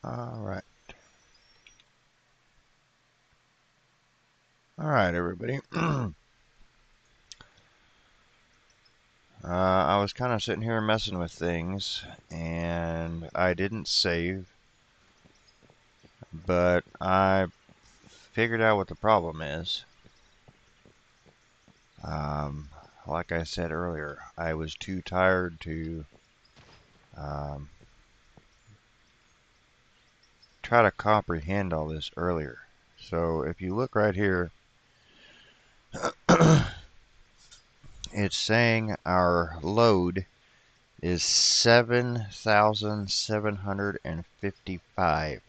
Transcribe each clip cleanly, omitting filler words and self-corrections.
All right. All right, everybody. I was kind of sitting here messing with things, and I didn't save, but I figured out what the problem is. Um, like I said earlier, I was too tired to um, try to comprehend all this earlier. So if you look right here, it's saying our load is 7,755.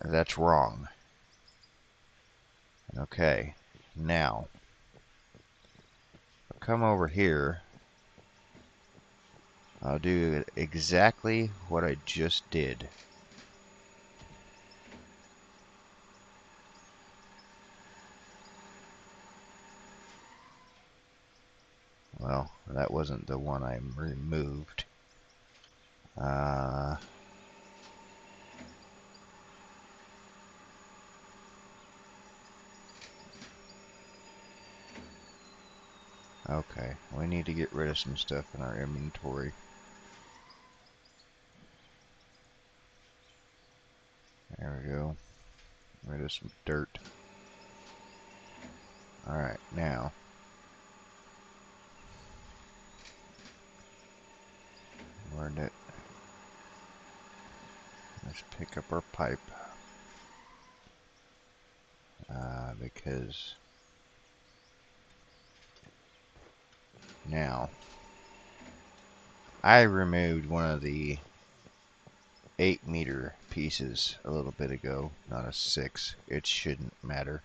That's wrong. Okay, now come over here. I'll do exactly what I just did. Well, that wasn't the one I removed. Okay, we need to get rid of some stuff in our inventory. There we go. Rid of some dirt. Alright, now. Where'd it? Let's pick up our pipe. Because now I removed one of the 8-meter pieces a little bit ago, not a 6. It shouldn't matter.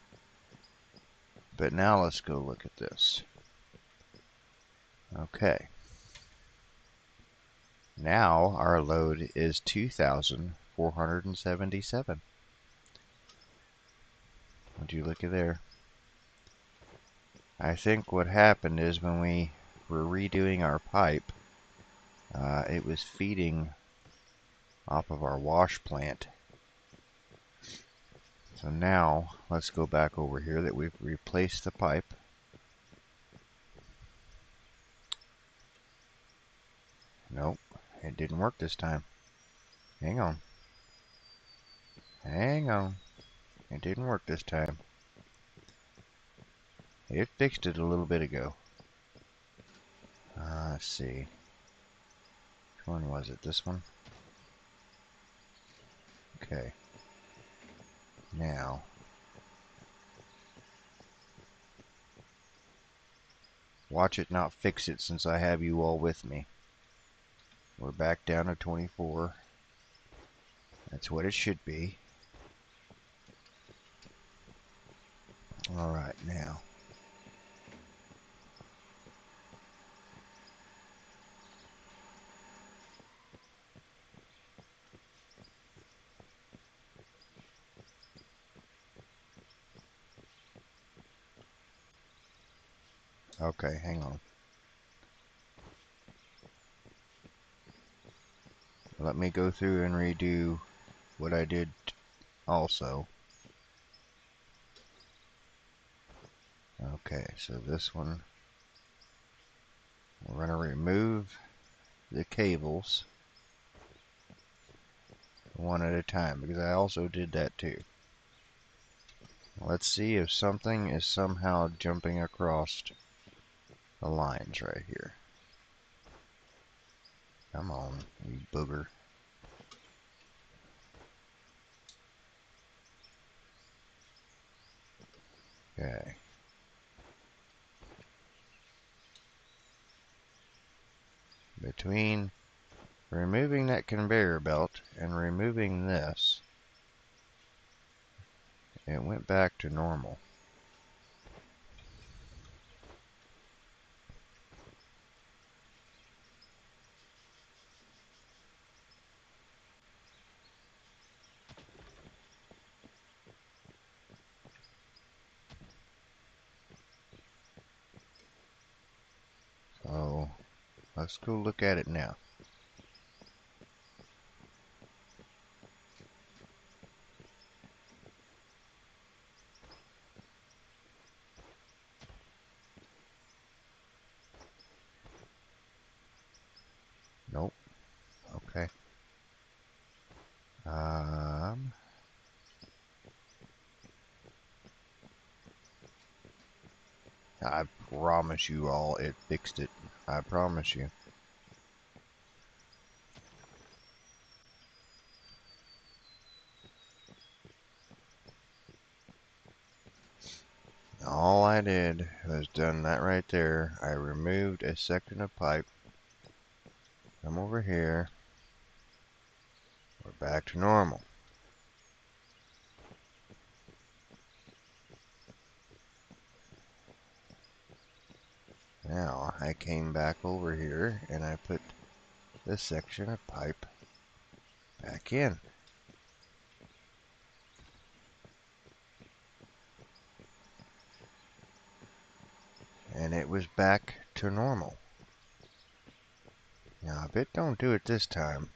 But now let's go look at this. Okay. Now our load is 2,477. Would you look at there? I think what happened is when we were redoing our pipe, it was feeding off of our wash plant. So now let's go back over here that we've replaced the pipe. Nope, it didn't work this time. Hang on. Hang on. It didn't work this time. It fixed it a little bit ago. Let's see. Which one was it? This one? Okay. Now. Watch it not fix it since I have you all with me. We're back down to 24. That's what it should be. Alright, now. Okay, hang on. Let me go through and redo what I did also. Okay, so this one, we're going to remove the cables one at a time because I also did that too. Let's see if something is somehow jumping across the lines right here. Come on, you booger. Okay. Between removing that conveyor belt and removing this, it went back to normal. So let's go look at it now. Nope. Okay. I promise you all it fixed it. I promise you. All I did was done that right there. I removed a section of pipe. Come over here. We're back to normal. Now I came back over here and I put this section of pipe back in. And it was back to normal. Now if it don't do it this time.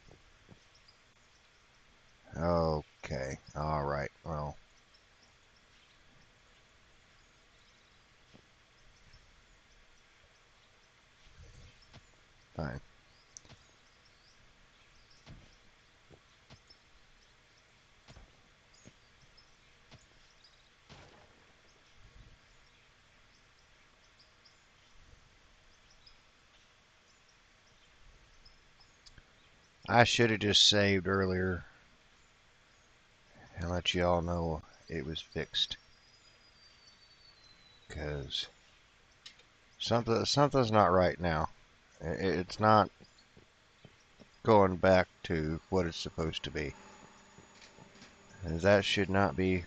Okay, alright, well. Fine. I should have just saved earlier and let you all know it was fixed. Because something's not right now. It's not going back to what it's supposed to be. And that should not be.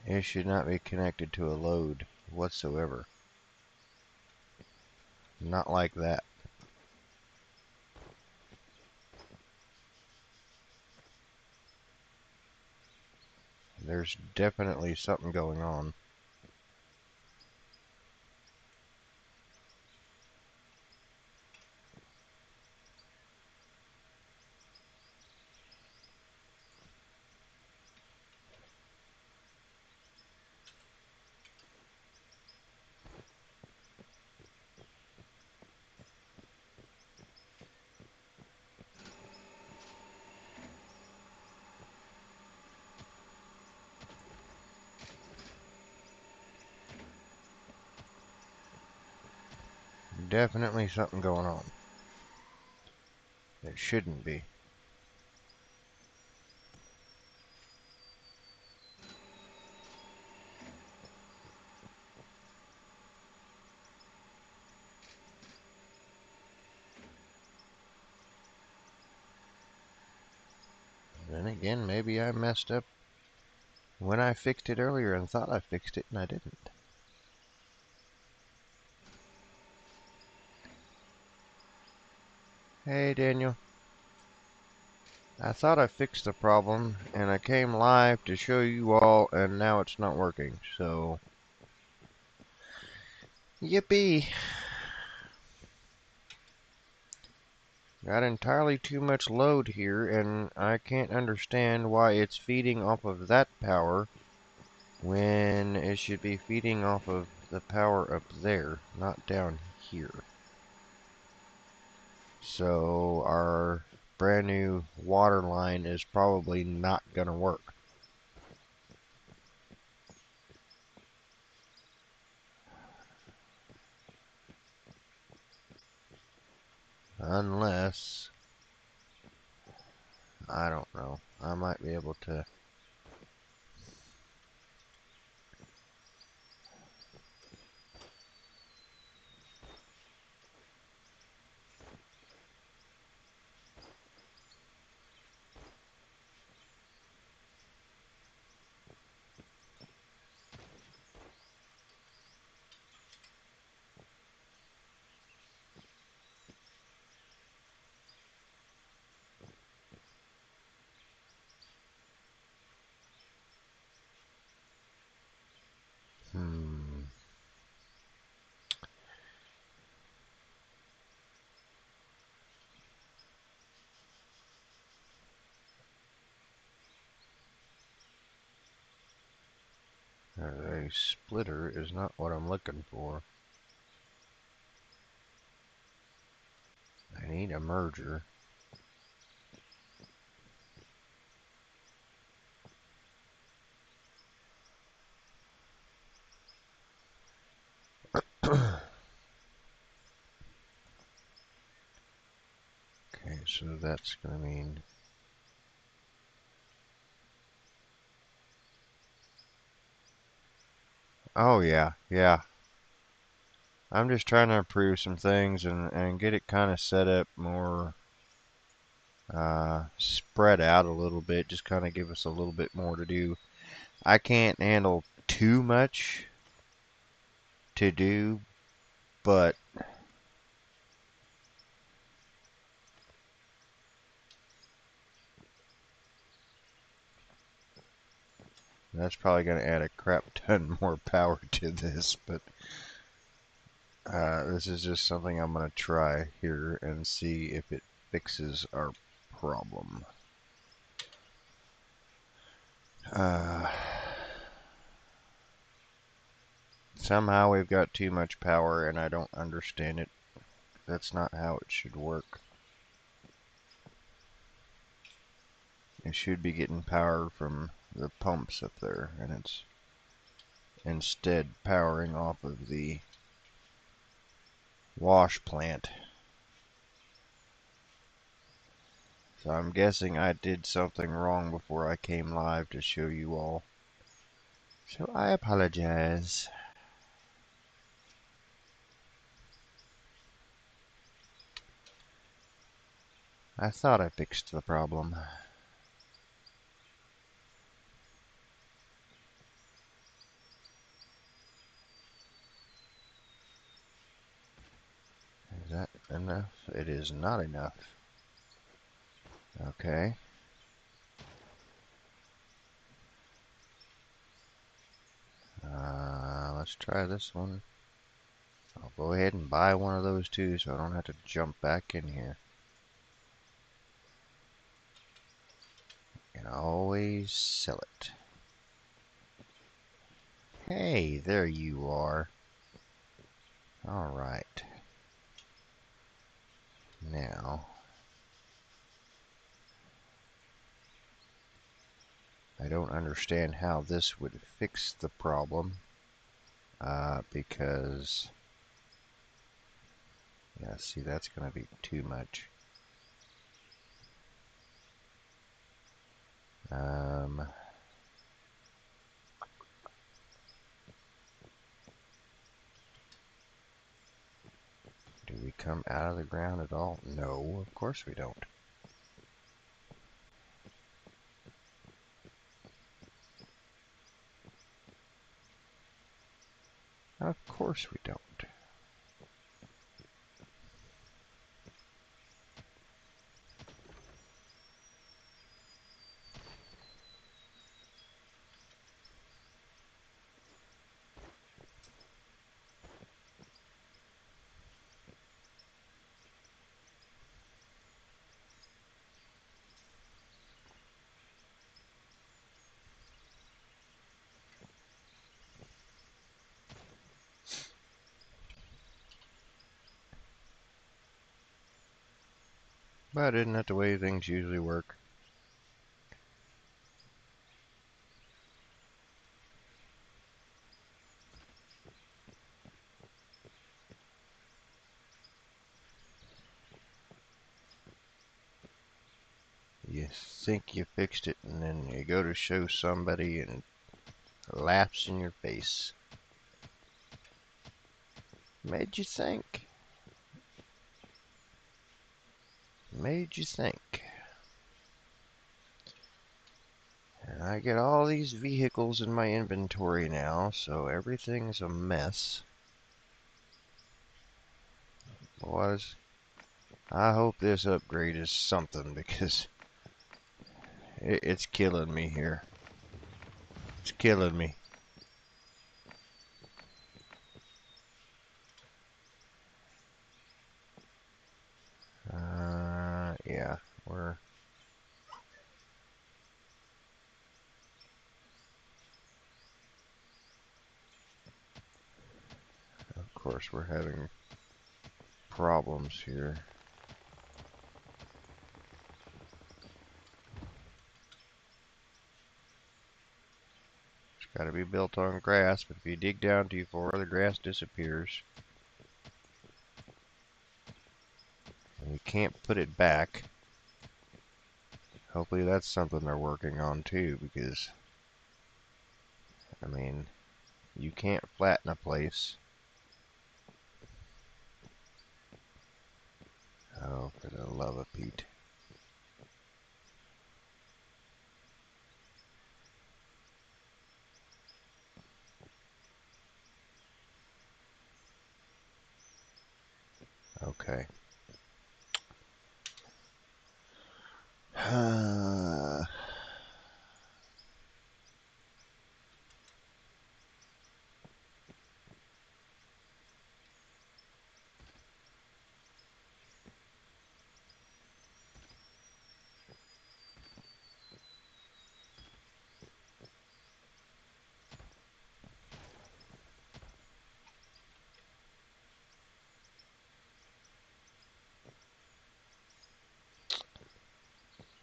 It should not be connected to a load whatsoever. Not like that. There's definitely something going on. Definitely something going on. It shouldn't be. Then again, maybe I messed up when I fixed it earlier and thought I fixed it and I didn't. Hey Daniel. I thought I fixed the problem and I came live to show you all and now it's not working, so yippee. Got entirely too much load here and I can't understand why it's feeding off of that power when it should be feeding off of the power up there, not down here. So our brand new water line is probably not gonna work. Unless, I don't know, I might might be able to. Hmm. A splitter is not what I'm looking for. I need a merger. Okay, so that's going to mean. Oh, yeah, yeah. I'm just trying to improve some things and get it kind of set up more spread out a little bit, just kind of give us a little bit more to do. I can't handle too much to do, but that's probably going to add a crap ton more power to this, but this is just something I'm going to try here and see if it fixes our problem. Somehow we've got too much power and I don't understand it. That's not how it should work. It should be getting power from the pumps up there, and it's instead powering off of the wash plant. So I'm guessing I did something wrong before I came live to show you all. So I apologize. I thought I fixed the problem. Is that enough? It is not enough. Okay. Let's try this one. I'll go ahead and buy one of those too so I don't have to jump back in here. And always sell it. Hey, there you are. Alright. Now, I don't understand how this would fix the problem. Because, yeah, see, that's going to be too much. Do we come out of the ground at all? No, of course we don't. Of course we don't. But isn't that the way things usually work? Yeah. you think you fixed it, and then you go to show somebody and it laughs in your face. Made you think. Made you think. And I get all these vehicles in my inventory now, so everything's a mess. Boys, I hope this upgrade is something, because it's killing me here. It's killing me. Yeah, we're... Of course, we're having problems here. It's got to be built on grass, but if you dig down too far, the grass disappears. And you can't put it back. Hopefully that's something they're working on too, because, I mean, you can't flatten a place. Oh, for the love of Pete. Okay.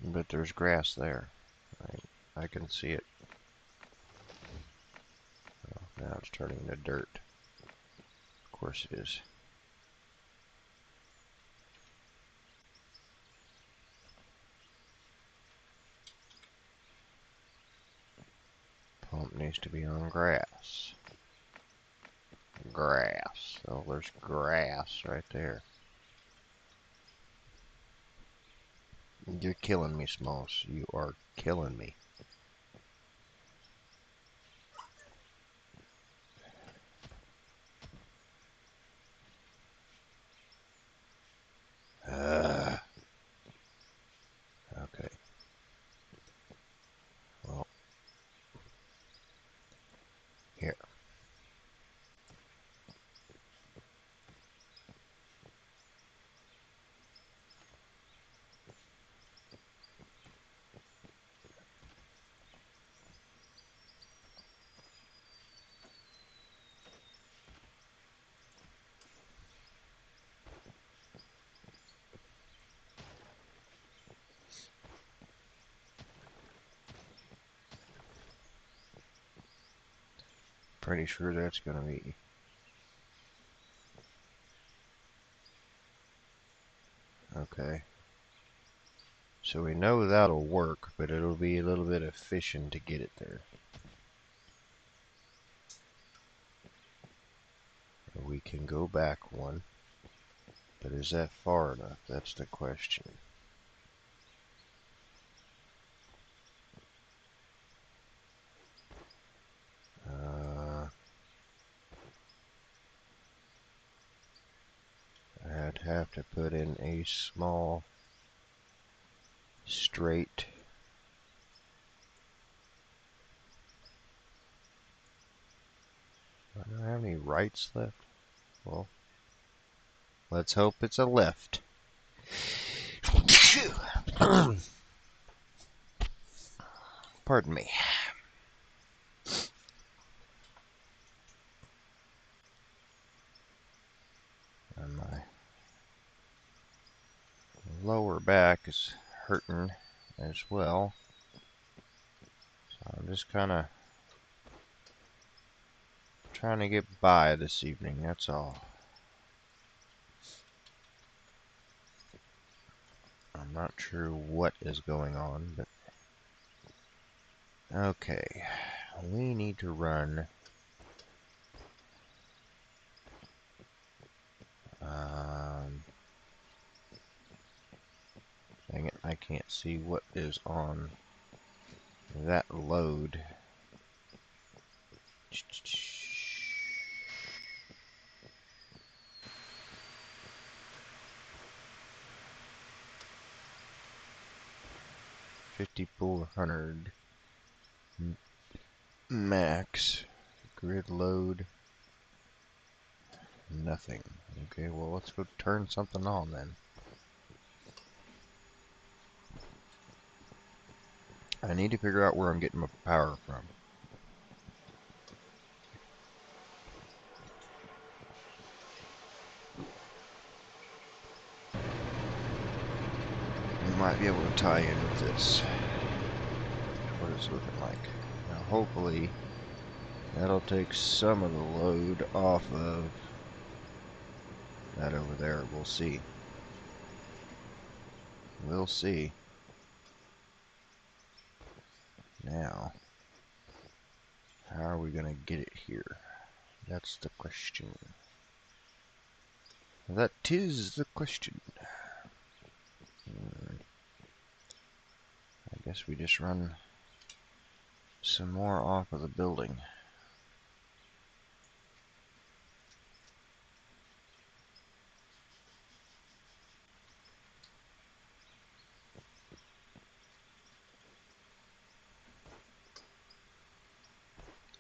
But there's grass there. I can see it. Oh, now it's turning into dirt. Of course it is. Pump needs to be on grass. Grass. Oh, there's grass right there. You're killing me, Smalls. You are killing me. Okay. Well, here. Pretty sure that's gonna be... Okay. So we know that'll work, but it'll be a little bit of fishing to get it there. We can go back one, but is that far enough? That's the question. I'd have to put in a small straight. I don't have any rights left. Well, let's hope it's a left. Pardon me. And my lower back is hurting as well. So I'm just kind of trying to get by this evening, that's all. I'm not sure what is going on, but okay. We need to run dang it, I can't see what is on that load. 5400 max grid load, nothing. Okay, well, let's go turn something on then. I need to figure out where I'm getting my power from. We might be able to tie in with this. What it's looking like. Now, hopefully, that'll take some of the load off of that over there. We'll see. We'll see. Now, how are we going to get it here? That's the question. That is the question. I guess we just run some more off of the building.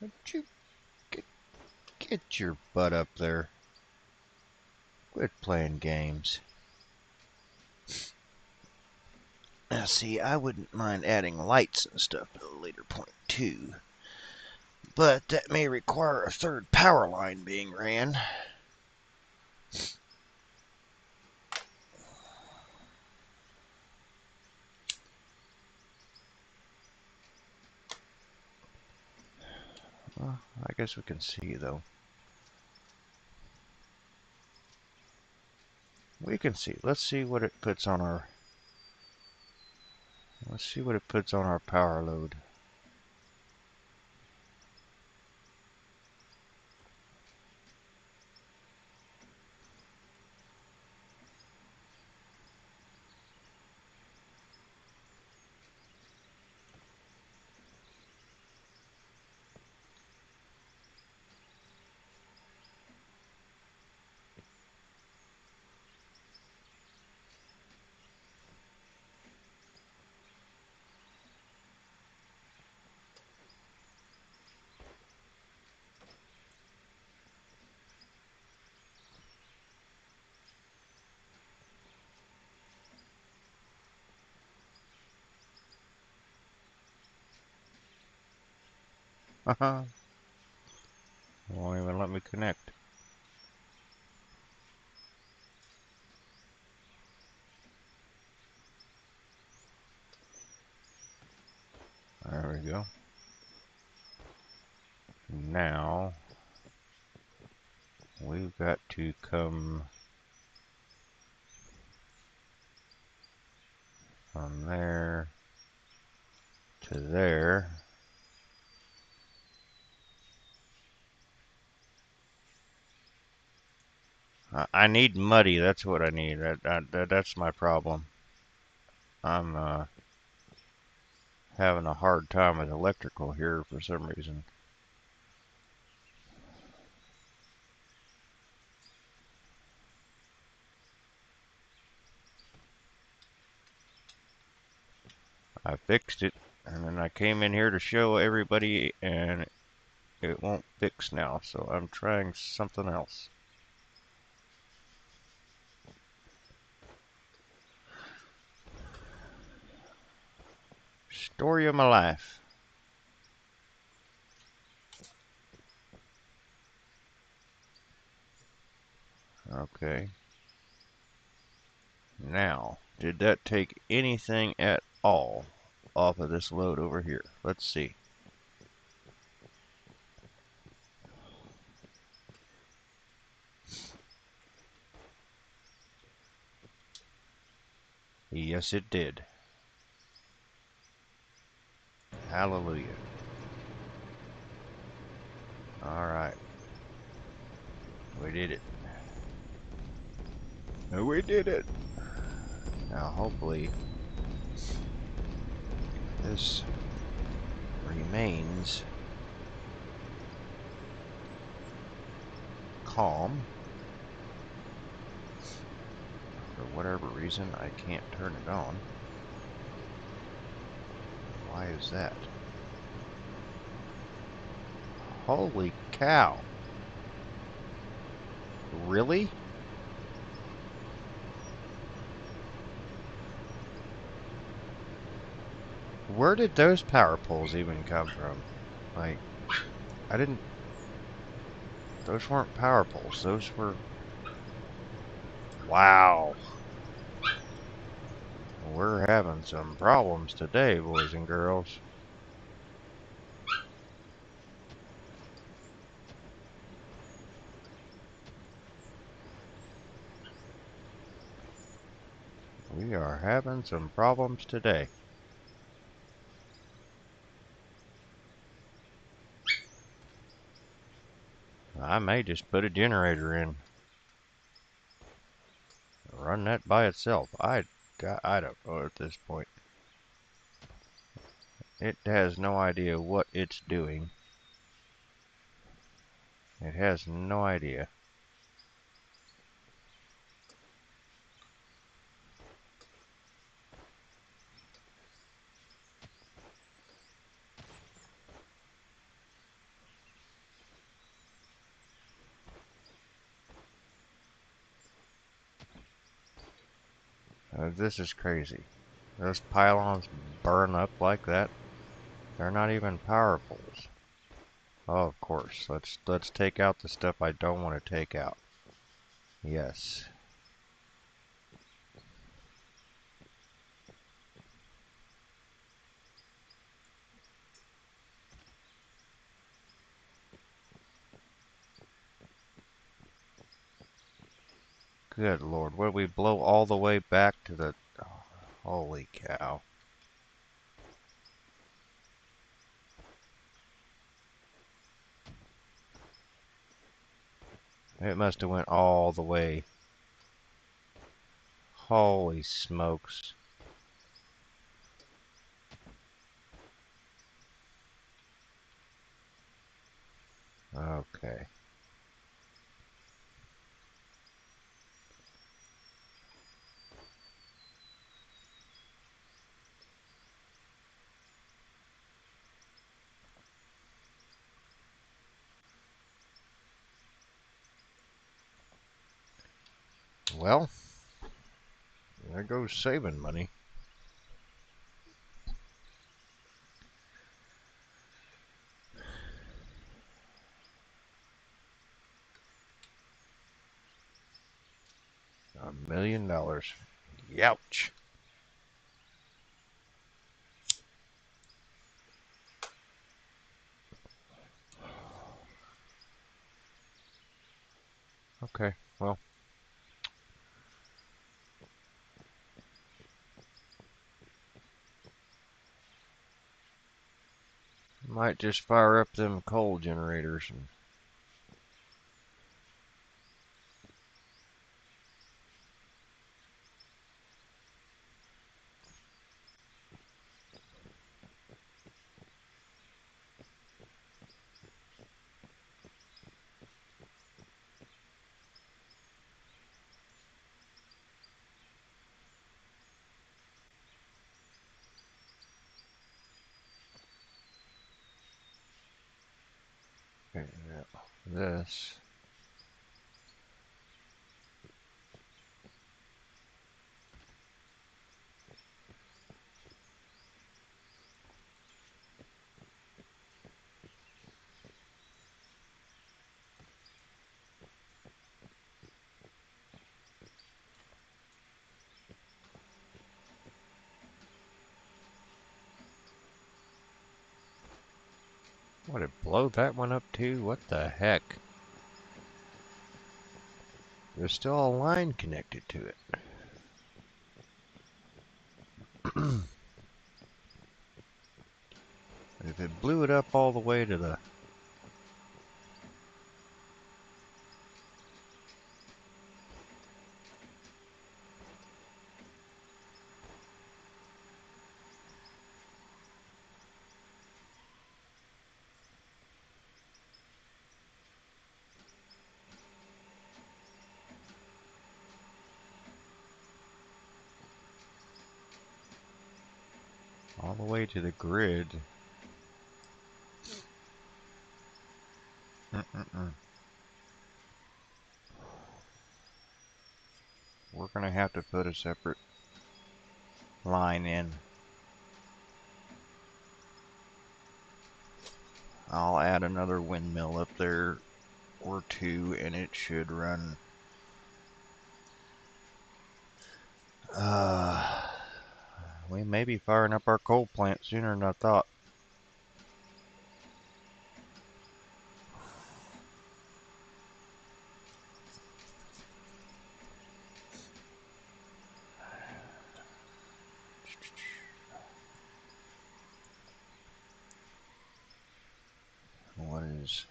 Don't you get your butt up there. Quit playing games. Now see, I wouldn't mind adding lights and stuff at a later point too, but that may require a third power line being ran. Well, I guess we can see though. We can see. Let's see what it puts on our. Let's see what it puts on our power load. Haha. Won't even let me connect. There we go. Now we've got to come from there to there. I need muddy. That's what I need. That's my problem. I'm having a hard time with electrical here for some reason. I fixed it, and then I came in here to show everybody, and it won't fix now, so I'm trying something else. Story of my life. Okay. Now, did that take anything at all off of this load over here? Let's see. Yes, it did. Hallelujah. Alright. We did it. We did it. Now, hopefully, this remains calm. For whatever reason, I can't turn it on. Why is that? Holy cow. Really? Where did those power poles even come from? Like, I didn't... Those weren't power poles. Those were... Wow. We're having some problems today, boys and girls. We are having some problems today. I may just put a generator in. Run that by itself. I don't know at this point. It has no idea what it's doing. It has no idea. This is crazy. Those pylons burn up like that. They're not even power poles. Oh, of course. Let's take out the stuff I don't want to take out. Yes. Good Lord. What, we blow all the way back to the... Oh, holy cow. It must have went all the way. Holy smokes. Okay. Well, there goes saving money. $1 million. Youch. Okay, well. Might just fire up them coal generators and... This. What, it blow that one up too? What the heck? There's still a line connected to it. If it blew it up all the way to the grid. Mm-mm-mm. We're gonna have to put a separate line in. I'll add another windmill up there or two, and it should run. We may be firing up our coal plant sooner than I thought. What is...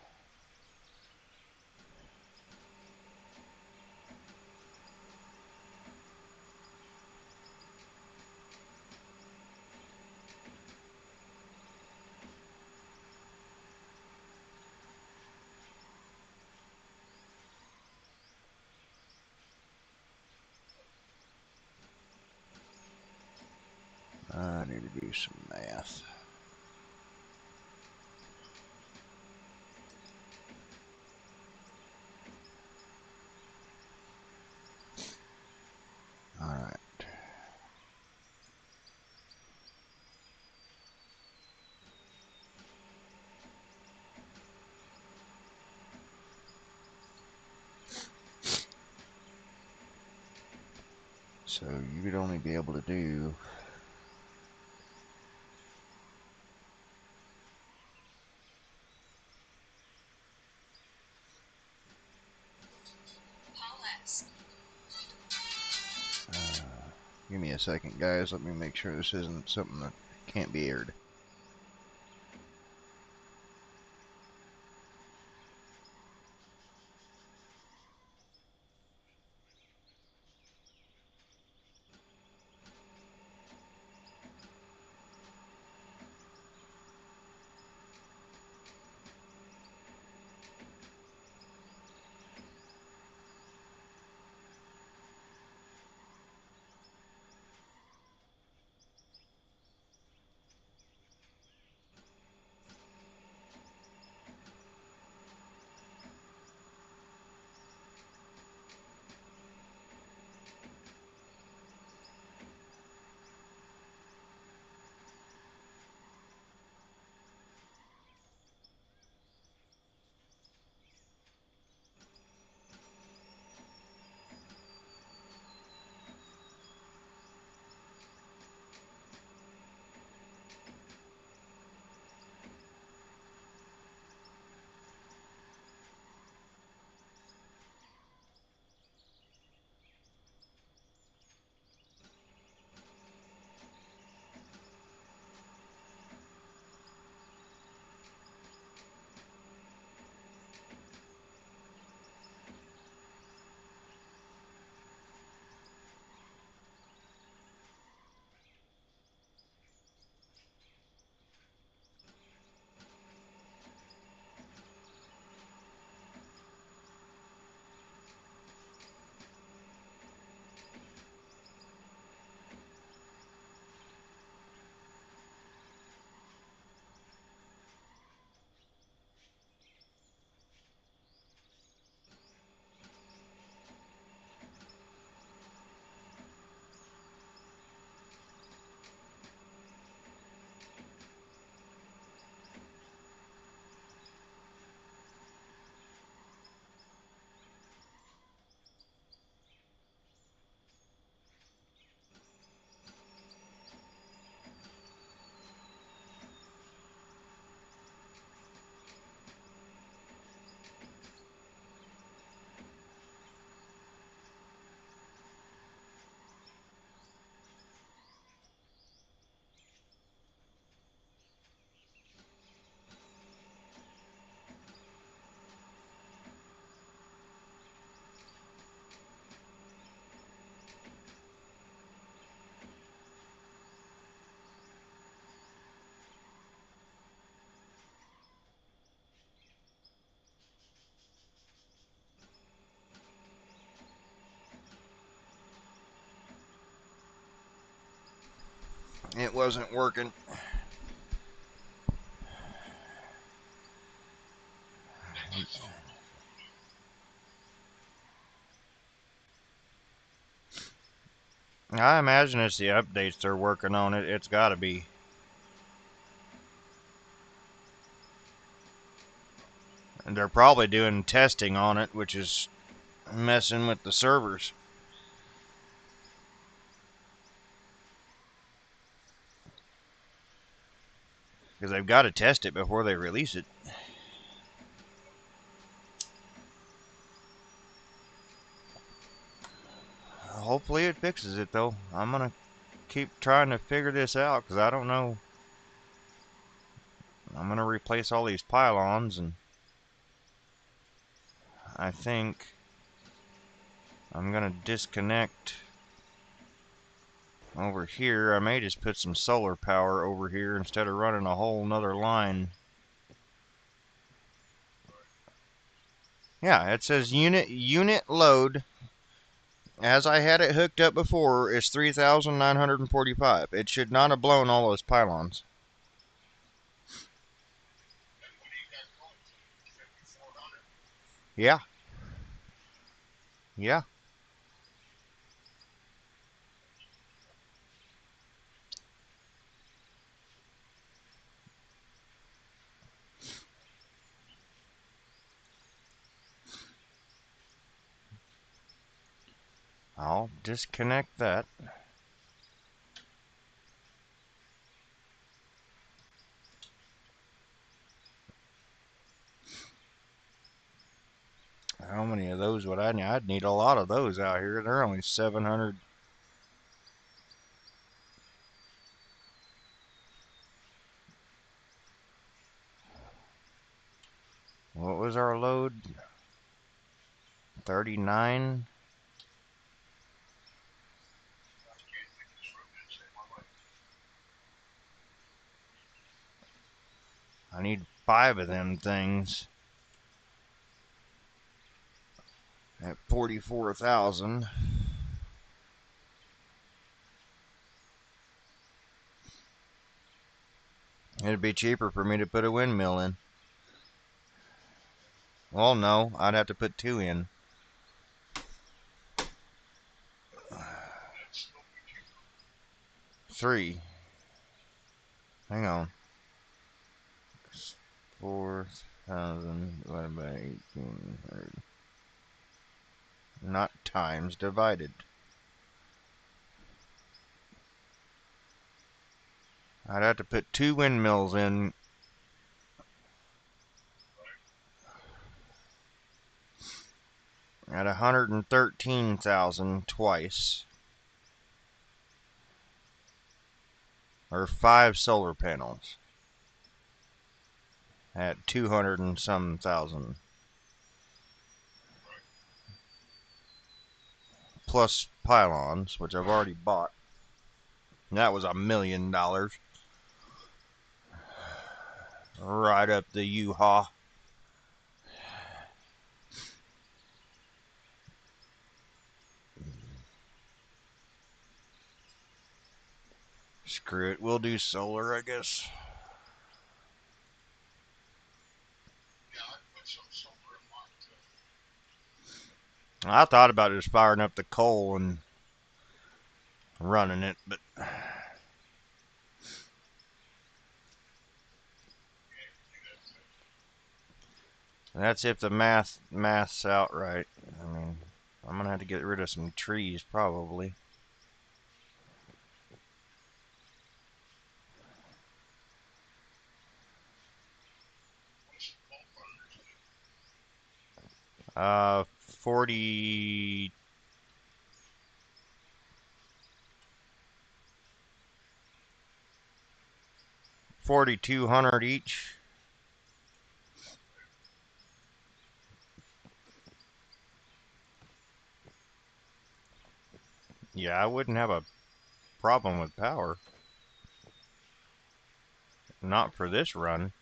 I need to do some math. Alright. So you would only be able to do... Give me a second, guys. Let me make sure this isn't something that can't be aired. It wasn't working. I imagine it's the updates they're working on. It's got to be. And they're probably doing testing on it, which is messing with the servers. Because they've got to test it before they release it. Hopefully it fixes it, though. I'm going to keep trying to figure this out, because I don't know. I'm going to replace all these pylons, and I think I'm going to disconnect over here. I may just put some solar power over here instead of running a whole nother line. Yeah, it says unit load, as I had it hooked up before, is 3,945. It should not have blown all those pylons. Yeah. Yeah. I'll disconnect that. How many of those would I need? I'd need a lot of those out here. They're only 700. What was our load? 39? I need 5 of them things at 44,000. It'd be cheaper for me to put a windmill in. Well, no, I'd have to put 2 in. Three. Hang on. 4,000 divided by 1,800. Not times, divided. I'd have to put 2 windmills in. At 113,000 twice. Or 5 solar panels. At 200 and some thousand. Plus pylons, which I've already bought. And that was $1 million. Right up the U-Haul. Screw it, we'll do solar, I guess. I thought about just firing up the coal and running it, but that's if the math's out right. I mean, I'm gonna have to get rid of some trees probably. Uh, 40. 4,200 each. Yeah, I wouldn't have a problem with power. Not for this run.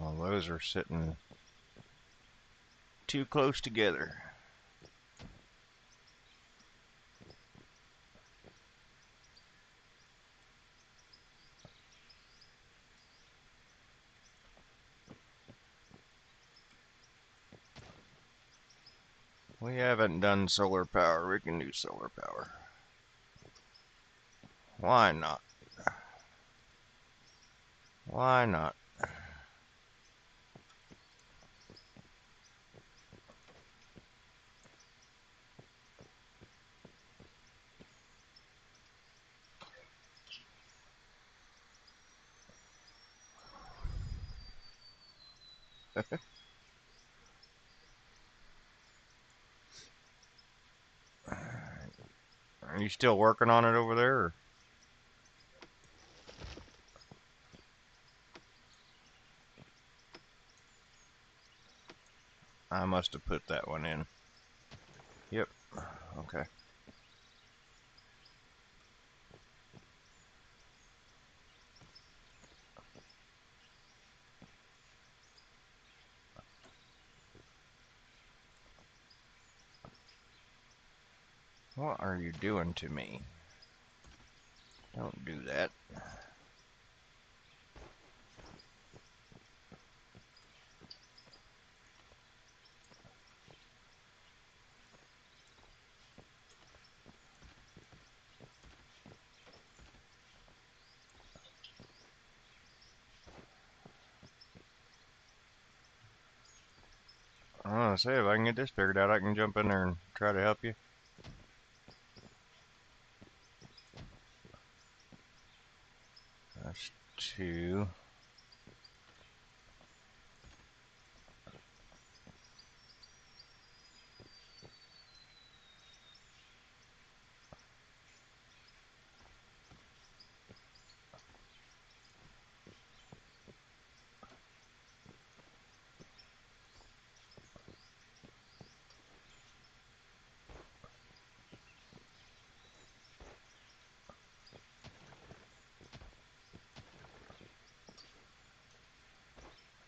Well, those are sitting too close together. We haven't done solar power. We can do solar power. Why not? Why not? Are you still working on it over there? Or? I must have put that one in. Yep. Okay. What are you doing to me? Don't do that. I want to say, if I can get this figured out, I can jump in there and try to help you. That's 2.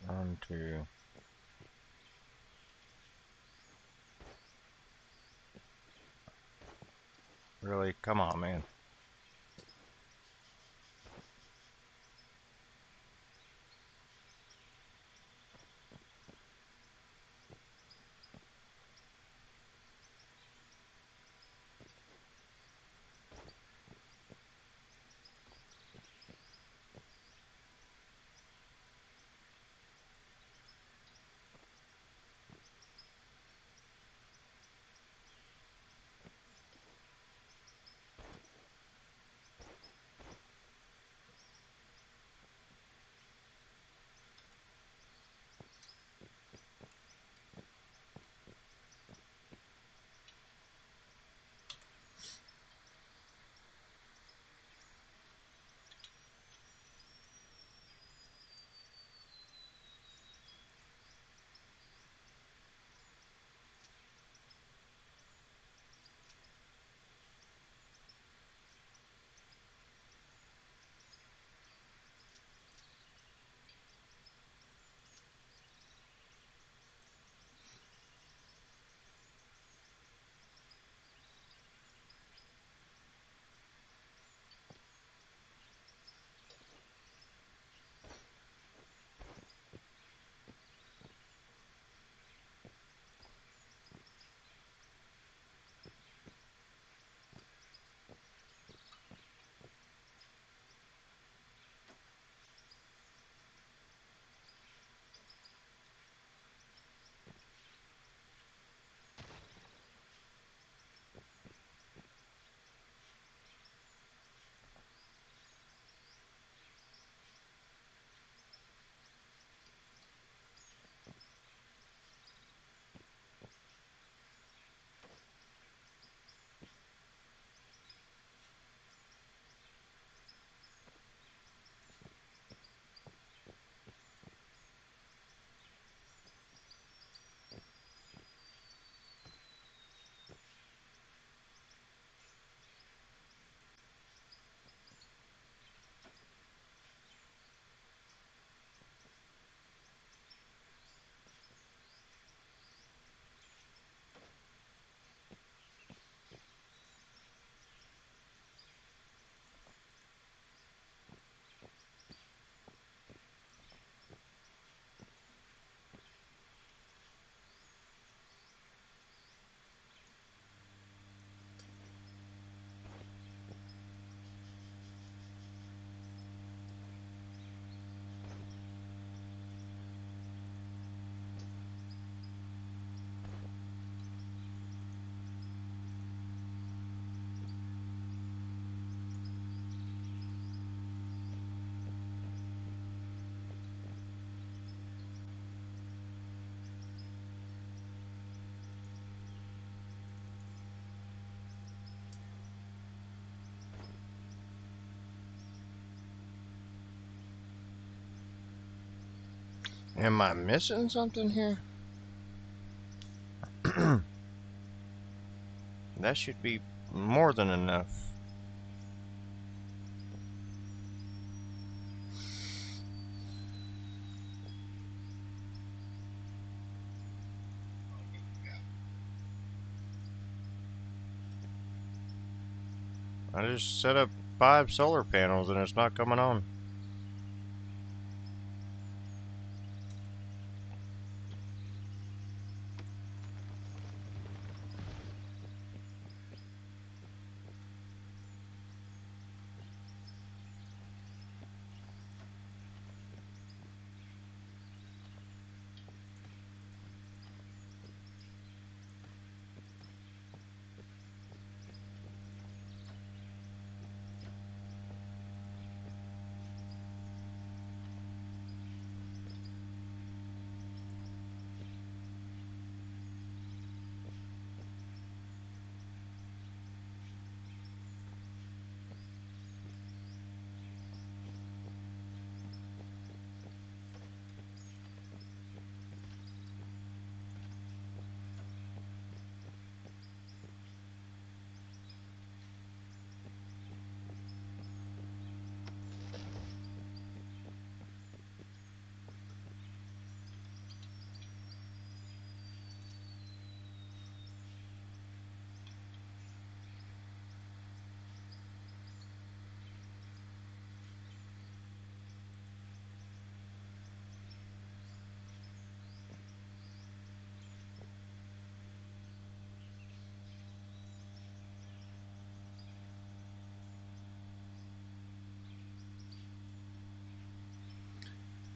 One, 2. Really? Come on, man. Am I missing something here? That should be more than enough. I just set up 5 solar panels and it's not coming on.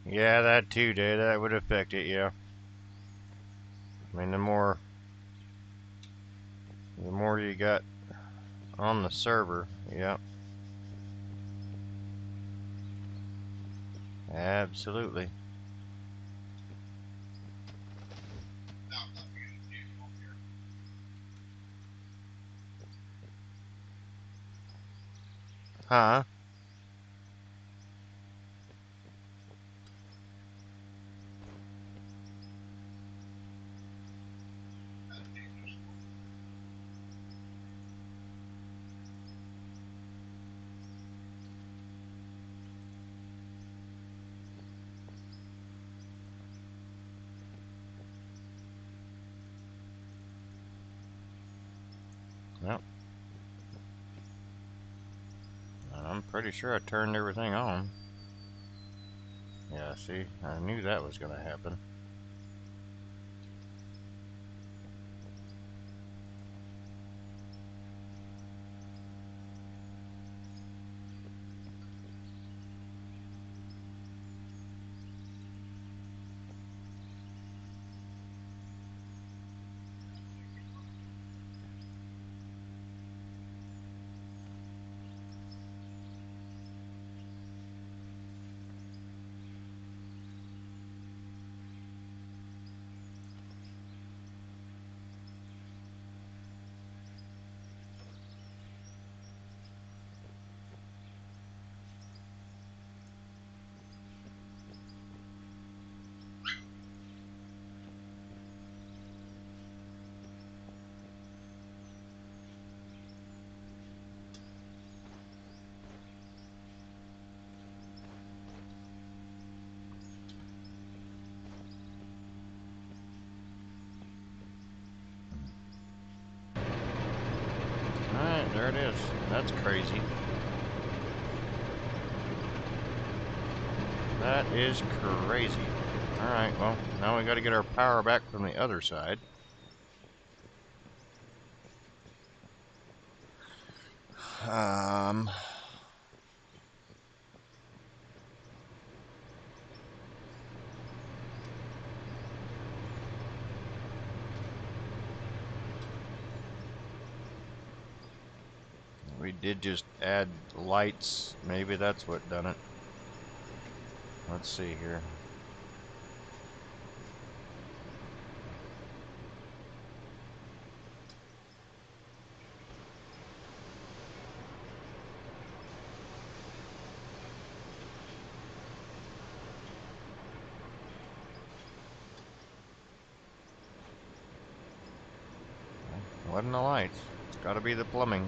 Yeah, that too, Dave. That would affect it, yeah. I mean, the more you got on the server, yeah. Absolutely. Huh? Yep. I'm pretty sure I turned everything on. Yeah, see? I knew that was going to happen. Alright, there it is. That's crazy. That is crazy. Alright, well, now we got to get our power back from the other side. Um... We did just add lights. Maybe that's what done it. Let's see here. Wasn't the lights. It's gotta be the plumbing.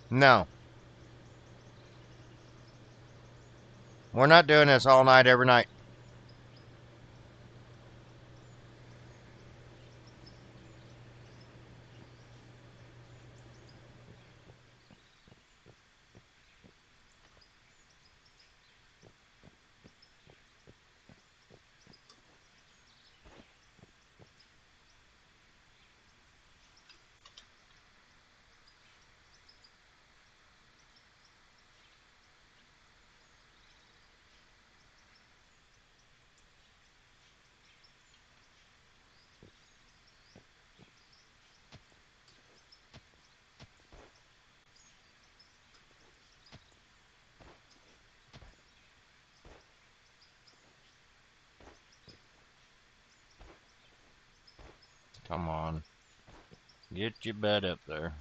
No, we're not doing this all night, every night. Come on. Get your butt up there.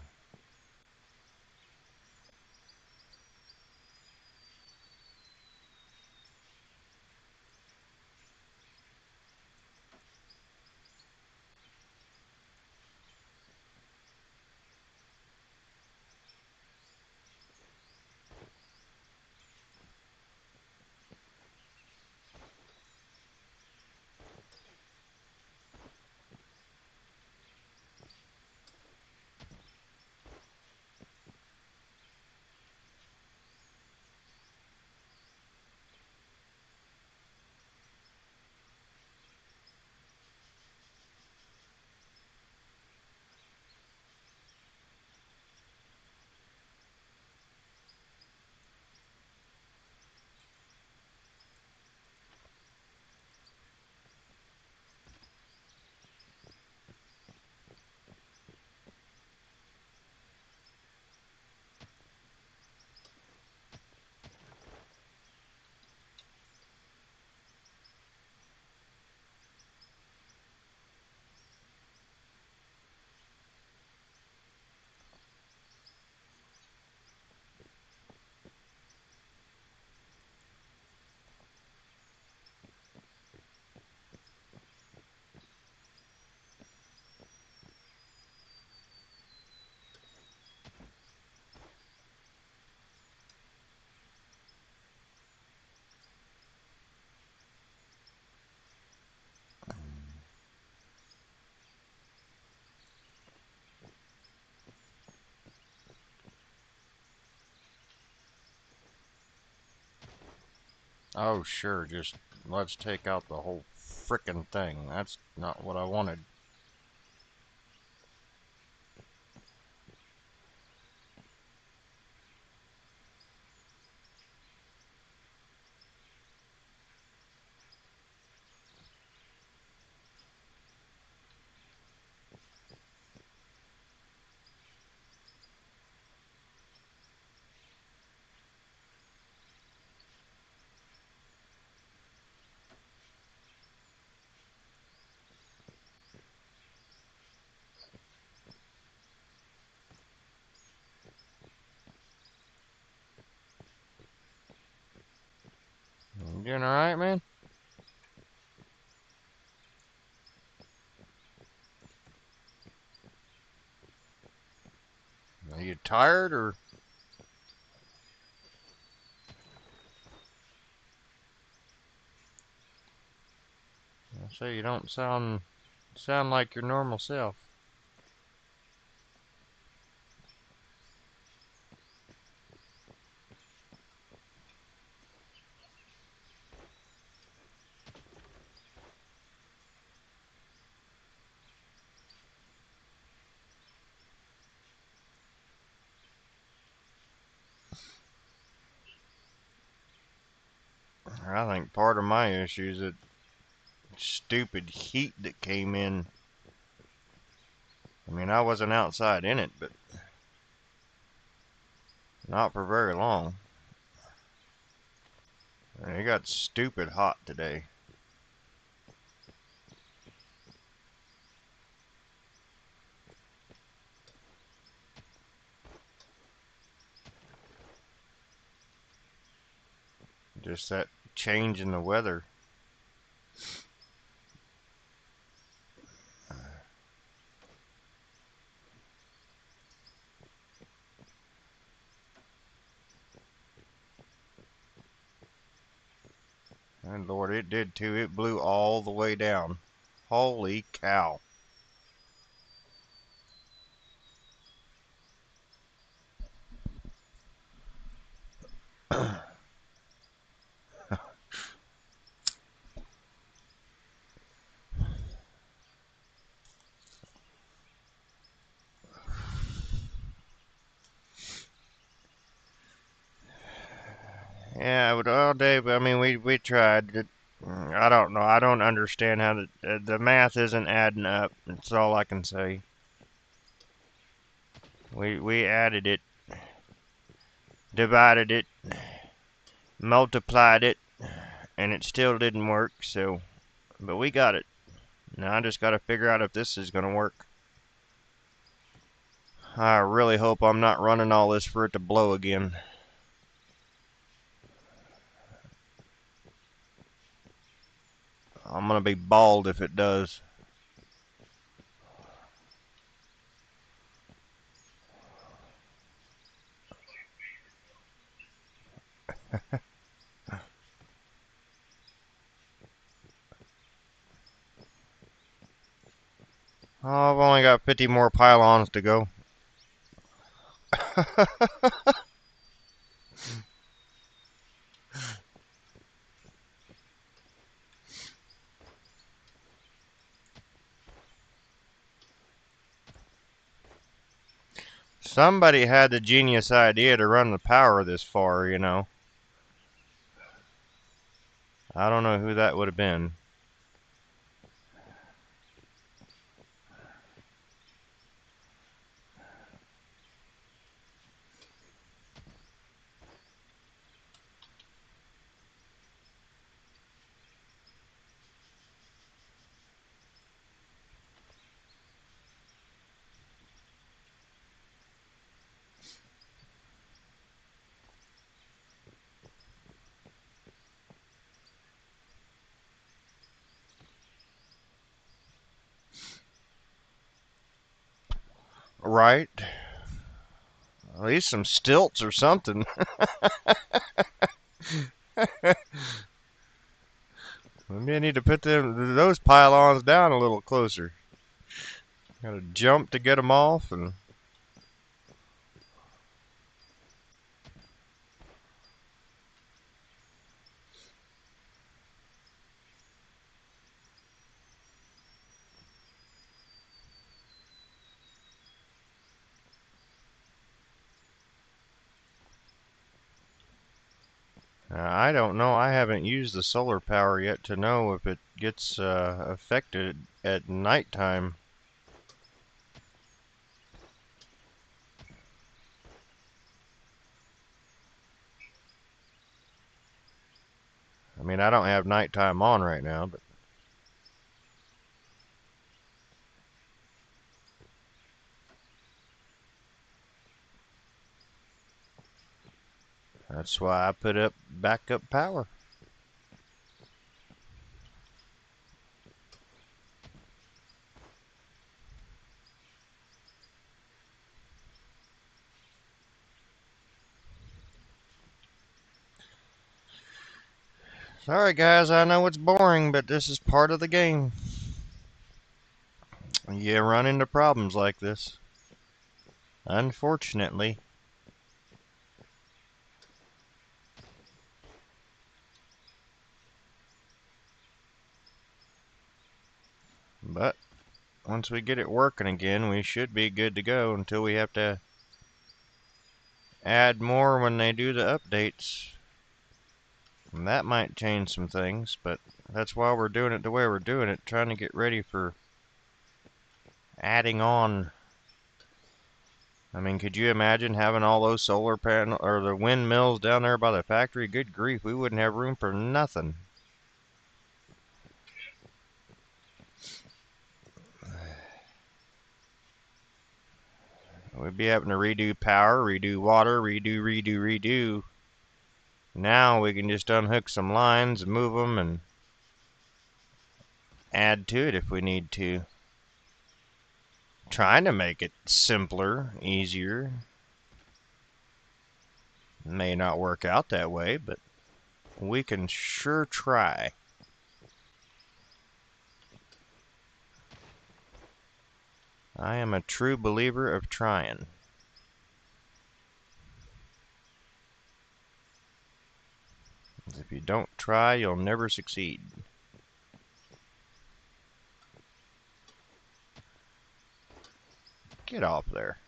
Oh, sure, just let's take out the whole frickin' thing. That's not what I wanted. You doing alright, man? Are you tired or? I say you don't sound like your normal self. I think part of my issue is that stupid heat that came in. I mean, I wasn't outside in it, but not for very long. It got stupid hot today. Just that change in the weather. And Lord, it did too. It blew all the way down. Holy cow. Yeah, but all day. But I mean, we tried. I don't know. I don't understand how the math isn't adding up. That's all I can say. We added it, divided it, multiplied it, and it still didn't work. So, but we got it. Now I just got to figure out if this is gonna work. I really hope I'm not running all this for it to blow again. I'm gonna be bald if it does. Oh, I've only got 50 more pylons to go. Somebody had the genius idea to run the power this far, you know. I don't know who that would have been. Right? At least some stilts or something. Maybe I need to put those pylons down a little closer. Gotta jump to get them off, and I don't know. I haven't used the solar power yet to know if it gets affected at nighttime. I mean, I don't have nighttime on right now, but that's why I put up backup power. Sorry, guys, I know it's boring, but this is part of the game. You run into problems like this. Unfortunately. But once we get it working again, we should be good to go until we have to add more when they do the updates. And that might change some things, but that's why we're doing it the way we're doing it, trying to get ready for adding on. I mean, could you imagine having all those solar panel or the windmills down there by the factory? Good grief, we wouldn't have room for nothing. We'd be having to redo power, redo water, redo. Now we can just unhook some lines and move them and add to it if we need to. Trying to make it simpler, easier. May not work out that way, but we can sure try. I am a true believer of trying. If you don't try, you'll never succeed. Get off there.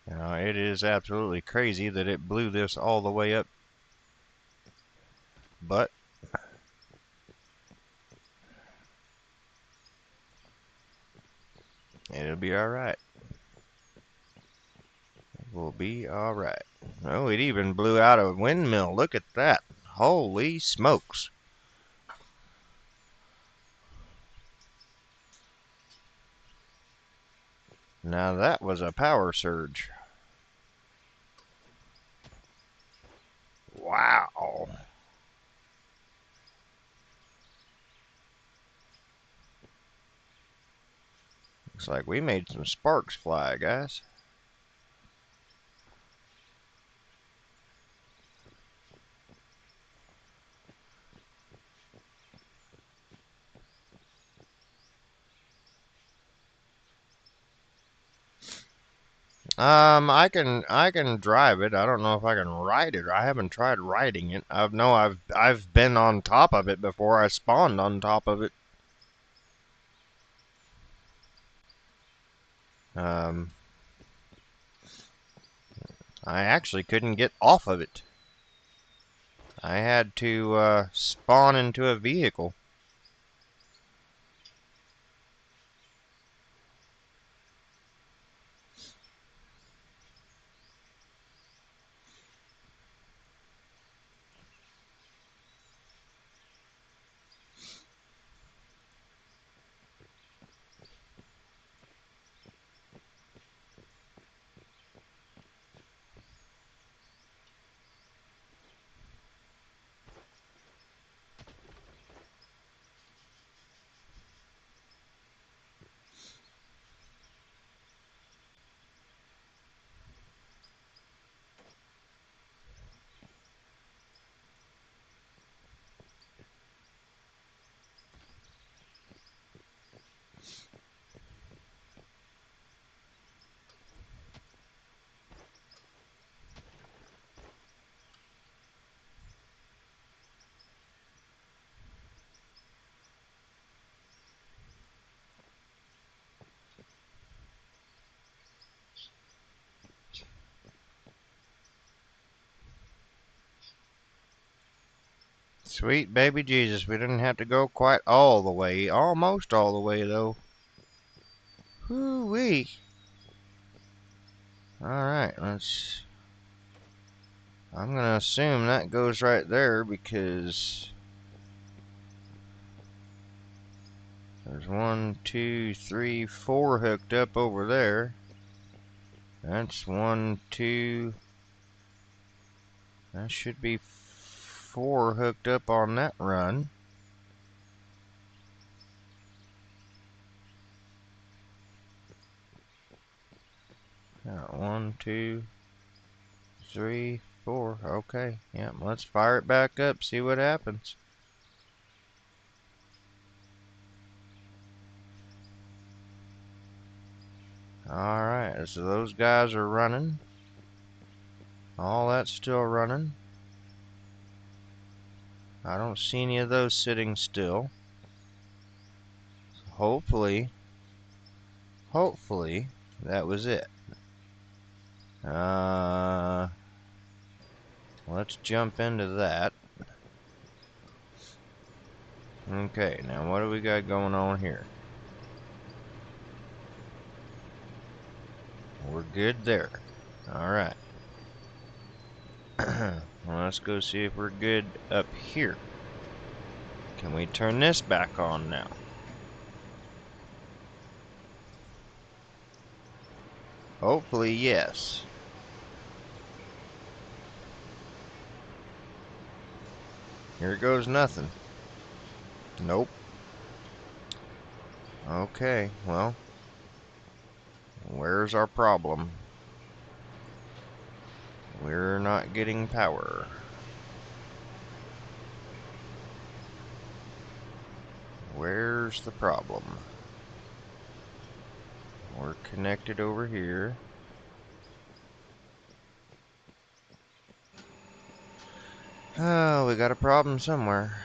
Now, it is absolutely crazy that it blew this all the way up, but it'll be alright. We'll be alright. Oh, it even blew out a windmill. Look at that. Holy smokes. Now that was a power surge. Wow. Looks like we made some sparks fly, guys. I can drive it. I don't know if I can ride it. I haven't tried riding it. I've been on top of it before. I spawned on top of it. Um, I actually couldn't get off of it. I had to spawn into a vehicle. Sweet baby Jesus, we didn't have to go quite all the way. Almost all the way, though. Whoo-wee. Alright, let's... I'm gonna assume that goes right there because... There's 1, 2, 3, 4 hooked up over there. That's 1, 2... That should be 4 hooked up on that run. Got 1, 2, 3, 4. Okay, yeah, let's fire it back up, see what happens. Alright, so those guys are running. All that's still running. I don't see any of those sitting still. Hopefully that was it. Let's jump into that. Okay, now what do we got going on here? We're good there. Alright. Well, let's go see if we're good up here. Can we turn this back on now? Hopefully, yes. Here goes nothing. Nope. Okay, well, where's our problem? We're not getting power. Where's the problem? We're connected over here. Oh, we got a problem somewhere.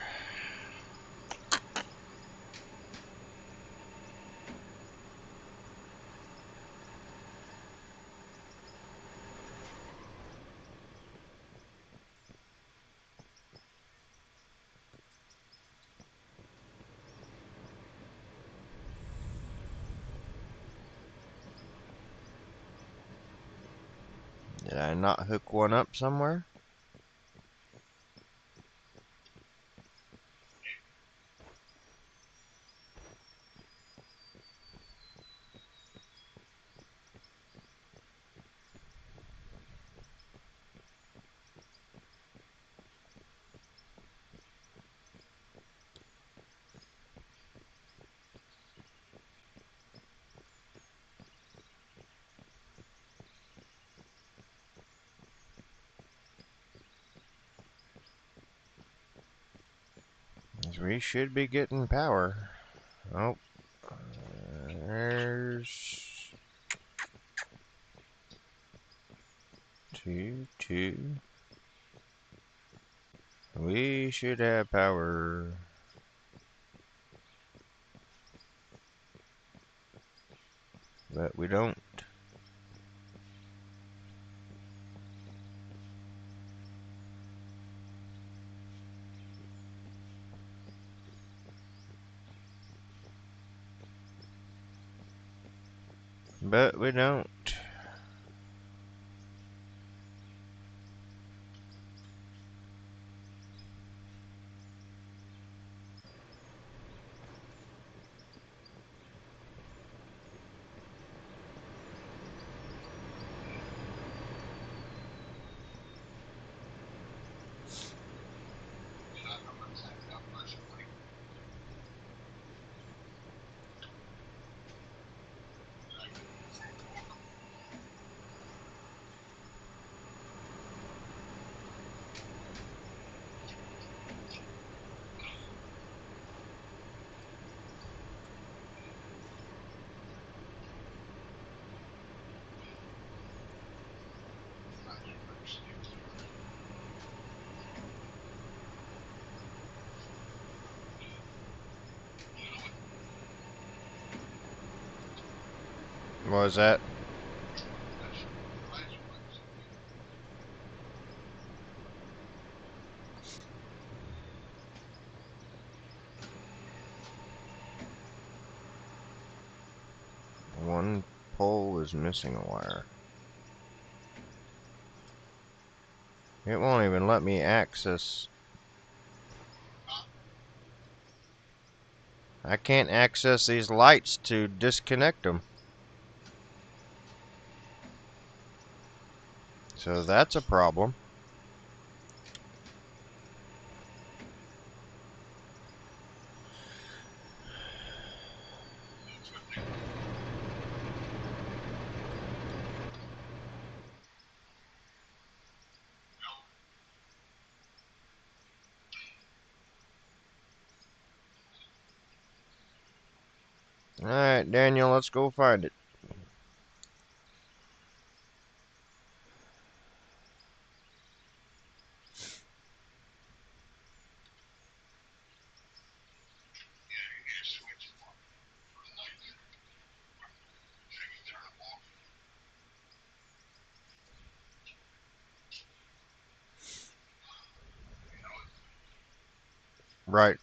Did I not hook one up somewhere? We should be getting power. Oh, there's two. We should have power. But we don't. But we don't. What was that? One pole is missing a wire. It won't even let me access. I can't access these lights to disconnect them. So that's a problem. Alright, Daniel, let's go find it. Right.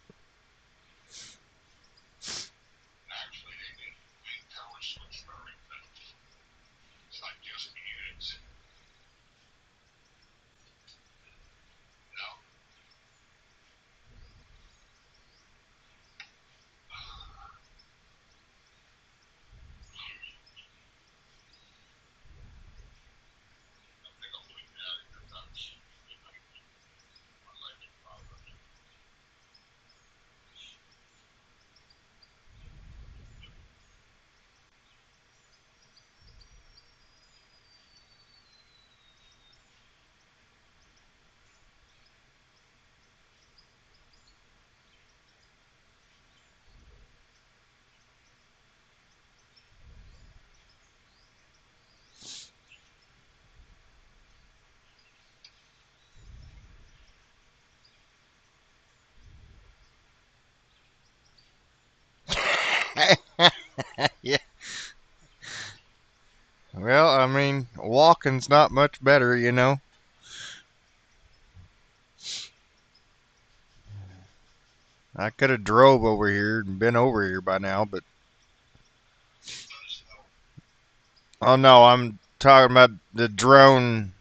Yeah. Well, I mean, walking's not much better, you know. I could have drove over here and been over here by now, but oh no, I'm talking about the drone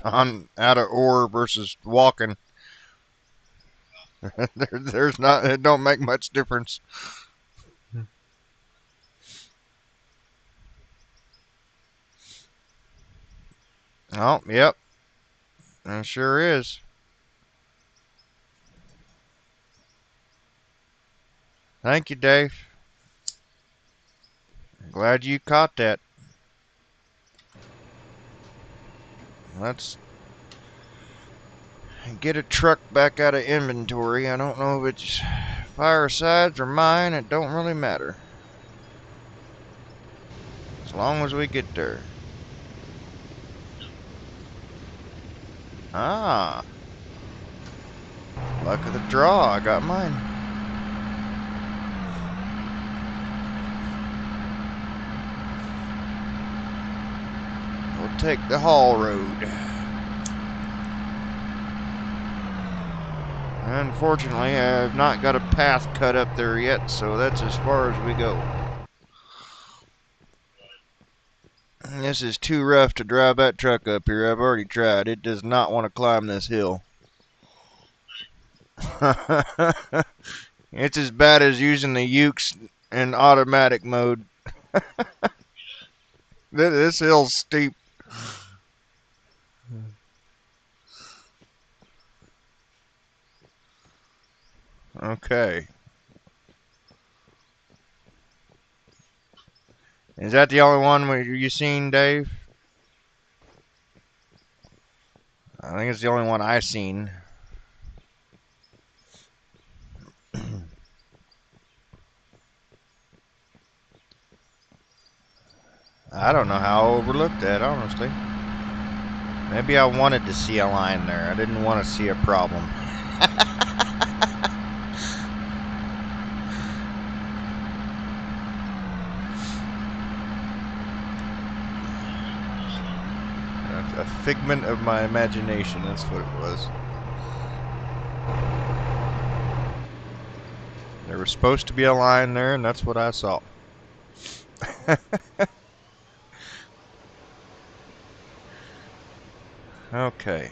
on out of ore versus walking. There's not. It don't make much difference. Oh, yep, it sure is. Thank you, Dave. Glad you caught that. Let's get a truck back out of inventory. I don't know if it's Fireside's or mine. It don't really matter. As long as we get there. Ah, luck of the draw. I got mine. We'll take the haul road. Unfortunately, I've not got a path cut up there yet, so that's as far as we go. This is too rough to drive that truck up here. I've already tried. It does not want to climb this hill. It's as bad as using the Ukes in automatic mode. This hill's steep. Okay. Is that the only one you seen, Dave? I think it's the only one I seen. I don't know how I overlooked that, honestly. Maybe I wanted to see a line there. I didn't want to see a problem. A figment of my imagination, that's what it was. There was supposed to be a line there, and that's what I saw. Okay.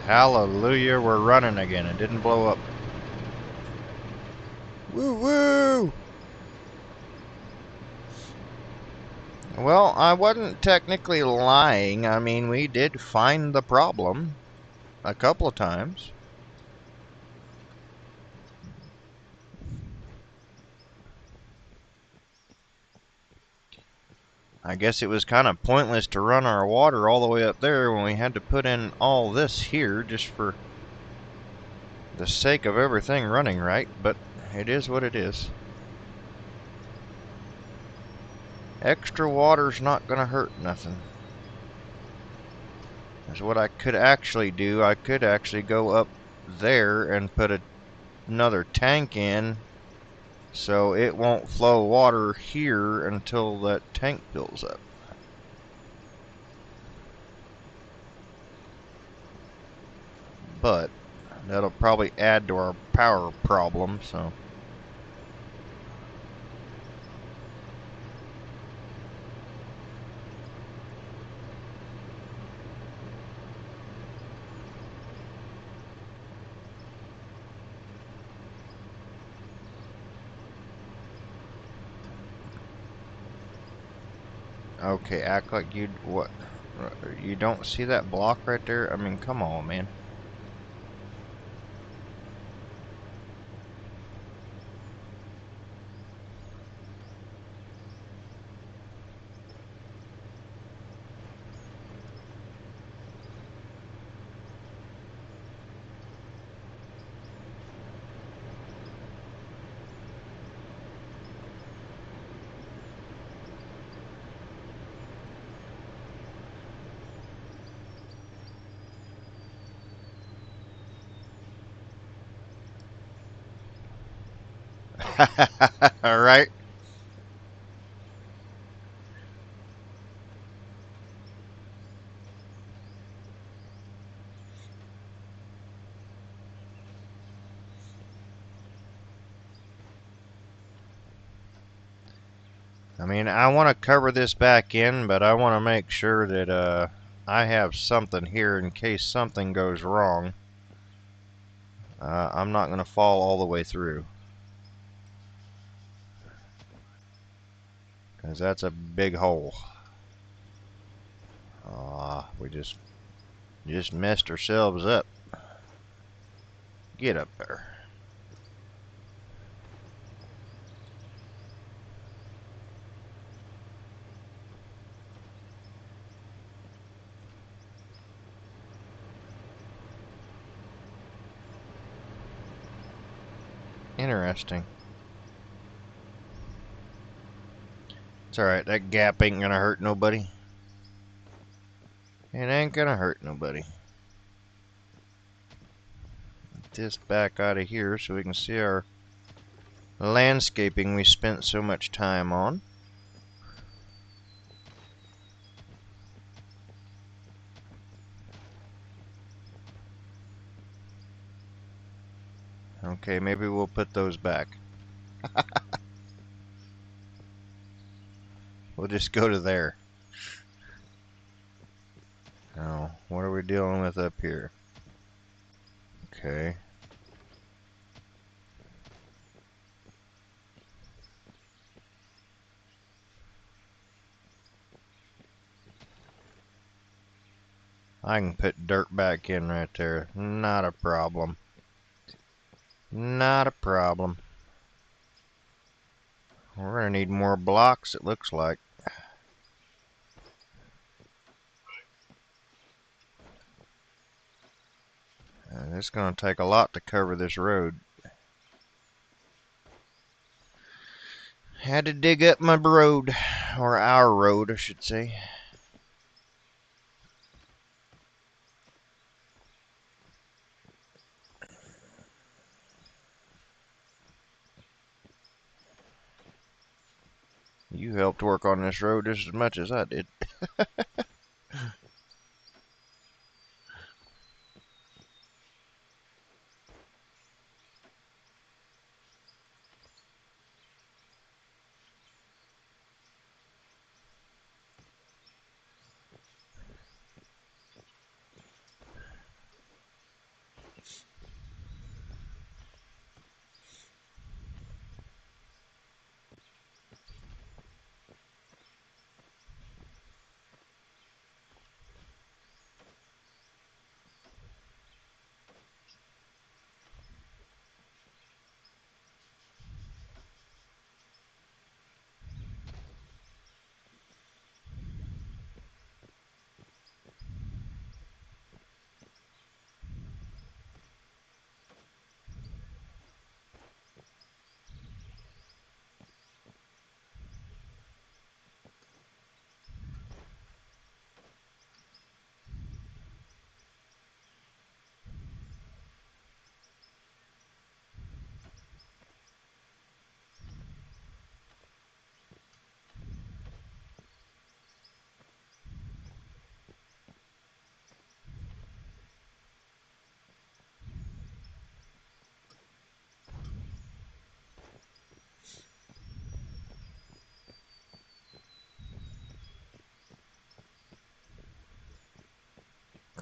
Hallelujah, we're running again. It didn't blow up. Woo woo! Well, I wasn't technically lying. I mean, we did find the problem a couple of times. I guess it was kind of pointless to run our water all the way up there when we had to put in all this here just for the sake of everything running right, but it is what it is. Extra water's not gonna hurt nothing. That's what I could actually do. I could actually go up there and put another tank in So it won't flow water here until that tank fills up. But that'll probably add to our power problem, so. Okay, act like you what? You don't see that block right there? I mean, come on, man. All right. I mean, I want to cover this back in, but I want to make sure that I have something here in case something goes wrong. I'm not going to fall all the way through, because that's a big hole. We just messed ourselves up. Get up there. Interesting. It's alright, that gap ain't gonna hurt nobody. It ain't gonna hurt nobody. Get this back out of here so we can see our landscaping we spent so much time on. Okay, maybe we'll put those back. We'll just go to there. Now, what are we dealing with up here? Okay. I can put dirt back in right there. Not a problem. Not a problem. We're gonna need more blocks, it looks like. It's gonna take a lot to cover this road. Had to dig up my road, or our road, I should say. You helped work on this road just as much as I did.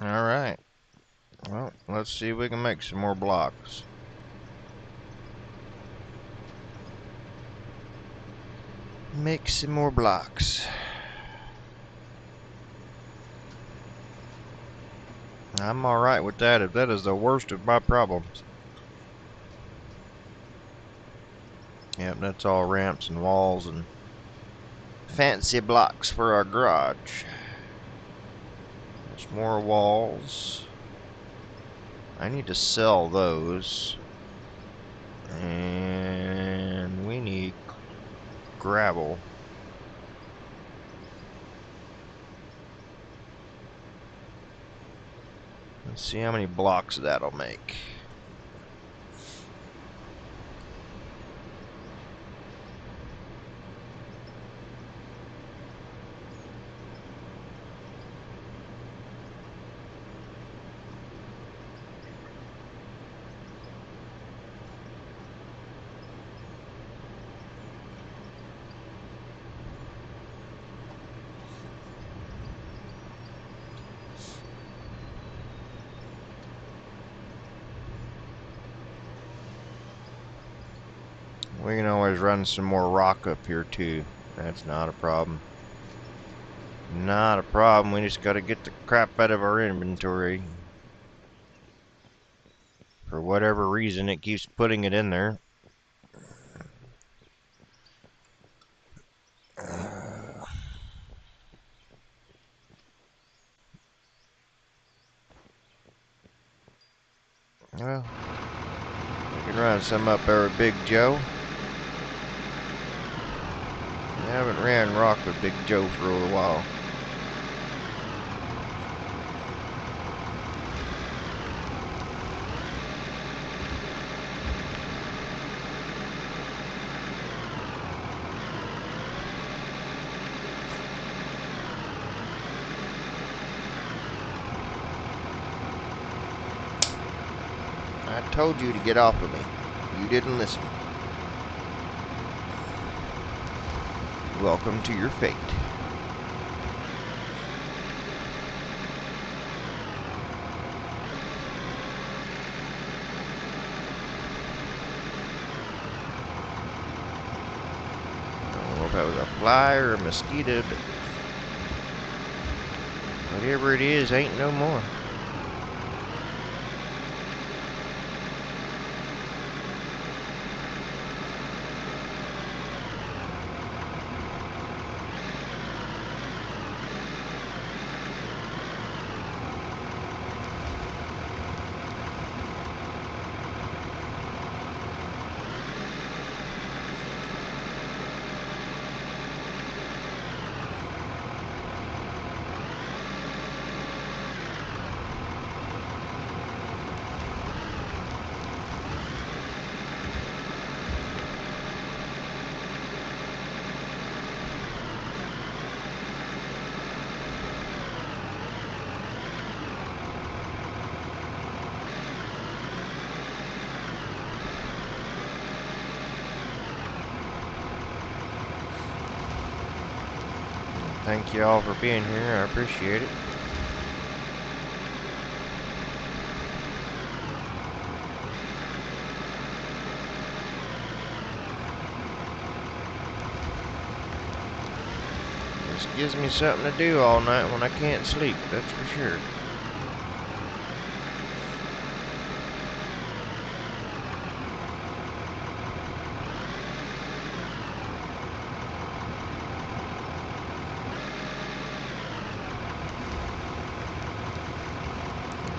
Alright. Well, let's see if we can make some more blocks. Make some more blocks. I'm alright with that if that is the worst of my problems. Yep, that's all ramps and walls and fancy blocks for our garage. There's more walls. I need to sell those. And we need gravel. Let's see how many blocks that'll make. We can always run some more rock up here too. That's not a problem. Not a problem. We just gotta get the crap out of our inventory. For whatever reason, it keeps putting it in there. Well, we can run some up there with Big Joe. I haven't ran rock with Big Joe for a little while. I told you to get off of me. You didn't listen. Welcome to your fate. I don't know if that was a fly or a mosquito, but whatever it is, ain't no more. Thank you all for being here. I appreciate it. This gives me something to do all night when I can't sleep, that's for sure.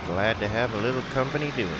Glad to have a little company doing it.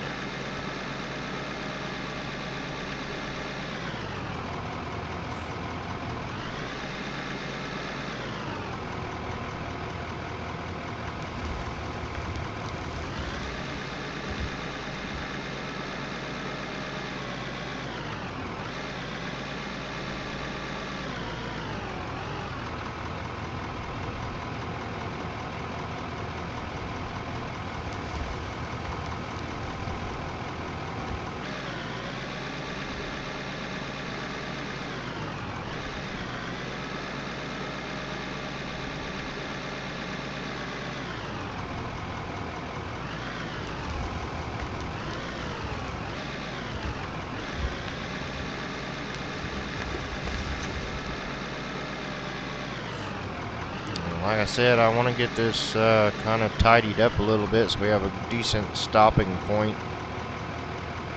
Like I said, I want to get this kind of tidied up a little bit so we have a decent stopping point.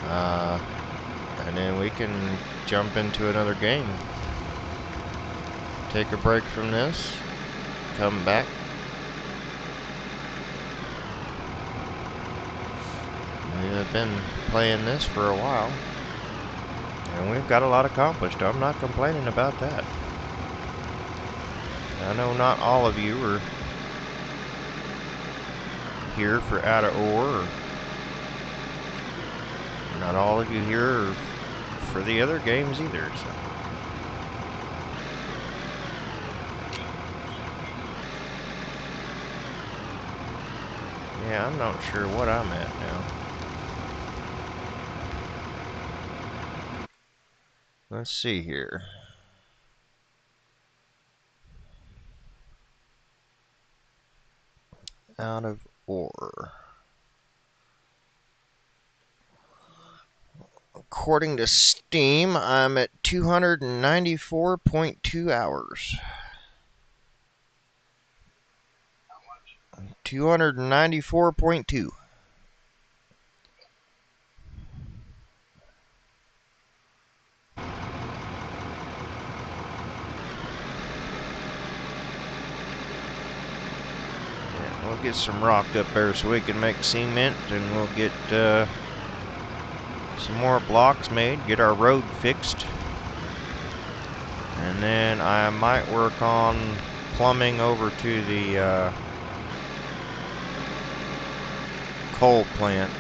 And then we can jump into another game. Take a break from this, come back. We have been playing this for a while, and we've got a lot accomplished. I'm not complaining about that. I know not all of you are here for Out of Ore, or not all of you here are for the other games either. So. Yeah, I'm not sure what I'm at now. Let's see here. Out of Ore. According to Steam, I'm at 294.2 hours. 294.2. Yeah, we'll get some rock up there so we can make cement, and we'll get some more blocks made, get our road fixed. And then I might work on plumbing over to the coal plant.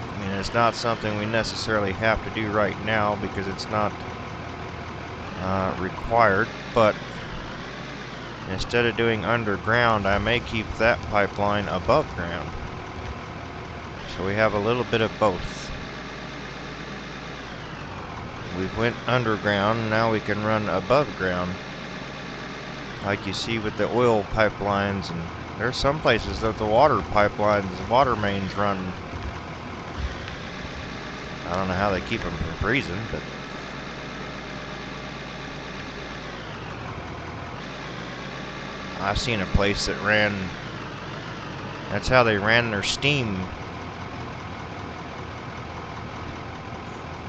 I mean, it's not something we necessarily have to do right now because it's not required, but instead of doing underground, I may keep that pipeline above ground. So we have a little bit of both. We went underground, now we can run above ground. Like you see with the oil pipelines, and there's some places that the water pipelines, the water mains run. I don't know how they keep them from freezing, but I've seen a place that ran, that's how they ran their steam.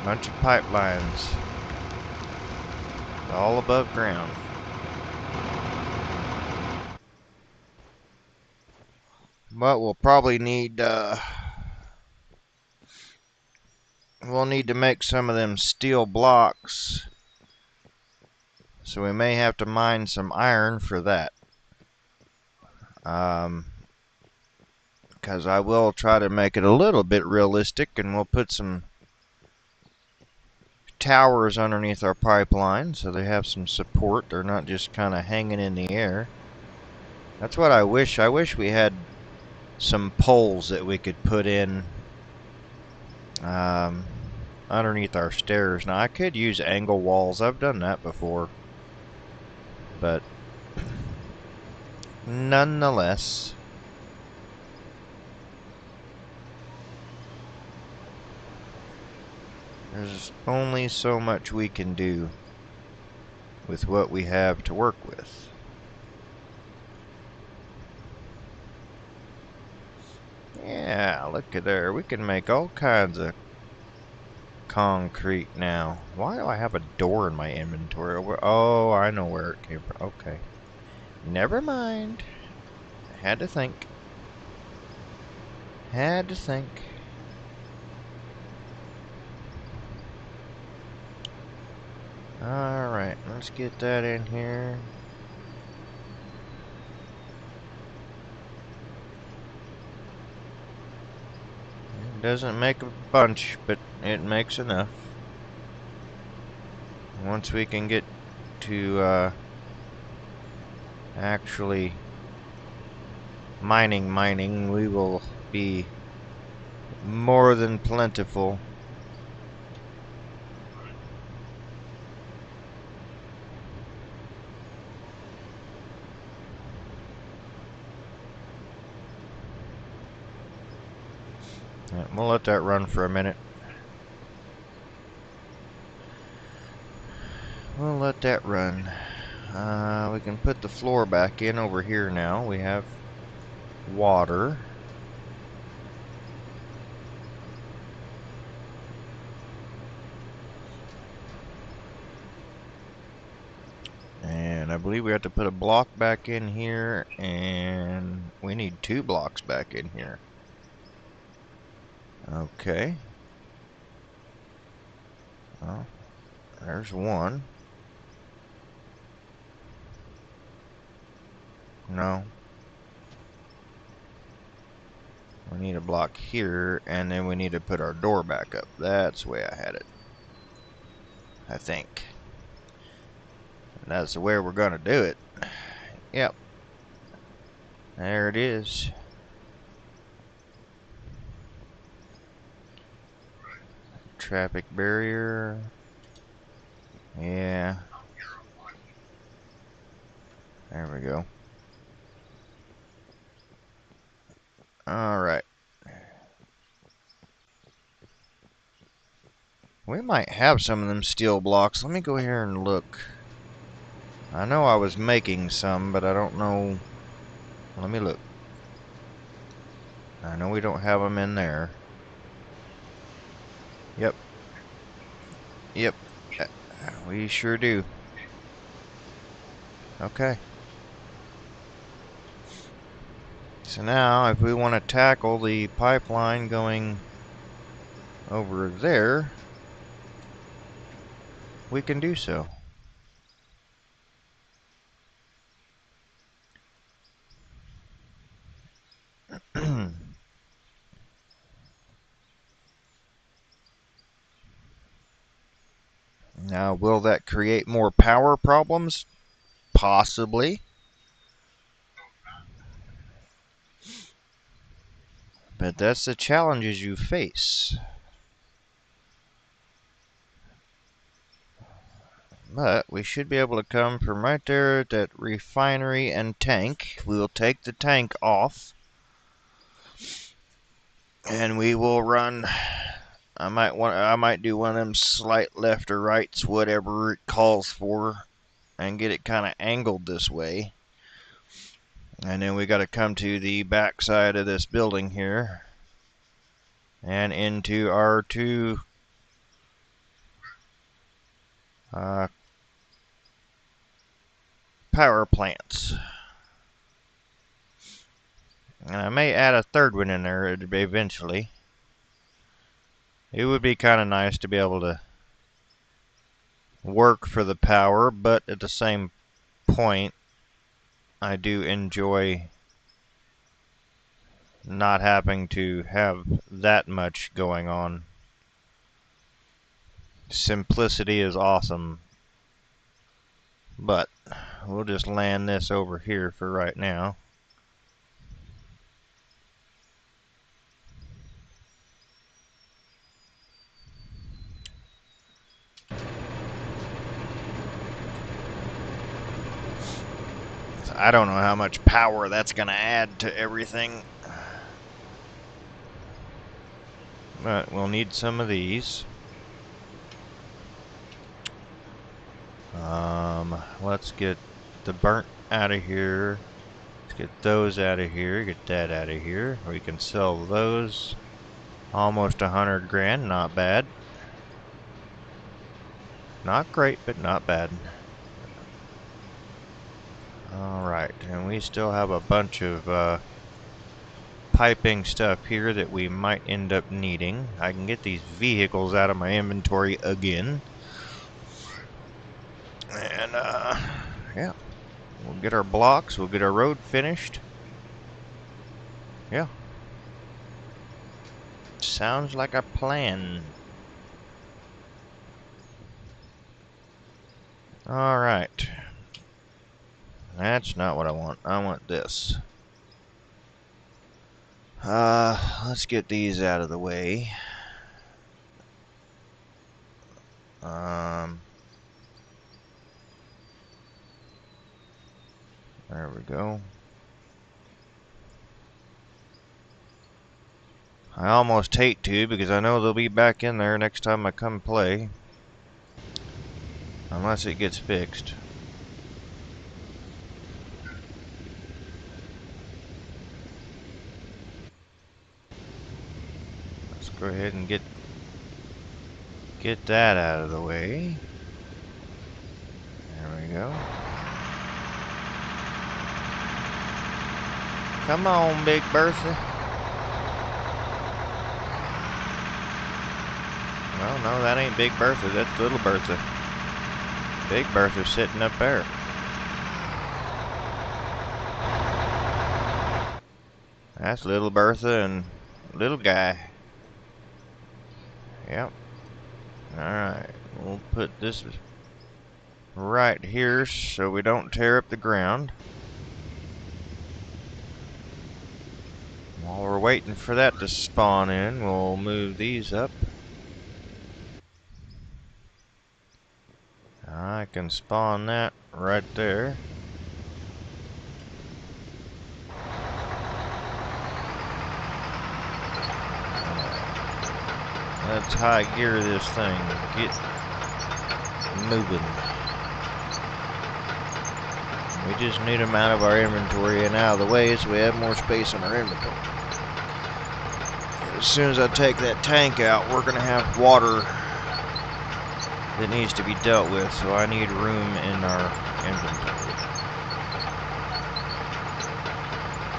Bunch of pipelines, all above ground. But we'll probably need, we'll need to make some of them steel blocks. So we may have to mine some iron for that. Because I will try to make it a little bit realistic, and we'll put some towers underneath our pipeline so they have some support. They're not just kind of hanging in the air. That's what I wish. I wish we had some poles that we could put in underneath our stairs. Now I could use angle walls. I've done that before. But nonetheless, there's only so much we can do with what we have to work with. Yeah, look at there. We can make all kinds of concrete now. Why do I have a door in my inventory? Oh, I know where it came from. Okay. Never mind. Had to think. Had to think. Alright, let's get that in here. It doesn't make a bunch, but it makes enough. Once we can get to actually mining, we will be more than plentiful. Yeah, we'll let that run for a minute. We'll let that run. We can put the floor back in over here now. We have water. And I believe we have to put a block back in here, and we need 2 blocks back in here. Okay. Well, there's one. No. We need a block here, and then we need to put our door back up. That's the way I had it, I think. And that's the way we're gonna do it. Yep. There it is. Traffic barrier. Yeah. There we go. Alright. We might have some of them steel blocks. Let me go here and look. I know I was making some, but I don't know. Let me look. I know we don't have them in there. Yep. Yep. We sure do. Okay. So now, if we want to tackle the pipeline going over there, we can do so. Now, will that create more power problems? Possibly. But that's the challenges you face. But we should be able to come from right there at that refinery and tank. We will take the tank off. And we will run. I might do one of them slight left or rights, whatever it calls for, and get it kind of angled this way. And then we got to come to the back side of this building here and into our 2 power plants. And I may add a 3rd one in there eventually. It would be kind of nice to be able to work for the power, but at the same point, I do enjoy not having to have that much going on. Simplicity is awesome. But we'll just land this over here for right now. I don't know how much power that's going to add to everything. But we'll need some of these. Let's get the burnt out of here. Let's get those out of here. Get that out of here. We can sell those. Almost 100 grand. Not bad. Not great, but not bad. Alright, and we still have a bunch of piping stuff here that we might end up needing. I can get these vehicles out of my inventory again. And, yeah. We'll get our blocks. We'll get our road finished. Yeah. Sounds like a plan. Alright. That's not what I want. I want this. Let's get these out of the way. There we go. I almost hate to, because I know they'll be back in there next time I come play. Unless it gets fixed. go ahead and get that out of the way. There we go. Come on, Big Bertha. Well, no, that ain't Big Bertha. That's Little Bertha. Big Bertha's sitting up there. That's Little Bertha and Little Guy. Yep. Alright, we'll put this right here so we don't tear up the ground. While we're waiting for that to spawn in, we'll move these up. I can spawn that right there. Let's high gear this thing. Get moving. We just need them out of our inventory and out of the way so we have more space in our inventory. As soon as I take that tank out, we're going to have water that needs to be dealt with, so I need room in our inventory.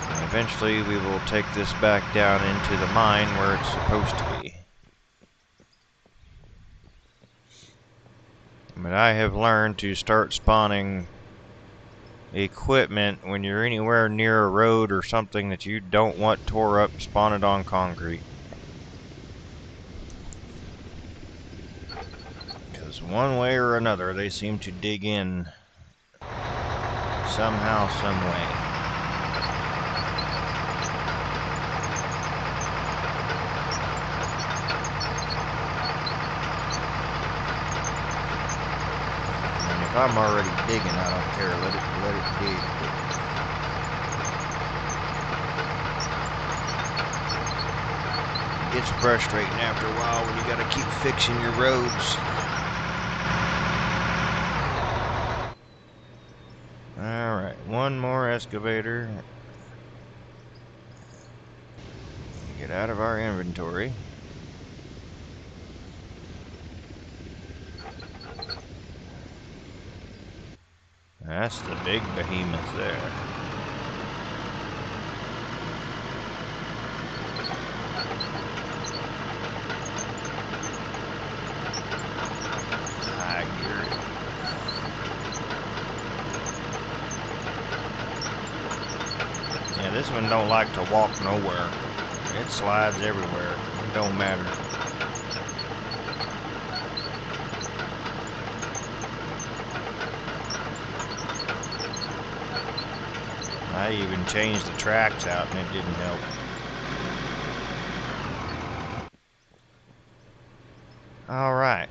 And eventually we will take this back down into the mine where it's supposed to be. But I have learned to start spawning equipment when you're anywhere near a road or something that you don't want tore up, spawn it on concrete. Because one way or another they seem to dig in somehow, some way. And if I'm already digging, I don't care. Let it dig. It gets frustrating after a while when you gotta keep fixing your roads. Alright, one more excavator. Get out of our inventory. That's the big behemoth there. I gear it. Yeah, this one don't like to walk nowhere. It slides everywhere. It don't matter. I even changed the tracks out and it didn't help. Alright.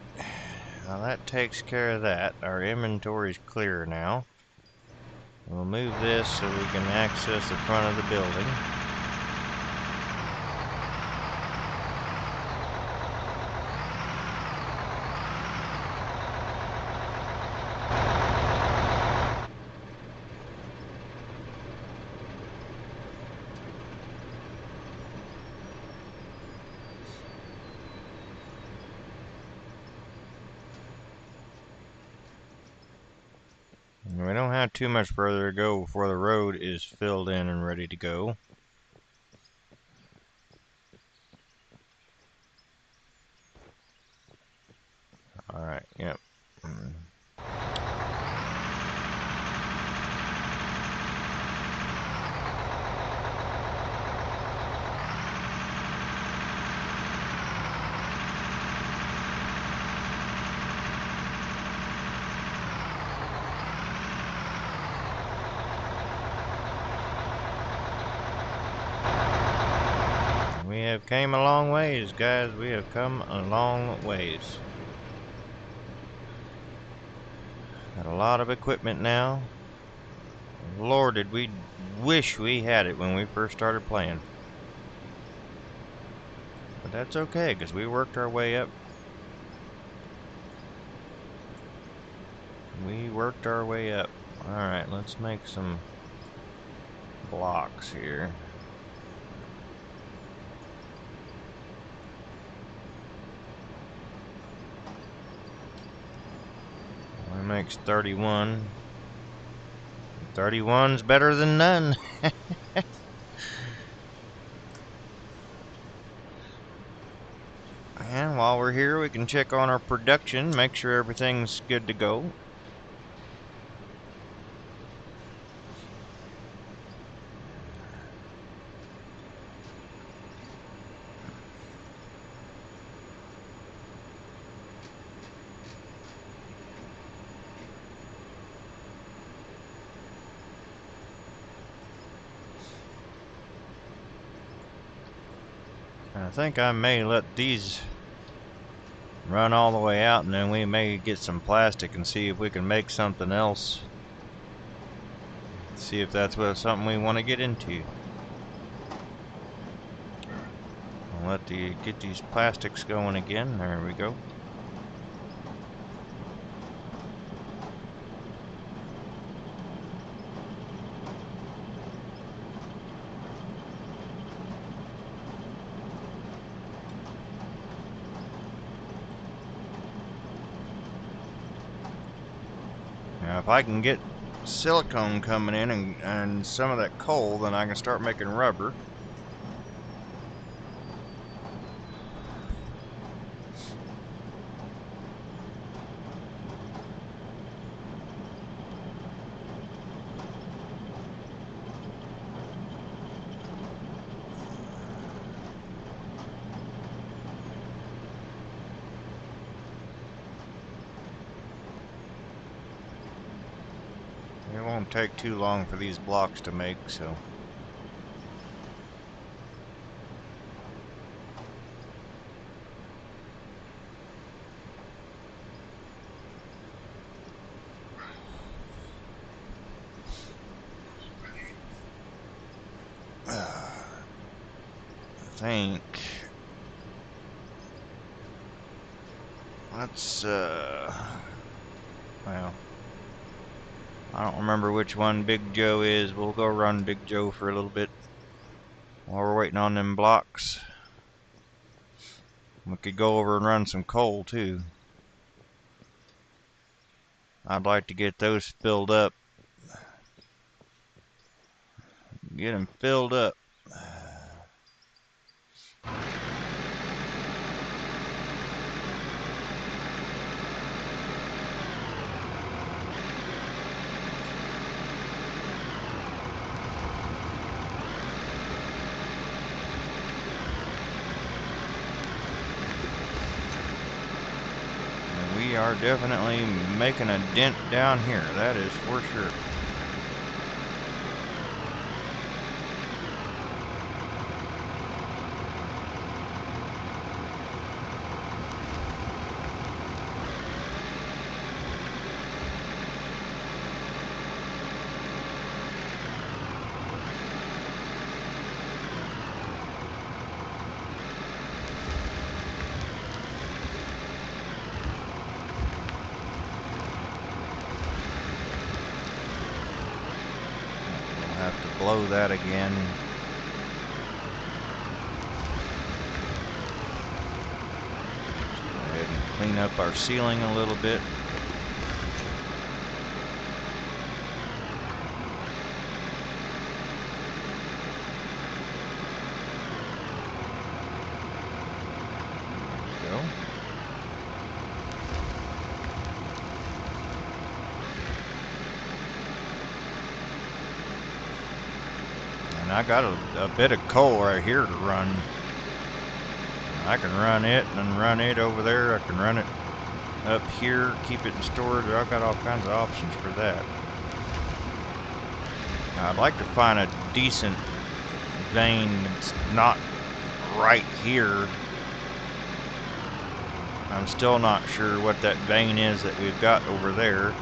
Well, that takes care of that. Our inventory's clear now. We'll move this so we can access the front of the building. We don't have too much further to go before the road is filled in and ready to go. Alright, yep. We have came a long ways, guys. We have come a long ways. Got a lot of equipment now. Lord, did we wish we had it when we first started playing. But that's okay, because we worked our way up. We worked our way up. Alright, let's make some blocks here. makes 31. 31's better than none. And while we're here, we can check on our production, make sure everything's good to go. I think I may let these run all the way out, and then we may get some plastic and see if we can make something else. See if that's something we want to get into. I'll get these plastics going again. There we go. Now, if I can get silicone coming in and some of that coal, then I can start making rubber. It won't take too long for these blocks to make, so. I think let's well, I don't remember which one Big Joe is. We'll go run Big Joe for a little bit while we're waiting on them blocks. We could go over and run some coal too. I'd like to get those filled up. Get them filled up. We are definitely making a dent down here, that is for sure. Have to blow that again. Go ahead and clean up our ceiling a little bit. There we go. And I got a bit of coal right here to run. I can run it and run it over there. I can run it up here, keep it in storage. I've got all kinds of options for that. Now, I'd like to find a decent vein that's not right here. I'm still not sure what that vein is that we've got over there.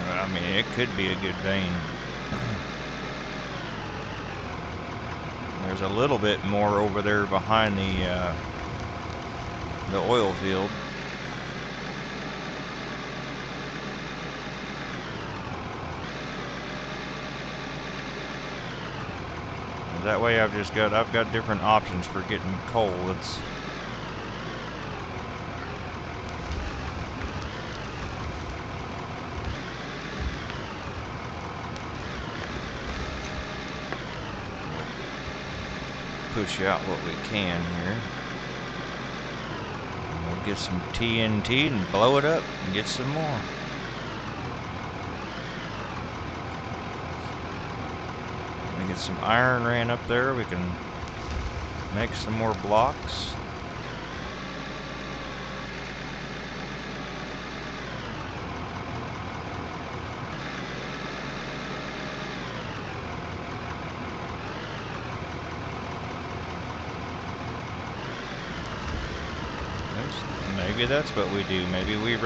I mean, it could be a good vein. There's a little bit more over there behind the oil field. That way I've got different options for getting coal. push out what we can here. And we'll get some TNT and blow it up and get some more. We get some iron ran up there. We can make some more blocks. Maybe that's what we do. Maybe we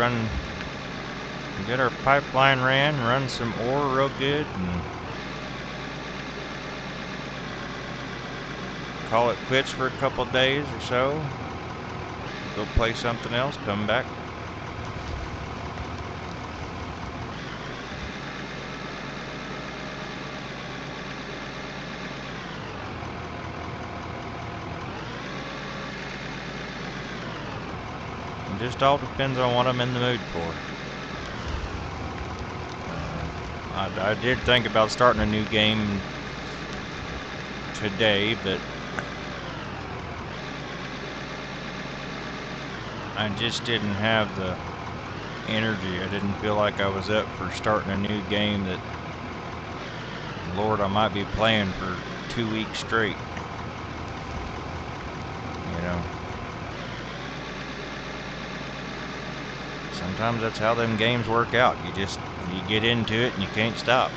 get our pipeline ran, run some ore real good, and call it quits for a couple days or so. Go play something else, come back. It just all depends on what I'm in the mood for. I did think about starting a new game today, but I just didn't have the energy. I didn't feel like I was up for starting a new game that, Lord, I might be playing for 2 weeks straight. You know. Sometimes that's how them games work out. You get into it and you can't stop.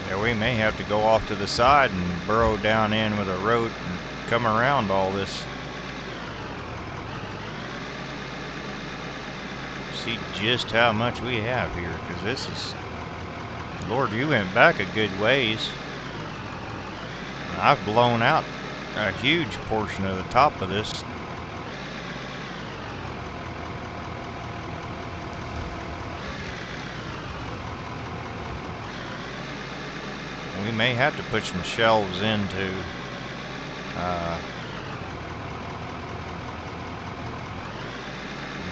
Yeah, we may have to go off to the side and burrow down in with a road and come around all this. See just how much we have here, because this is, Lord, you went back a good ways. I've blown out a huge portion of the top of this. We may have to put some shelves in to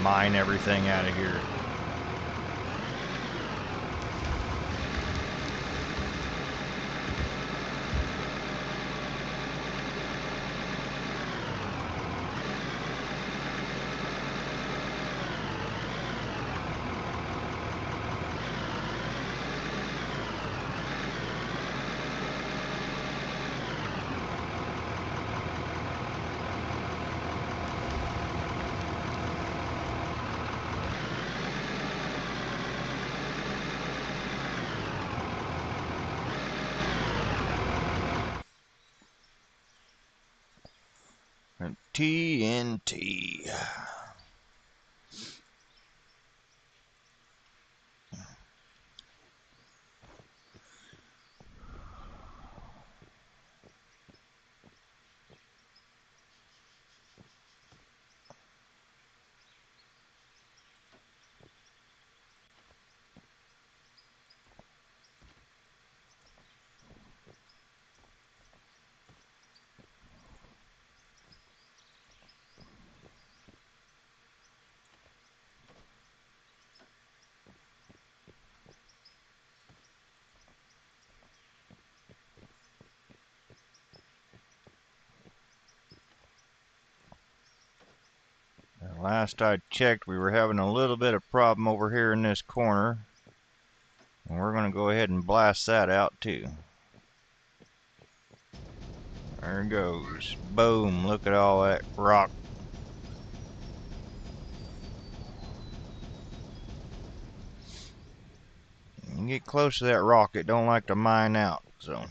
mine everything out of here. TNT. Last I checked, we were having a little bit of problem over here in this corner. And we're going to go ahead and blast that out too. There it goes. Boom. Look at all that rock. You get close to that rock, it don't like to mine out. So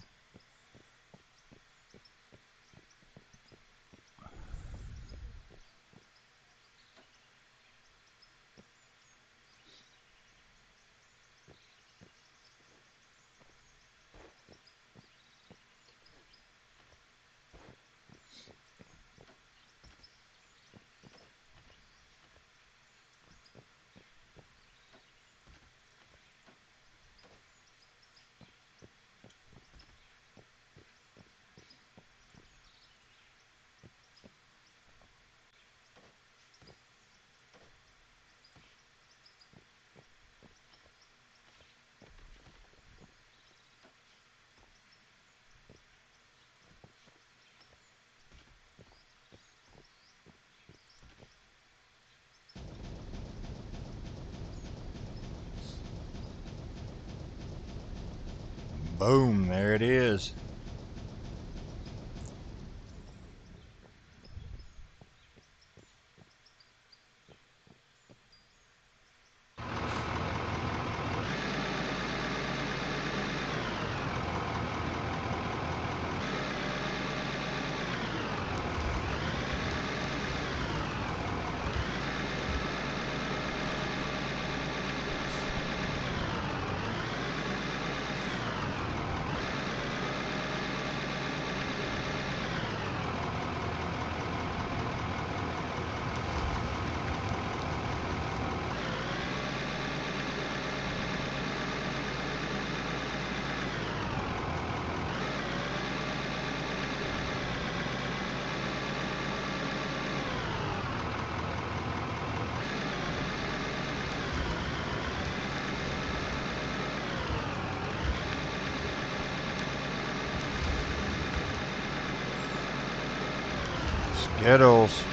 Boom, there it is. Skittles.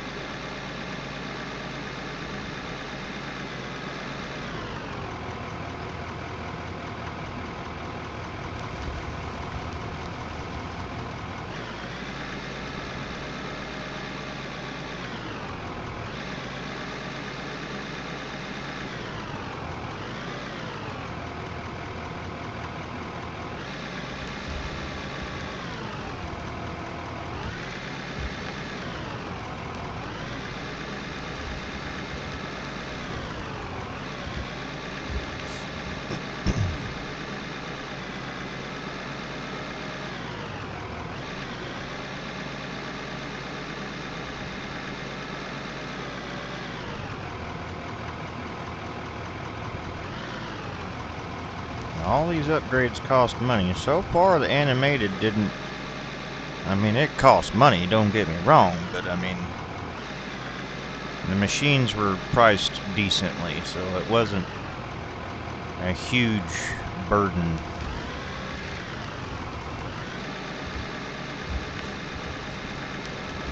All these upgrades cost money. So far, the animated didn't. I mean, it cost money, don't get me wrong, but I mean, the machines were priced decently, so it wasn't a huge burden.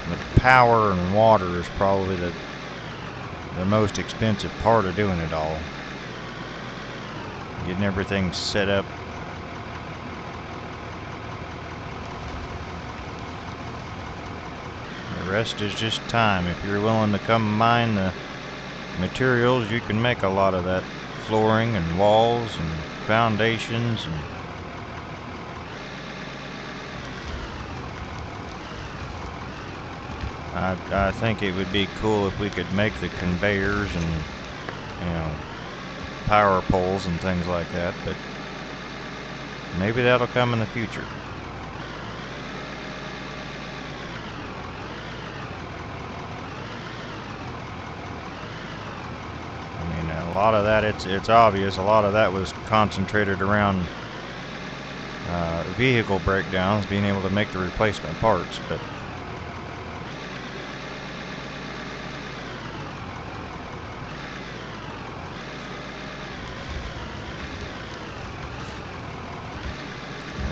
But power and water is probably the most expensive part of doing it all. Getting everything set up. The rest is just time. If you're willing to come mine the materials, you can make a lot of that flooring and walls and foundations and I think it would be cool if we could make the conveyors and, you know, power poles and things like that, but maybe that'll come in the future. I mean, a lot of that, it's obvious, a lot of that was concentrated around vehicle breakdowns, being able to make the replacement parts, but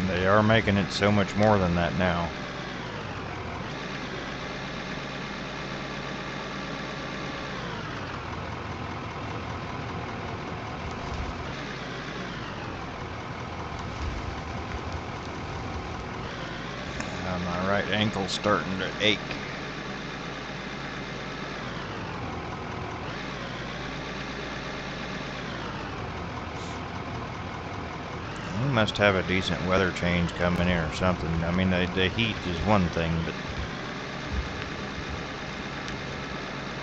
they are making it so much more than that now. My right ankle's starting to ache. We must have a decent weather change coming in or something. I mean, the heat is one thing, but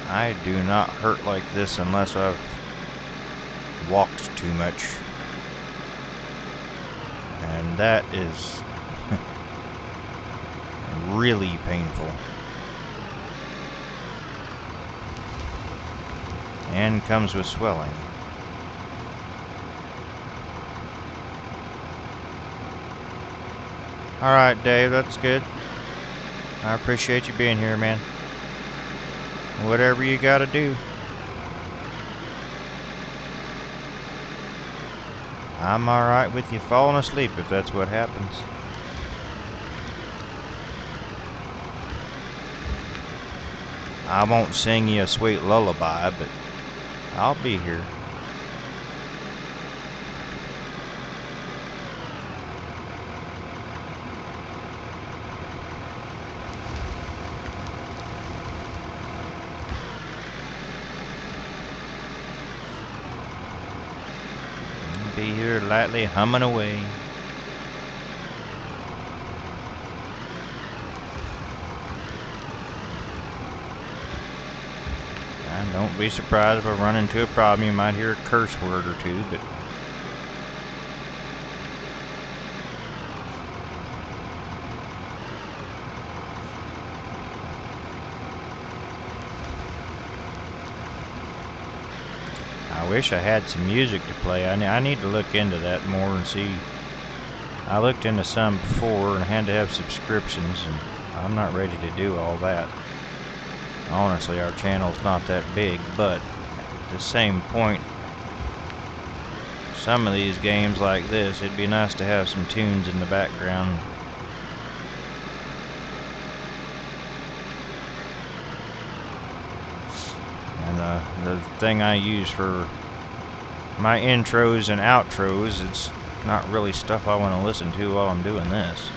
I do not hurt like this unless I've walked too much. And that is really painful. And comes with swelling. Alright, Dave, that's good. I appreciate you being here, man. Whatever you gotta do. I'm alright with you falling asleep if that's what happens. I won't sing you a sweet lullaby, but I'll be here. be here lightly humming away. And don't be surprised if I run into a problem. You might hear a curse word or two, but I wish I had some music to play. I need to look into that more and see. I looked into some before and had to have subscriptions, and I'm not ready to do all that. Honestly, our channel's not that big, but at the same point, some of these games like this, it'd be nice to have some tunes in the background. And the thing I use for my intros and outros, it's not really stuff I want to listen to while I'm doing this.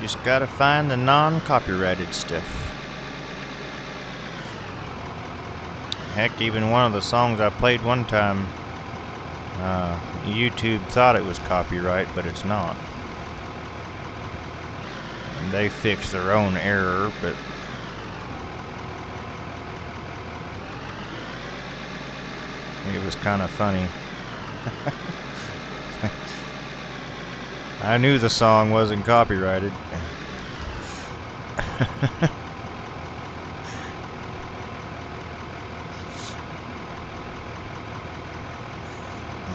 Just gotta find the non-copyrighted stuff. Heck, even one of the songs I played one time, YouTube thought it was copyright, but it's not. And they fixed their own error, but it was kind of funny. I knew the song wasn't copyrighted.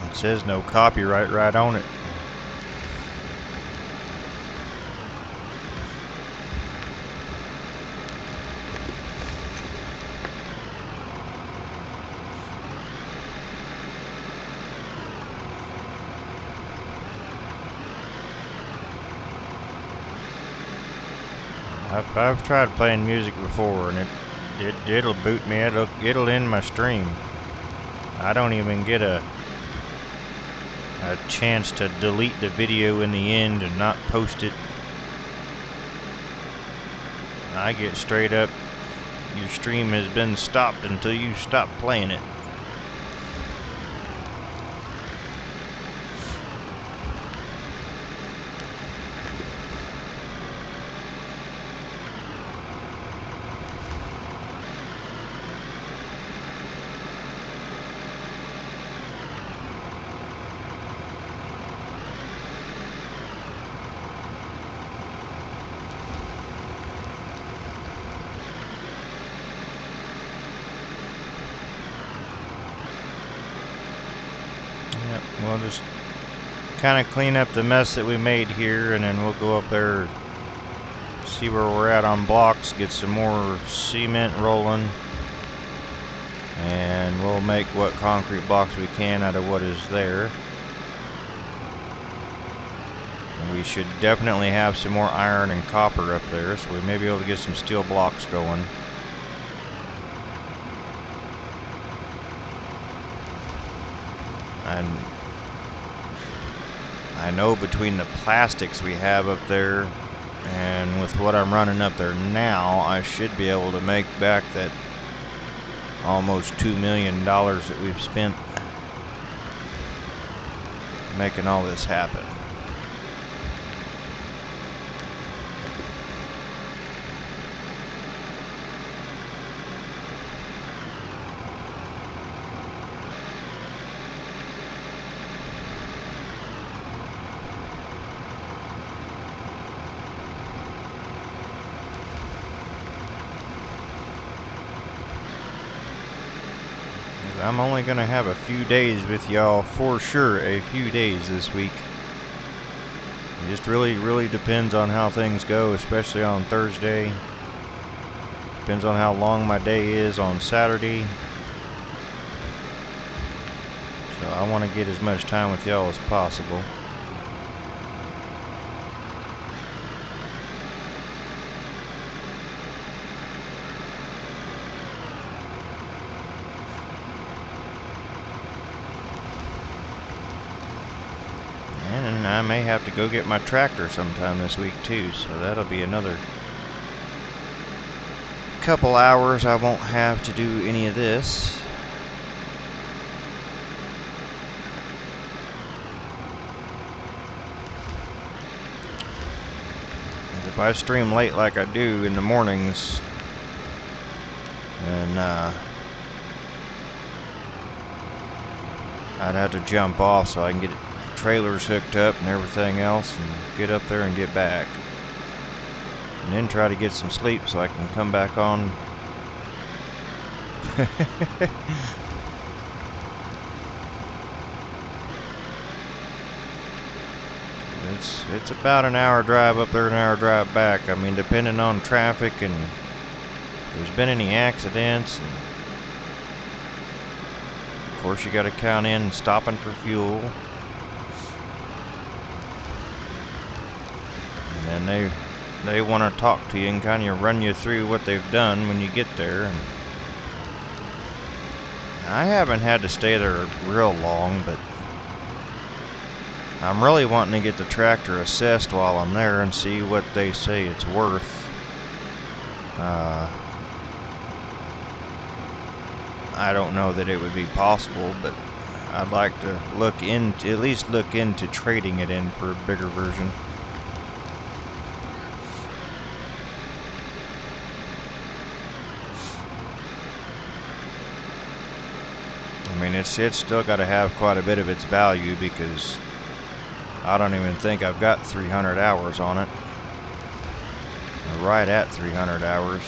It says no copyright right on it. I've tried playing music before, and it'll boot me. It'll end my stream. I don't even get a chance to delete the video in the end and not post it. I get straight up, your stream has been stopped until you stop playing it. Yep, we'll just kind of clean up the mess that we made here, and then we'll go up there, see where we're at on blocks, get some more cement rolling, and we'll make what concrete blocks we can out of what is there. And we should definitely have some more iron and copper up there, so we may be able to get some steel blocks going. And I know between the plastics we have up there and with what I'm running up there now, I should be able to make back that almost $2 million that we've spent making all this happen. I'm only going to have a few days with y'all, for sure, a few days this week. It just really depends on how things go, especially on Thursday. Depends on how long my day is on Saturday. So I want to get as much time with y'all as possible. I may have to go get my tractor sometime this week too, so that'll be another couple hours I won't have to do any of this. If I stream late like I do in the mornings, then I'd have to jump off so I can get trailers hooked up and everything else and get up there and get back. And then try to get some sleep so I can come back on. It's about an hour drive up there, an hour drive back. I mean, depending on traffic and if there's been any accidents. And of course, you got to count in stopping for fuel. And then they want to talk to you and kind of run you through what they've done when you get there. And I haven't had to stay there real long, but I'm really wanting to get the tractor assessed while I'm there and see what they say it's worth. I don't know that it would be possible, but I'd like to at least look into trading it in for a bigger version. I mean, it's still got to have quite a bit of its value because I don't even think I've got 300 hours on it. Right at 300 hours.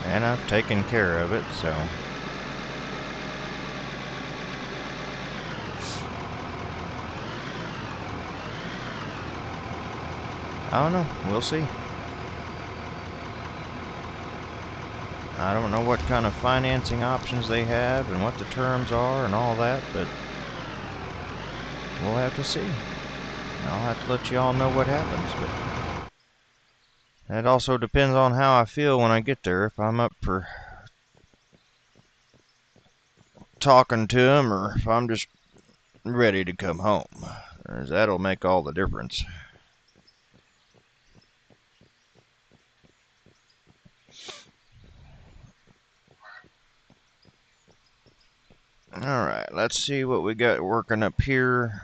And I've taken care of it, so. I don't know. We'll see. I don't know what kind of financing options they have and what the terms are and all that, but we'll have to see. I'll have to let you all know what happens, but that also depends on how I feel when I get there. If I'm up for talking to them or if I'm just ready to come home. That'll make all the difference. Alright, let's see what we got working up here.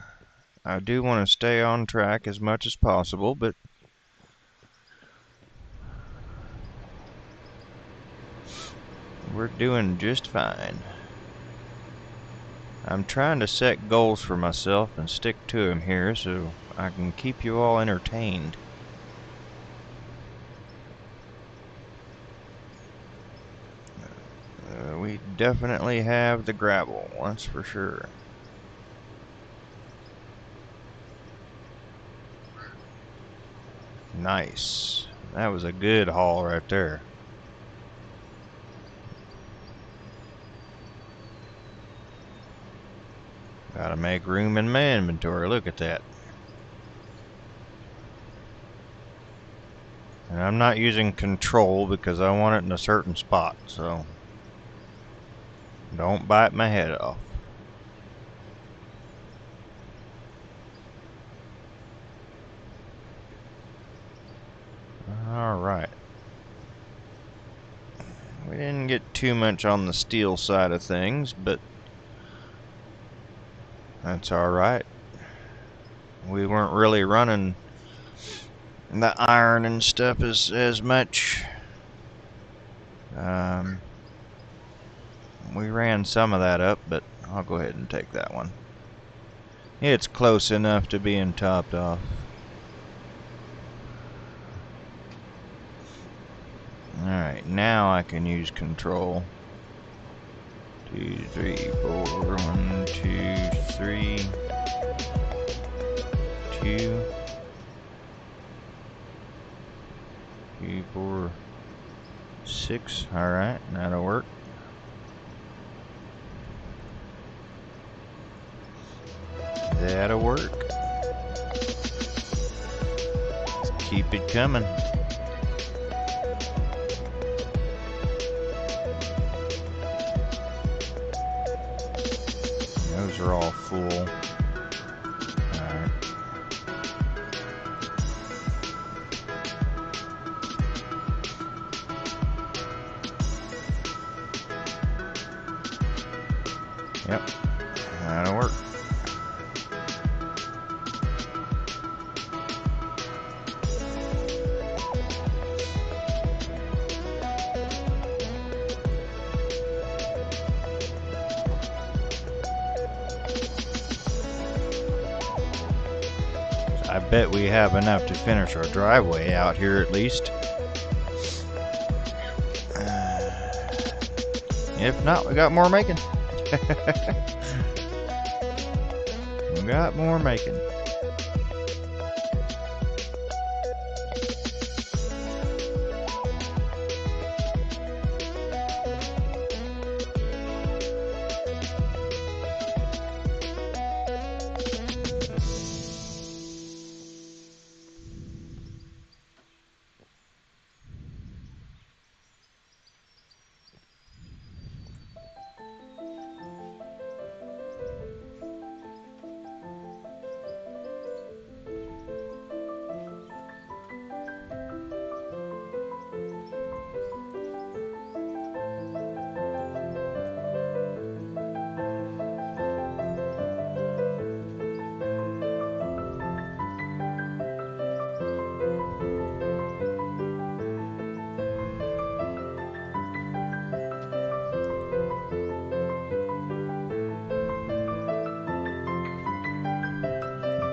I do want to stay on track as much as possible, but we're doing just fine. I'm trying to set goals for myself and stick to them here so I can keep you all entertained. We definitely have the gravel, that's for sure. Nice. That was a good haul right there. Gotta make room in my inventory. Look at that. And I'm not using control because I want it in a certain spot, so don't bite my head off. Alright. We didn't get too much on the steel side of things, but that's alright. We weren't really running the iron and stuff as much. We ran some of that up, but I'll go ahead and take that one. It's close enough to being topped off. Alright, now I can use control. 2, 3, 4, 1, 2, 3, 2, 3, 4, 6. Alright, that'll work. That'll work. Keep it coming. are all full. Alright. Yep, that'll work. I bet we have enough to finish our driveway out here at least. If not, we got more making. We got more making.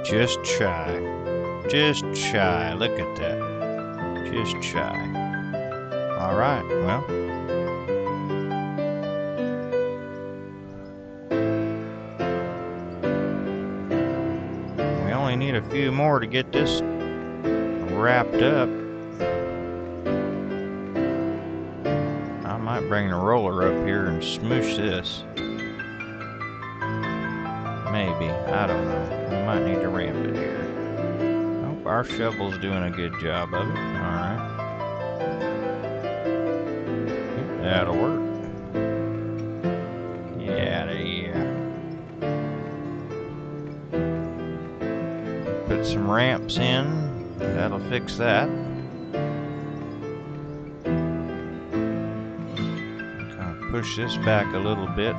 Just shy. Just shy. Look at that. Just shy. Alright, well. We only need a few more to get this wrapped up. I might bring the roller up here and smoosh this. Maybe. I don't know. We might need to ramp it here. Nope, our shovel's doing a good job of it. Alright. That'll work. Yeah. Put some ramps in. That'll fix that. Kind of push this back a little bit.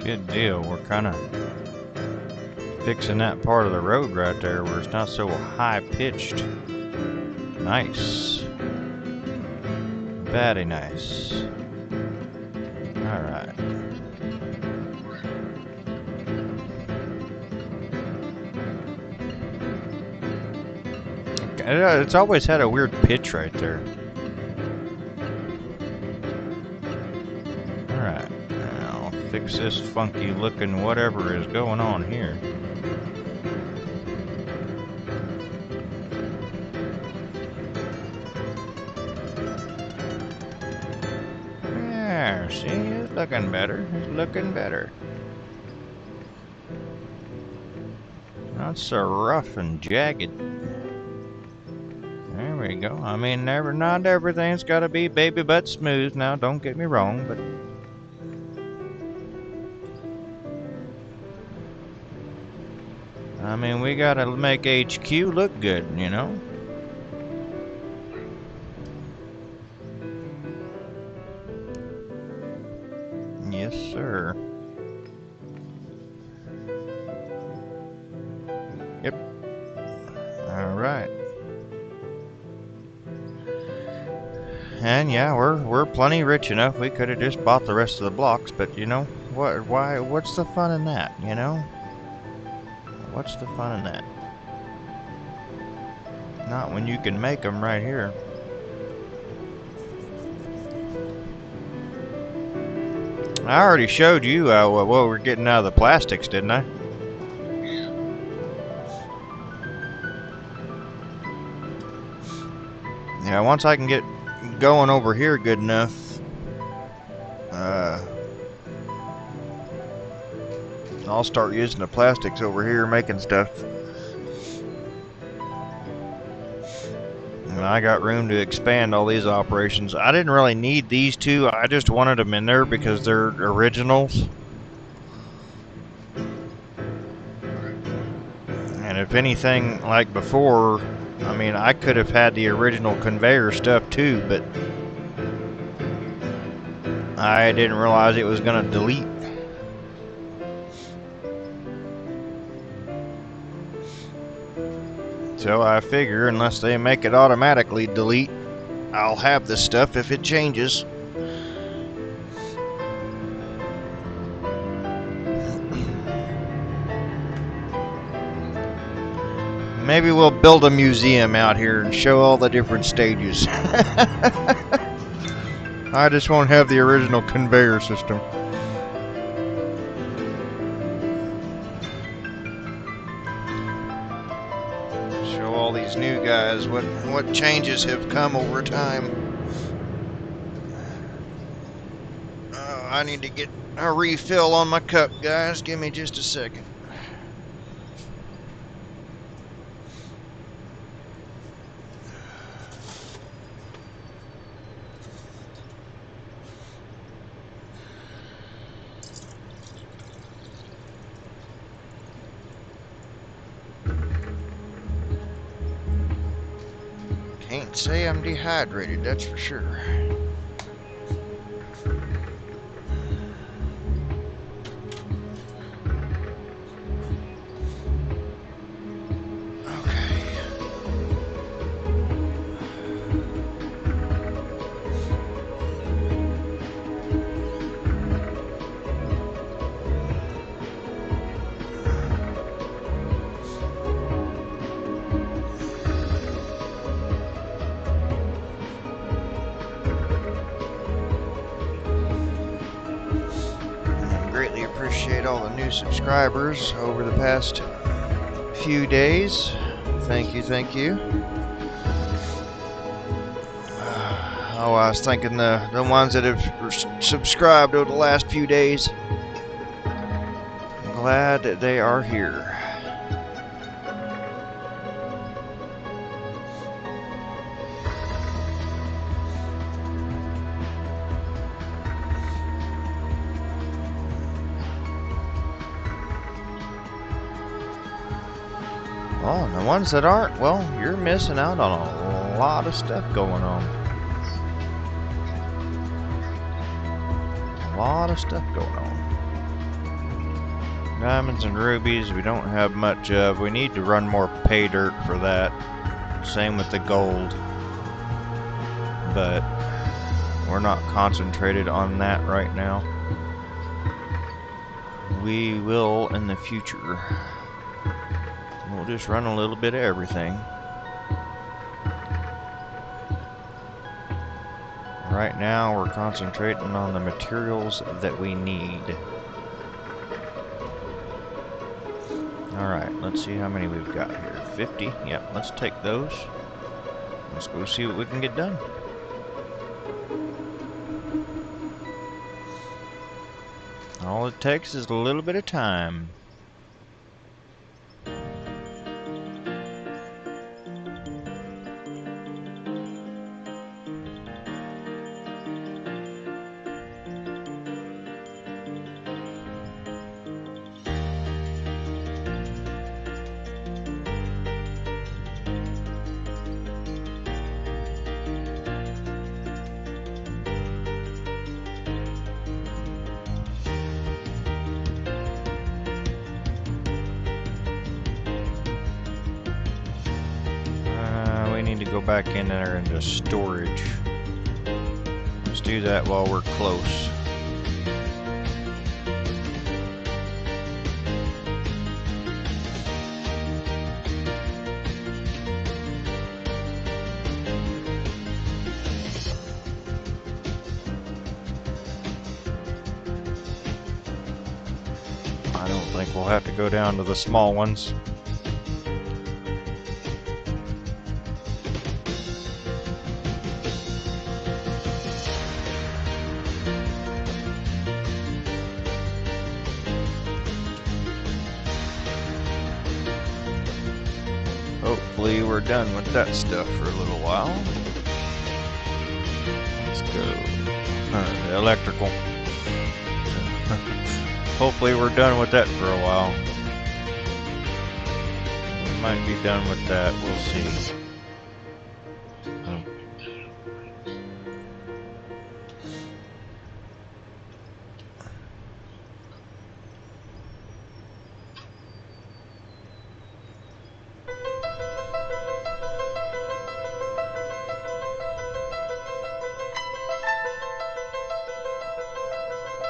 Good deal. We're kind of fixing that part of the road right there where it's not so high pitched. Nice. Very nice. Alright. It's always had a weird pitch right there. Alright. Now fix this funky looking whatever is going on here. There, see, it's looking better. It's looking better. Not so rough and jagged. There we go. I mean, not everything's got to be baby butt smooth now, don't get me wrong, but I mean, we got to make HQ look good, you know? Yes, sir. Yep. All right. And yeah, we're plenty rich enough. We could have just bought the rest of the blocks, but you know what? Why? What's the fun in that? You know? What's the fun in that? Not when you can make them right here. I already showed you what we're getting out of the plastics, didn't I? Yeah, once I can get going over here good enough, I'll start using the plastics over here making stuff. And I got room to expand all these operations. I didn't really need these two. I just wanted them in there because they're originals. And if anything, like before, I mean, I could have had the original conveyor stuff too, but I didn't realize it was going to delete. So I figure unless they make it automatically delete, I'll have this stuff if it changes. Maybe we'll build a museum out here and show all the different stages. I just won't have the original conveyor system. Show all these new guys what changes have come over time. Oh, I need to get a refill on my cup, guys. Give me just a second. Can't say I'm dehydrated, that's for sure. Appreciate all the new subscribers over the past few days. Thank you, thank you. Oh, I was thinking the ones that have subscribed over the last few days. I'm glad that they are here. Oh, and the ones that aren't, well, you're missing out on a lot of stuff going on. A lot of stuff going on. Diamonds and rubies, we don't have much of. We need to run more pay dirt for that. Same with the gold. But we're not concentrated on that right now. We will in the future. We'll just run a little bit of everything. Right now we're concentrating on the materials that we need. Alright, let's see how many we've got here. 50. Yep, let's take those. Let's go see what we can get done. All it takes is a little bit of time. To go back in there into storage. Let's do that while we're close. think we'll have to go down to the small ones. Hopefully we're done with that stuff for a little while. Let's go. Electrical. Hopefully we're done with that for a while. We might be done with that, we'll see.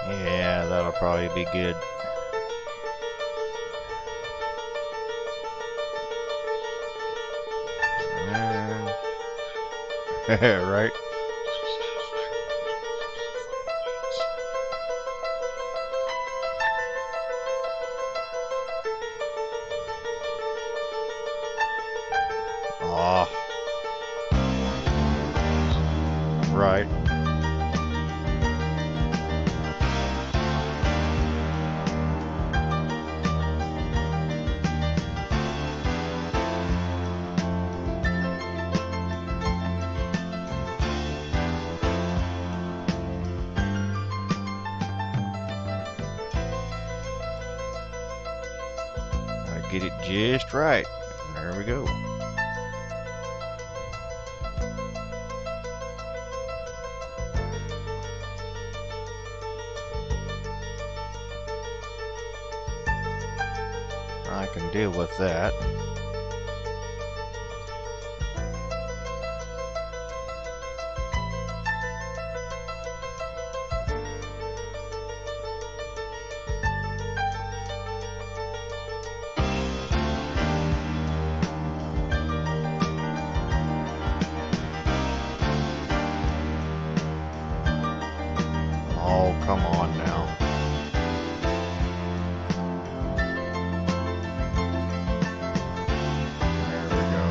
Yeah, that'll probably be good. Right? Aw. Right. Get it just right. There we go. I can deal with that. Oh, come on now. There we go.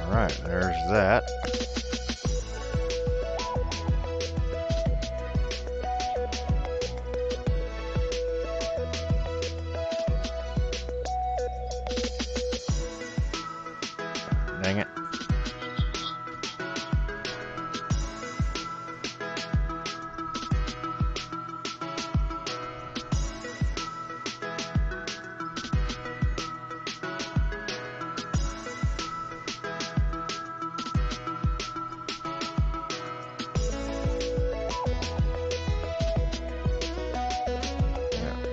Alright, there's that. Dang it.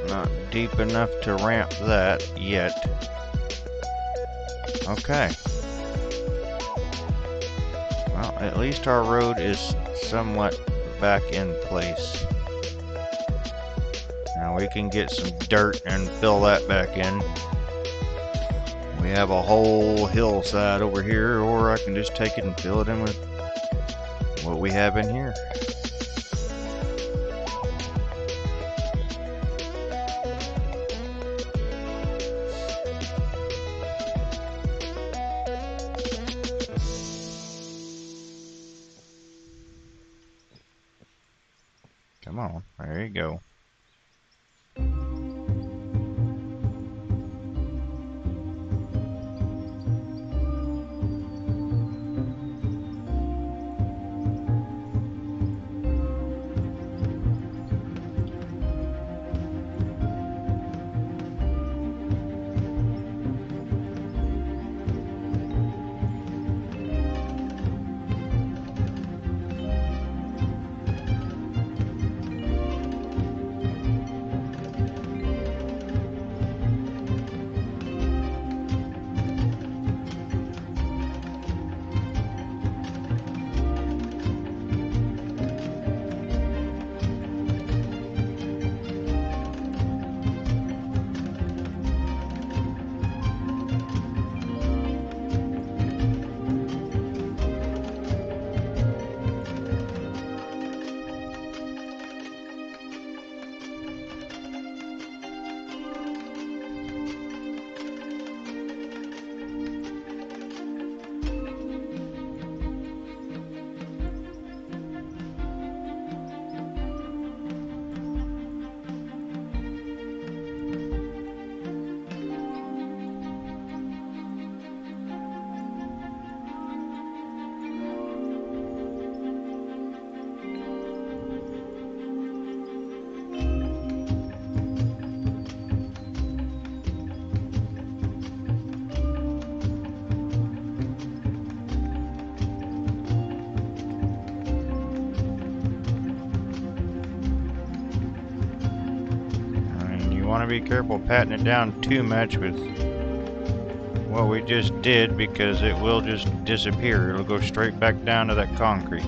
Not deep enough to ramp that yet. Okay. Well, at least our road is somewhat back in place. Now we can get some dirt and fill that back in. We have a whole hillside over here, or I can just take it and fill it in with what we have in here. Come on, there you go. want to be careful patting it down too much with what we just did, because it will just disappear. It'll go straight back down to that concrete.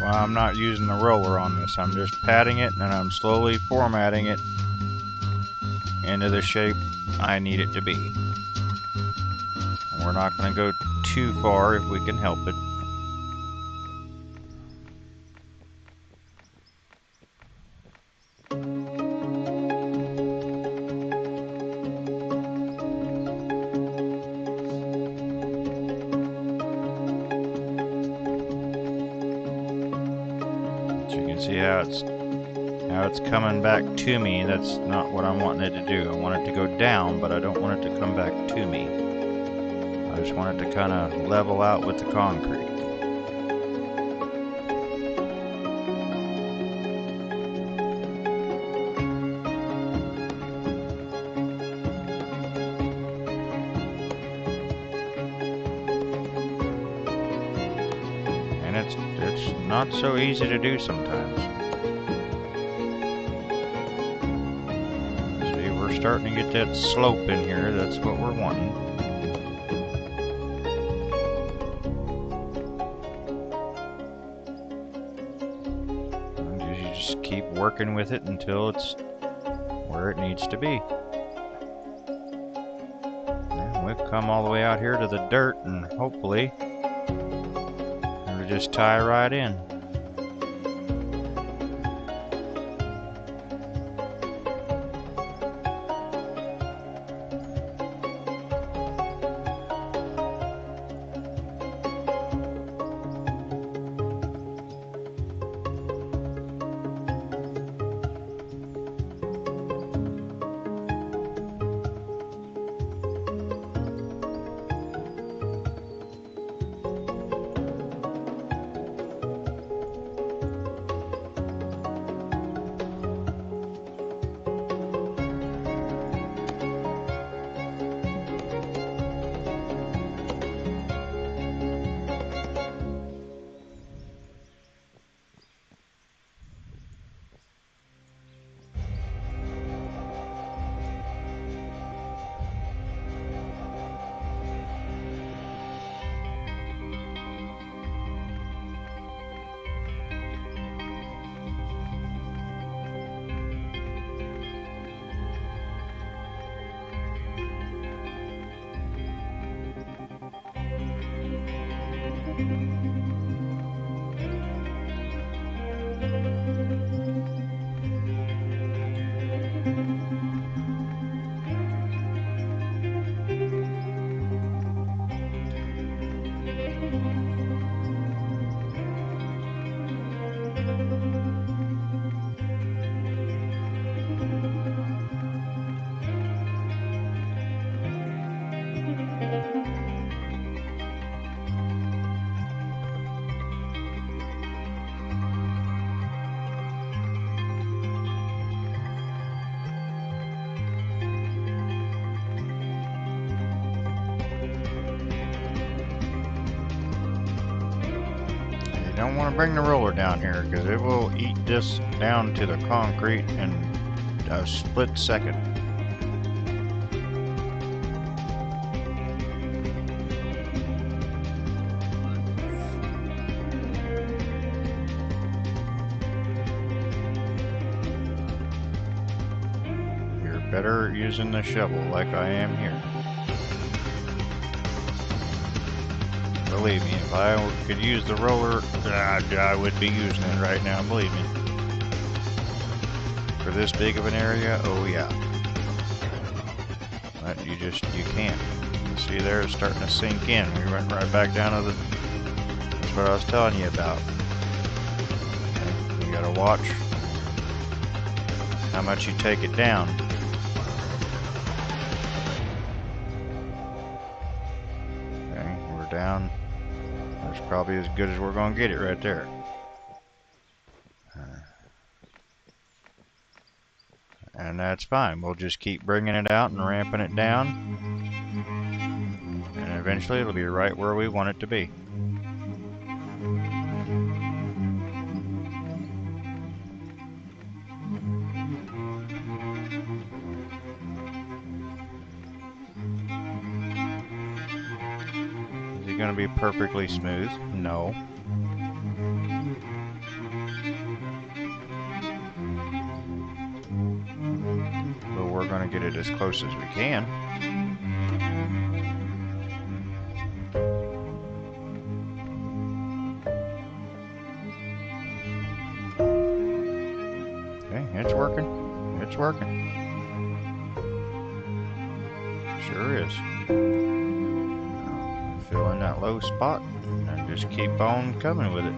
Well, I'm not using the roller on this. I'm just patting it, and I'm slowly formatting it into the shape I need it to be. And we're not going to go too far if we can help it. See how it's coming back to me. That's not what I'm wanting it to do. I want it to go down, but I don't want it to come back to me. I just want it to kind of level out with the concrete. And it's not so easy to do sometimes. Starting to get that slope in here. That's what we're wanting. And you just keep working with it until it's where it needs to be. And we'll come all the way out here to the dirt, and hopefully it'll just tie right in. You don't want to bring the roller down here because it will eat this down to the concrete in a split second. You're better using the shovel like I am here. Believe me, if I could use the roller, I would be using it right now, believe me. For this big of an area, oh yeah. But you can't. See there, it's starting to sink in. We went right back down to that's what I was telling you about. Okay, you gotta watch how much you take it down. Okay, we're down. That's probably as good as we're gonna get it right there. And that's fine. We'll just keep bringing it out and ramping it down. And eventually it'll be right where we want it to be. Is it going to be perfectly smooth? No. But we're going to get it as close as we can. Okay, it's working. It's working. Sure is. Fill in that low spot and just keep on coming with it.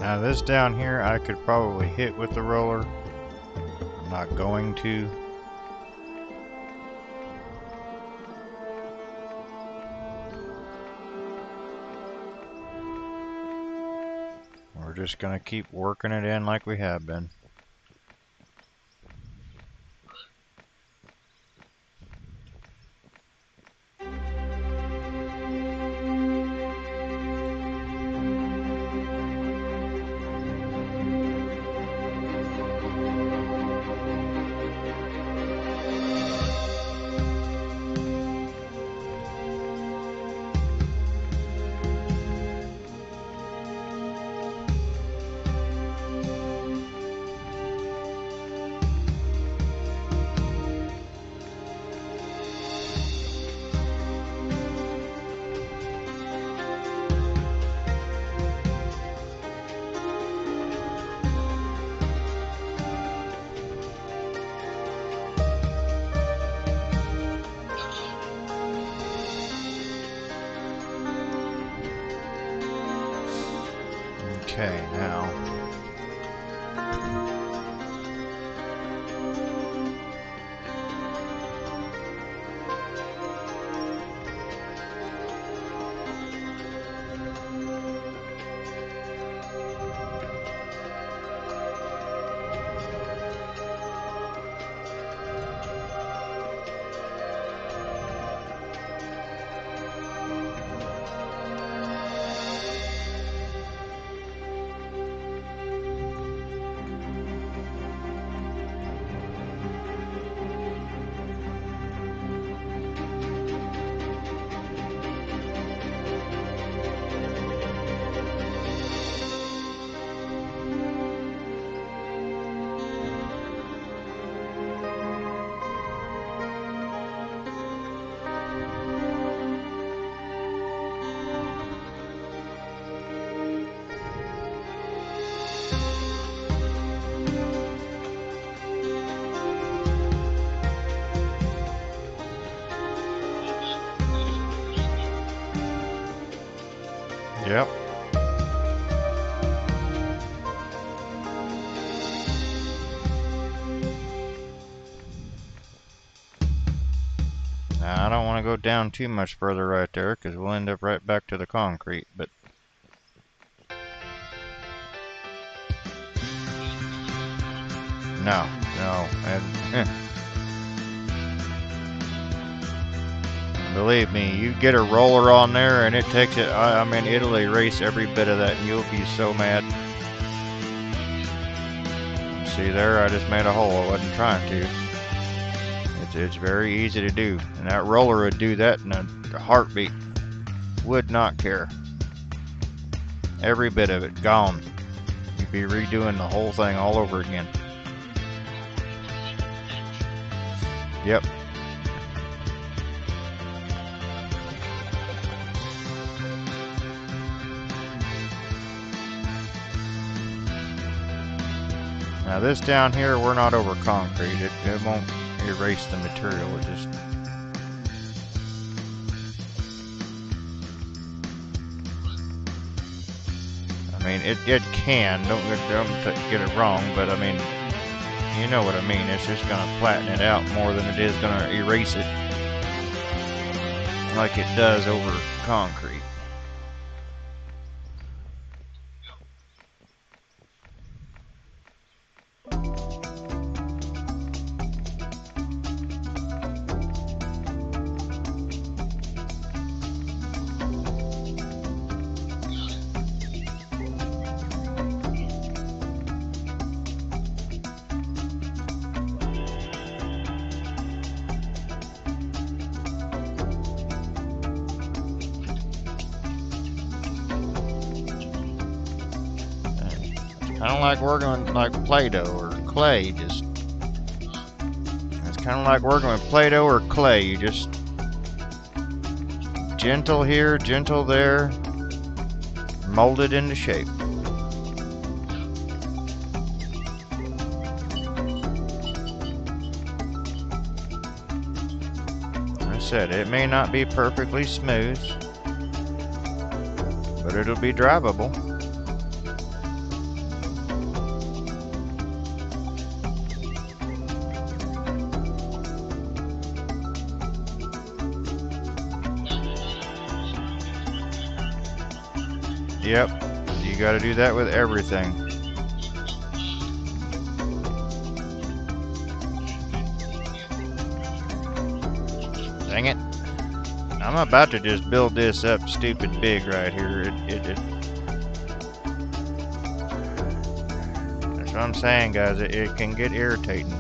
Now this down here I could probably hit with the roller. I'm not going to. We're just gonna keep working it in like we have been. Okay, now. Yep. Now, I don't want to go down too much further right there because we'll end up right back to the concrete, but no, and believe me, you get a roller on there and it takes it, I mean, it'll erase every bit of that and you'll be so mad. See there, I just made a hole. I wasn't trying to. It's very easy to do. And that roller would do that in a heartbeat. Would not care. Every bit of it gone. You'd be redoing the whole thing all over again. Yep. Now this down here, we're not over concrete. It won't erase the material. It just... I mean, it can. Don't get it wrong, but I mean, you know what I mean. It's just going to flatten it out more than it is going to erase it like it does over concrete. I don't like working with like Play-Doh or clay. It's kind of like working with Play-Doh or clay. You just gentle here, gentle there, mold it into shape. Like I said, it may not be perfectly smooth, but it'll be drivable. Yep, you gotta do that with everything. Dang it. I'm about to just build this up stupid big right here. That's what I'm saying, guys. It can get irritating.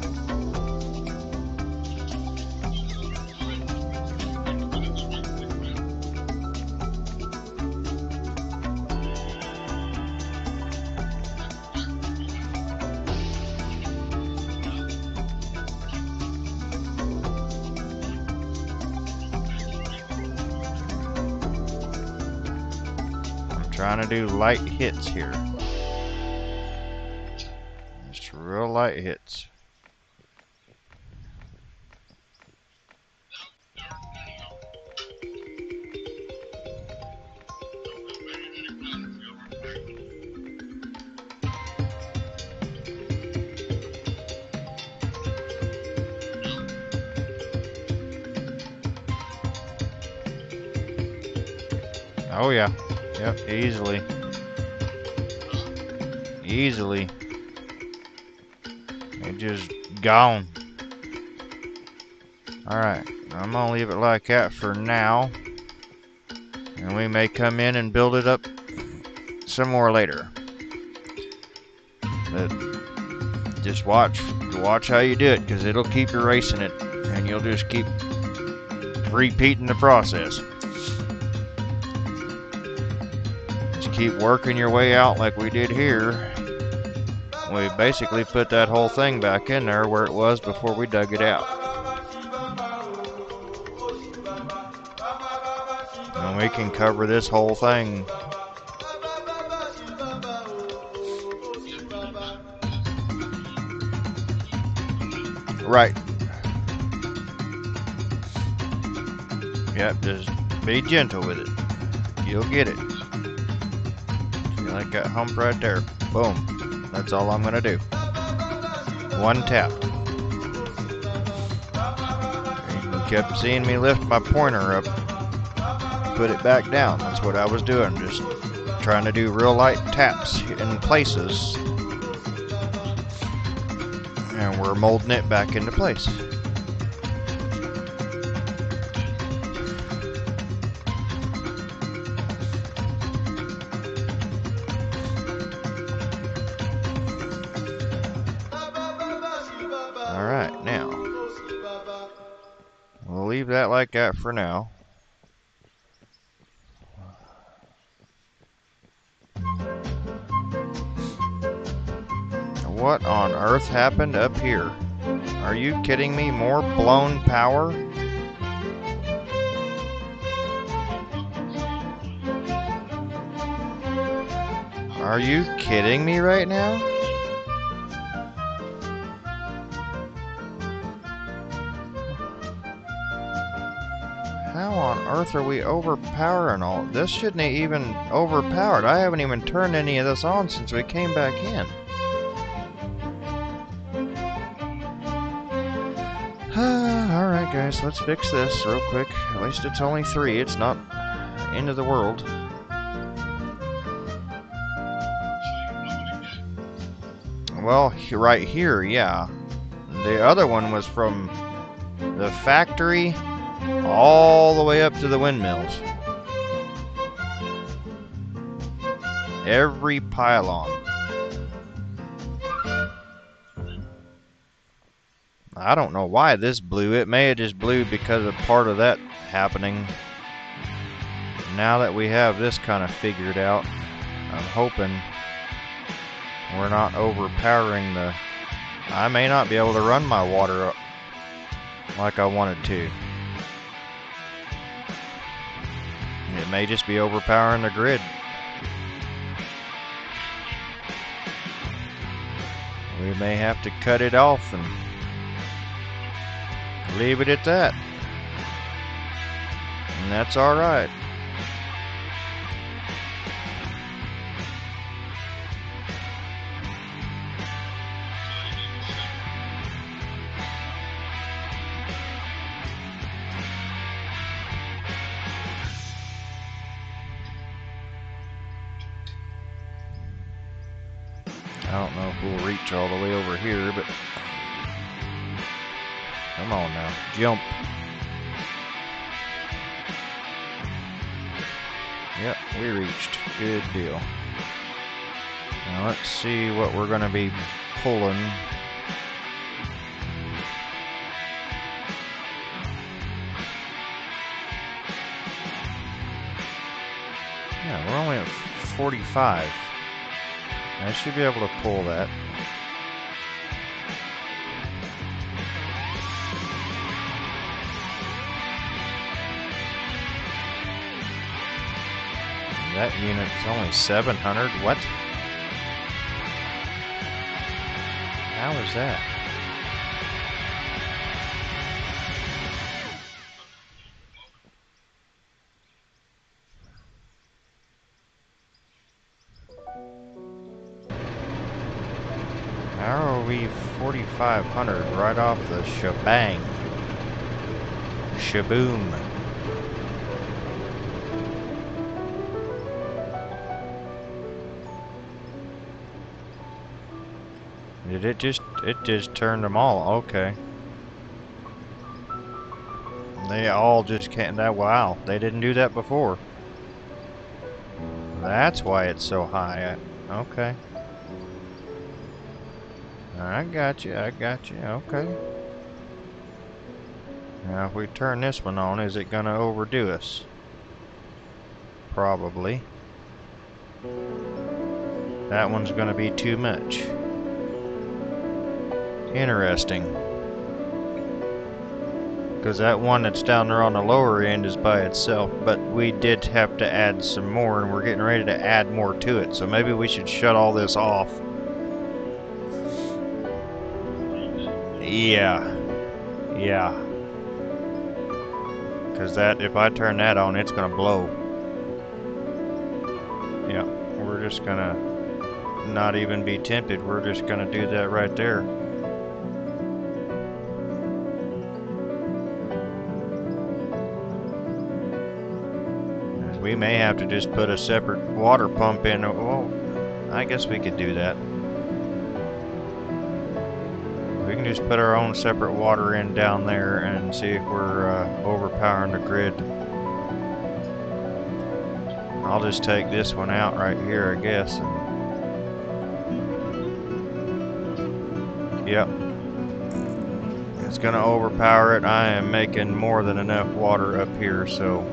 Trying to do light hits here. Just real light hits. Oh yeah. Yep, easily. Easily. It just gone. Alright, I'm gonna leave it like that for now. And we may come in and build it up some more later. But just watch how you do it, because it'll keep erasing it. And you'll just keep repeating the process. Keep working your way out like we did here. We basically put that whole thing back in there where it was before we dug it out. And we can cover this whole thing. Right. Yep, just be gentle with it. You'll get it. Like that hump right there. Boom. That's all I'm gonna do. One tap. You kept seeing me lift my pointer up, put it back down. That's what I was doing. Just trying to do real light taps in places. And we're molding it back into place. Alright, now, we'll leave that like that for now. What on earth happened up here? Are you kidding me? More blown power? Are you kidding me right now? How on earth are we overpowering all? This shouldn't have even overpowered. I haven't even turned any of this on since we came back in. Alright guys, let's fix this real quick. At least it's only 3. It's not end of the world. Well, right here, yeah. The other one was from the factory all the way up to the windmills. Every pylon. I don't know why this blew. It may have just blew because of part of that happening. Now that we have this kind of figured out, I'm hoping we're not overpowering the... I may not be able to run my water up like I wanted to. It may just be overpowering the grid. We may have to cut it off and leave it at that. And that's alright. don't know if we'll reach all the way over here, but come on now, jump. Yep, we reached. Good deal. Now let's see what we're going to be pulling. Yeah, we're only at 45. I should be able to pull that. That unit's only 700. What? How is that? How are we 4,500 right off the shebang? Shaboom. Did it just turned them all? Okay. They all just can't. That wow, they didn't do that before. That's why it's so high. Okay. I got you. I got you. Okay. Now, if we turn this one on, is it gonna overdo us? Probably. That one's gonna be too much. Interesting. Because that one that's down there on the lower end is by itself, but we did have to add some more, and we're getting ready to add more to it, so maybe we should shut all this off. Yeah. Because that, if I turn that on, it's gonna blow. Yeah, we're just gonna not even be tempted. We're just gonna do that right there. We may have to just put a separate water pump in. Well, I guess we could do that. We can just put our own separate water in down there and see if we're overpowering the grid. I'll just take this one out right here, I guess. Yep. It's gonna overpower it. I am making more than enough water up here, so.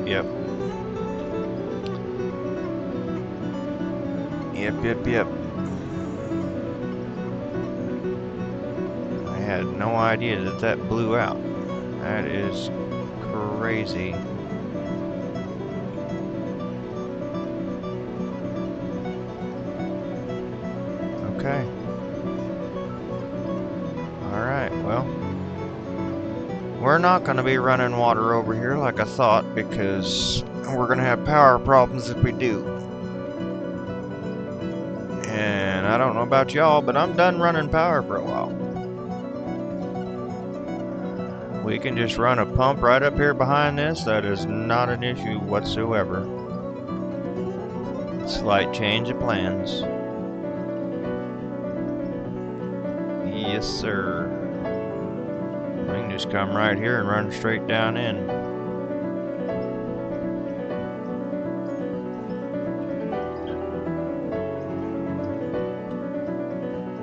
Yep. Yep. I had no idea that blew out. That is crazy. Okay. Alright, well. We're not going to be running water over here like I thought, because we're going to have power problems if we do. And I don't know about y'all, but I'm done running power for a while. We can just run a pump right up here behind this. That is not an issue whatsoever. Slight change of plans. Yes, sir. We can just come right here and run straight down in.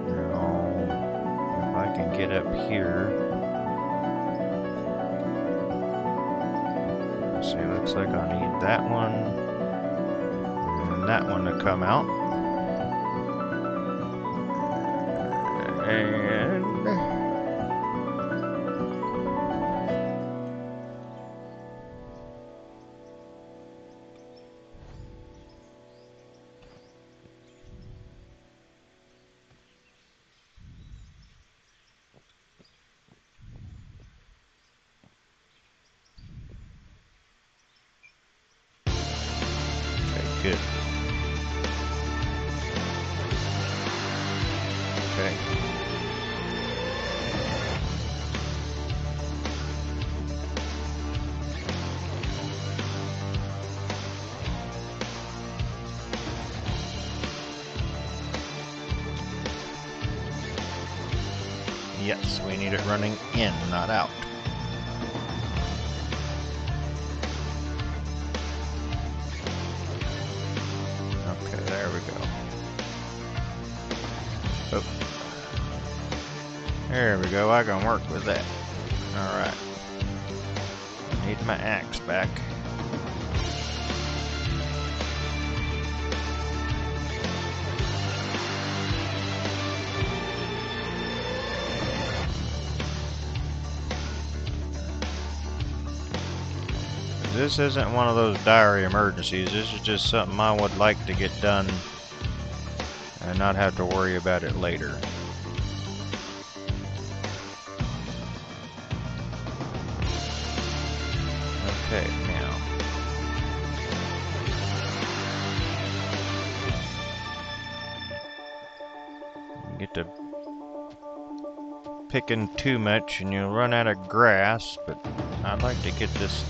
Now, if I can get up here. Let's see, looks like I need that one and that one to come out. And good. Okay. Yes, we need it running in, not out. Okay, there we go. Oh. There we go, I can work with that. Alright. Need my axe back. This isn't one of those dire emergencies. This is just something I would like to get done and not have to worry about it later. Okay, now. You get to picking too much and you'll run out of grass, but I'd like to get this.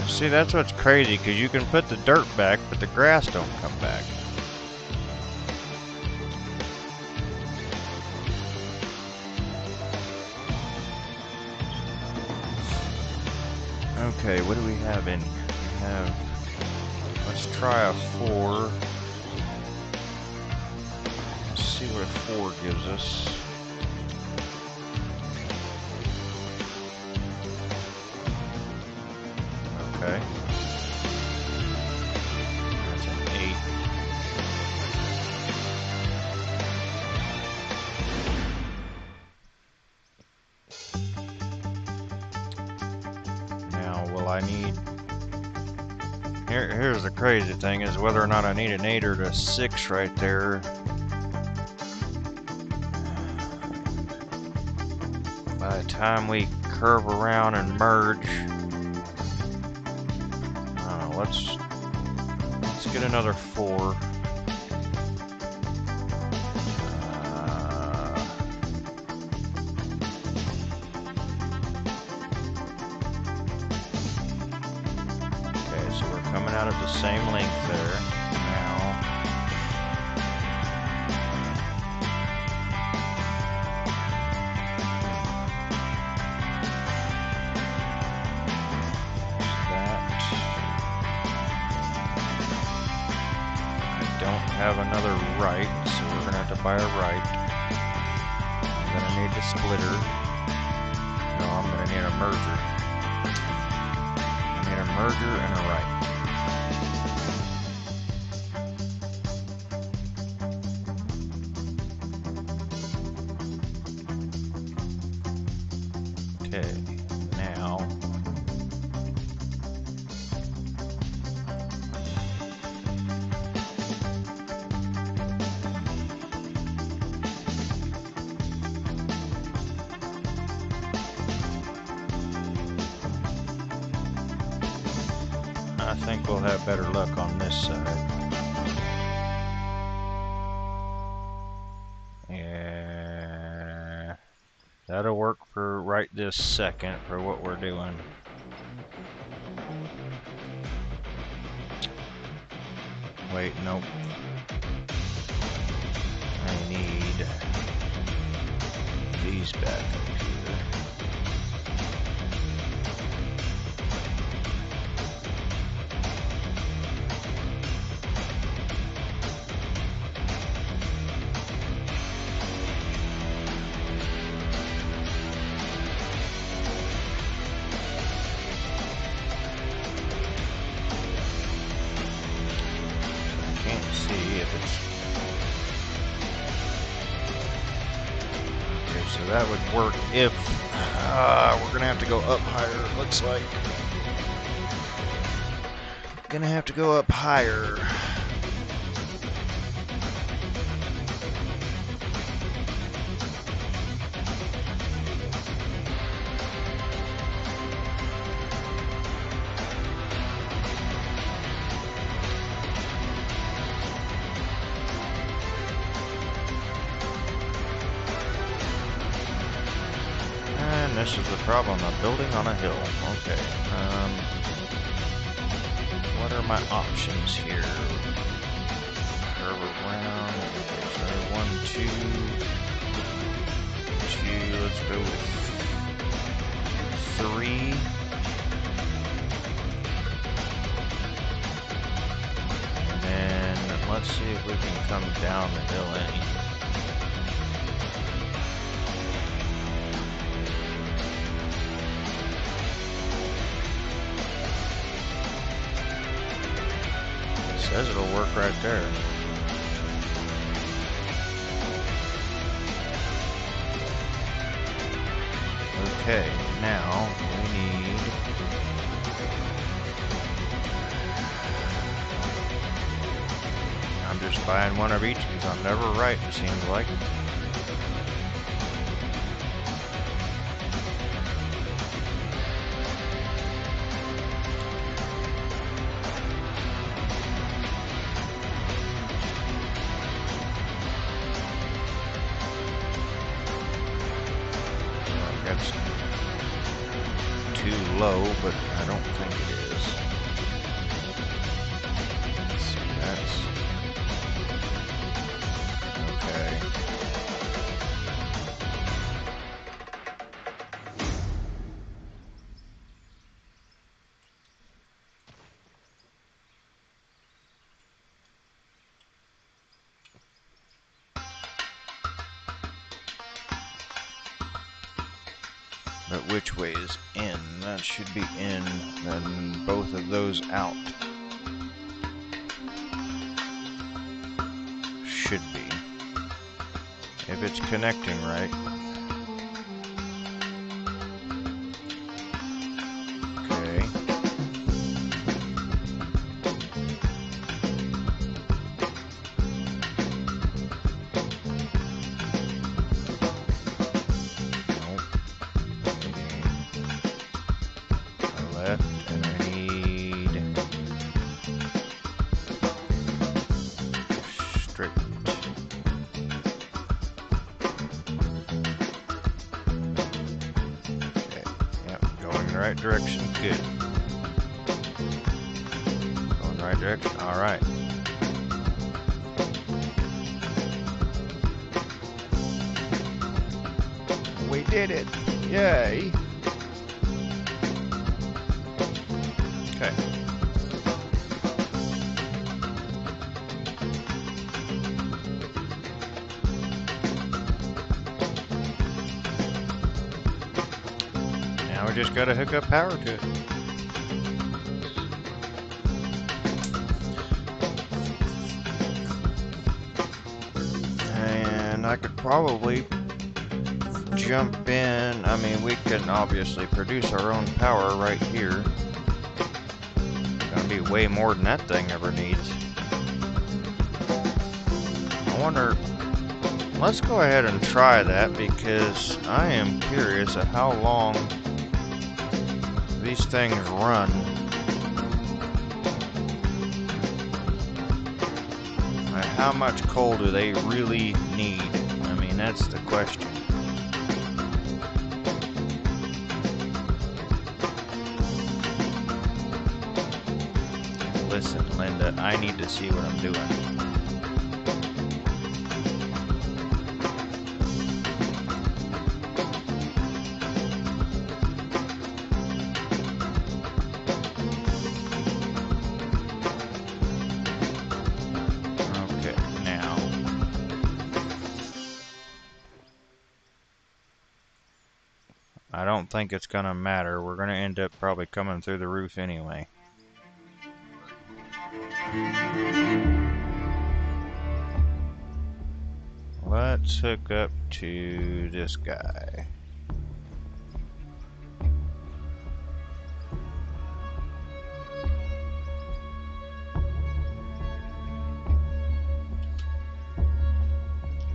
See, that's what's crazy, because you can put the dirt back, but the grass don't come back. Okay, what do we have in here? We have, let's try a 4. Let's see what a 4 gives us. Okay. That's an 8. Now, will I need... Here's the crazy thing, is whether or not I need an 8 or a 6 right there. By the time we curve around and merge... Let's get another 4. Okay, so we're coming out of the same length there. Now, have another right, so we're gonna have to buy a right. I'm gonna need the splitter. No, I'm gonna need a merger. I need a merger and a right. Okay, now I think we'll have better luck on this side. Yeah, that'll work for right this second for what we're doing. Wait, nope. I need these back up here. So that would work if we're gonna have to go up higher, it looks like. Gonna have to go up higher. this is the problem of building on a hill. Okay. What are my options here? Curve around. So 1, 2. Let's go with 3. And then let's see if we can come down the hill any. Says it'll work right there. Okay, now we need... I'm just buying one of each because I'm never right, it seems like. That's too low, but I don't think it is. Let's see, that's okay. But which way is in? That should be in, then both of those out. Should be. If it's connecting right. Okay. And I need straight. Okay, yep, going in the right direction, good. Going in the right direction, alright. We did it! Yay! Okay. Now we just gotta hook up power to it. And I could probably jump in. I mean, we can obviously produce our own power right here. Be way more than that thing ever needs. I wonder, let's go ahead and try that because I am curious at how long these things run. Like how much coal do they really need? I mean, that's the question. Listen, Linda, I need to see what I'm doing. Okay, now. I don't think it's gonna matter. We're gonna end up probably coming through the roof anyway. Let's hook up to this guy.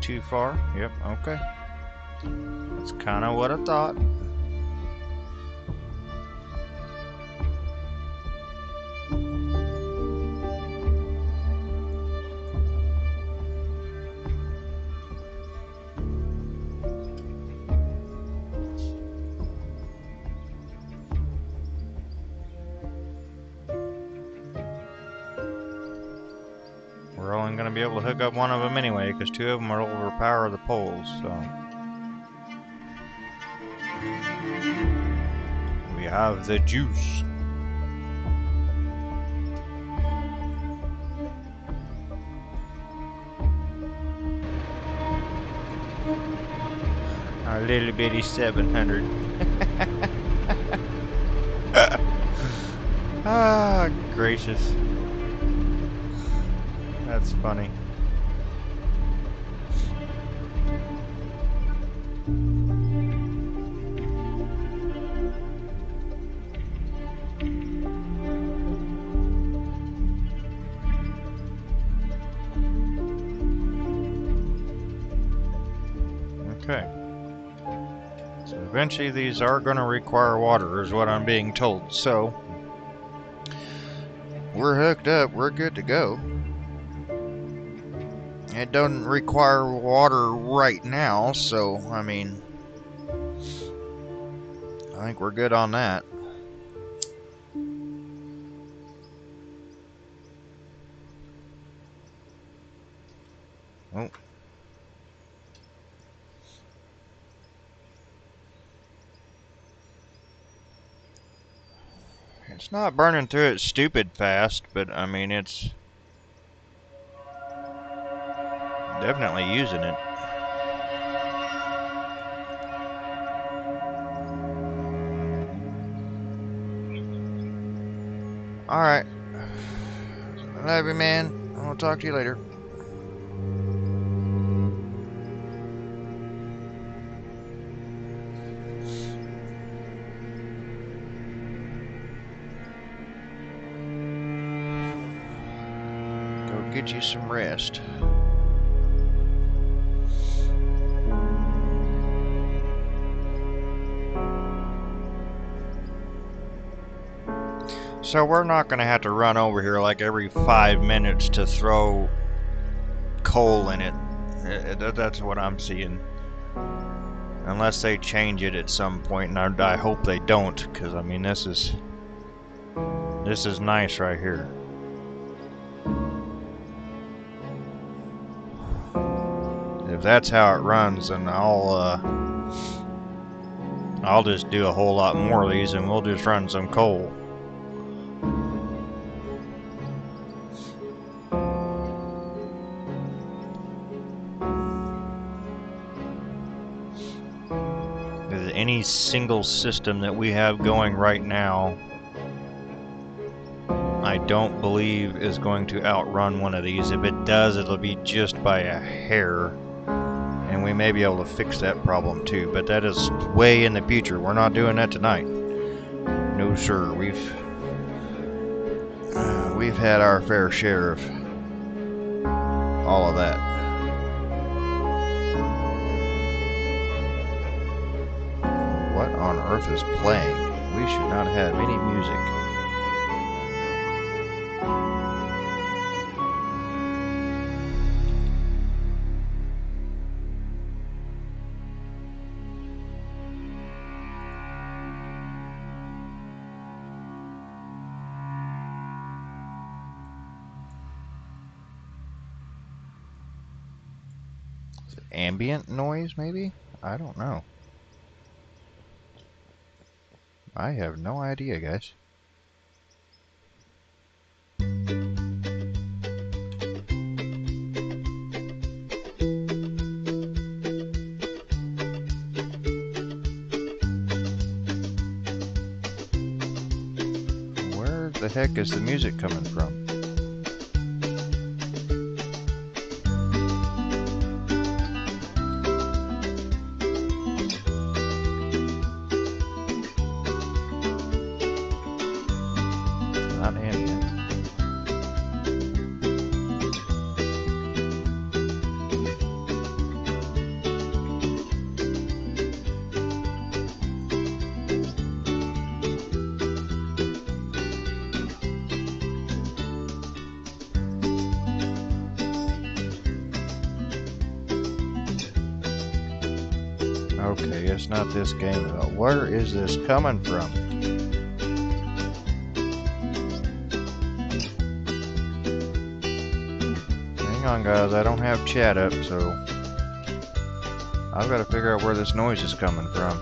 Too far? Yep, okay. That's kind of what I thought. be able to hook up one of them anyway, because two of them will overpower the poles, so. We have the juice. Our little bitty 700. Ah, gracious. That's funny. Okay. So eventually these are going to require water, is what I'm being told. So we're hooked up. We're good to go. It doesn't require water right now, so I mean, I think we're good on that. Oh. It's not burning through it stupid fast, but I mean, it's definitely using it. Alright. Love you, man. I'll talk to you later. Go get you some rest. So we're not going to have to run over here like every 5 minutes to throw coal in it. That's what I'm seeing. Unless they change it at some point, and I hope they don't, because I mean this is nice right here. If that's how it runs, then I'll just do a whole lot more of these, and we'll just run some coal. Any single system that we have going right now, I don't believe is going to outrun one of these. If it does, it'll be just by a hair, and we may be able to fix that problem too, but that is way in the future. We're not doing that tonight. No sir. We've had our fair share of all of that. What on earth is playing? We should not have any music. Is it ambient noise, maybe? I don't know. I have no idea, guys. Where the heck is the music coming from? Not ambient. Okay, it's not this game at all. Where is this coming from? Dang Hang on, guys. I don't have chat up, so I've got to figure out where this noise is coming from.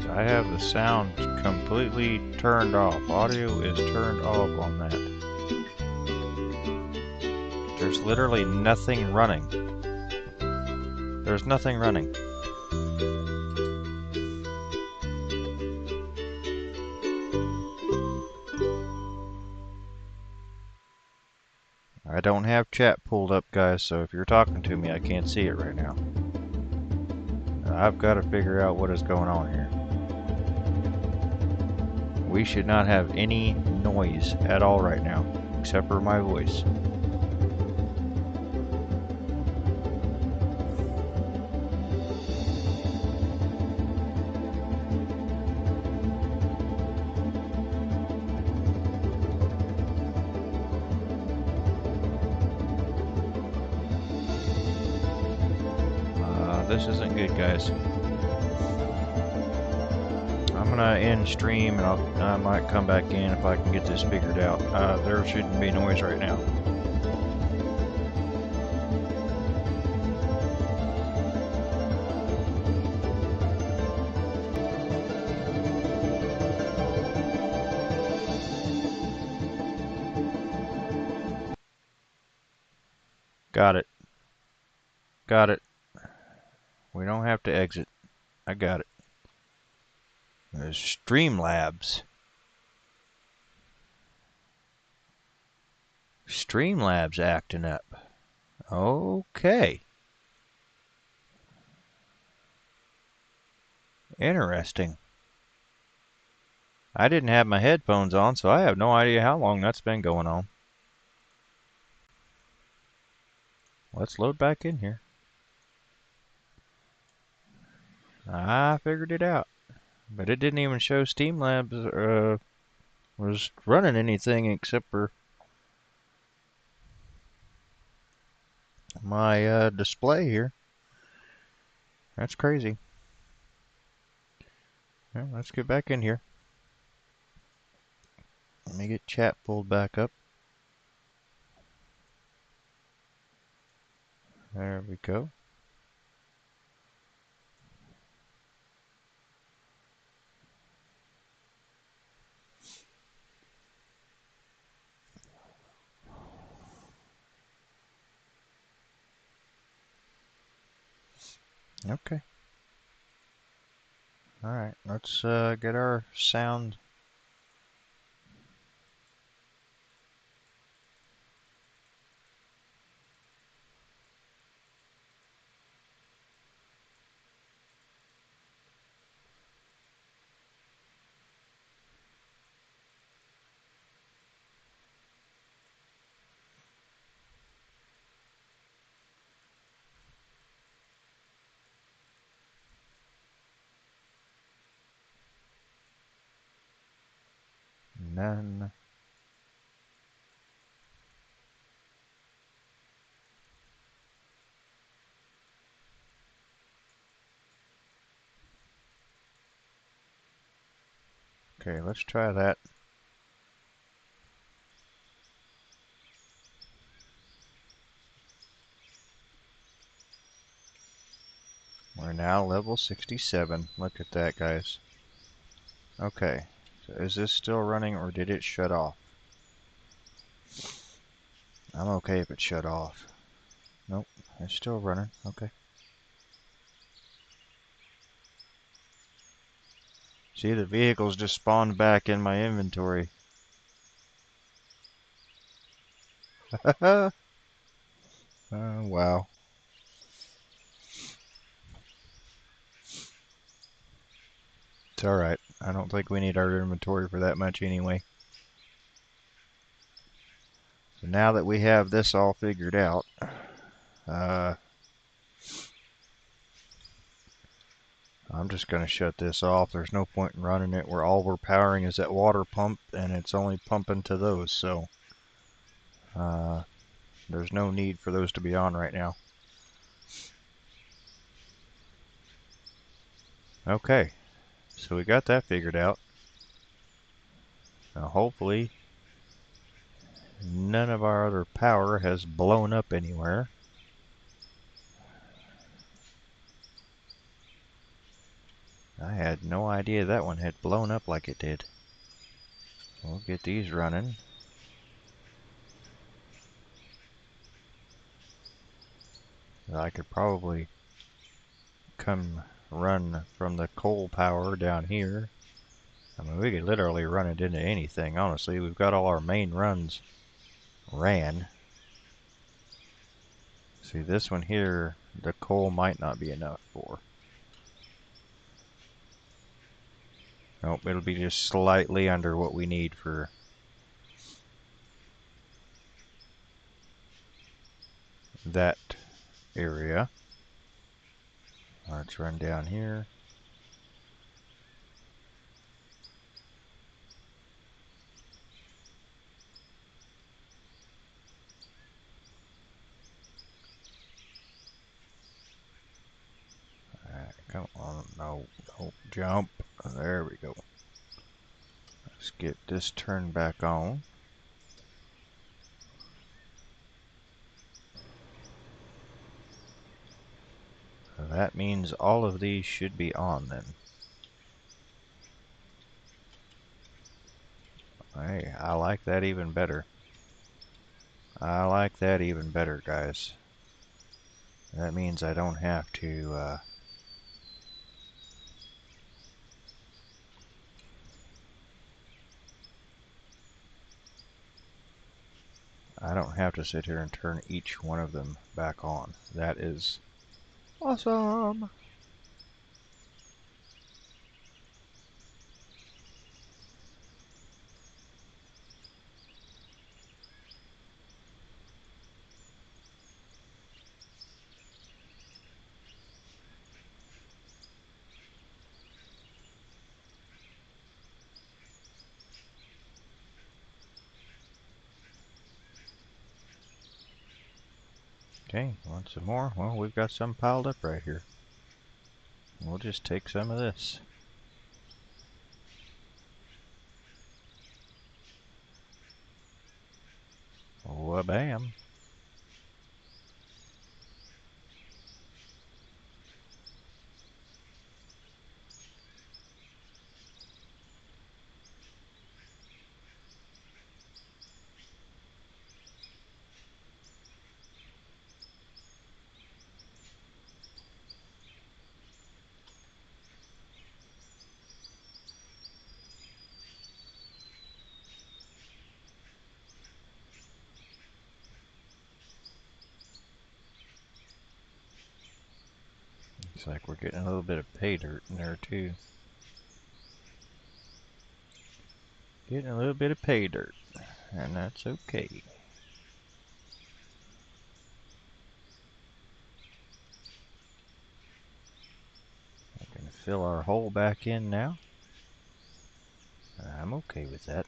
I have the sound completely turned off. Audio is turned off on that. There's literally nothing running. There's nothing running. I don't have chat pulled up, guys, so if you're talking to me, I can't see it right now. I've got to figure out what is going on here. We should not have any noise at all right now, except for my voice. This isn't good, guys. I'm gonna end stream and I might come back in if I can get this figured out. There shouldn't be noise right now. Got it. Got it. We don't have to exit. I got it. There's Streamlabs. Streamlabs acting up. Okay. Interesting. I didn't have my headphones on, so I have no idea how long that's been going on. Let's load back in here. I figured it out. But it didn't even show Streamlabs was running anything except for my display here. That's crazy. Well, let's get back in here. Let me get chat pulled back up. There we go. Okay. Alright, let's get our sound. None. Okay, let's try that. We're now level 67. Look at that, guys. Okay, so is this still running or did it shut off? I'm okay if it shut off. Nope, it's still running. Okay. See, the vehicles just spawned back in my inventory. Oh, wow. It's alright. I don't think we need our inventory for that much anyway. now that we have this all figured out, I'm just going to shut this off. There's no point in running it where all we're powering is that water pump, and it's only pumping to those, so there's no need for those to be on right now. Okay, so we got that figured out. Now hopefully none of our other power has blown up anywhere. I had no idea that one had blown up like it did. We'll get these running. I could probably come run from the coal power down here. I mean, we could literally run it into anything, honestly. We've got all our main runs ran. See, this one here, the coal might not be enough for. Nope, it'll be just slightly under what we need for that area. Let's run down here. Alright, come on, no, don't jump. There we go. Let's get this turned back on. So that means all of these should be on then. Hey, I like that even better. I like that even better, guys. That means I don't have to, I don't have to sit here and turn each one of them back on. That is awesome. Okay, want some more? Well, we've got some piled up right here. We'll just take some of this. Wha-bam. Looks like we're getting a little bit of pay dirt in there too. Getting a little bit of pay dirt, and that's okay. We can fill our hole back in now. I'm okay with that.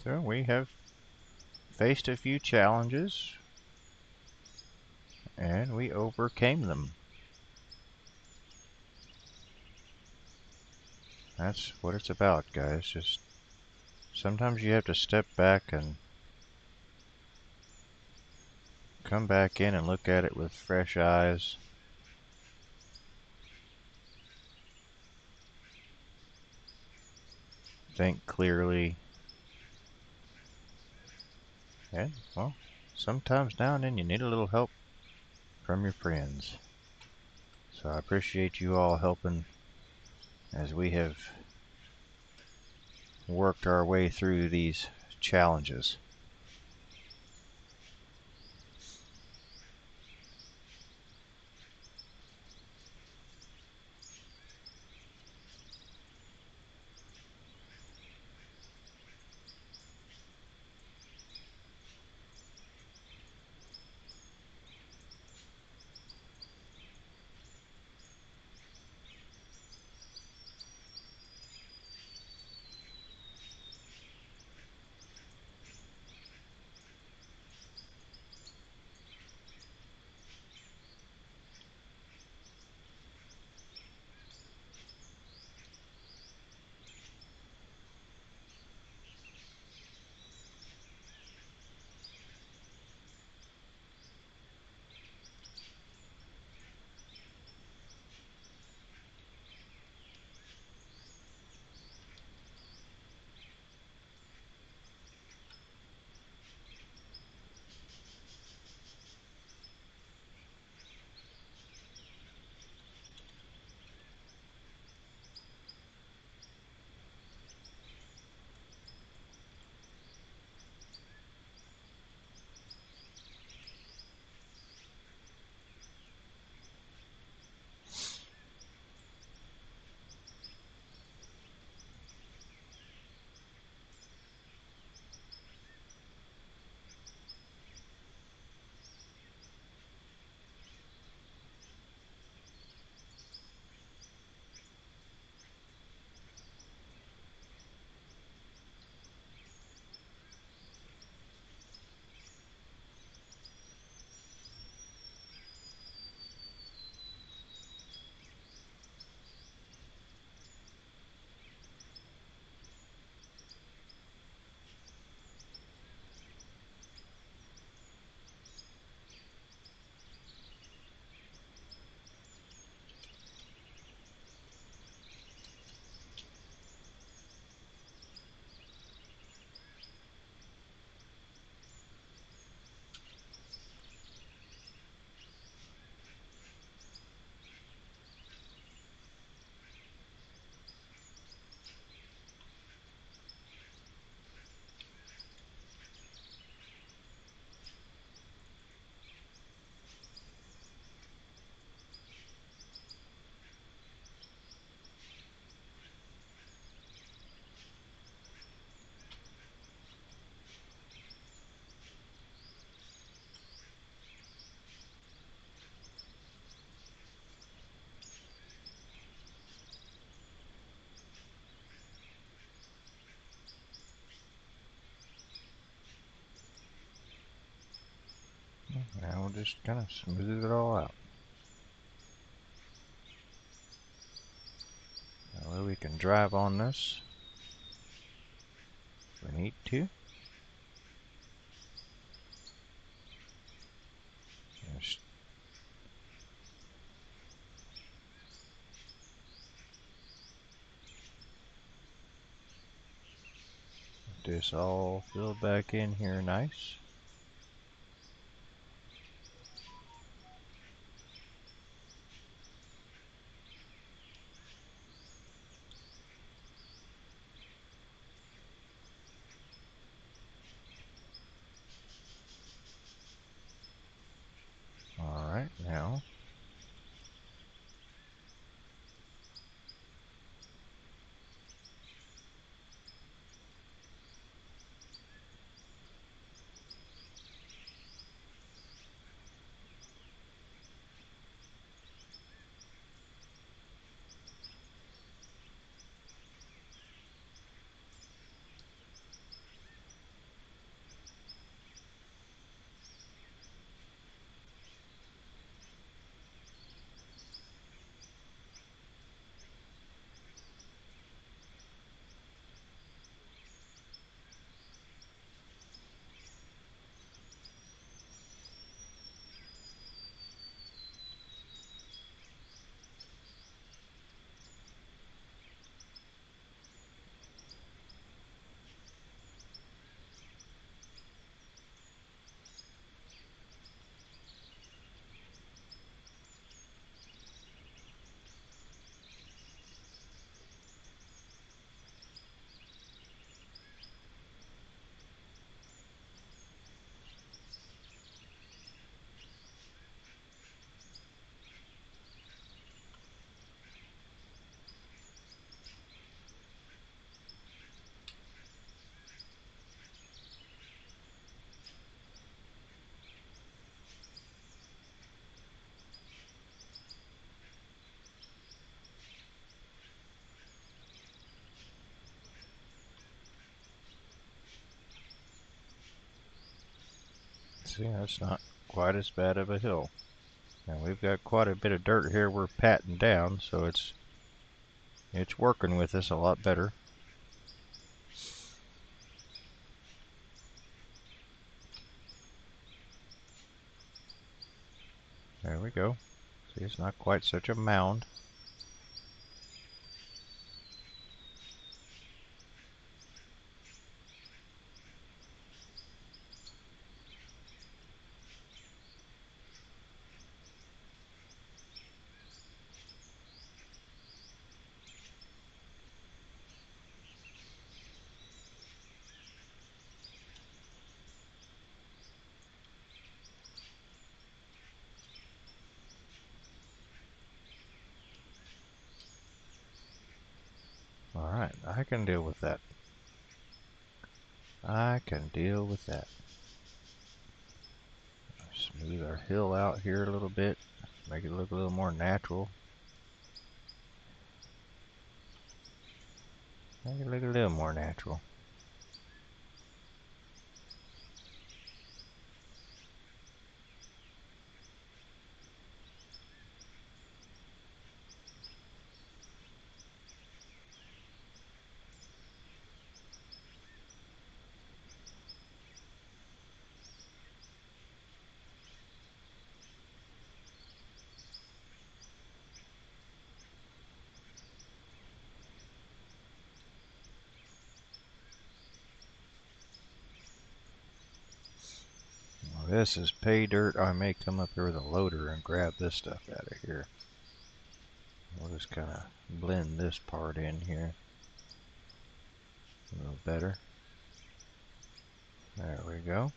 So we have faced a few challenges, and we overcame them. That's what it's about, guys. Just sometimes you have to step back and come back in and look at it with fresh eyes. Think clearly. And, well, sometimes now and then you need a little help from your friends. So I appreciate you all helping as we have worked our way through these challenges. Now we'll just kind of smooth it all out. That way we can drive on this if we need to. Just get this all filled back in here nice. Alright, now See, that's not quite as bad of a hill. And we've got quite a bit of dirt here we're patting down, so it's working with us a lot better. There we go. See, it's not quite such a mound. Alright, I can deal with that. I can deal with that. Smooth our hill out here a little bit. Make it look a little more natural. Make it look a little more natural. Well, this is pay dirt. I may come up here with a loader and grab this stuff out of here. We'll just kind of blend this part in here a little better. There we go.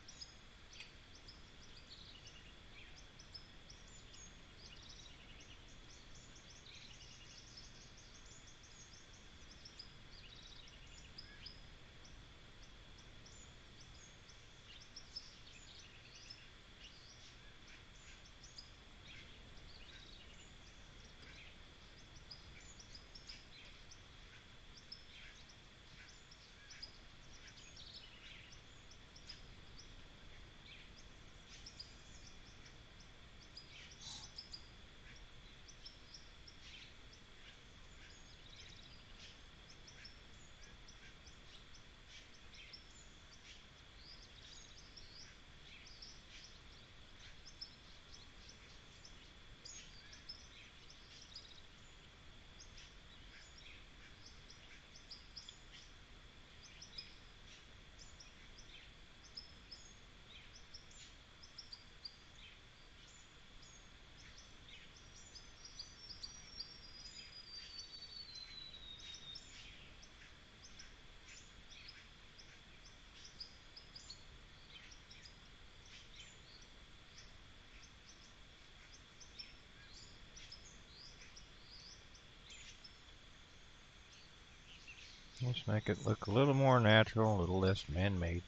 Let's make it look a little more natural, a little less man-made.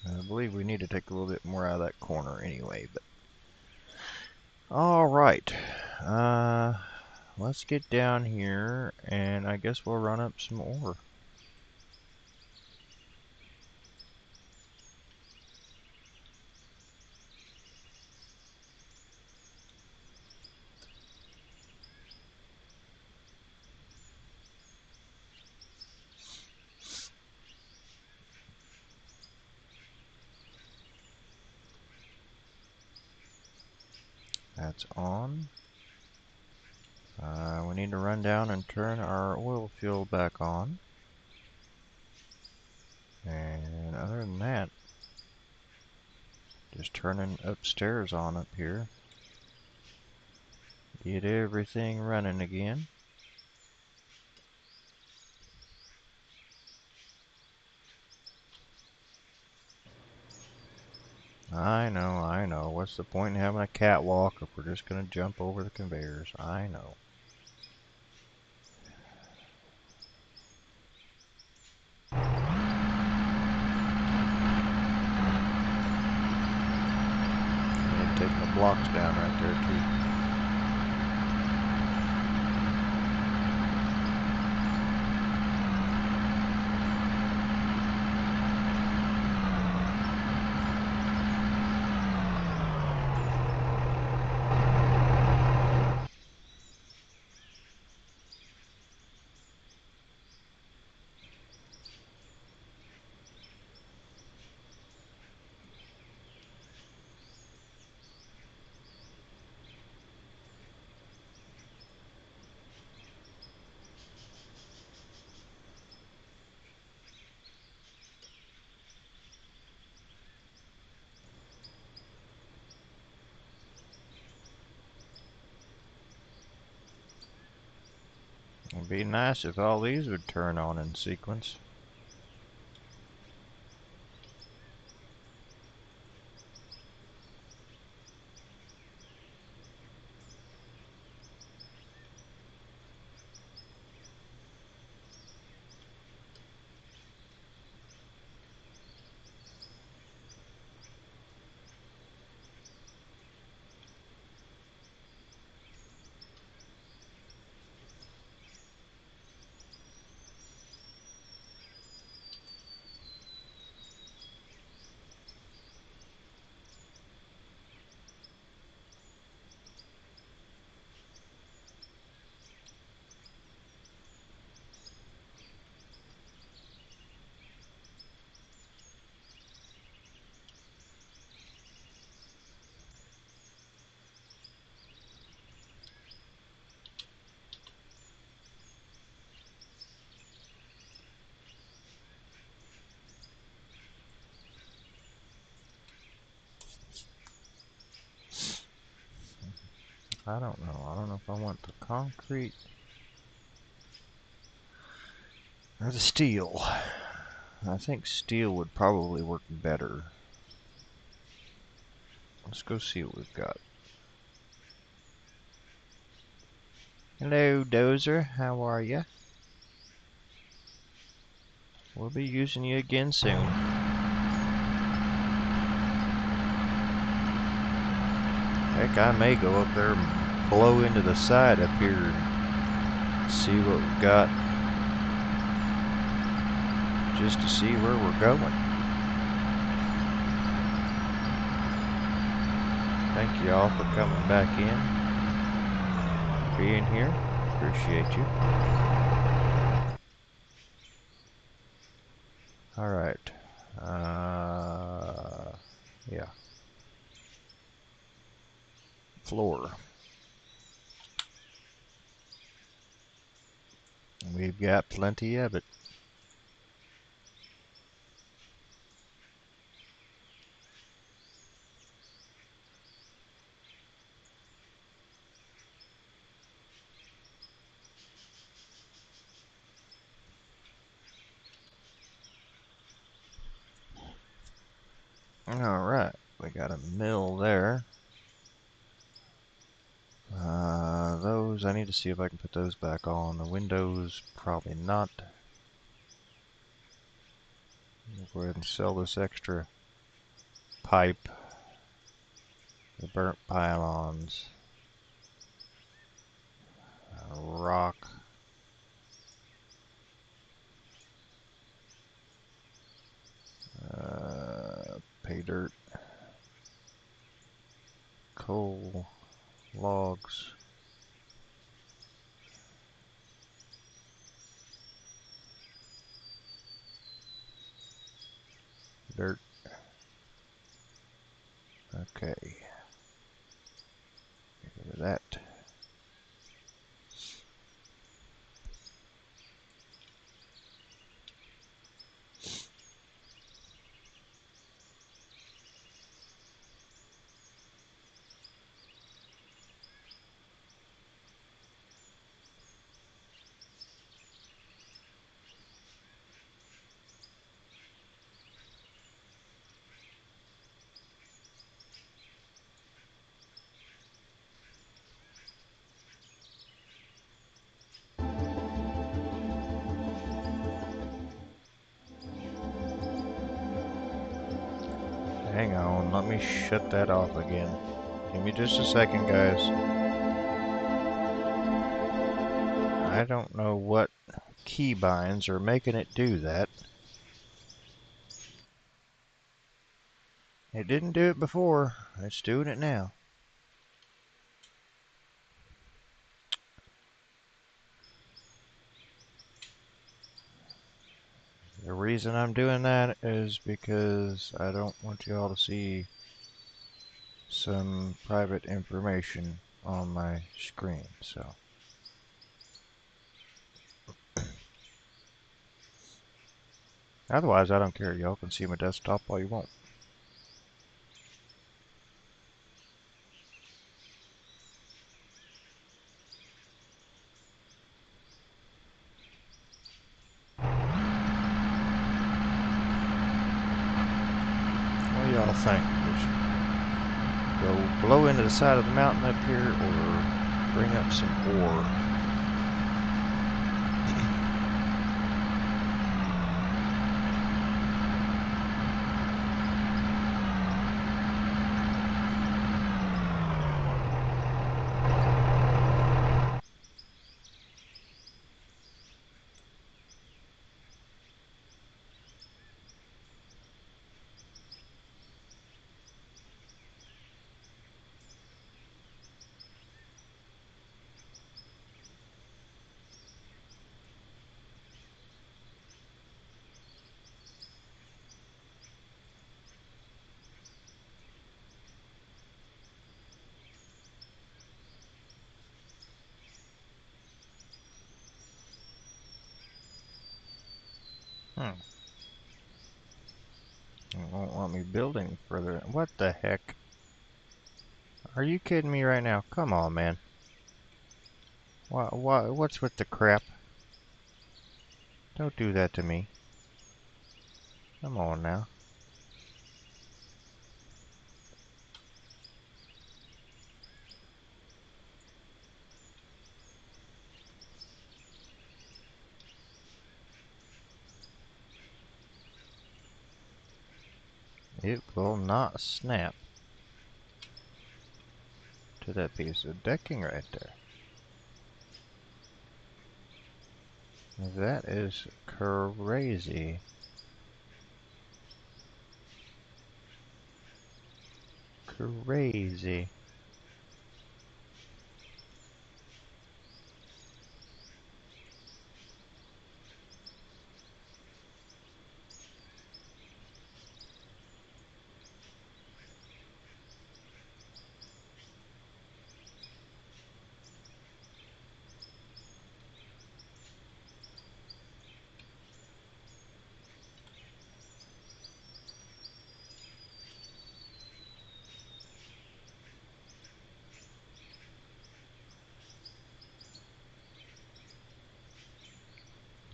I believe we need to take a little bit more out of that corner anyway, but alright. Let's get down here and I guess we'll run up some ore. That's on. We need to run down and turn our oil field back on. And other than that, just turning upstairs on up here. Get everything running again. I know. What's the point in having a catwalk if we're just going to jump over the conveyors? I know. And taking the blocks down right there too. It'd be nice if all these would turn on in sequence. I don't know. I don't know if I want the concrete or the steel. I think steel would probably work better. Let's go see what we've got. Hello, Dozer. How are ya? We'll be using you again soon. Heck, I may go up there and blow into the side up here and see what we've got, just to see where we're going. Thank you all for coming back in, being here. Appreciate you. Alright. Yeah. Floor. We've got plenty of it. Alright, we got a mill there. Those, I need to see if I can put those back on. The windows, probably not. We'll go ahead and sell this extra pipe. The burnt pylons. Rock. Pay dirt. Coal. Logs. Dirt. Okay. that. Hang on, let me shut that off again. Give me just a second, guys. I don't know what keybinds are making it do that. It didn't do it before. It's doing it now. The reason I'm doing that is because I don't want you all to see some private information on my screen, so. Otherwise, I don't care. Y'all can see my desktop all you want. What do y'all think? Go blow into the side of the mountain up here or bring up some ore? It won't want me building further. What the heck? Are you kidding me right now? Come on, man. What's with the crap? Don't do that to me. Come on now. It will not snap to that piece of decking right there. That is crazy. Crazy.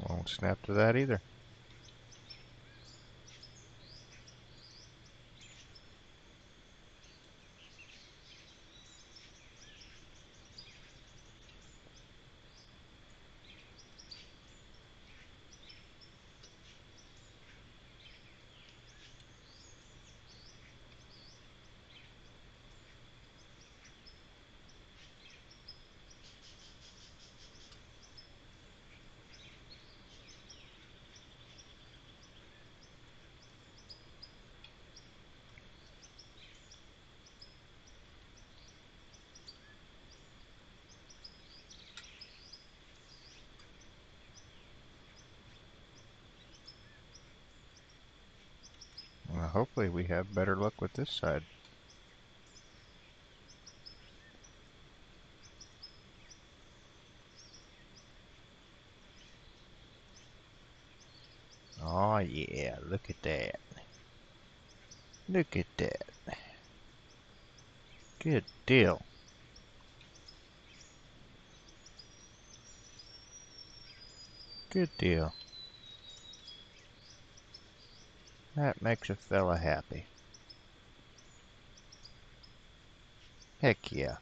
Won't snap to that either. Well, hopefully we have better luck with this side. Oh yeah, look at that. Look at that. Good deal. Good deal. That makes a fella happy. Heck yeah.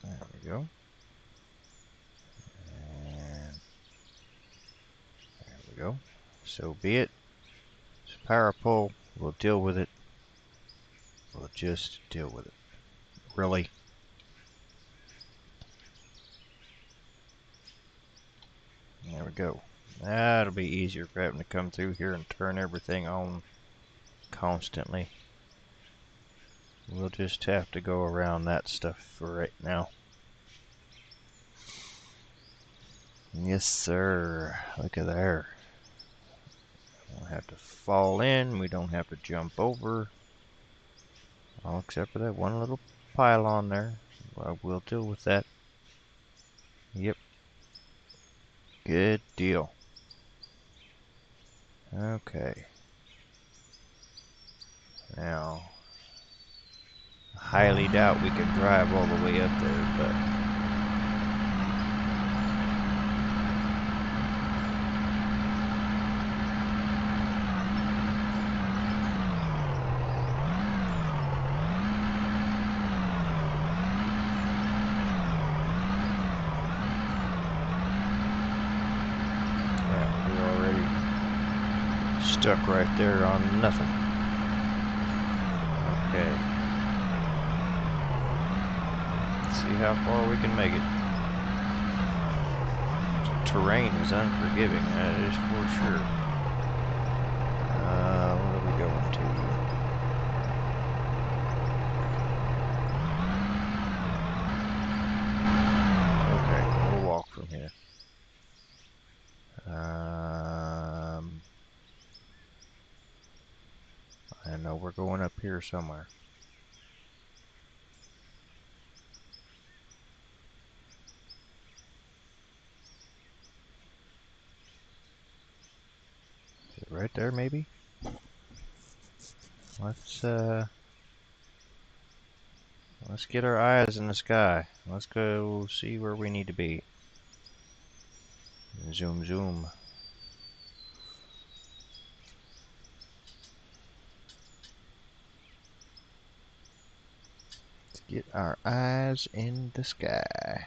There we go. And there we go. So be it. It's a power pole. We'll deal with it. We'll just deal with it. Really? There we go. That'll be easier for having to come through here and turn everything on constantly. We'll just have to go around that stuff for right now. Yes, sir. Look at there. We don't have to fall in. We don't have to jump over. All except for that one little pylon there. Well, we'll deal with that. Yep. Good deal. Okay. Now, I highly doubt we can drive all the way up there, but yeah, we're already stuck right there on nothing. Okay. Let's see how far we can make it. The terrain is unforgiving, that is for sure. What are we going to? Okay, we'll walk from here. I know we're going up here somewhere. Is it right there, maybe? Let's get our eyes in the sky. Let's go see where we need to be. Zoom, zoom. Let's get our eyes in the sky.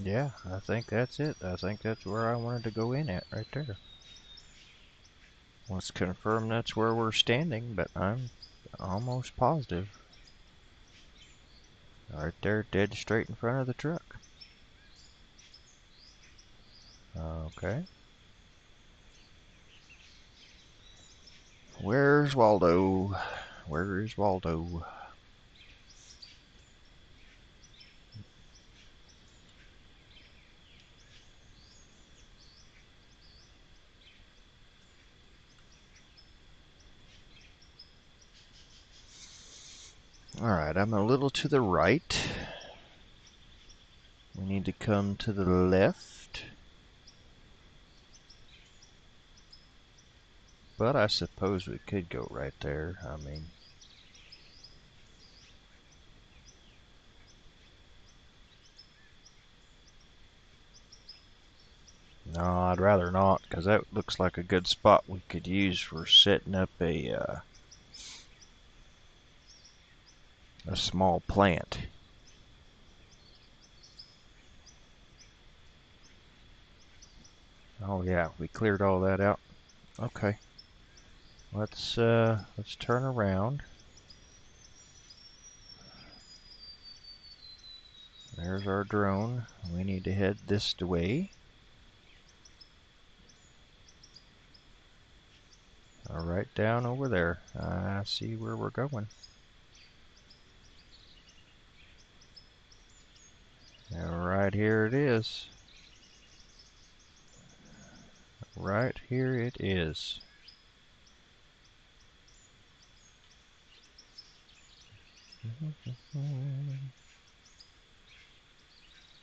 Yeah, I think that's it. I think that's where I wanted to go in at, right there. Let's confirm that's where we're standing, but I'm almost positive. Right there, dead straight in front of the truck. Okay. Where's Waldo? Where is Waldo? Alright, I'm a little to the right. We need to come to the left. But I suppose we could go right there. I mean, no, I'd rather not, because that looks like a good spot we could use for setting up a small plant. Oh yeah, we cleared all that out. Okay. Let's turn around. There's our drone. We need to head this way. Right down over there. I see where we're going. And right here it is. Right here it is.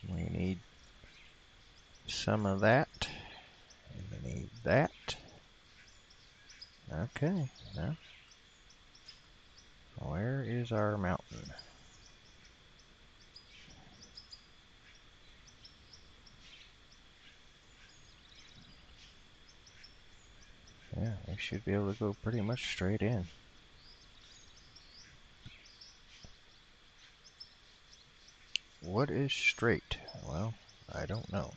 We need some of that. And we need that. Okay. Now, where is our mountain? Yeah, we should be able to go pretty much straight in. What is straight? Well, I don't know.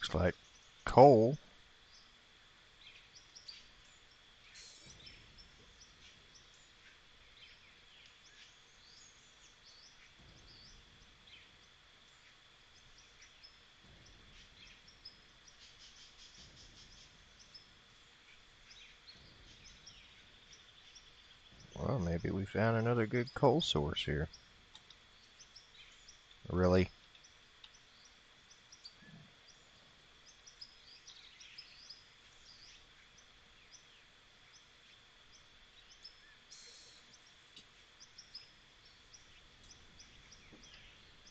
Looks like coal. Well, maybe we found another good coal source here. Really?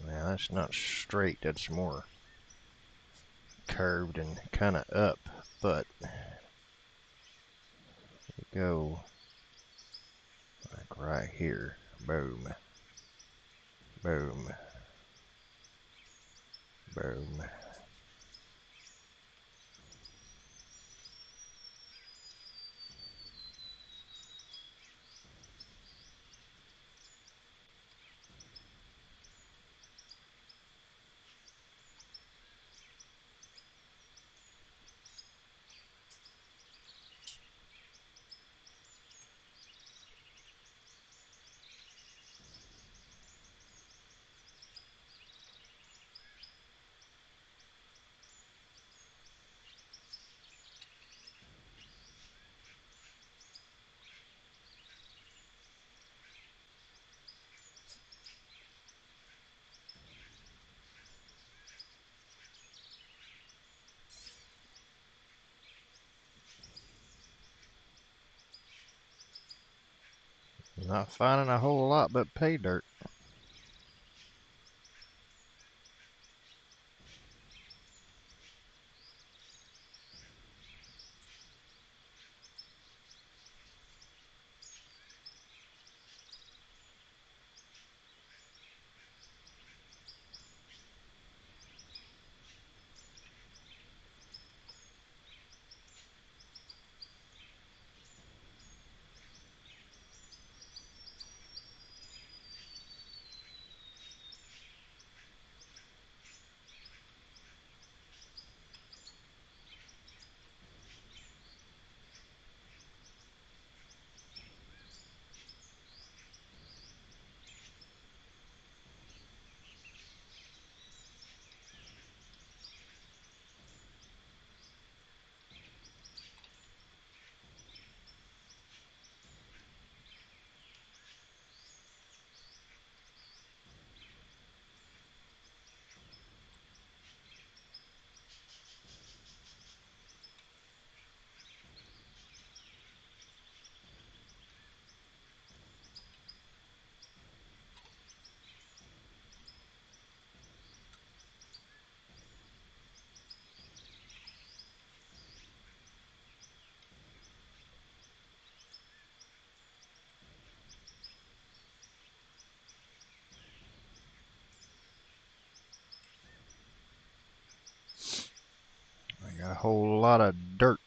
Now that's not straight, that's more curved and kind of up, but we go like right here. Boom. Boom. Boom. Not finding a whole lot but pay dirt. whole lot of dirt.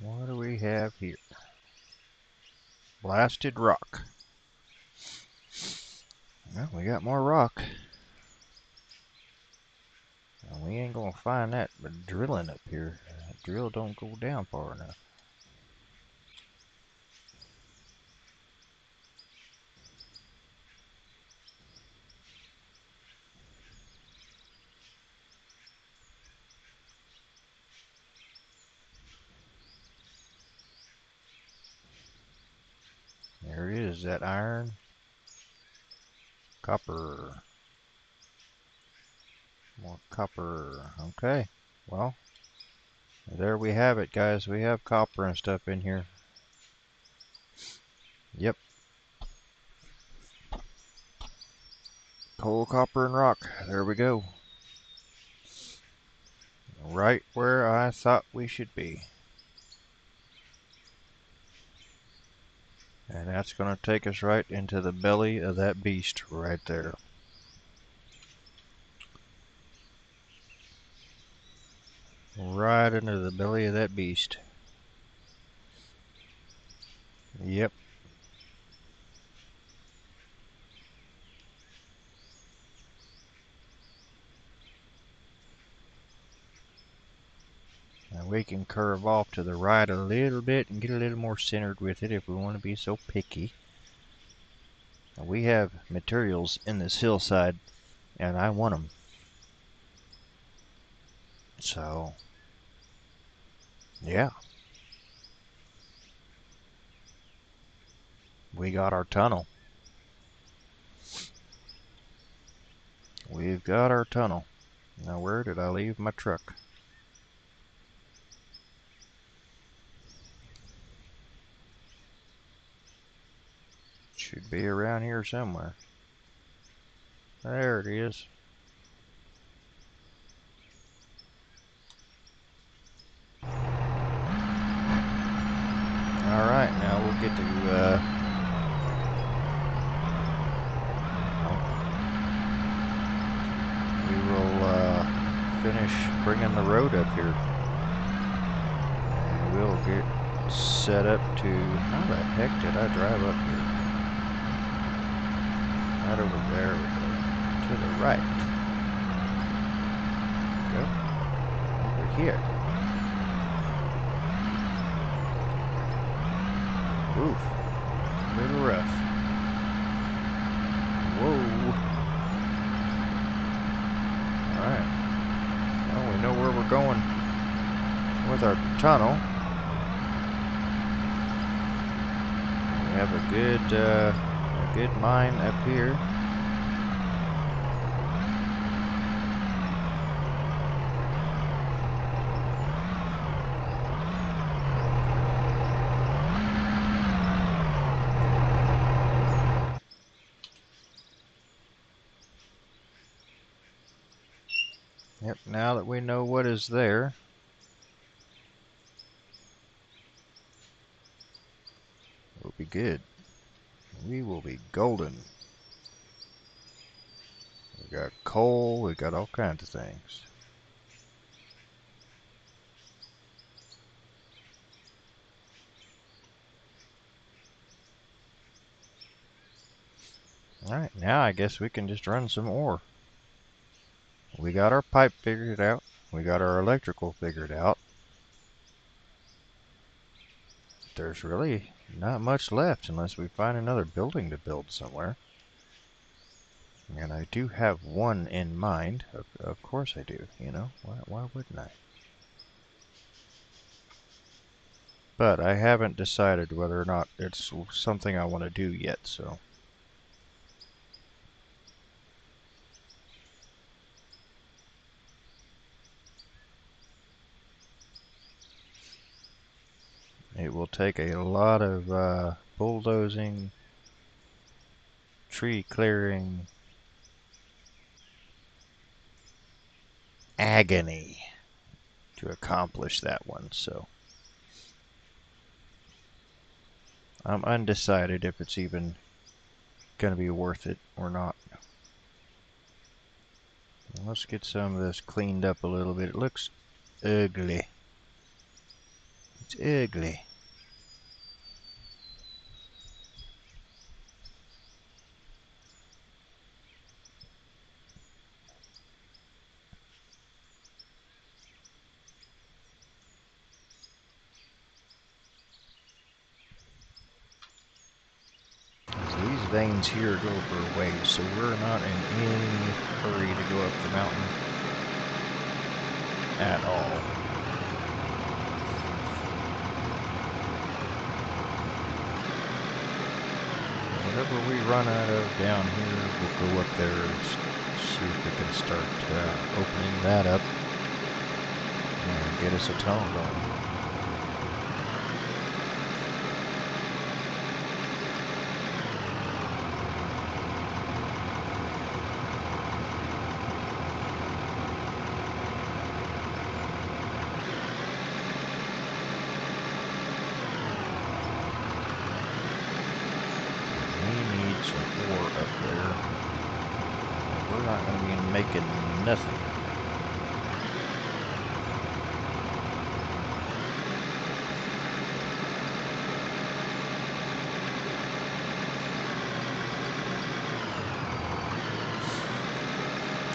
What do we have here? Blasted rock. Well, we got more rock. And we ain't gonna find that by drilling up here. That drill don't go down far enough. There it is, that iron. Copper. More copper. Okay. Well, there we have it, guys. We have copper and stuff in here. Yep. Coal, copper, and rock. There we go. Right where I thought we should be. And that's going to take us right into the belly of that beast right there. Right into the belly of that beast. Yep. And we can curve off to the right a little bit and get a little more centered with it if we want to be so picky. Now, we have materials in this hillside and I want them. So, yeah. We got our tunnel. We've got our tunnel. Now where did I leave my truck? Should be around here somewhere. There it is. Alright, now we'll get to we will finish bringing the road up here. And we'll get set up to... How the heck did I drive up here? Right over there we go. To the right. Go. Over here. Oof. A little rough. Whoa. Alright. Well, we know where we're going with our tunnel. We have a good mine up here. Yep, now that we know what is there, we'll be good. We will be golden. We got coal, we got all kinds of things. Alright, now I guess we can just run some ore. We got our pipe figured out. We got our electrical figured out. There's really not much left unless we find another building to build somewhere. And I do have one in mind. Of course I do, you know. Why wouldn't I? But I haven't decided whether or not it's something I want to do yet, so. It will take a lot of bulldozing, tree clearing, agony to accomplish that one, so. I'm undecided if it's even going to be worth it or not. Let's get some of this cleaned up a little bit. It looks ugly. It's ugly. These veins here go for a ways, so we're not in any hurry to go up the mountain at all. Whatever we run out of down here, we'll go up there and see if we can start opening that up and get us a tunnel going. Making nothing.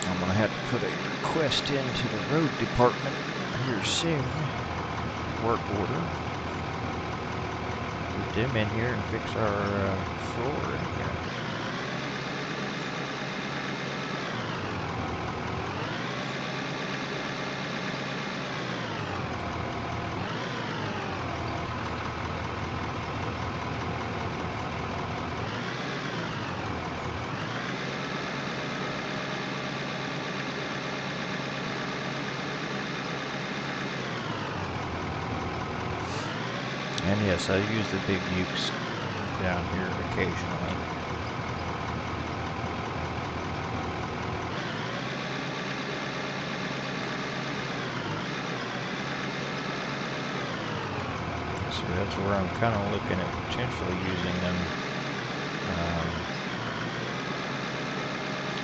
I'm gonna have to put a request into the road department here soon. Work order. Get them in here and fix our floor in here. And yes, I use the big ukes down here occasionally. So that's where I'm kind of looking at potentially using them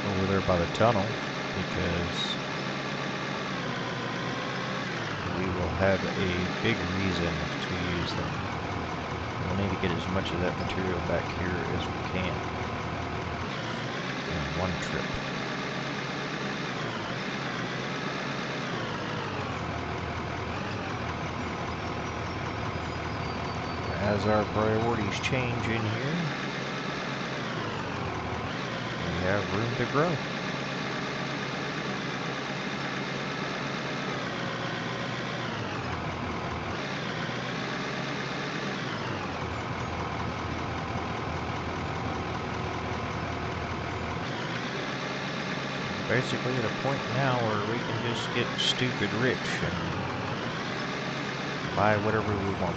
over there by the tunnel, because we will have a big reason to use them. We'll need to get as much of that material back here as we can in one trip. As our priorities change in here, we have room to grow. Basically at a point now where we can just get stupid rich and buy whatever we want.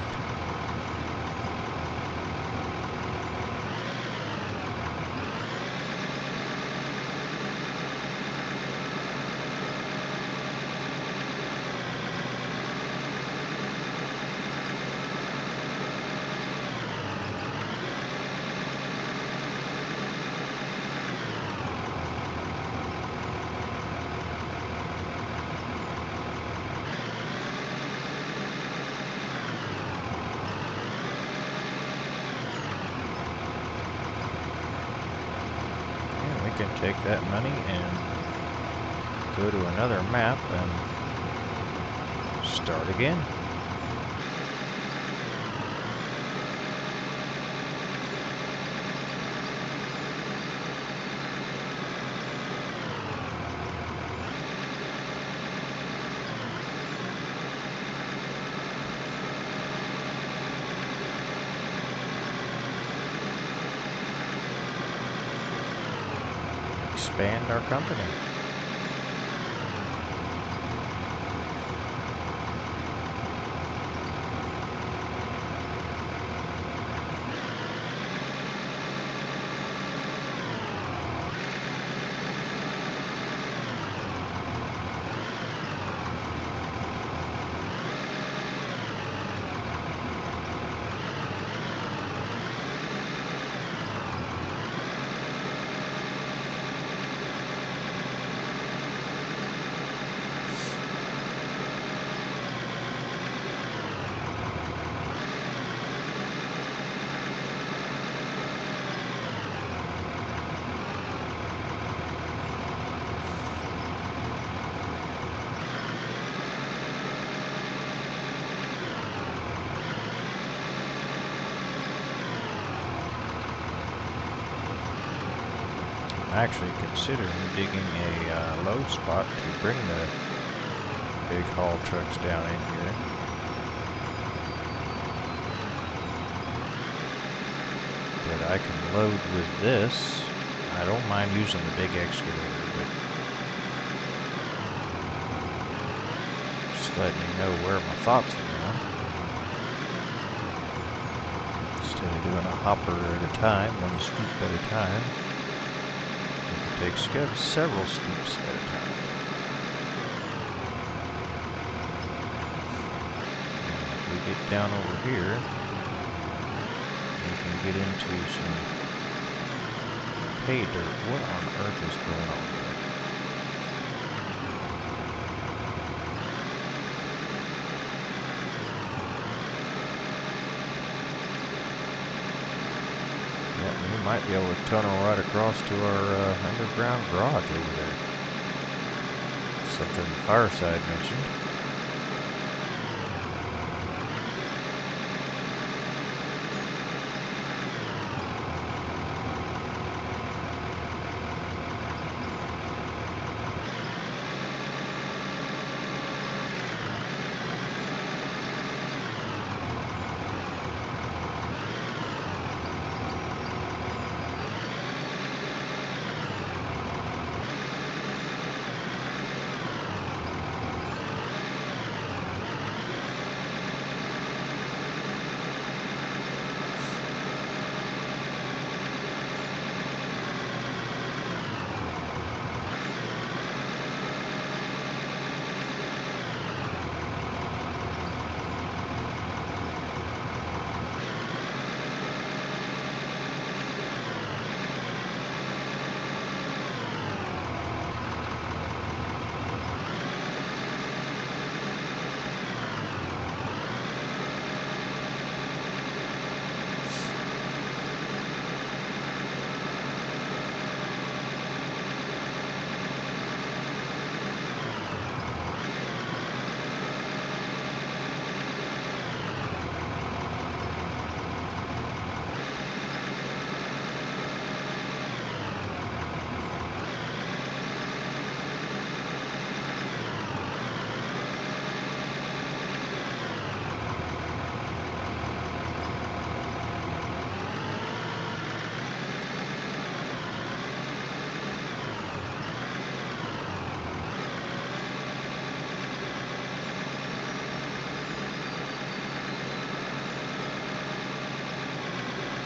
Can take that money and go to another map and start again. expand our company. I'm actually considering digging a load spot to bring the big haul trucks down in here. That I can load with this. I don't mind using the big excavator, but just letting you know where my thoughts are going. Instead of doing a hopper at a time, one scoop at a time, you can take several scoops at a time. Now, if we get down over here, we can get into some pay dirt. What on earth is going on here? Yeah, we might be able to tunnel right across to our underground garage over there. Something Fireside mentioned.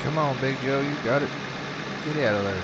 Come on, Big Joe, you got it. Get out of there.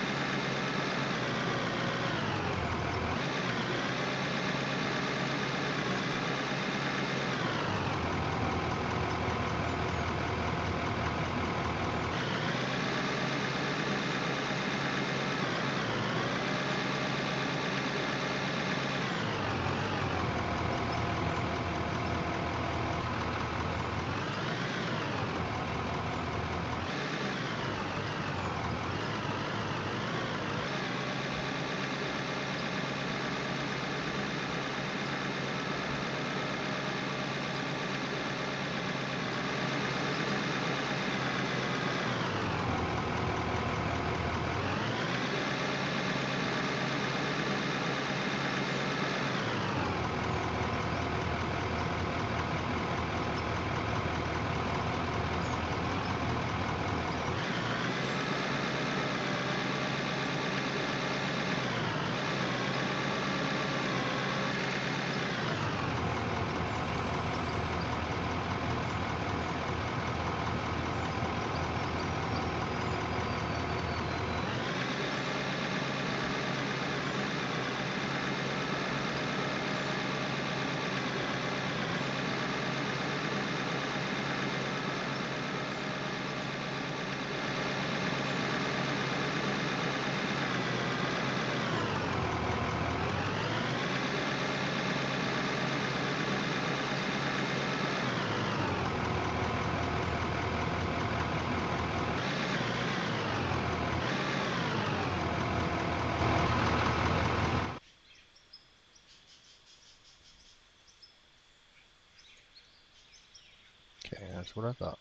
That's what I thought.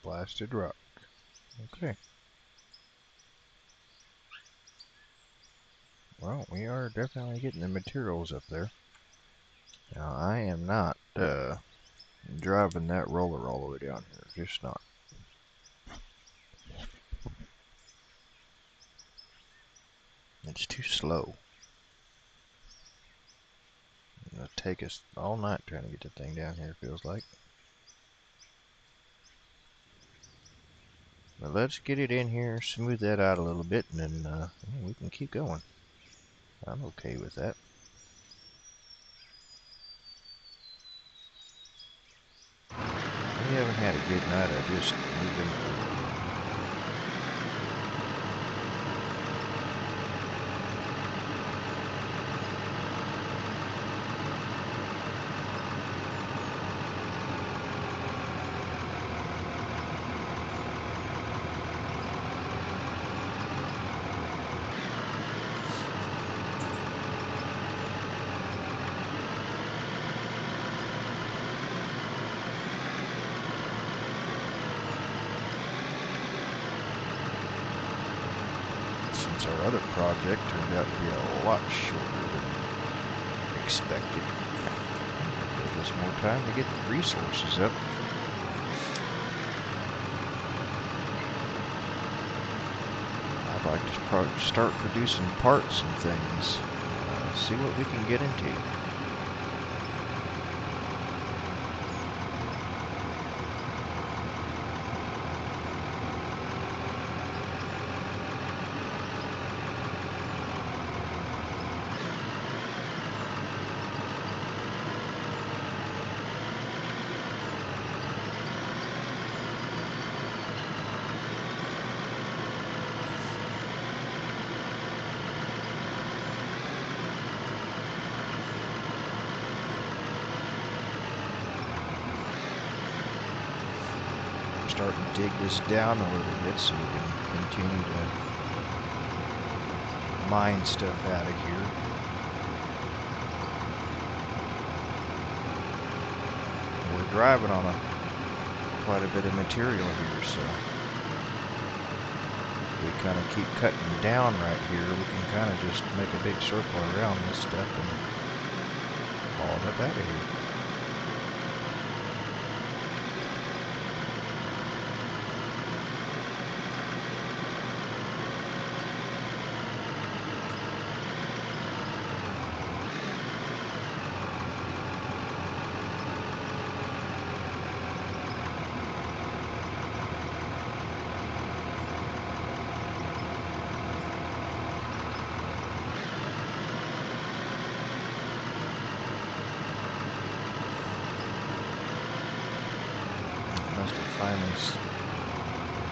Blasted rock. Okay. Well, we are definitely getting the materials up there. Now, I am not driving that roller all the way down here. Just not. It's too slow. It'll take us all night trying to get the thing down here, feels like. But let's get it in here, smooth that out a little bit, and then we can keep going. I'm okay with that. We haven't had a good night of just moving. Since our other project turned out to be a lot shorter than expected, it gives us more time to get the resources up. I'd like to start producing parts and things, see what we can get into. Starting to dig this down a little bit so we can continue to mine stuff out of here. We're driving on quite a bit of material here, so if we kind of keep cutting down right here, we can kind of just make a big circle around this stuff and haul it up out of here. Must have finally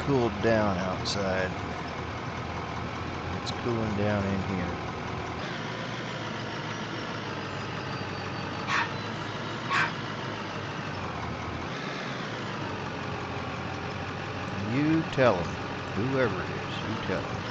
cooled down outside. It's cooling down in here. You tell them, whoever it is, you tell them.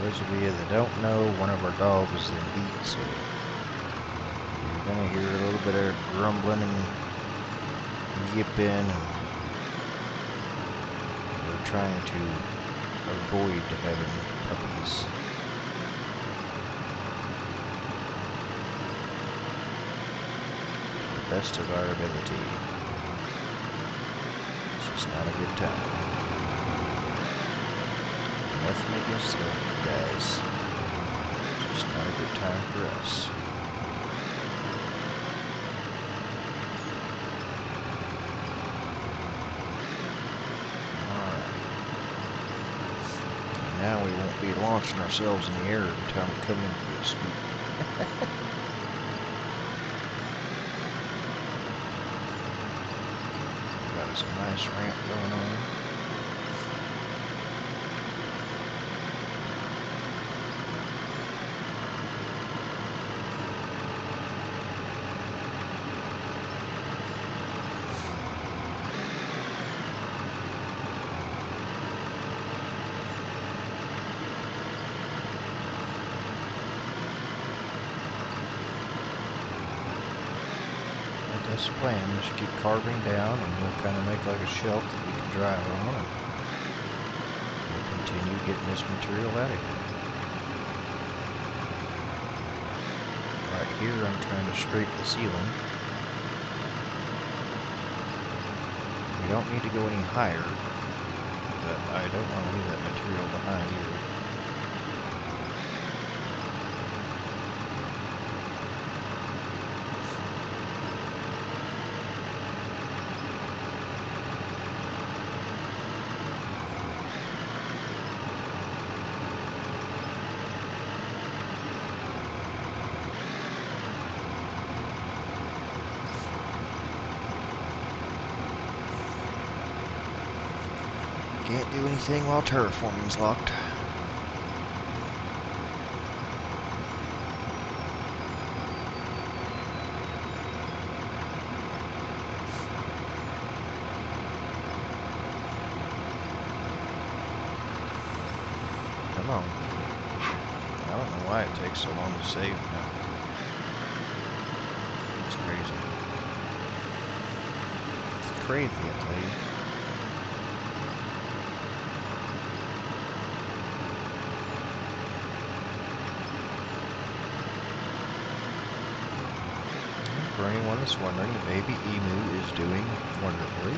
Those of you that don't know, one of our dogs is in heat, so you're going to hear a little bit of grumbling and yipping, and we're trying to avoid having puppies. To the best of our ability. It's just not a good time. Nothing against them, guys. Just not a good time for us. Alright. Now we won't be launching ourselves in the air every time we come in for a scoop. Got us a nice ramp going on. That's the plan. Just keep carving down, and we'll kind of make like a shelf that we can drive on, and we'll continue getting this material out of here. Right here, I'm trying to scrape the ceiling. We don't need to go any higher, but I don't want to leave that material behind either. Can't do anything while terraforming's locked. Come on. I don't know why it takes so long to save now. It's crazy. It's crazy, I tell you. For anyone that's wondering, baby emu is doing wonderfully.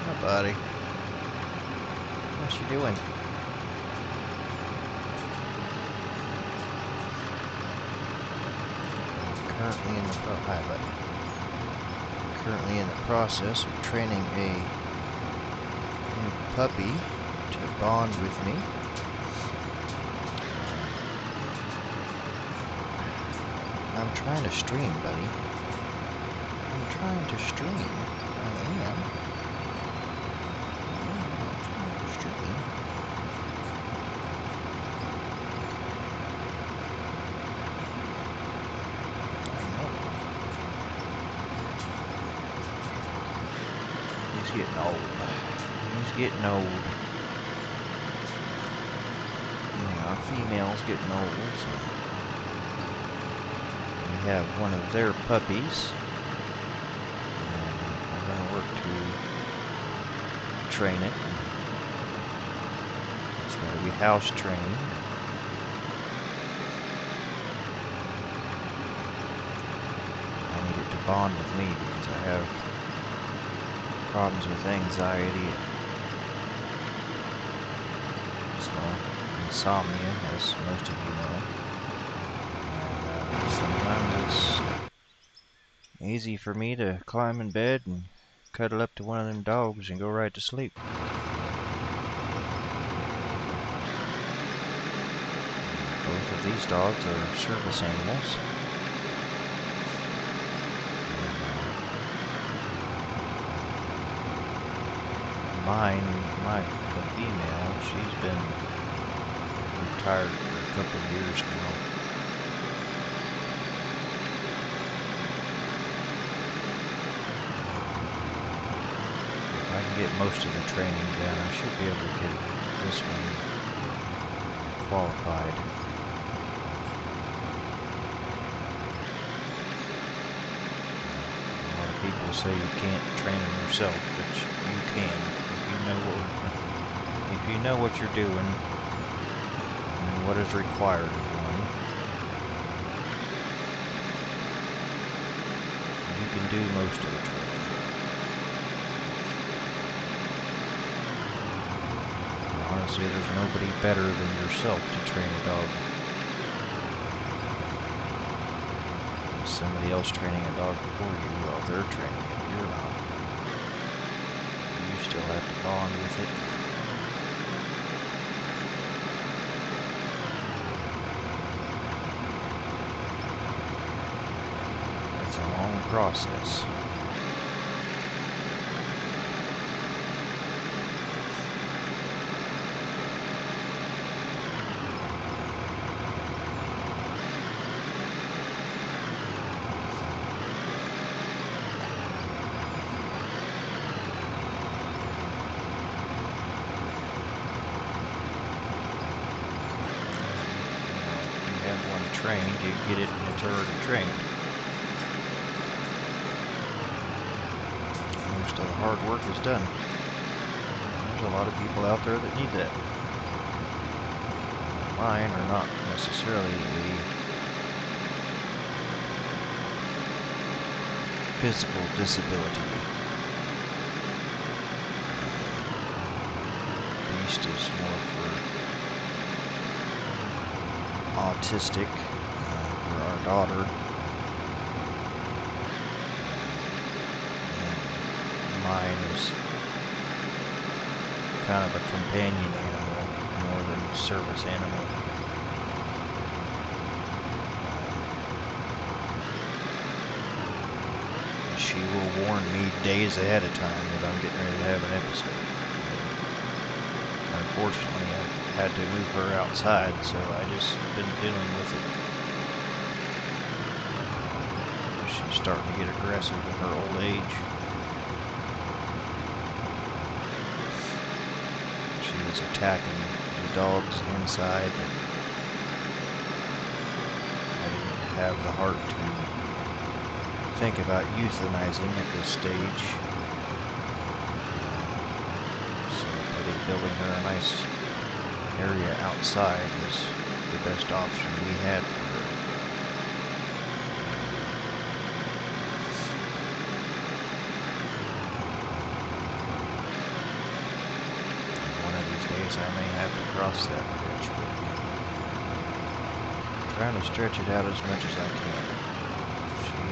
Hi, buddy. What you doing? Currently in the hi, buddy. Currently in the process of training a new puppy to bond with me. I'm trying to stream, buddy. I'm trying to stream. I am. I'm trying to stream. I know. He's getting old. He's getting old. Yeah, our female's getting old, so we have one of their puppies. We're going to work to train it. It's got to be house trained. I need it to bond with me because I have problems with anxiety, insomnia, as most of you know. And sometimes it's easy for me to climb in bed and cuddle up to one of them dogs and go right to sleep. Both of these dogs are service animals. The female, she's been retired for a couple of years now. If I can get most of the training done, I should be able to get this one qualified. A lot of people say you can't train them yourself, but you can if you know what you're doing and what is required of one. You can do most of the training. Honestly, there's nobody better than yourself to train a dog. Somebody else training a dog for you while they're training it, you're not. You still have to bond with it. It's a long process. get it when it's already trained. Most of the hard work is done. There's a lot of people out there that need that. Mine are not necessarily a physical disability. Beast is more for autistic for our daughter. And mine is kind of a companion animal more than service animal. She will warn me days ahead of time that I'm getting ready to have an episode. Unfortunately, I've had to move her outside, so I just been dealing with it. She's starting to get aggressive in her old age. She was attacking the dogs inside, and I didn't have the heart to think about euthanizing at this stage. So building her a nice area outside was the best option we had for her. One of these days I may have to cross that bridge, but I'm trying to stretch it out as much as I can. She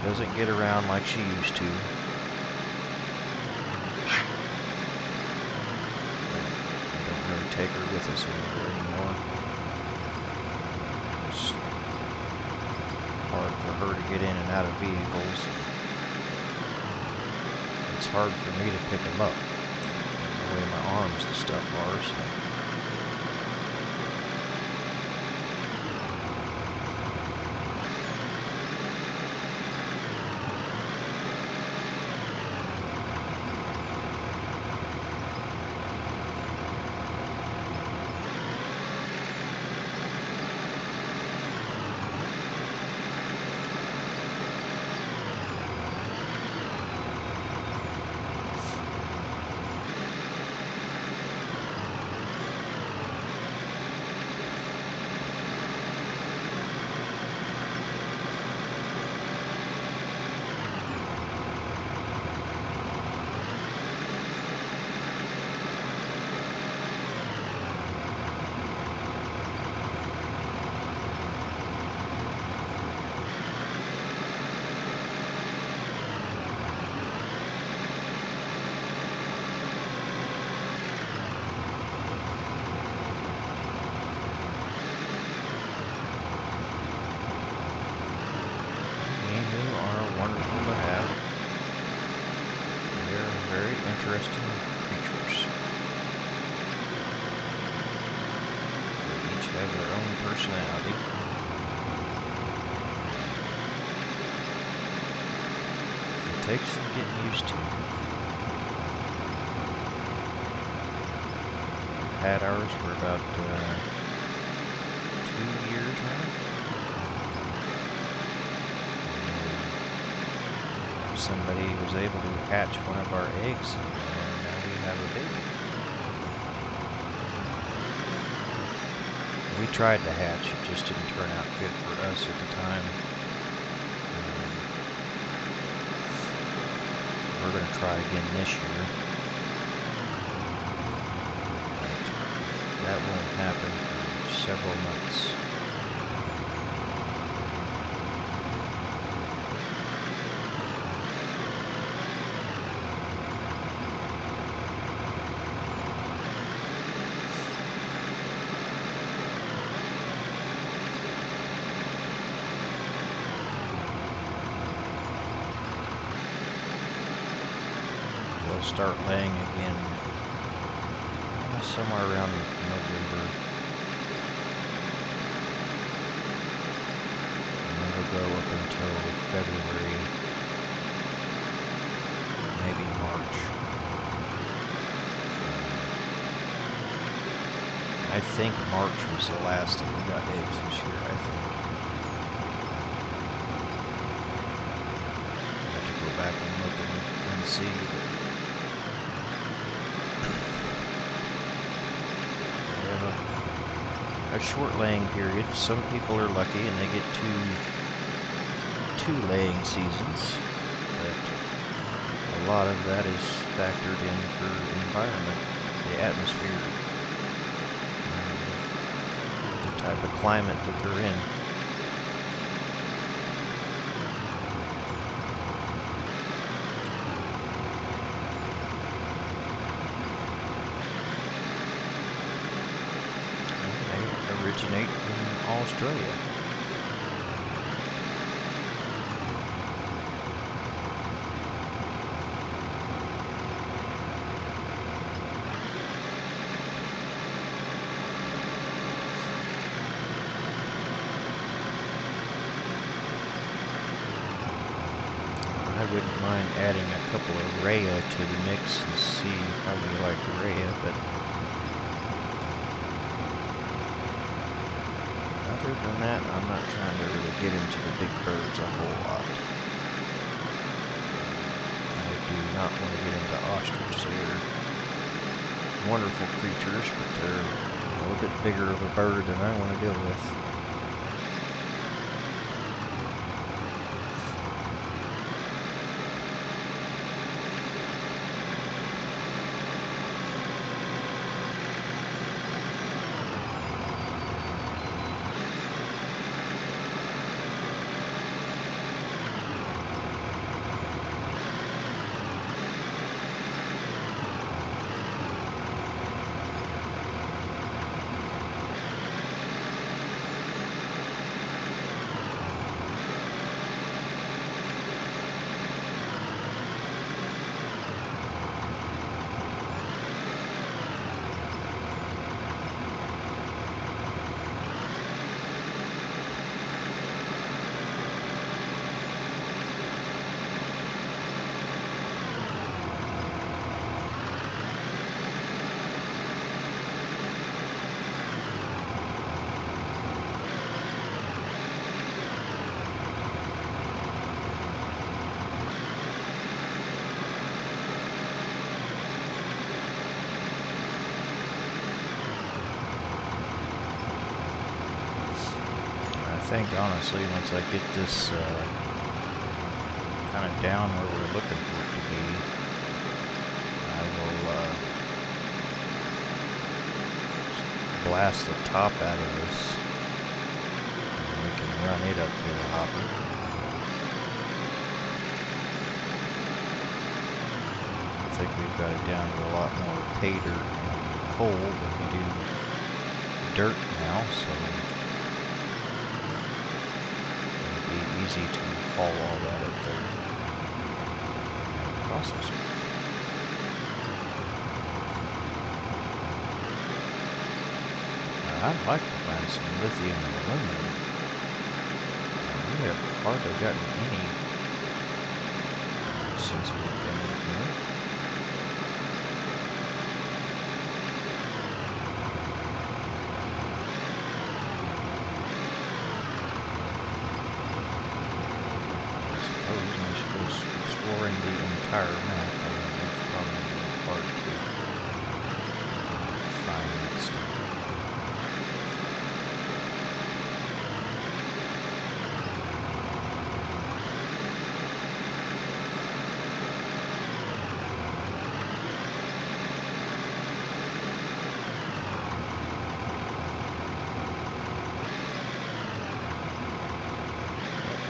doesn't get around like she used to. We don't really take her with us anywhere anymore. It's hard for her to get in and out of vehicles. It's hard for me to pick them up the way my arms and stuff are. So. Wonderful to have. They're very interesting creatures. They each have their own personality. It takes some getting used to. We've had ours for about 2 years now. Somebody was able to hatch one of our eggs, and now we have a baby. We tried to hatch, it just didn't turn out good for us at the time. We're going to try again this year. But that won't happen for several months. They'll start laying again somewhere around November. And it'll go up until February, maybe March. I I think March was the last that we got eggs this year, I think. I have to go back and look and see, but they have a short laying period. Some people are lucky and they get two laying seasons, but a lot of that is factored in for environment, the atmosphere, the type of climate that they're in. And they originate in Australia. I wouldn't mind adding a couple of Rhea to the mix and see how we like Rhea, but other than that, I'm not trying to really get into the big birds a whole lot. I do not want to get into ostrich. They're wonderful creatures, but they're a little bit bigger of a bird than I want to deal with. I think honestly, once I get this kind of down where we're looking for it to be, I will blast the top out of this and we can run it up to the hopper. I think we've got it down to a lot more pay dirt and coal than we do dirt now, so easy to haul all that up there and process it. I'd like to find some lithium and aluminum. We have hardly gotten any since we've been in here. Exploring the entire map, I mean, it's probably a little hard to find that stuff.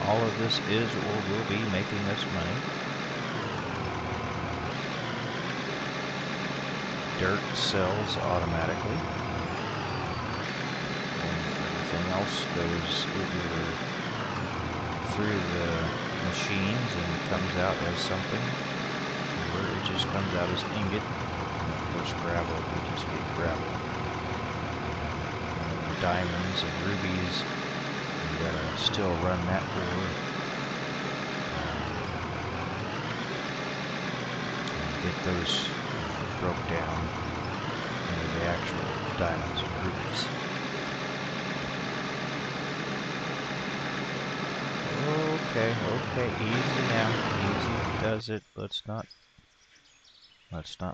All of this is or will be making us money. Dirt sells automatically, and everything else goes either through the machines and comes out as something, or it just comes out as ingot, and of course gravel, we just get gravel. And then the diamonds and rubies, you gotta still run that ore and get those broke down into the actual diamonds. roofs. Okay, easy now. Easy does it. Let's not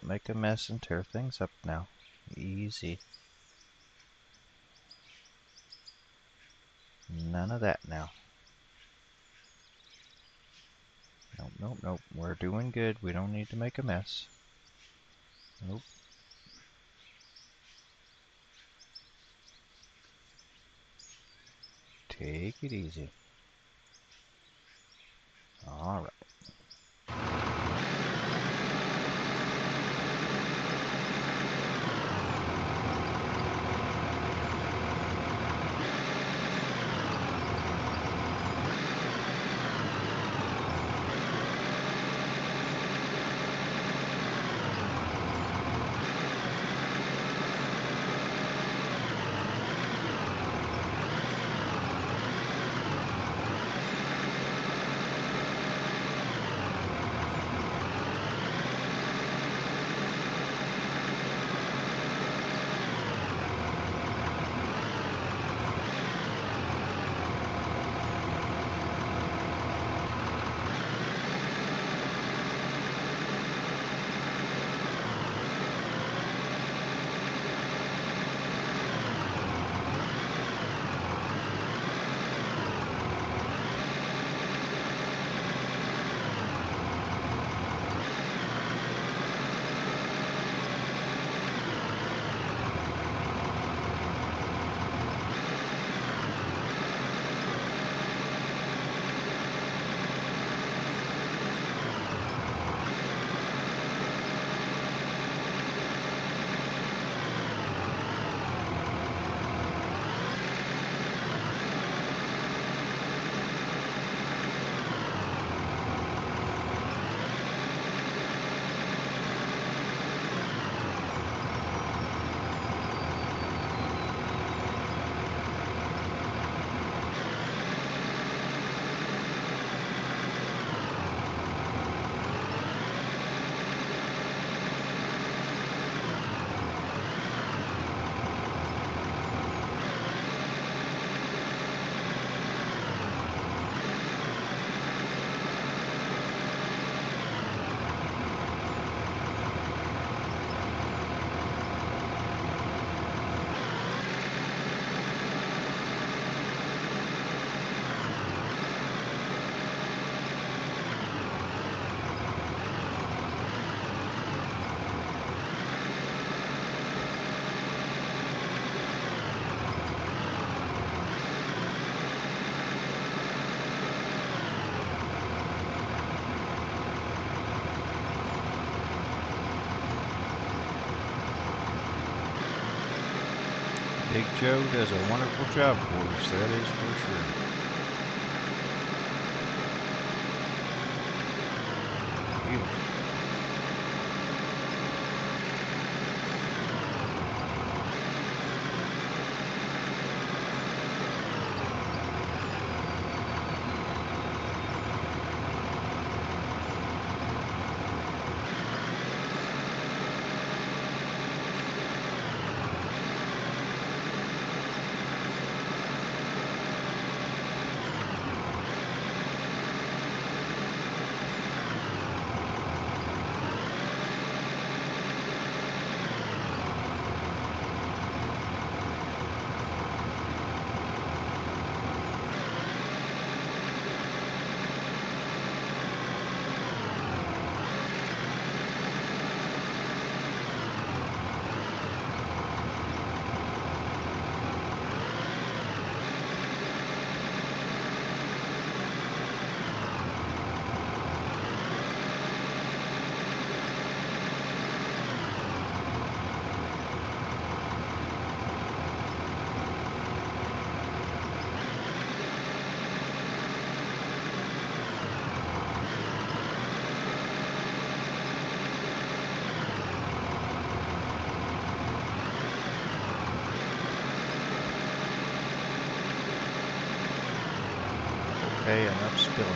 make a mess and tear things up now. Easy. None of that now. Nope. We're doing good. We don't need to make a mess. Nope. Take it easy. All right. Big Joe does a wonderful job for us, that is for sure. Beautiful. Okay, enough spilling.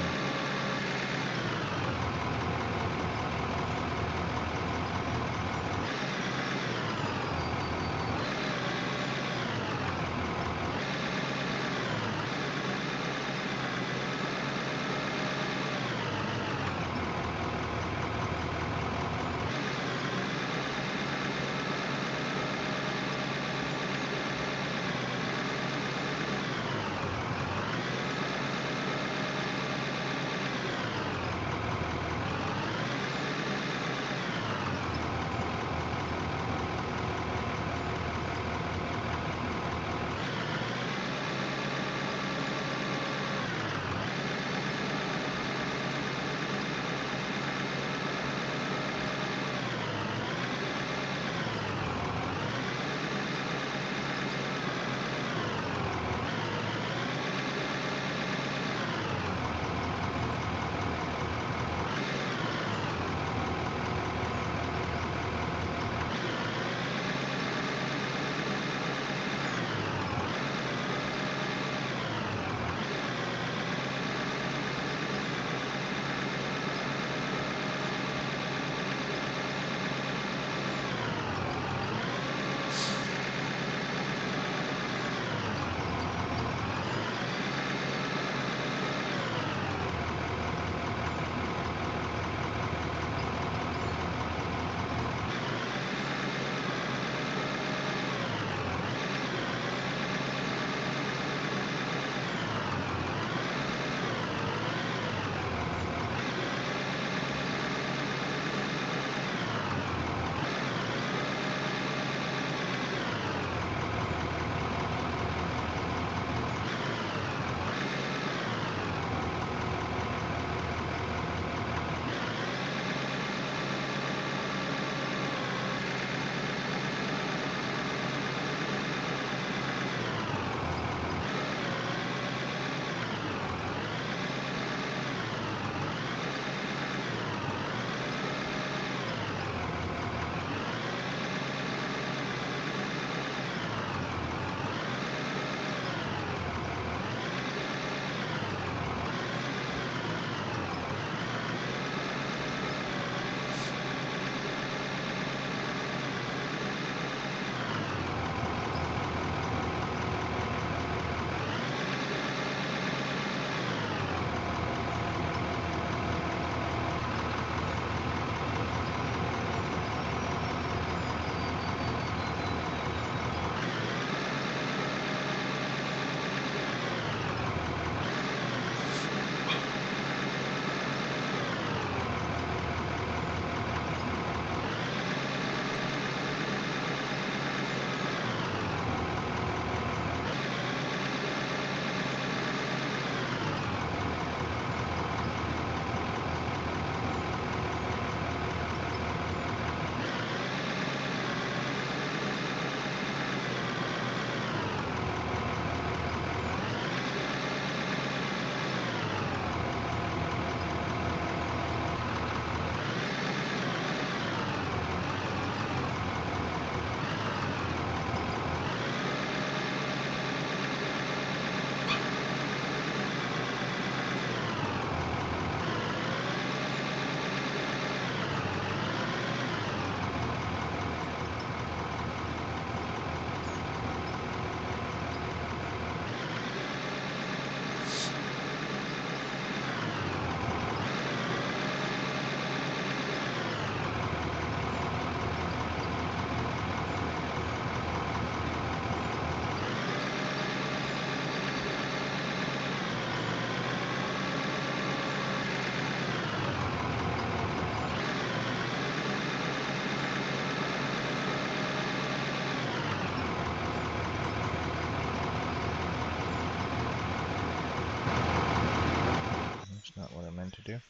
want to do.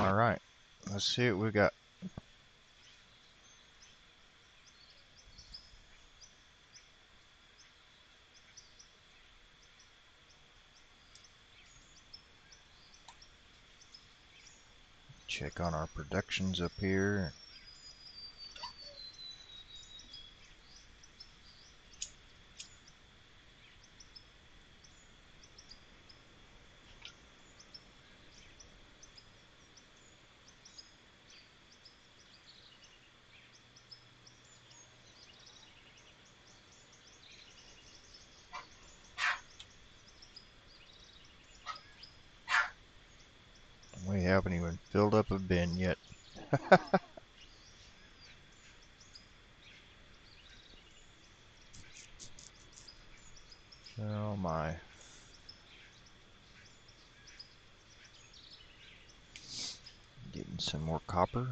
Alright, let's see what we got. Check on our productions up here. We haven't even filled up a bin yet. Oh my. Getting some more copper.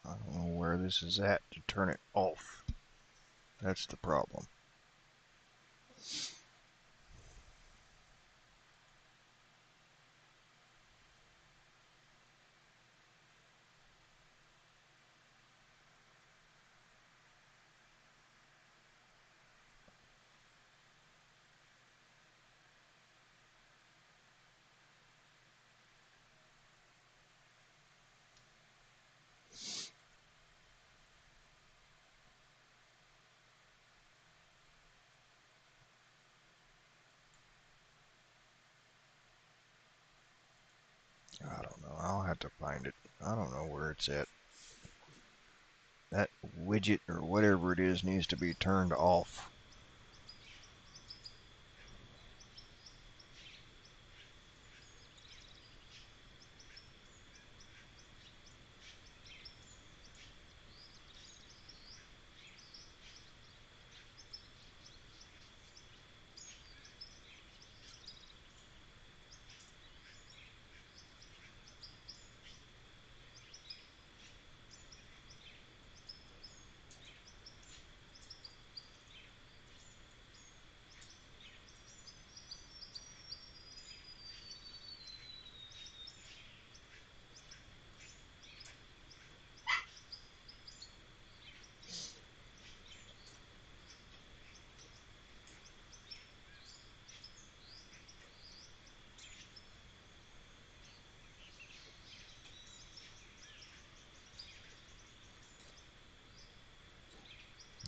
I don't know where this is at to turn it off. That's the problem. I don't know. I'll have to find it. I don't know where it's at. That widget or whatever it is needs to be turned off.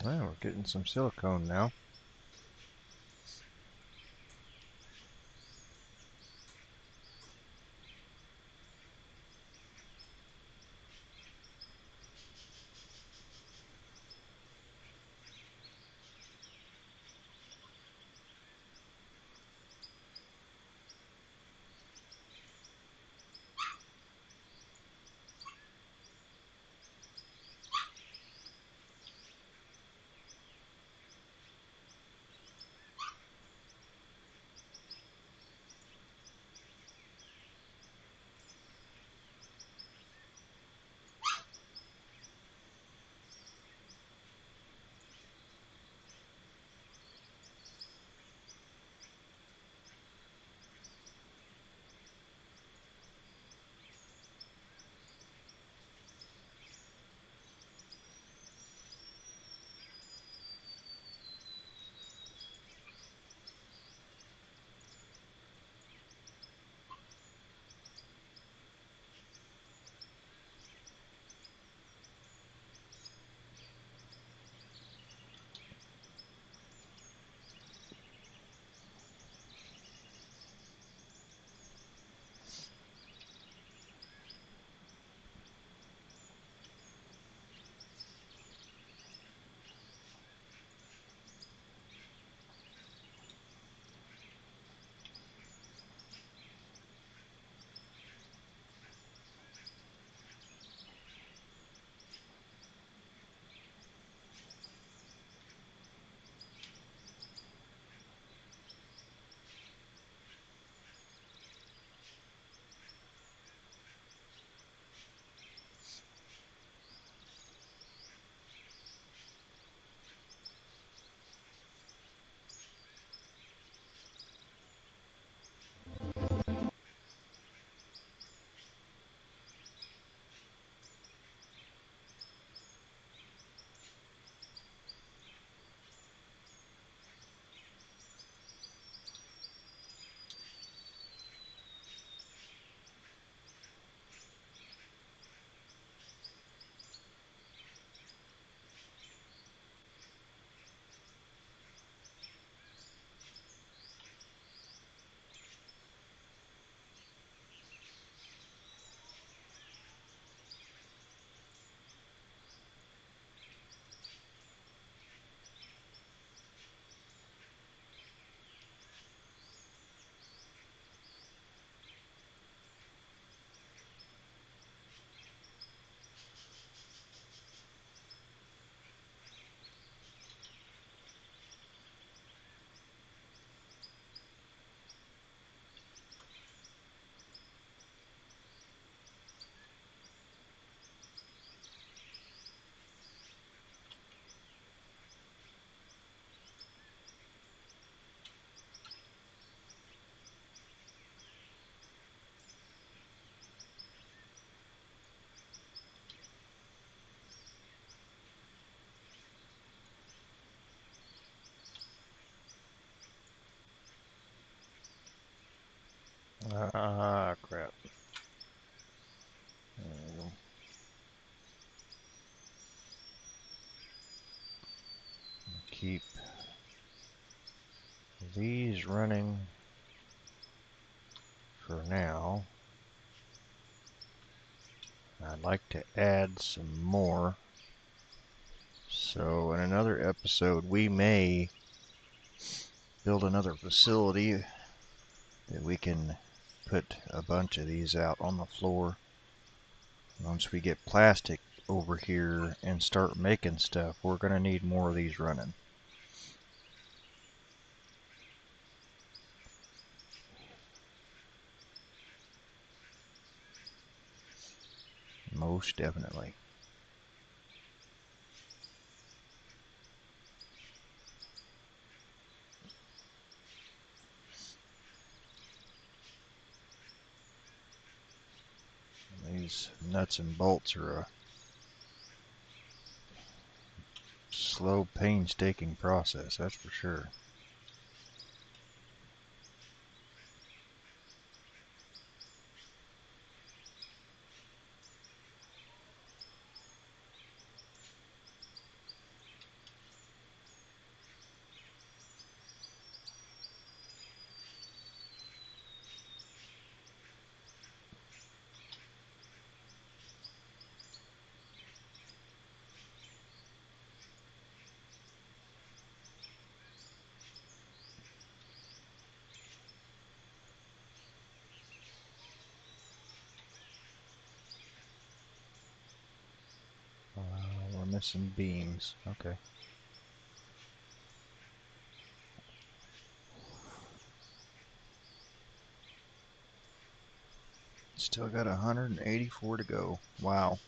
Well, we're getting some silicone now. Ah, crap. There we go. Keep these running for now. I'd like to add some more. So in another episode, we may build another facility that we can put a bunch of these out on the floor. Once we get plastic over here and start making stuff, we're going to need more of these running. Most definitely. These nuts and bolts are a slow, painstaking process, that's for sure. Missing beams. Okay. Still got 184 to go. Wow.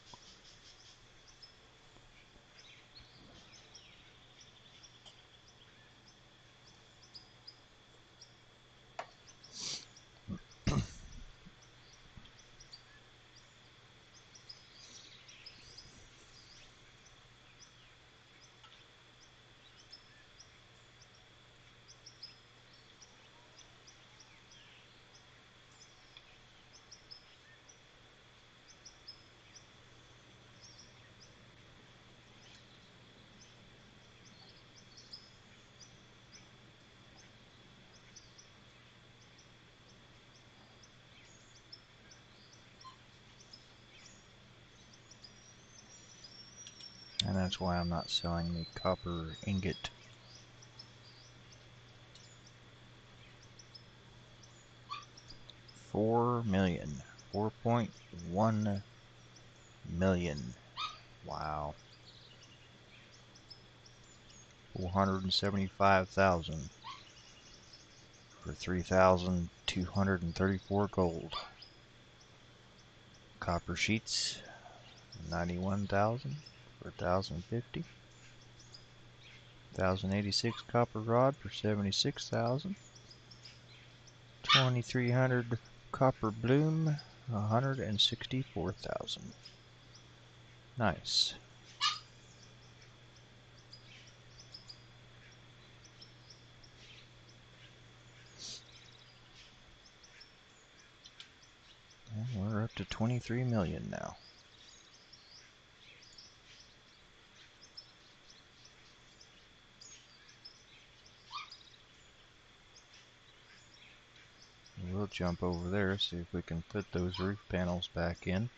And that's why I'm not selling the copper ingot. $4 million. 4.1 million. Wow. 475,000 for 3,234 gold. Copper sheets, 91,000 for 1,050. 1,086 copper rod for 76,000. 2,300 copper bloom, 164,000. Nice. And we're up to 23 million now. We'll jump over there, see if we can put those roof panels back in.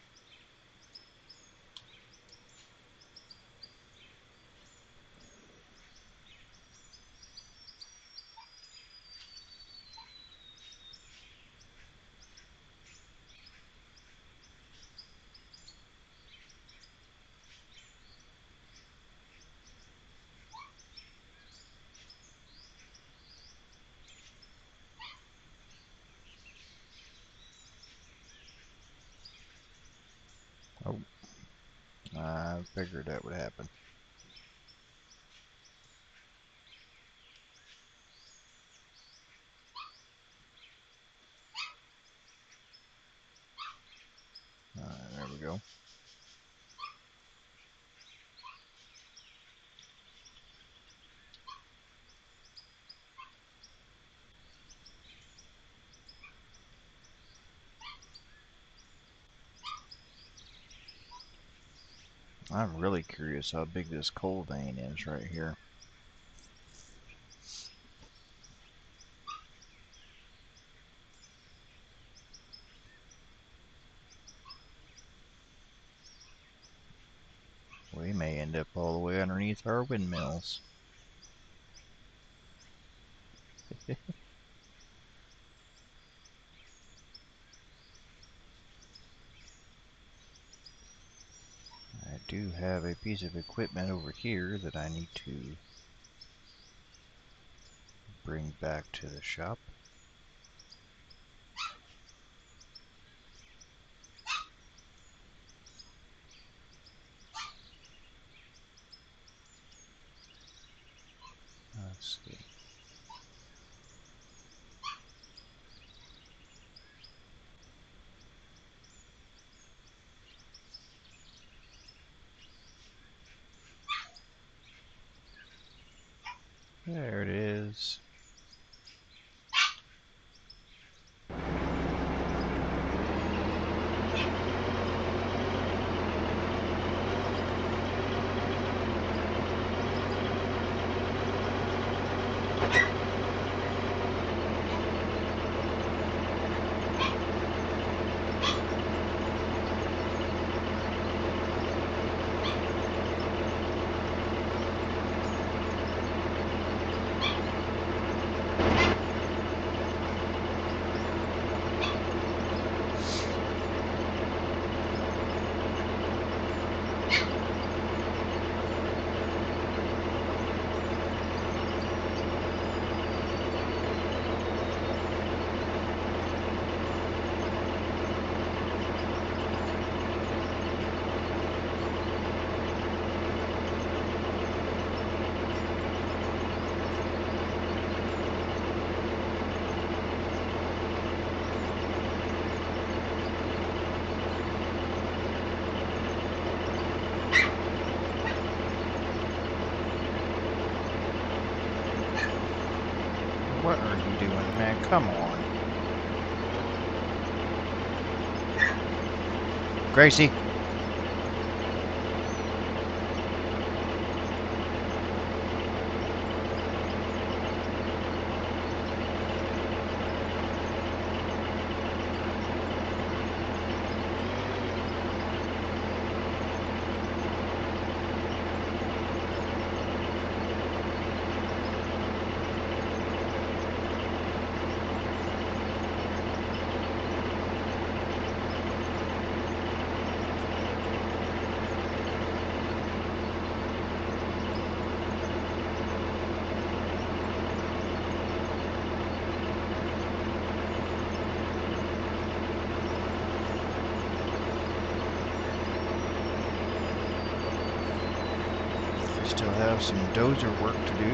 Oh, I figured that would happen. There we go. I'm really curious how big this coal vein is right here. We may end up all the way underneath our windmills. I do have a piece of equipment over here that I need to bring back to the shop. Let's see. There it is. you doing, man? Come on. Gracie. Still have some dozer work to do.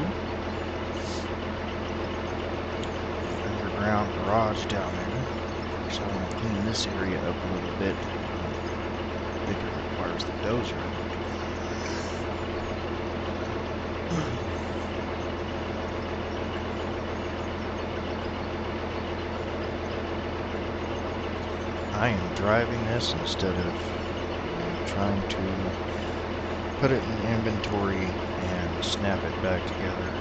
Underground garage down there. So I want to clean this area up a little bit. I think it requires the dozer. I am driving this instead of trying to put it in inventory and snap it back together.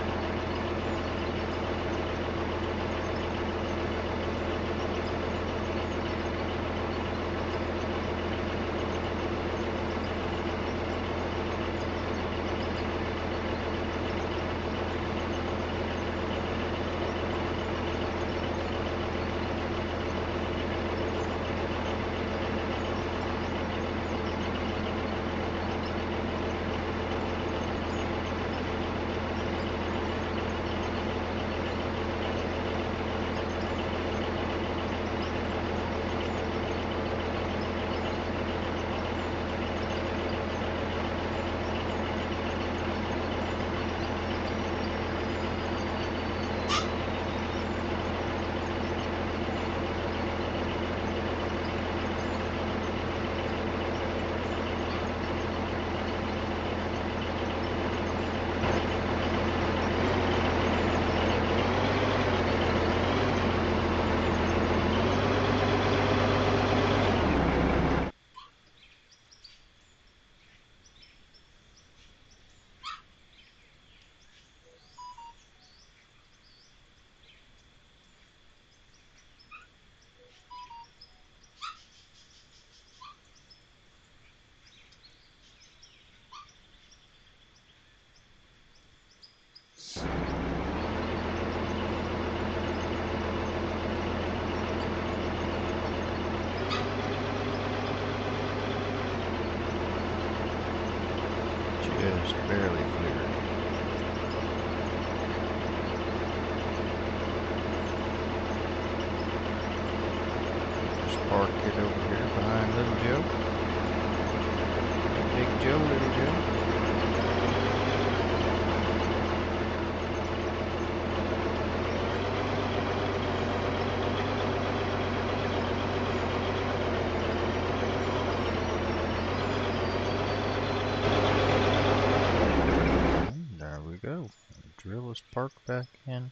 Just barely cleared. Just park it over here behind Little Joe. Big Joe, Little Joe. There we go. Drill is parked back in.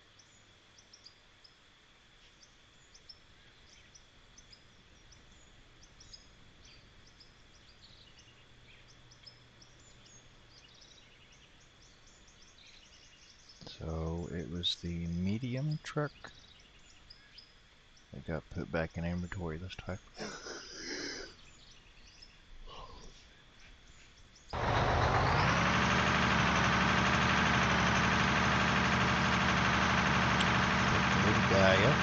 So it was the medium truck that got put back in inventory this time. Little guy up.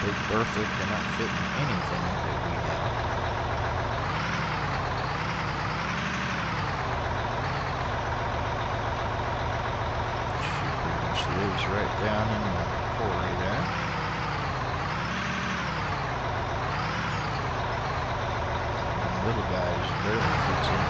Big Bertha cannot fit in anything that we have. She lives right down in the quarry there. And the little guy just barely fits in.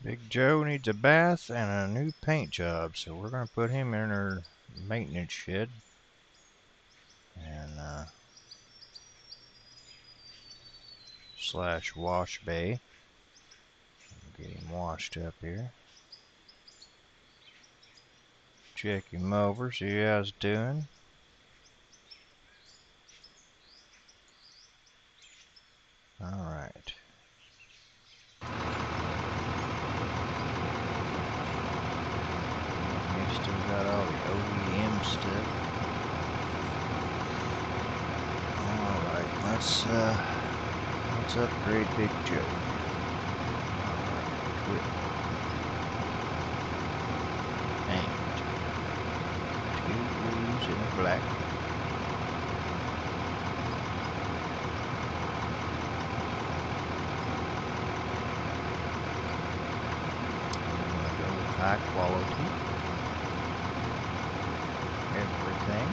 Big Joe needs a bath and a new paint job, so we're gonna put him in our maintenance shed and slash wash bay. Get him washed up here. Check him over, see how he's doing. Alright. He's still got all the OEM stuff. Alright, let's upgrade Big Joe here. Alright, equipment. Paint. 2 blues and a black. I'm gonna go with high quality. Everything.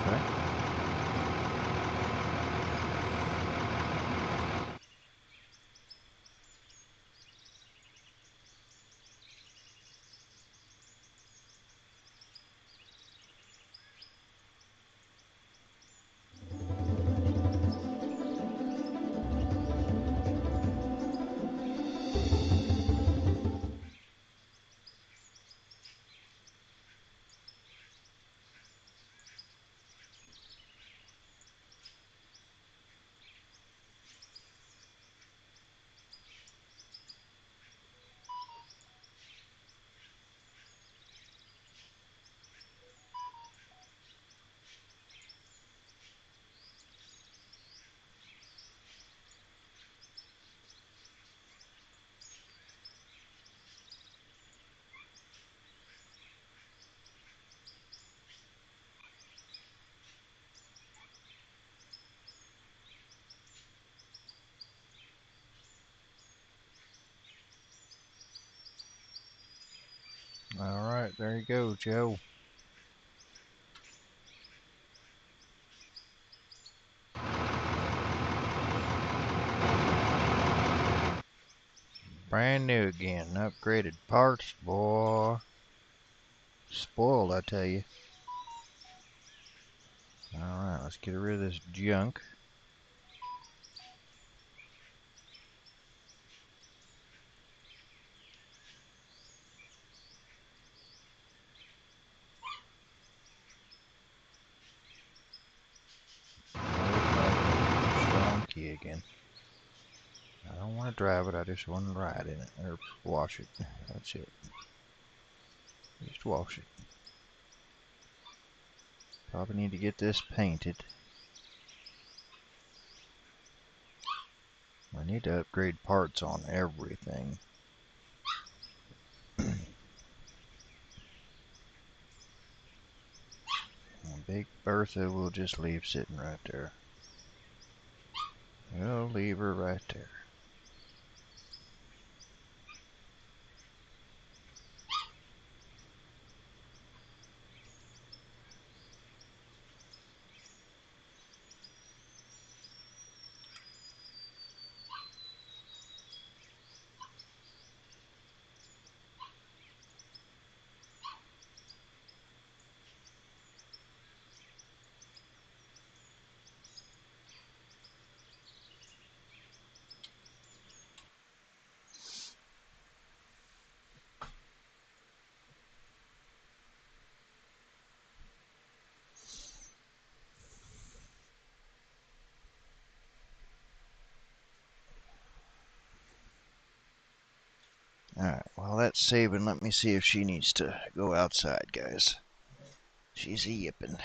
Okay. Alright, there you go, Joe. Brand new again. Upgraded parts, boy. Spoiled, I tell you. Alright, let's get rid of this junk. Strong key again. I don't want to drive it, I just want to ride in it. Or wash it. That's it. Just wash it. Probably need to get this painted. I need to upgrade parts on everything. Big Bertha will just leave sitting right there. We'll leave her right there. Alright, while that's saving, let me see if she needs to go outside, guys. She's a yipping.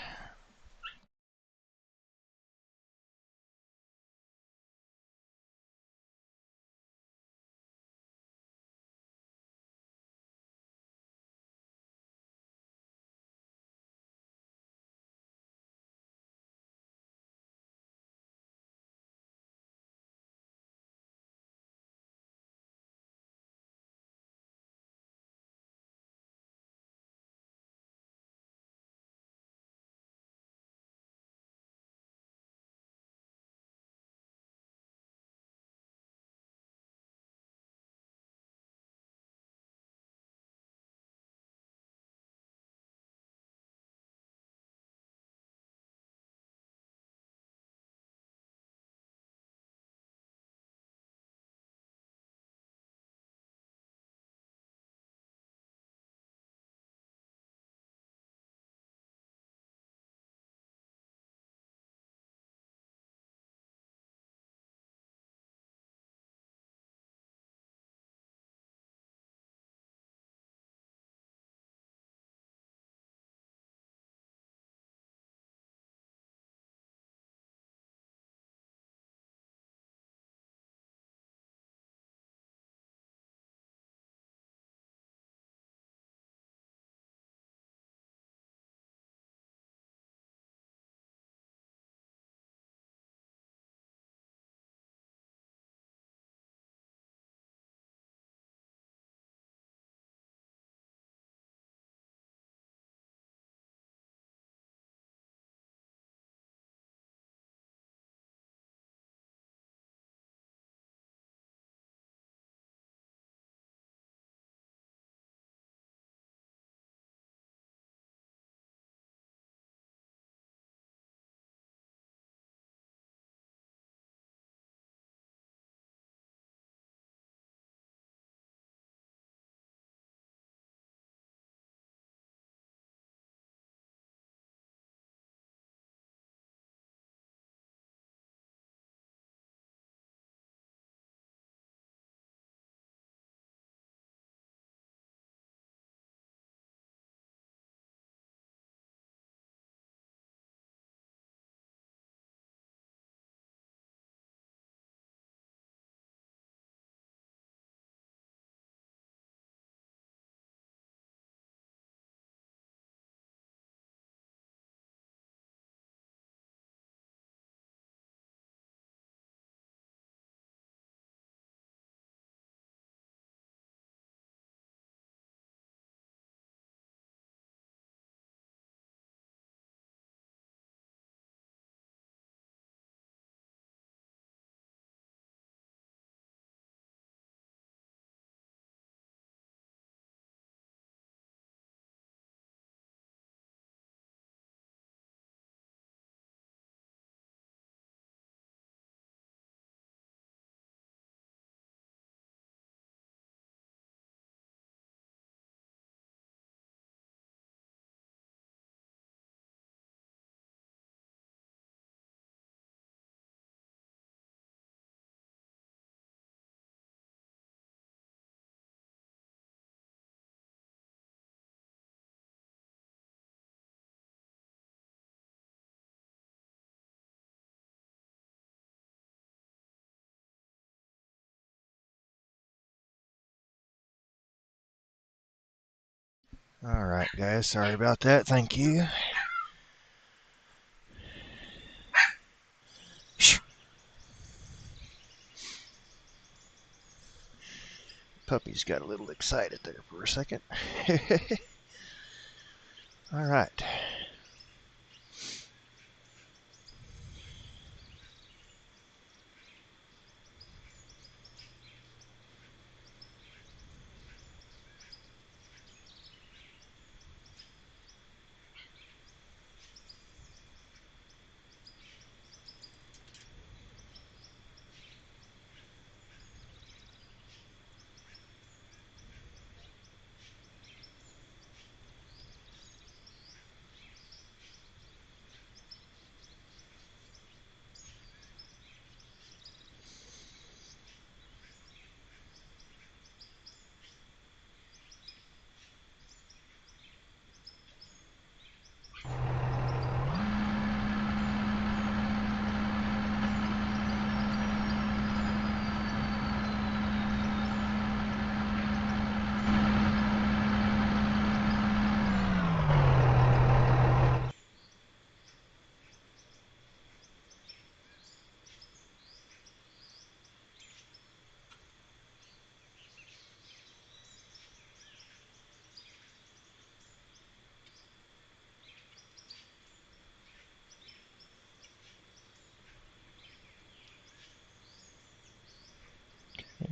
Alright, guys, sorry about that. Thank you. Puppy's got a little excited there for a second. Alright.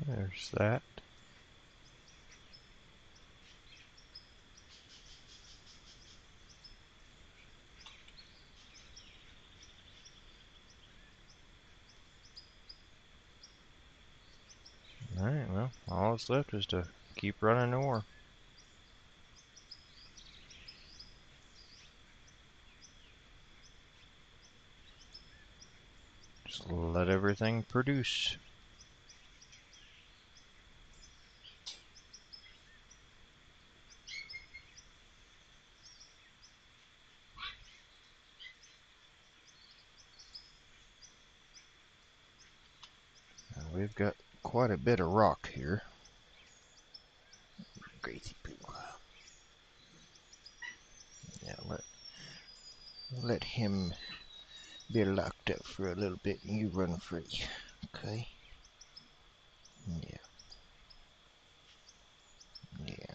There's that. Alright, well, all that's left is to keep running ore. Just let everything produce. Now, we've got quite a bit of rock here. Crazy poo. Yeah, let him be locked up for a little bit and you run free. Okay? Yeah. Yeah.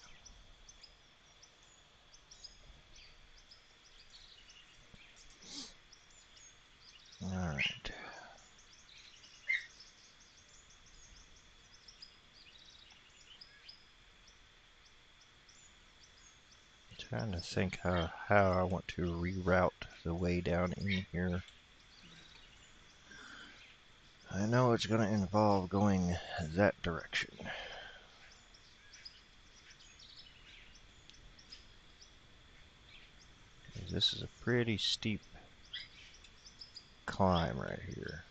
Alright. Trying to think how I want to reroute the way down in here. I know it's going to involve going that direction. This is a pretty steep climb right here.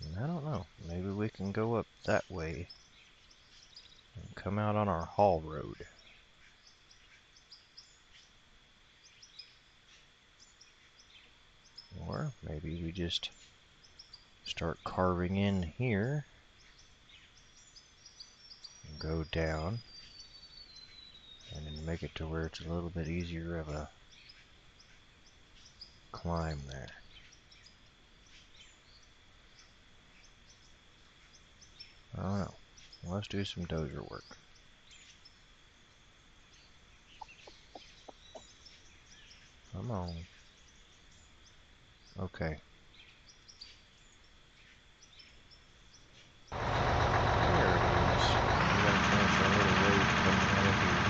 And I don't know, maybe we can go up that way and come out on our haul road. Or maybe we just start carving in here and go down and then make it to where it's a little bit easier of a climb there. I don't know. Let's do some dozer work. Come on. Okay. There it is. We gotta finish our little road coming out of here.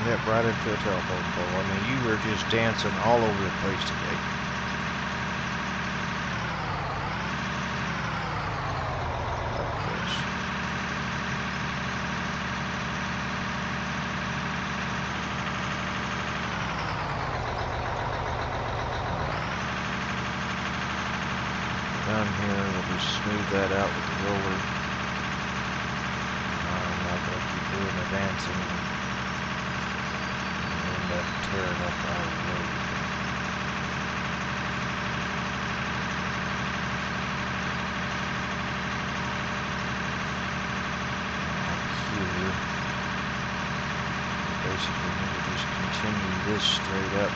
Yep, right into a telephone pole. I mean, you were just dancing all over the place today. Like this. Down here, we'll just smooth that out with the roller. I'm not going to keep doing the dancing and end up tearing up our road. Here, we basically need to just continue this straight up.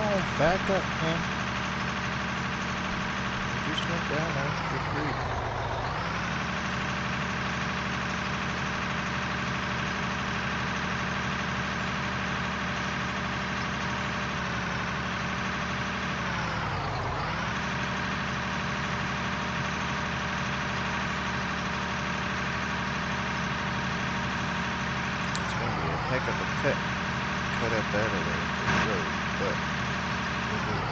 Oh, back up, man. You just went down there. Good grief. It's going to be a heck of a cut up out of there for the road, but we'll do it.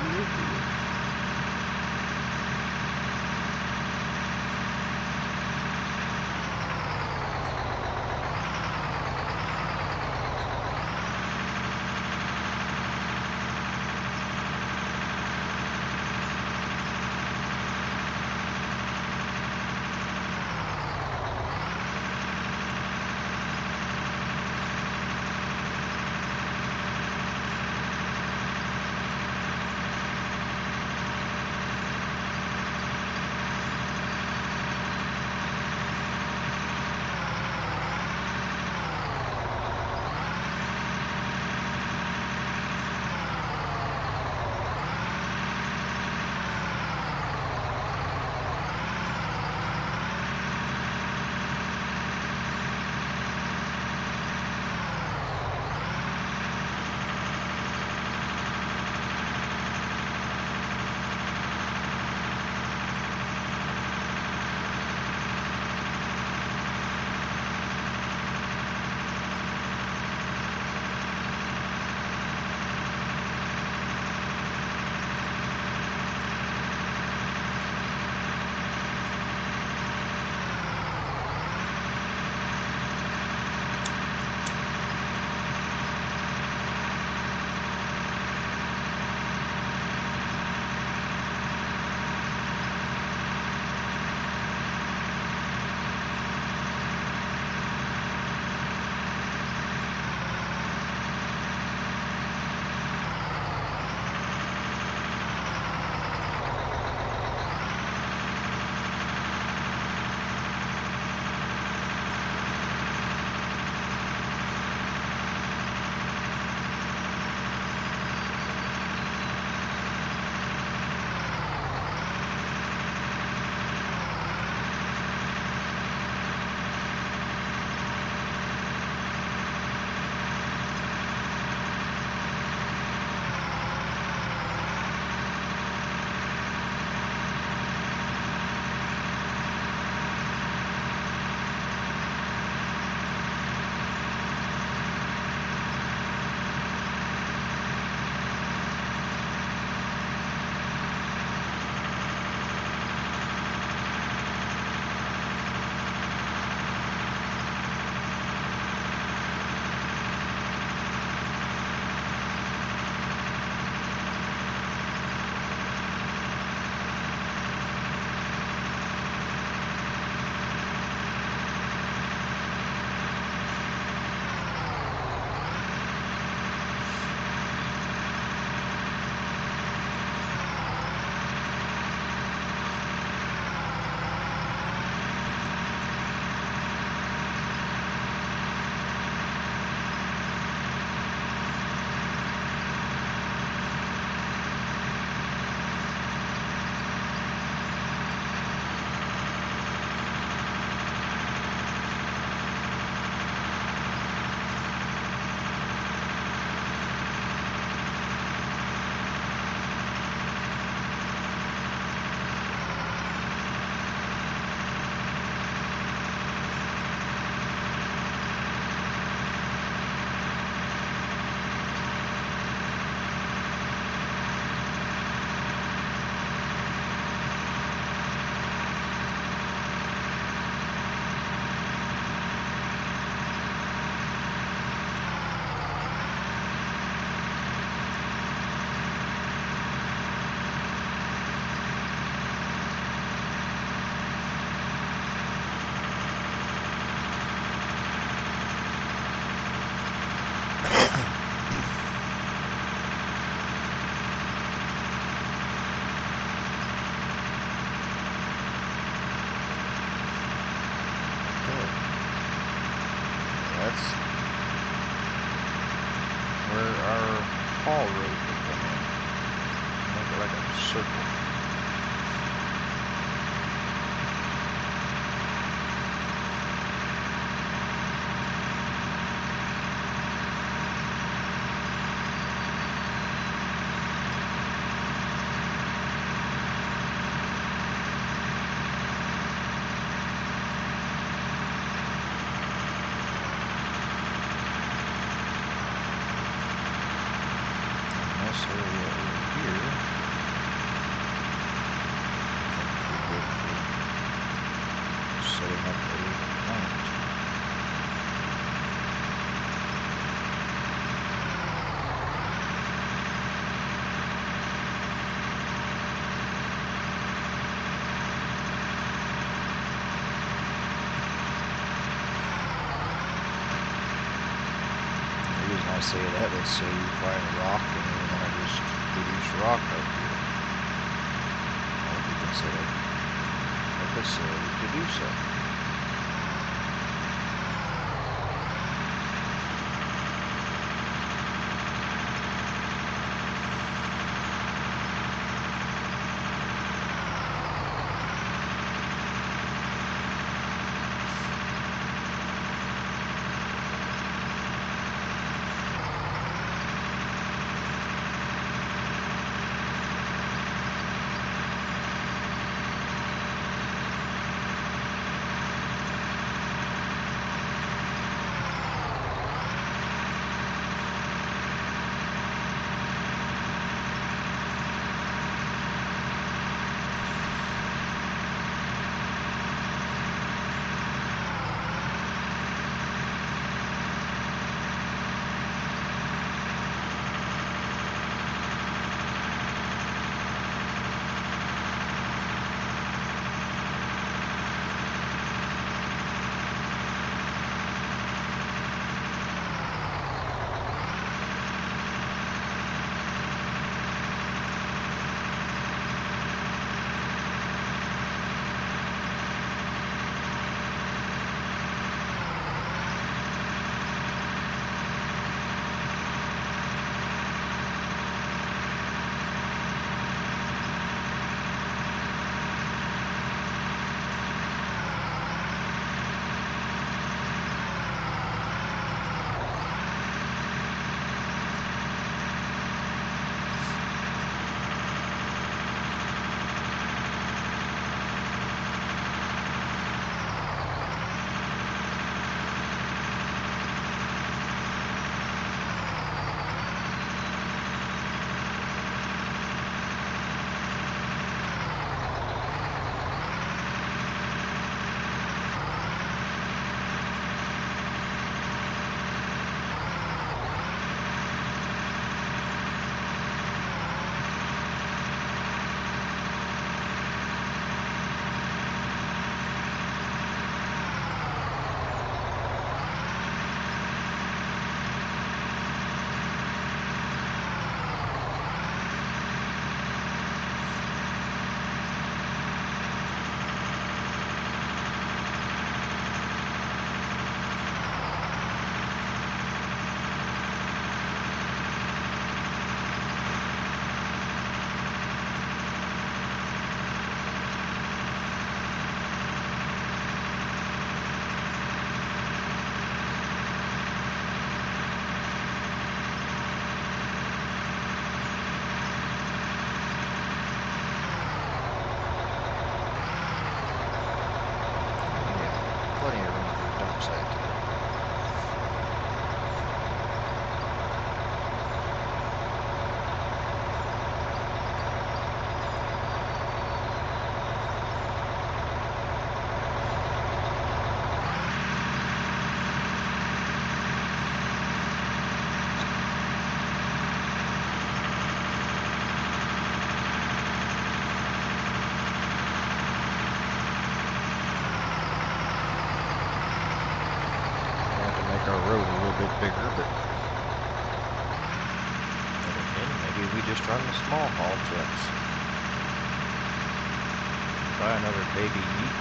We'll do it. haul road will come in. Make it like a circle. This area over here, I think would be good for setting up a plant. The reason I say that, let's say you find rock and you want to just produce rock up here. Well, we can set up a facility to do so. Road a little bit bigger, but then again, maybe we just run the small haul trucks. Buy another baby Yeet.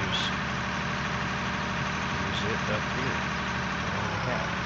Use it up here. On the hat.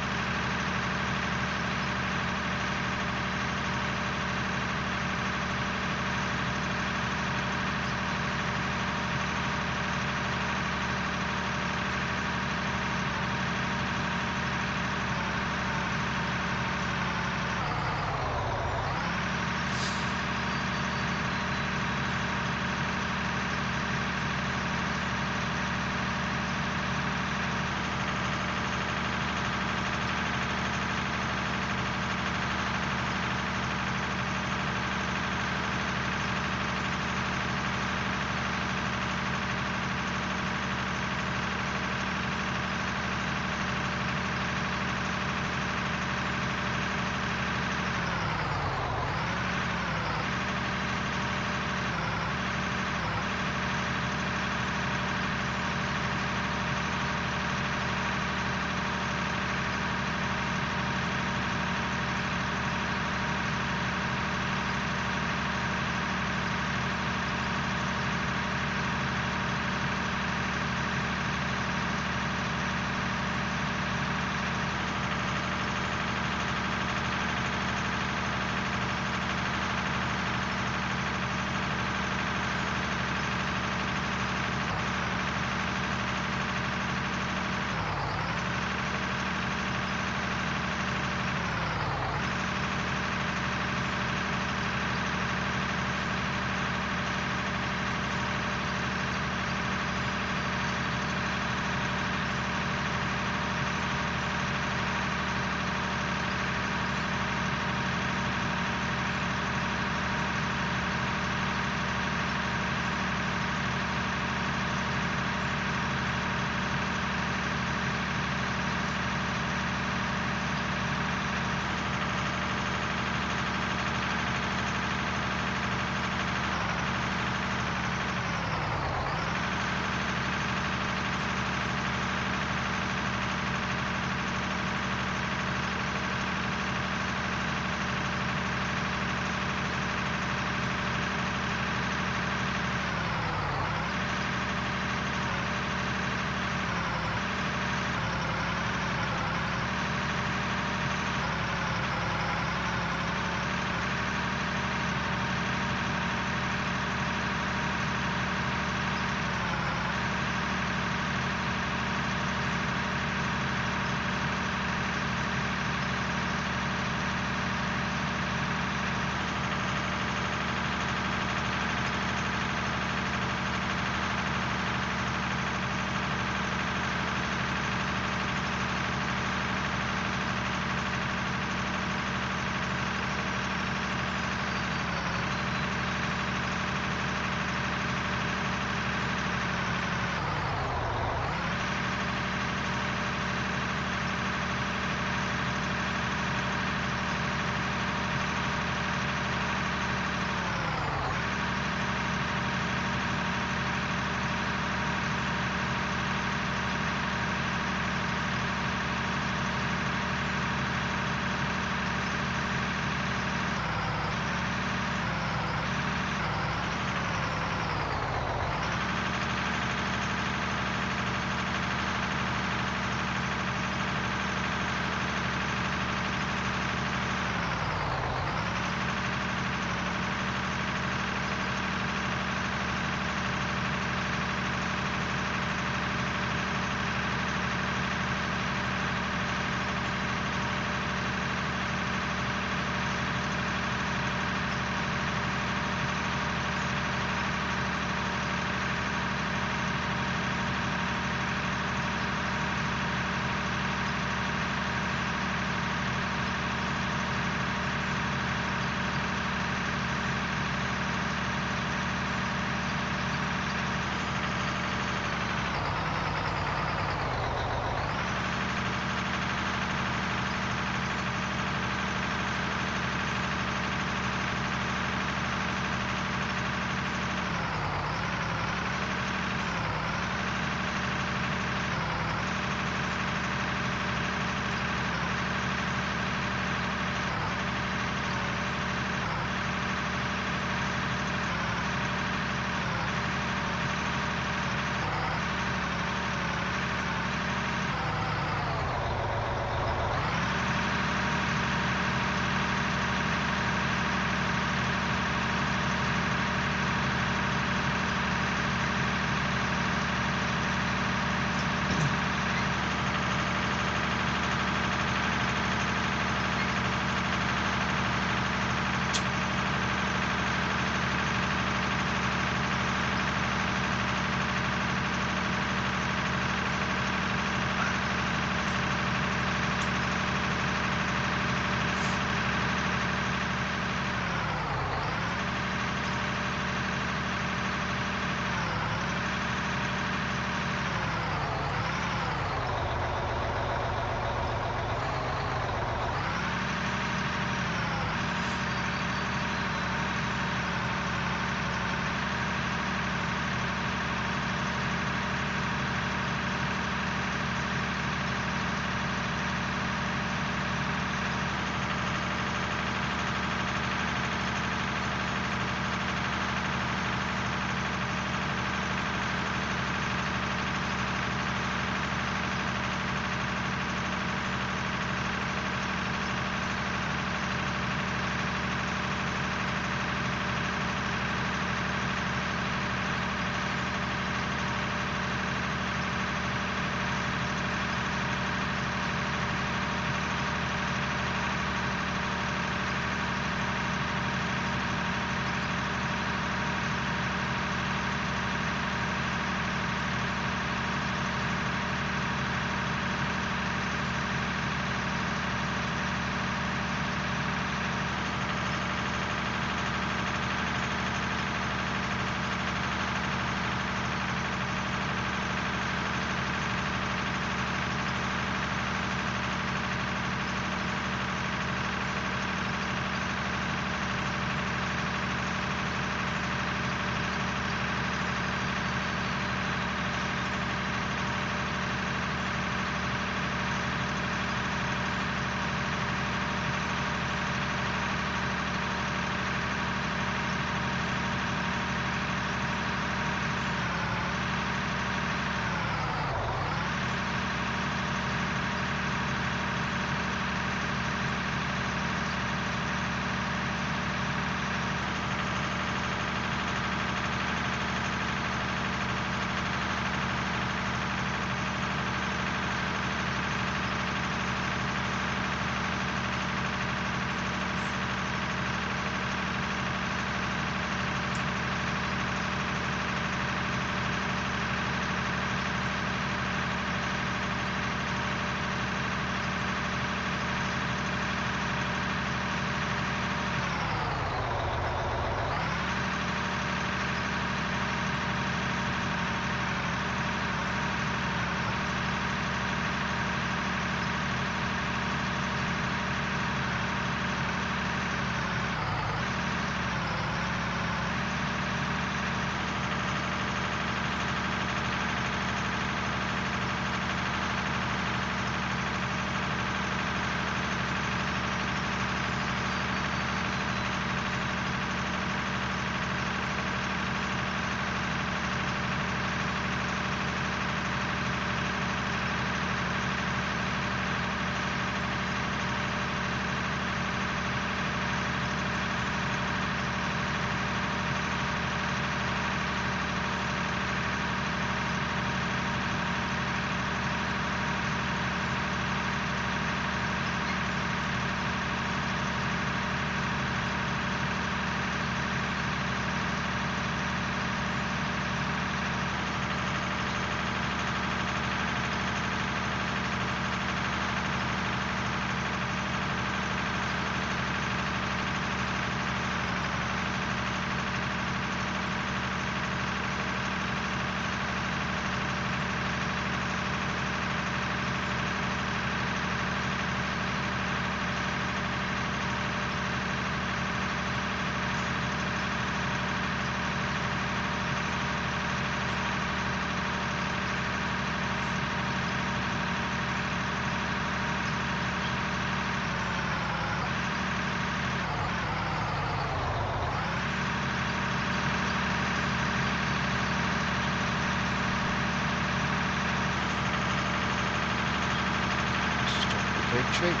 take shape.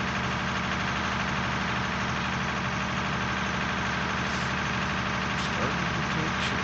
Starting to take shape.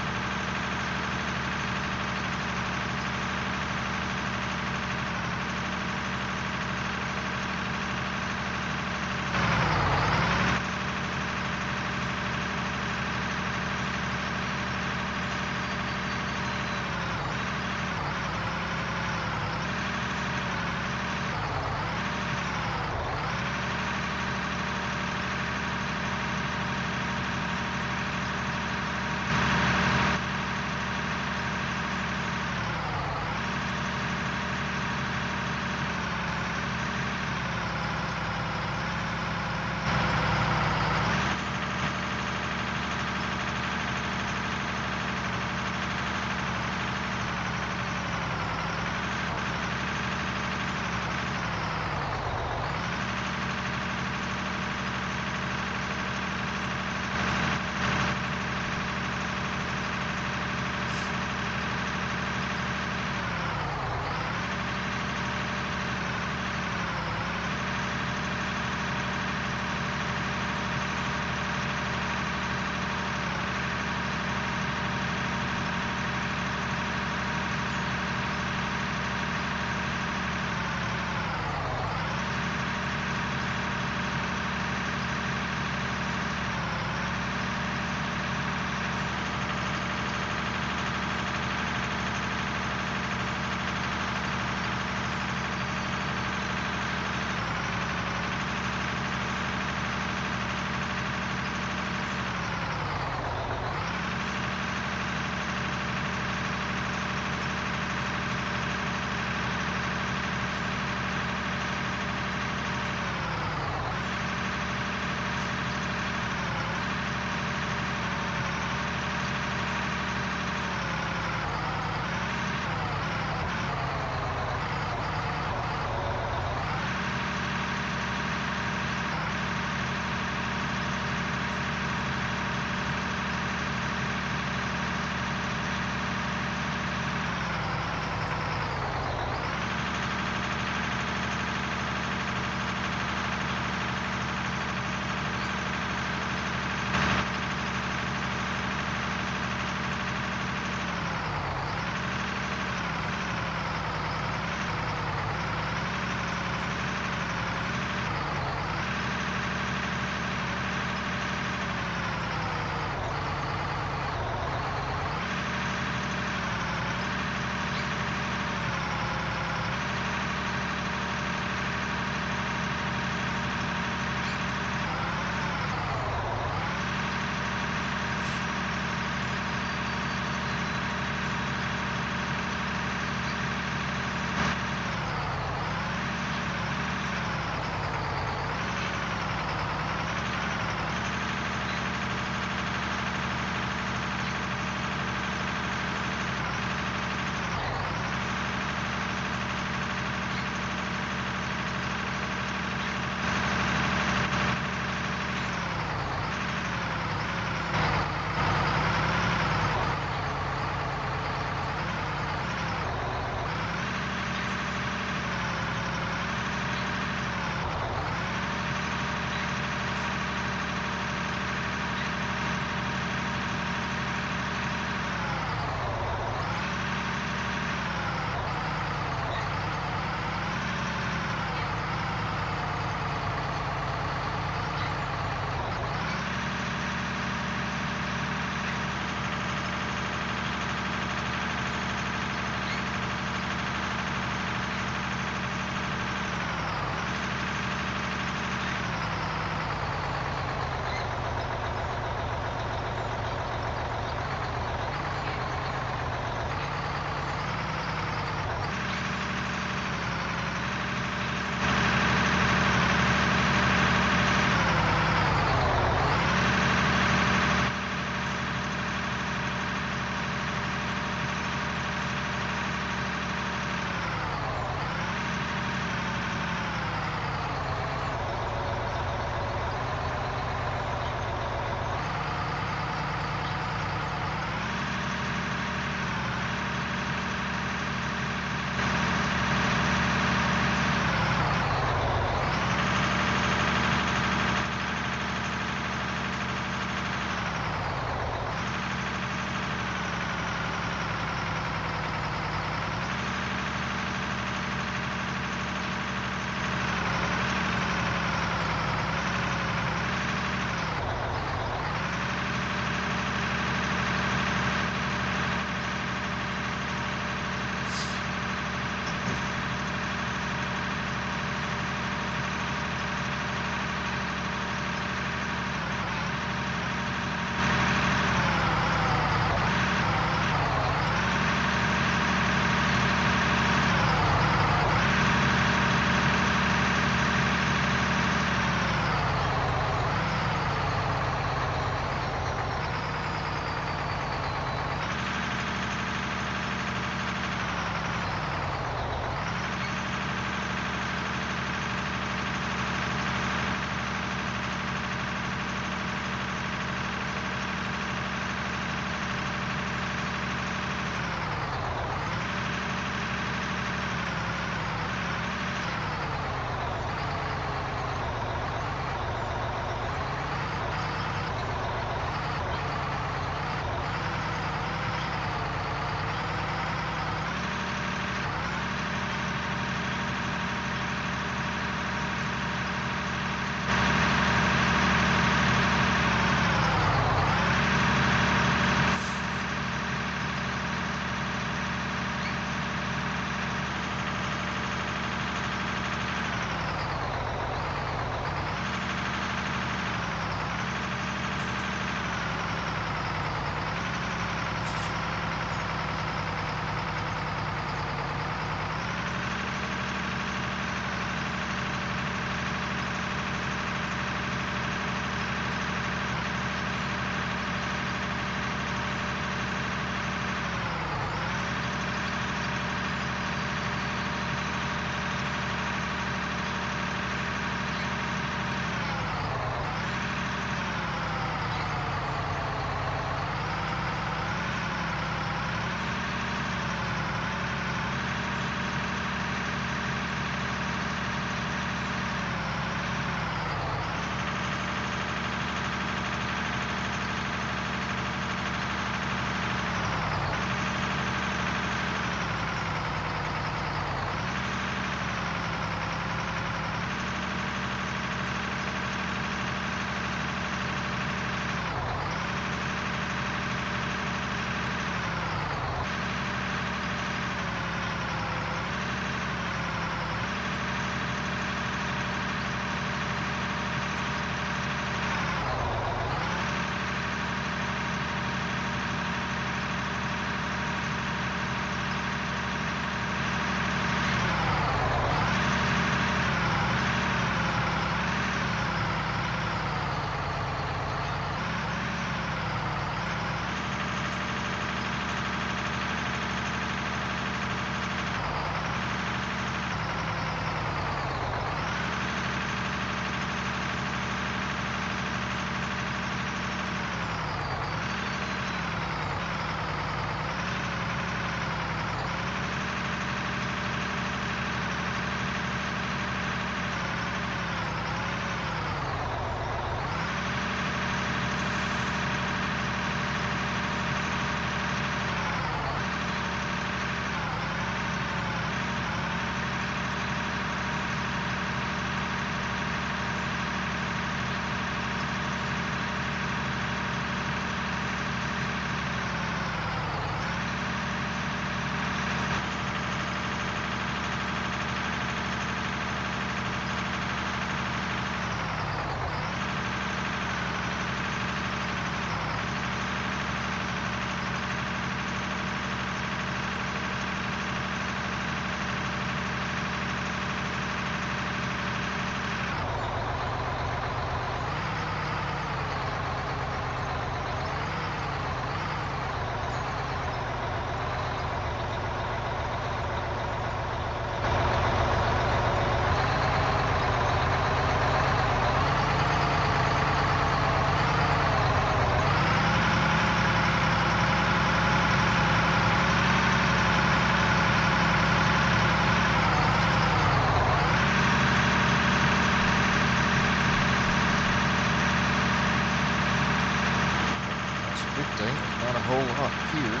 That's a good thing. Not a whole lot here.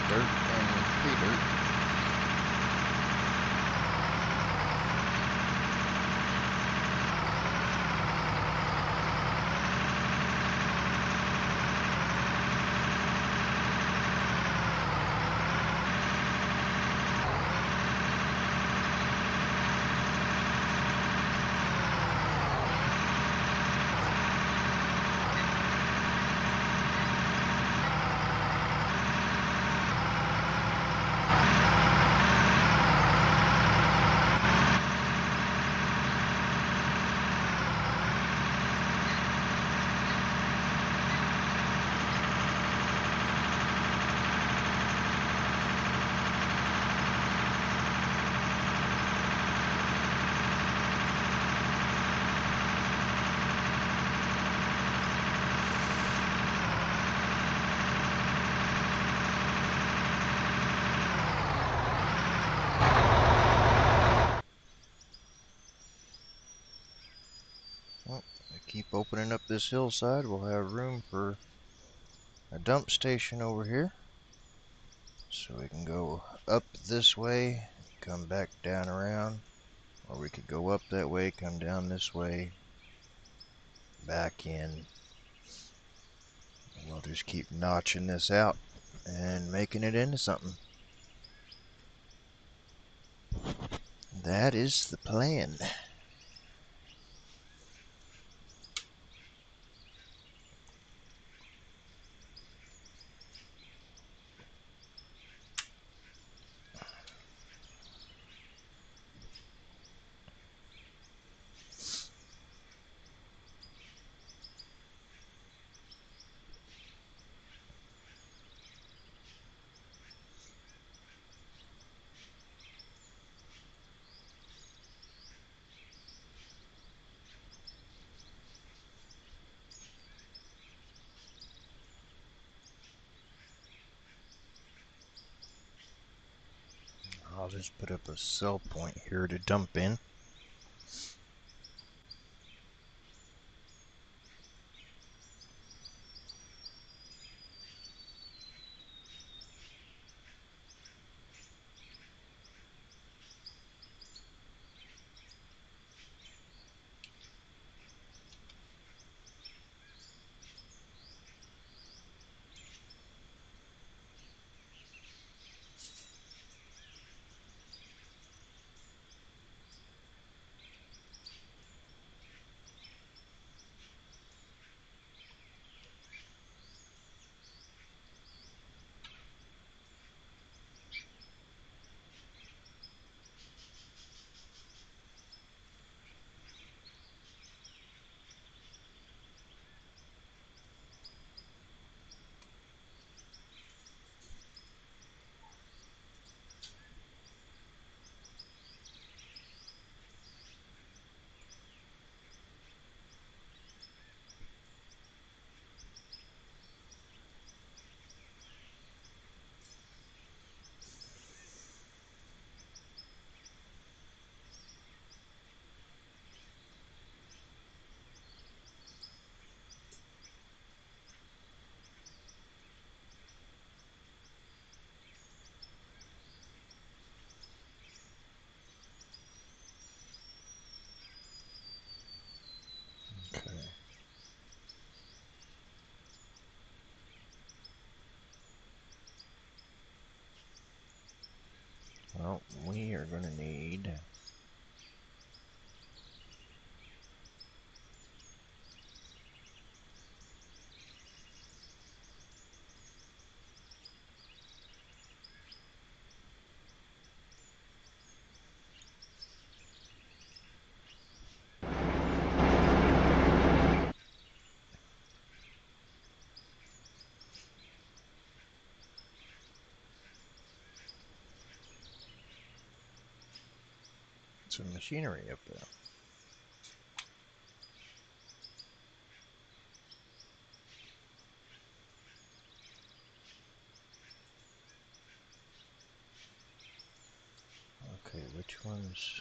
Dirt and pay dirt. Well, keep opening up this hillside. We'll have room for a dump station over here. So we can go up this way, come back down around. Or we could go up that way, come down this way, back in. We'll just keep notching this out and making it into something. That is the plan. I'll just put up a cell point here to dump in. Okay. Well, we are going to need some machinery up there. Okay, which ones?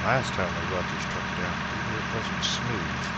Last time we brought this truck down here, it wasn't smooth.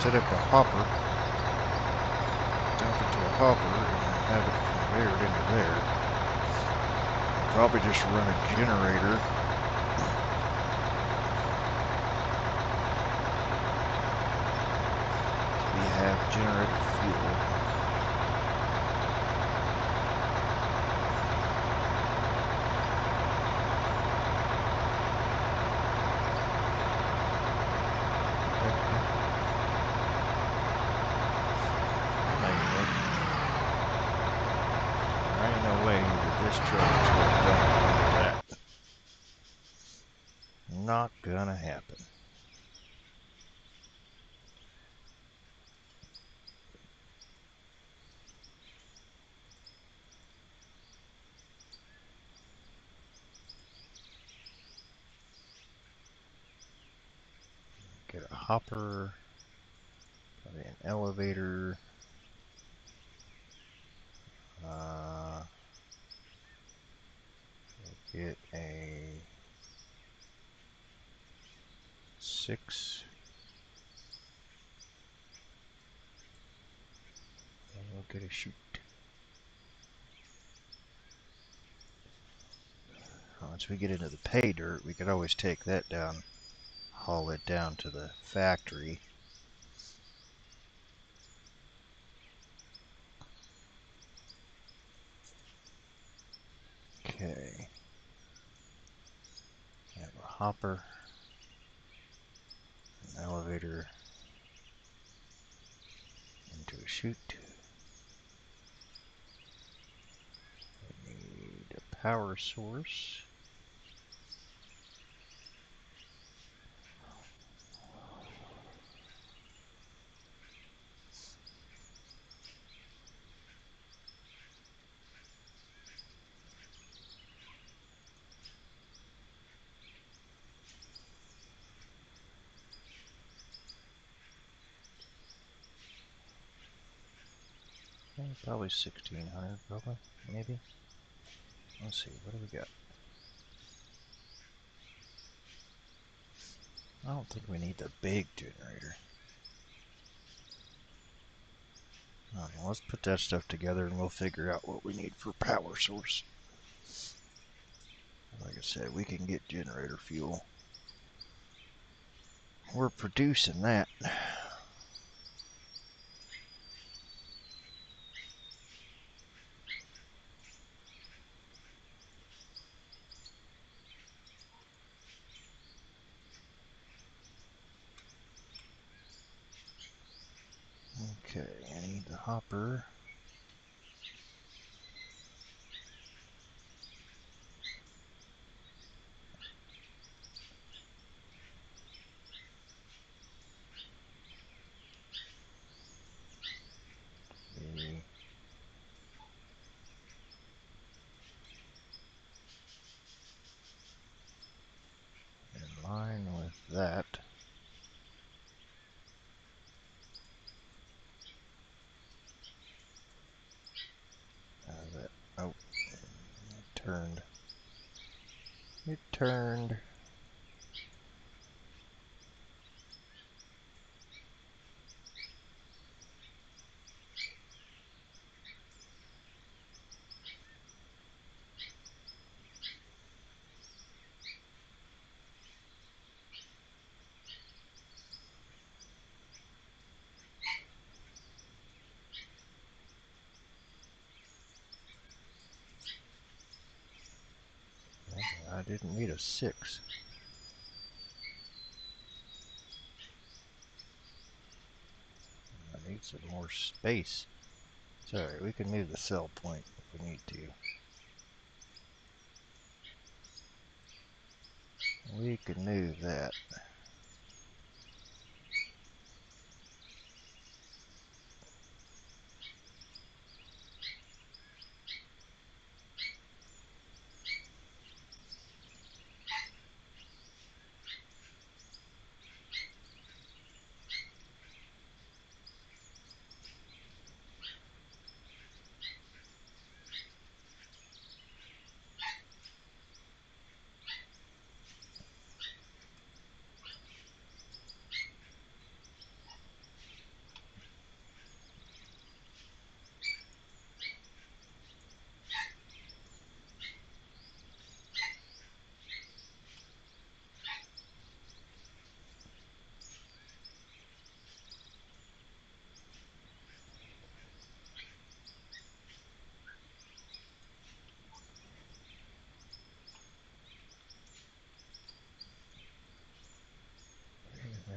Set up a hopper, dump it to a hopper, and have it conveyed into there. Probably just run a generator. We have generator fuel. This truck is going down like that. Not gonna happen. Get a hopper, probably an elevator. We'll get a 6. And we'll get a chute. Once we get into the pay dirt, we could always take that down, haul it down to the factory. Okay. We have a hopper, an elevator, into a chute. We need a power source. Probably 1600, probably, maybe. Let's see, what do we got? I don't think we need the big generator. I don't know, let's put that stuff together and we'll figure out what we need for power source. Like I said, we can get generator fuel. We're producing that. Okay, I need the hopper. turned. It turned. I didn't need a 6. I need some more space. Sorry, we can move the sell point if we need to. We can move that.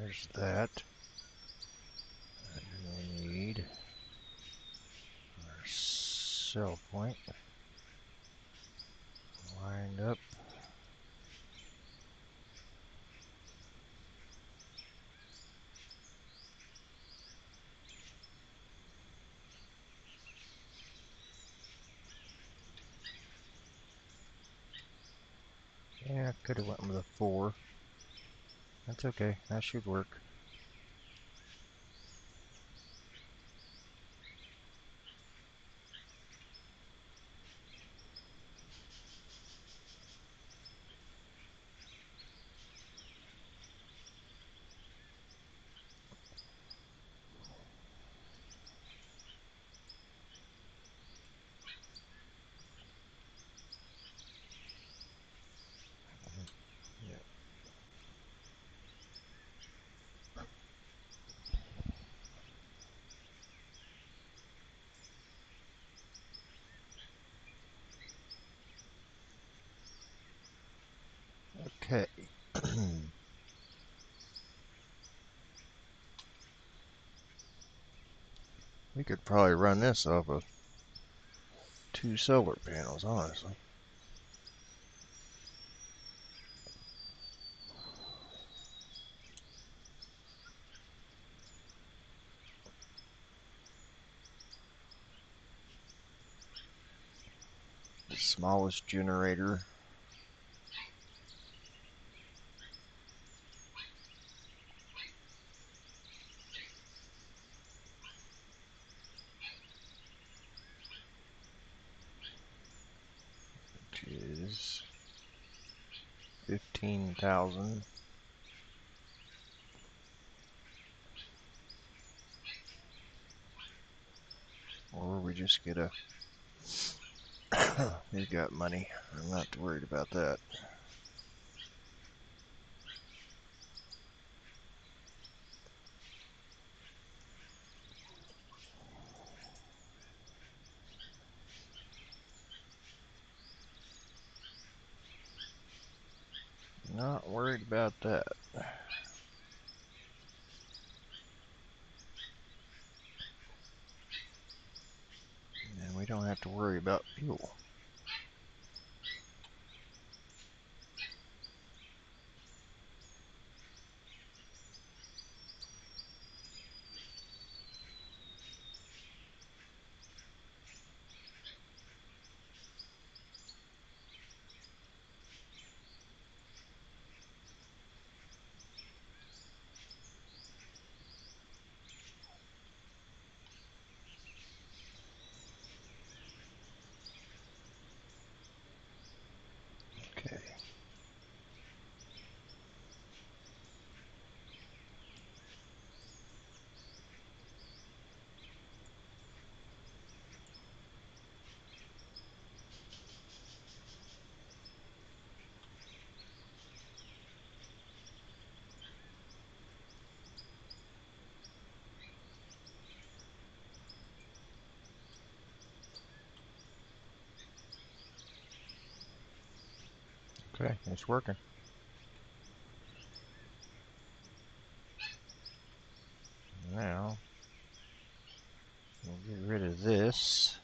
There's that. And we need our sell point lined up. Yeah, could have went with a 4. That's okay. That should work. Yeah. Okay. We could probably run this off of 2 solar panels, honestly. The smallest generator. Which is 15,000. Or we just get a... We've got money. I'm not too worried about that. Not worried about that. And we don't have to worry about fuel. Okay, it's working. Now, we'll get rid of this.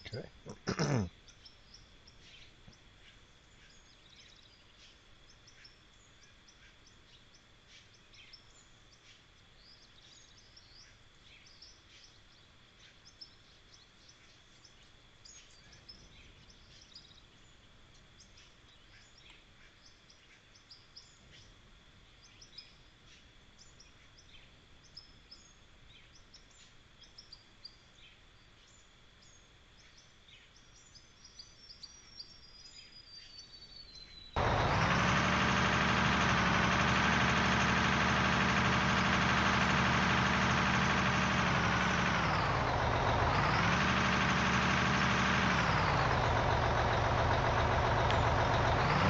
Okay.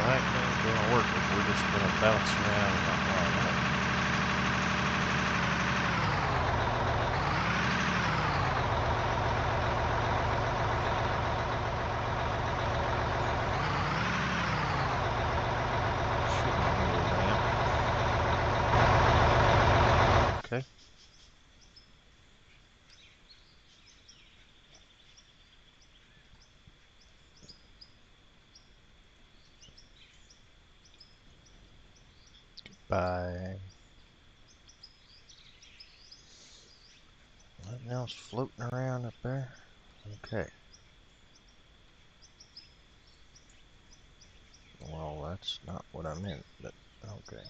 That ain't gonna work if we're just gonna bounce around and not line up. Shouldn't be a ramp. Okay. Bye. Nothing else floating around up there? Okay. Well, that's not what I meant, but okay.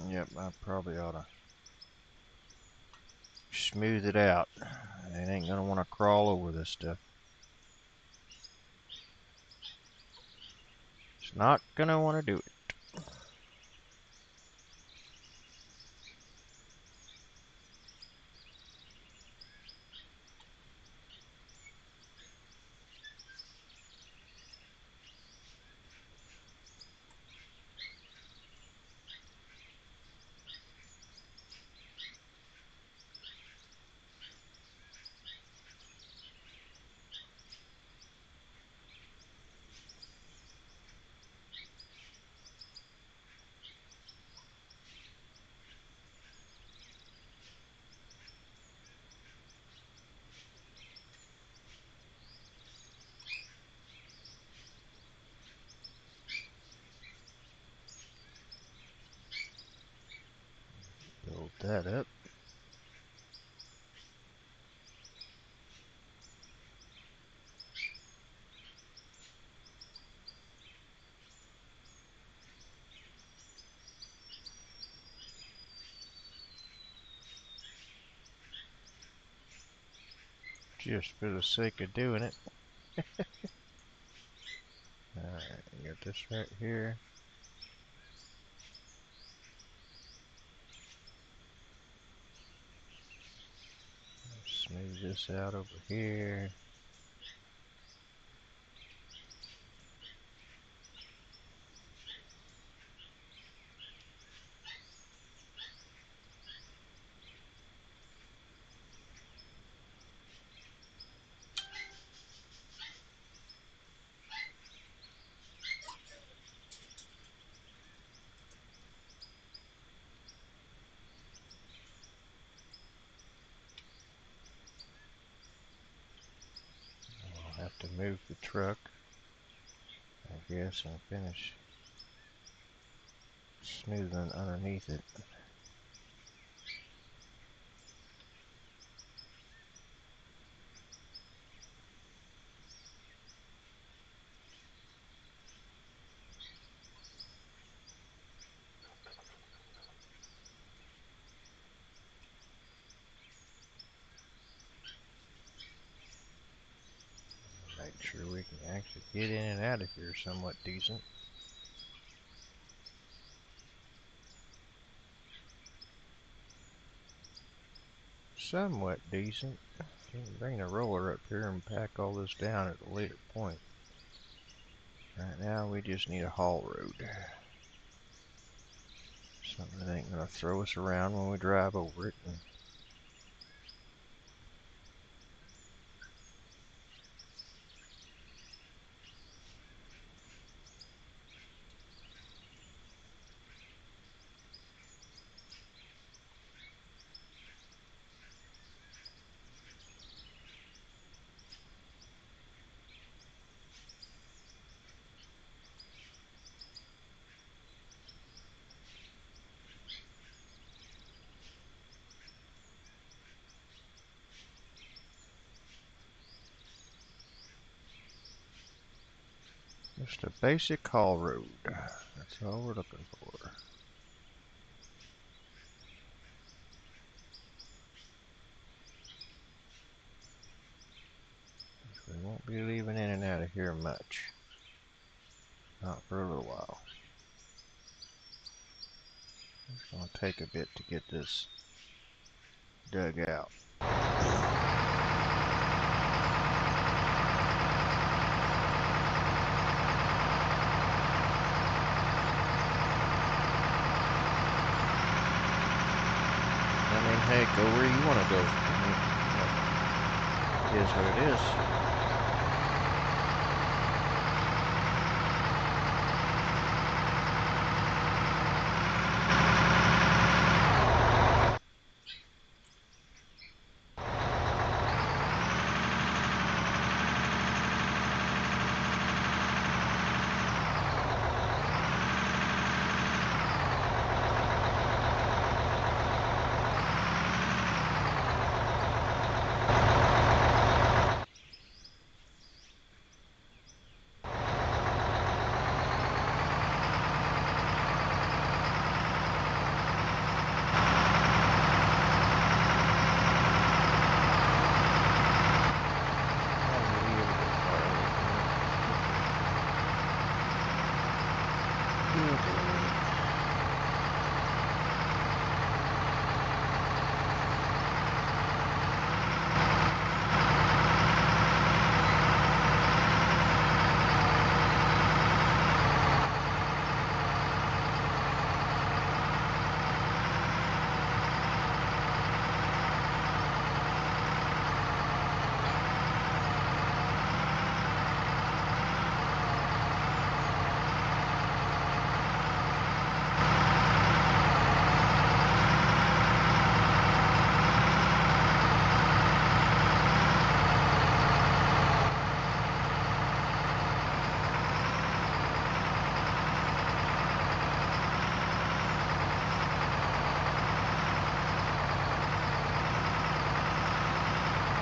Yep, I probably ought to smooth it out. It ain't gonna want to crawl over this stuff. It's not gonna want to do it. Build that up. Just for the sake of doing it. Alright, got this right here. Smooth this out over here. to move the truck, I guess, and finish smoothing underneath it. Make sure we can actually get in and out of here somewhat decent. Somewhat decent. We can bring the roller up here and pack all this down at a later point. Right now we just need a haul road. Something that ain't gonna throw us around when we drive over it. Just a basic haul road. That's all we're looking for. We won't be leaving in and out of here much. Not for a little while. It's going to take a bit to get this dug out. I mean, hey, go where you want to go. I mean, it is what it is.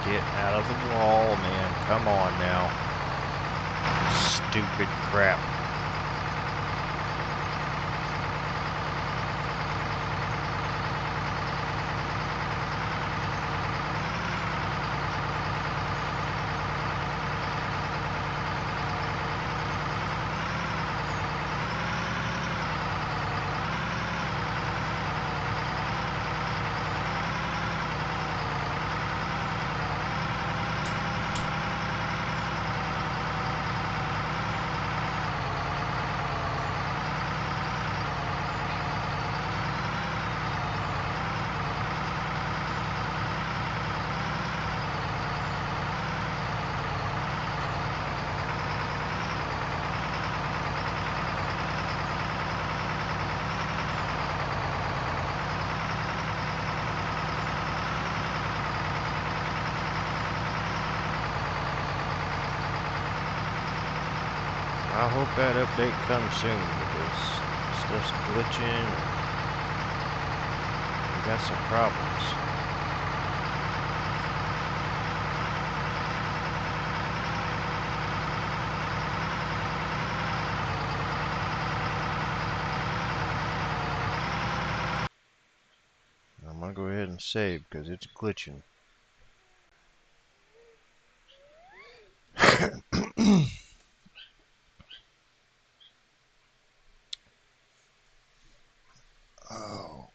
Get out of the wall, man. Come on now. Stupid crap. I hope that update comes soon because stuff's glitching and we got some problems. I'm gonna go ahead and save because it's glitching. Oh.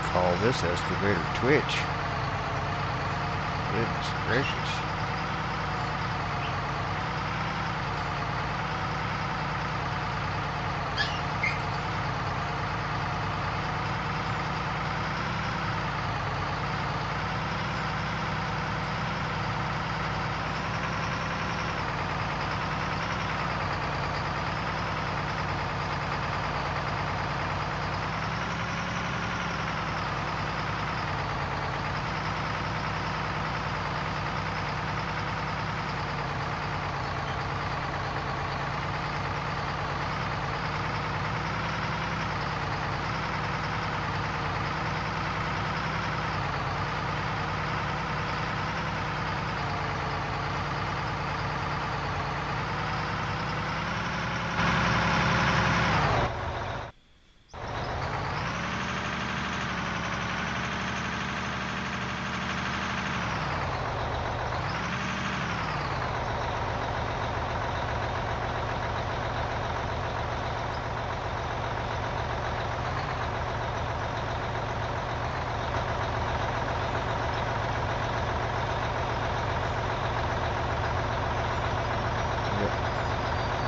Call this excavator Twitch. Goodness gracious.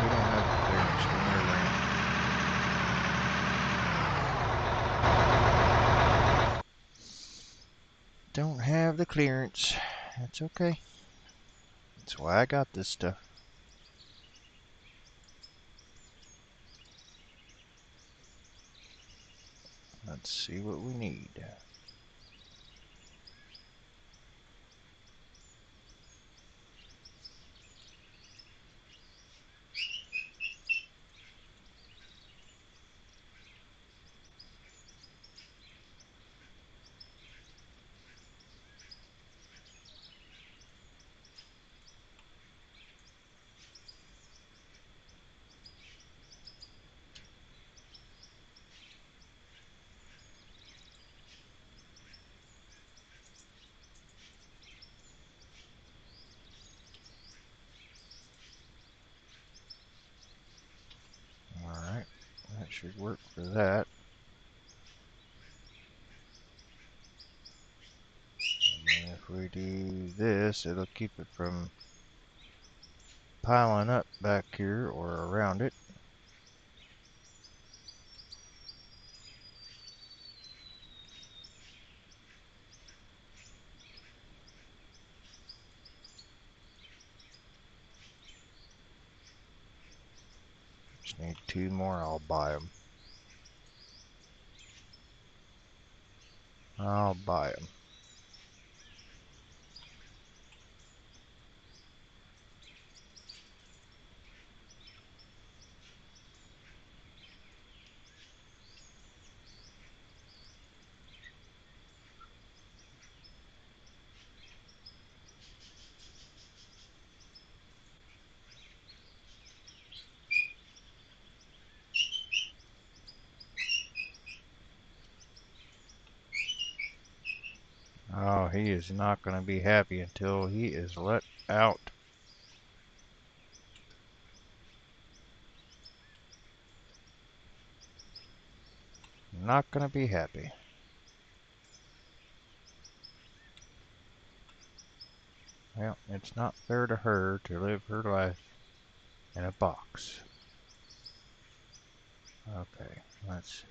We don't have clearance from their ramp. Don't have the clearance. That's okay. That's why I got this stuff. Let's see what we need. should work for that. And if we do this, it'll keep it from piling up back here or around it. Just need 2 more, I'll buy them. I'll buy them. Oh, he is not going to be happy until he is let out. Not going to be happy. Well, it's not fair to her to live her life in a box. Okay, let's...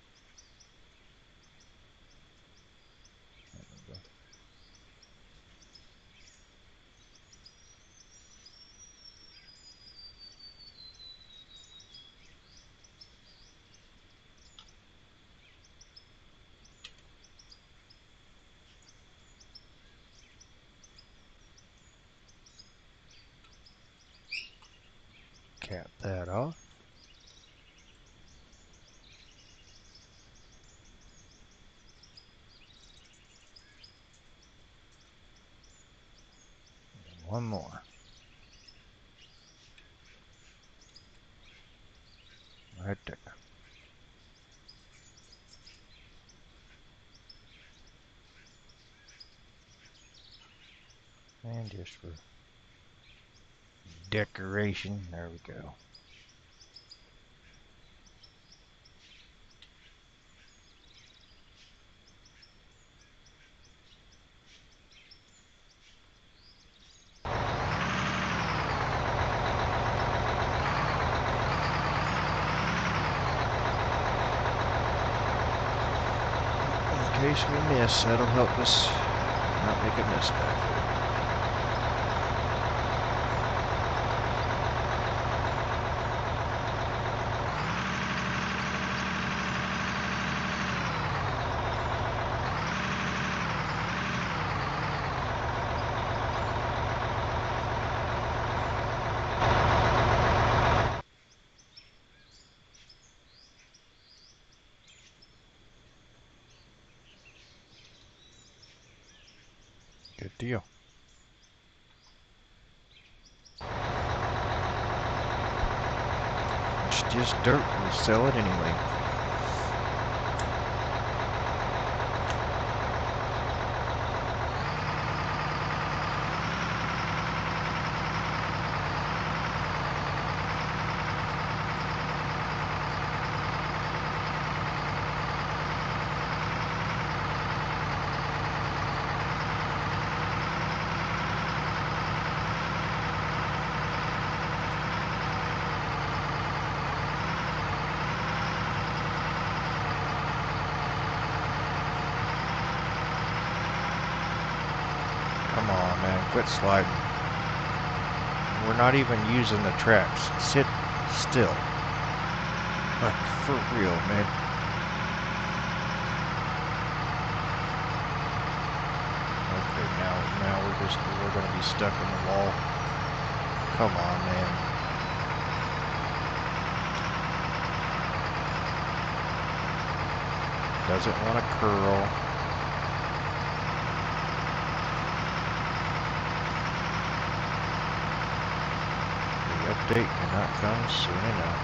cap that off. And 1 more. Right there. And just for decoration, there we go. In case we miss, that'll help us not make a mess back here. Good deal. It's just dirt. We'll sell it anyway. Come on, man. Quit sliding. We're not even using the tracks. Sit still. Like, for real, man. Okay, now we're gonna be stuck in the wall. Come on, man. Doesn't want to curl. Update cannot come soon enough.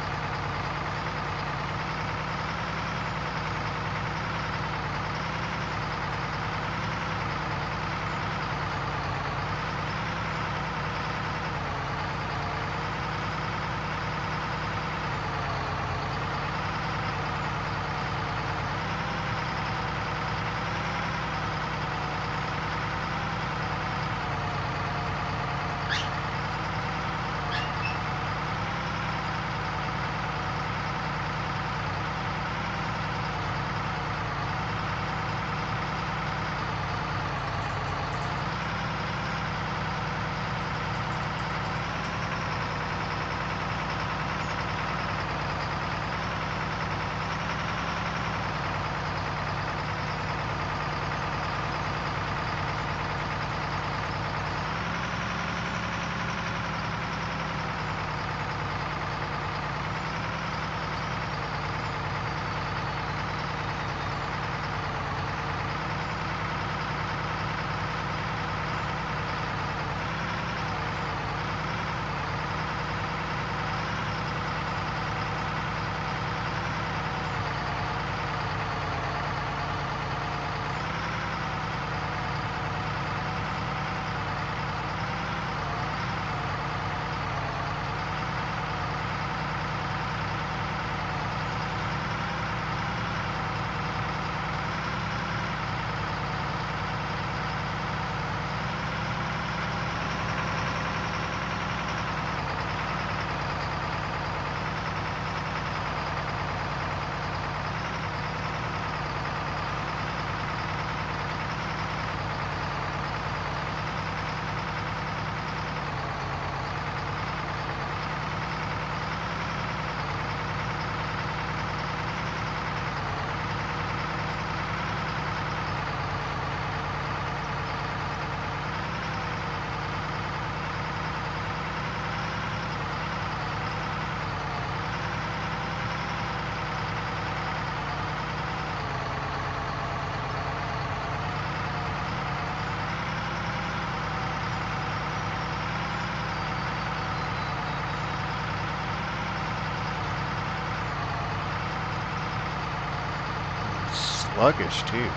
sluggish too.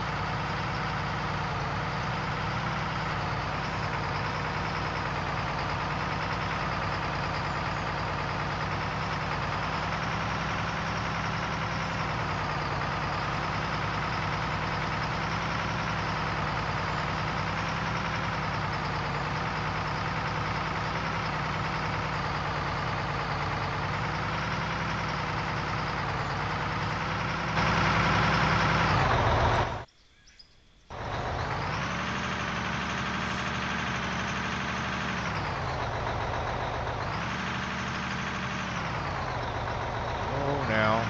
Oh, now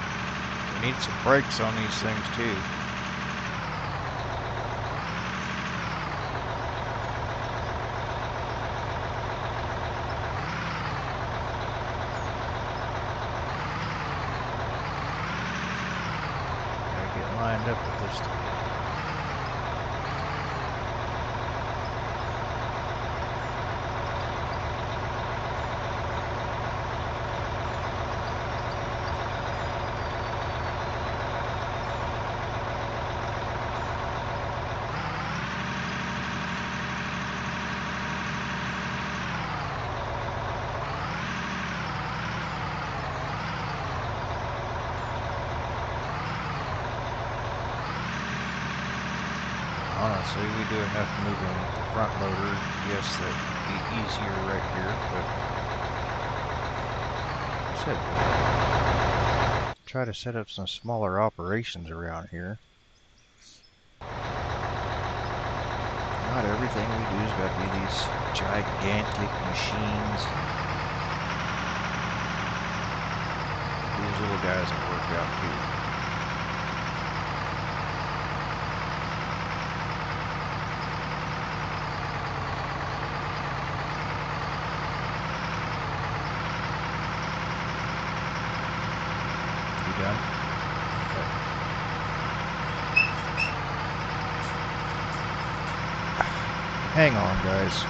we need some brakes on these things too. Gotta get lined up with this thing. Honestly, we do enough moving with the front loader. Yes, that'd be easier right here, but try to set up some smaller operations around here. Not everything we do has got to be these gigantic machines. These little guys that work out too. You done? Okay. Hang on, guys.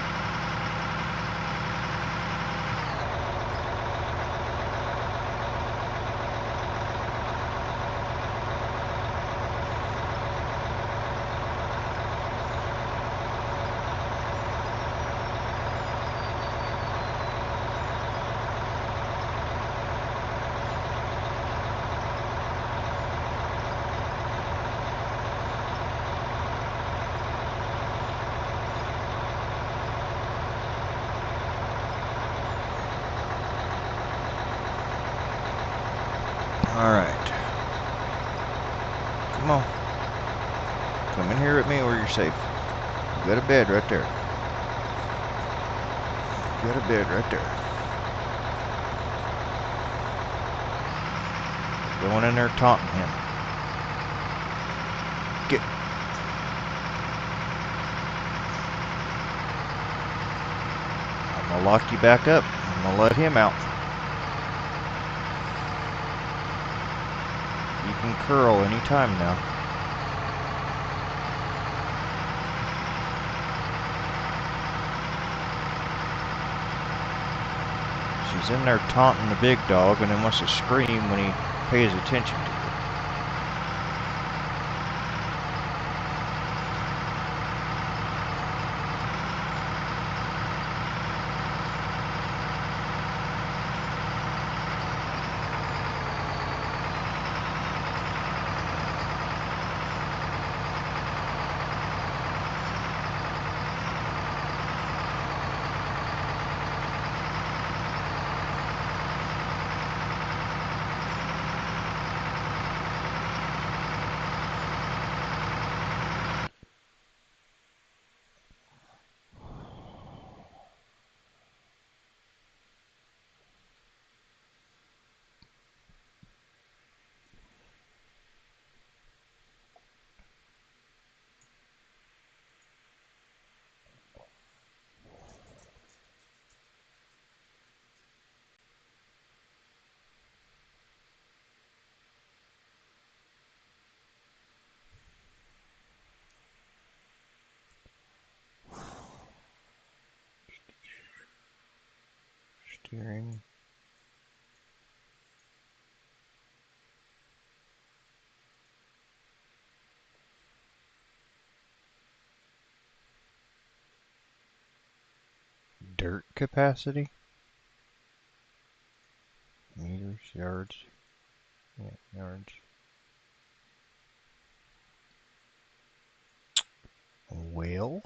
Alright. Come on. Come in here with me where you're safe. You got a bed right there. You got a bed right there. Going in there taunting him. Get. I'm gonna lock you back up. I'm gonna let him out. You can curl anytime now. She's in there taunting the big dog and then wants to scream when he pays attention to her. Steering. dirt capacity? Meters, yards. Yeah, yards. Well.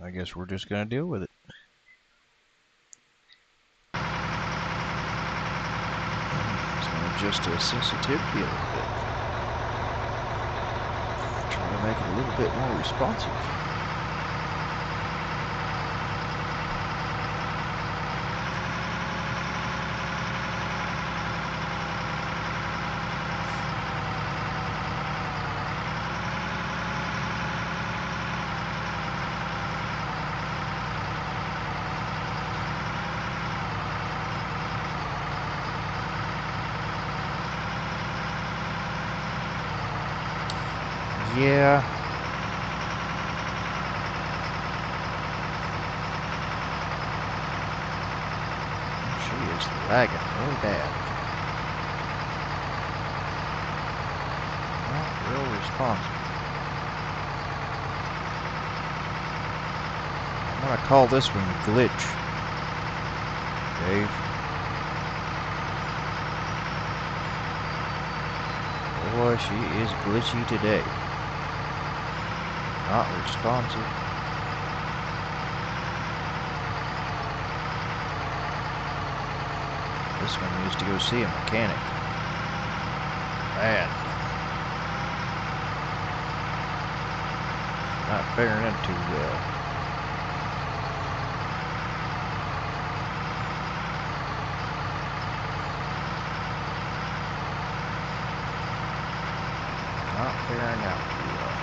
I guess we're just gonna deal with it. It's gonna adjust the sensitivity a little bit. Try to make it a little bit more responsive. Yeah. She is lagging really bad. Not real responsive. I'm gonna call this one glitch. Dave. Boy, she is glitchy today. Not responsive. This one needs to go see a mechanic. Bad. Not faring in too well. Not faring out too well.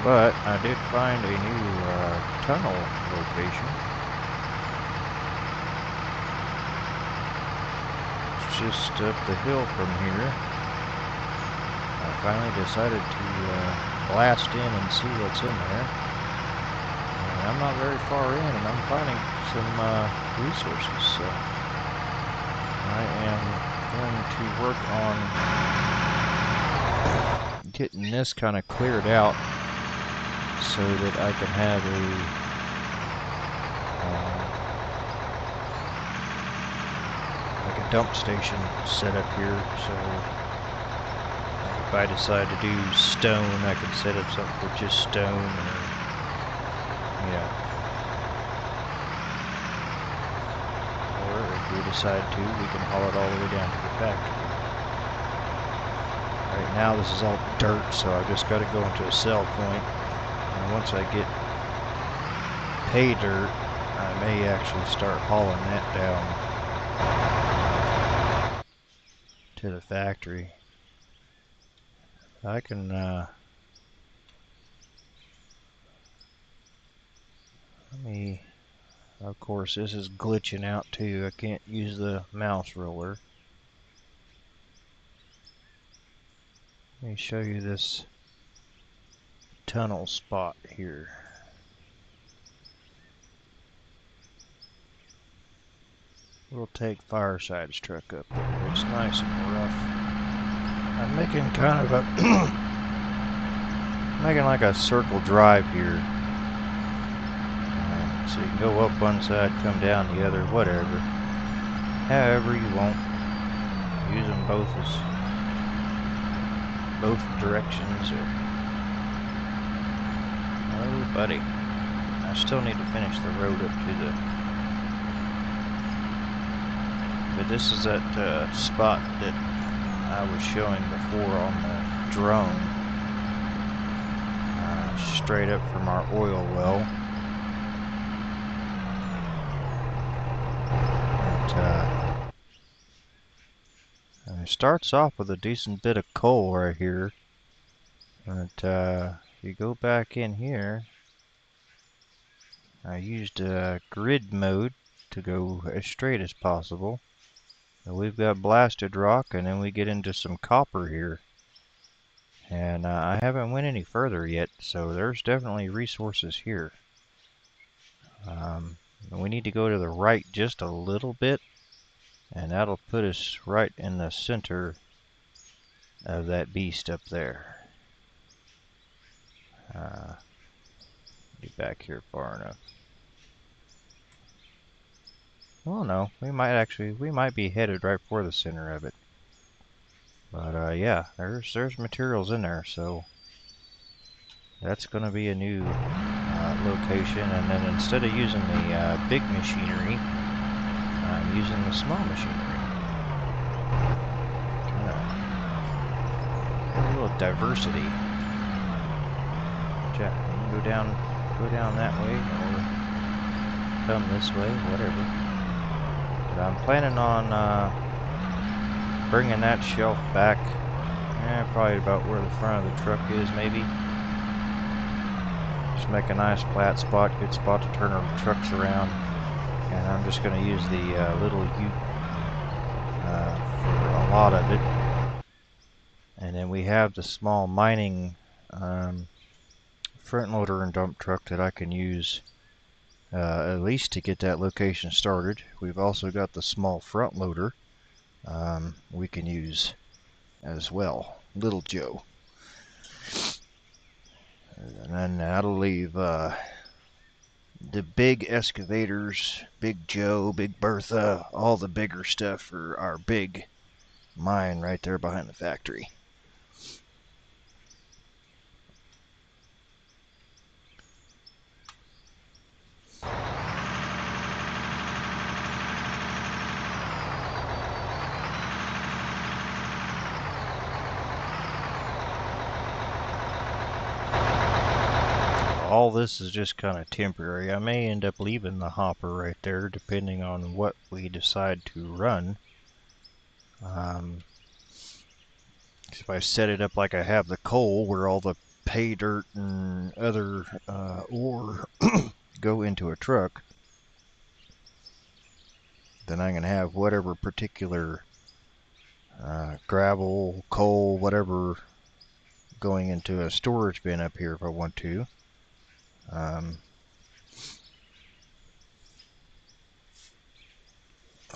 But I did find a new tunnel location. It's just up the hill from here. I finally decided to blast in and see what's in there. And I'm not very far in, and I'm finding some resources. So I am going to work on getting this kind of cleared out, so that I can have like a dump station set up here. So if I decide to do stone, I can set up something for just stone, or or if we decide to, we can haul it all the way down to the factory. Right now this is all dirt, so I've just got to go into a sell point. And once I get pay dirt, I may actually start hauling that down to the factory. I can, of course this is glitching out too. I can't use the mouse roller. Let me show you this tunnel spot here. We'll take Fireside's truck up there. It's nice and rough. I'm making kind of a making like a circle drive here. So you can go up one side, come down the other, whatever. However you want. Use them both as both directions. Or... Oh, buddy. I still need to finish the road up to the... But this is that spot that I was showing before on the drone. Straight up from our oil well. it starts off with a decent bit of coal right here. But if you go back in here, I used grid mode to go as straight as possible. And we've got blasted rock, and then we get into some copper here. And I haven't went any further yet, so there's definitely resources here. We need to go to the right just a little bit, and that'll put us right in the center of that beast up there. Get back here far enough. Well, no, we might be headed right for the center of it. But yeah, there's materials in there, so that's going to be a new location. And then instead of using the big machinery, I'm using the small machinery. Have a little diversity. Jack, you can go down that way, or come this way, whatever. But I'm planning on bringing that shelf back, probably about where the front of the truck is, maybe. Just make a nice flat spot, good spot to turn our trucks around. And I'm just going to use the little ute for a lot of it. And then we have the small mining front loader and dump truck that I can use at least to get that location started. We've also got the small front loader we can use as well, Little Joe. And then that'll leave the big excavators, Big Joe, Big Bertha, all the bigger stuff for our big mine right there behind the factory. All this is just kind of temporary. I may end up leaving the hopper right there depending on what we decide to run. If I set it up like I have the coal, where all the pay dirt and other ore go into a truck, then I can have whatever particular gravel, coal, whatever going into a storage bin up here if I want to.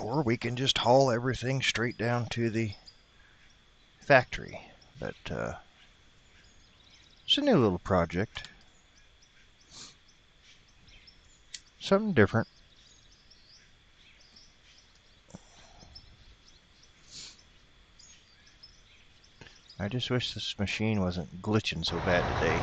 Or we can just haul everything straight down to the factory. But it's a new little project. Something different. I just wish this machine wasn't glitching so bad today.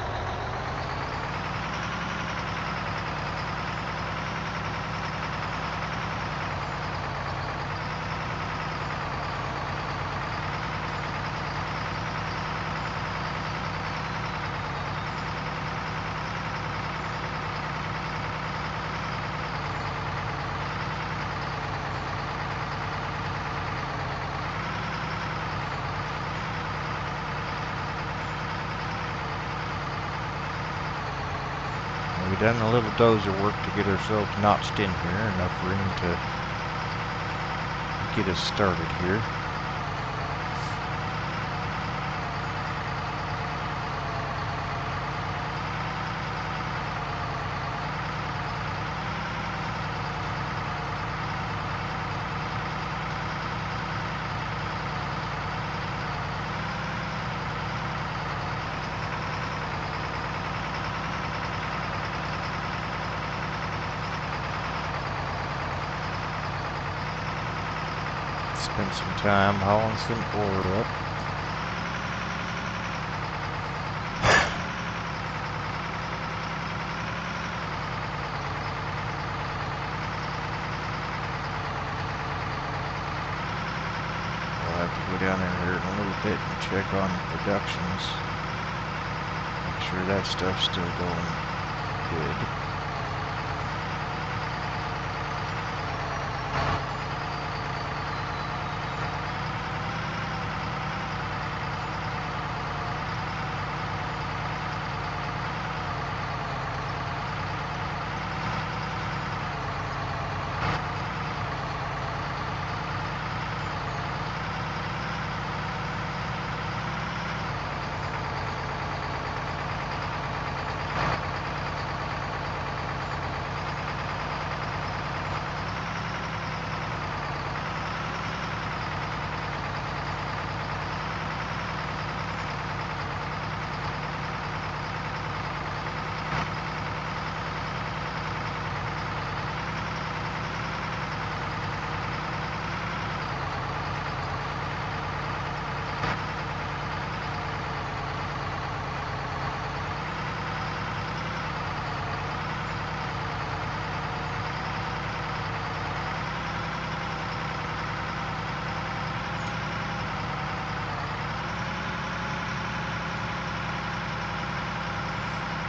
We've done a little dozer work to get ourselves notched in here, enough room to get us started here. Spend some time hauling some ore up. I'll have to go down there here in a little bit and check on the productions. Make sure that stuff's still going good.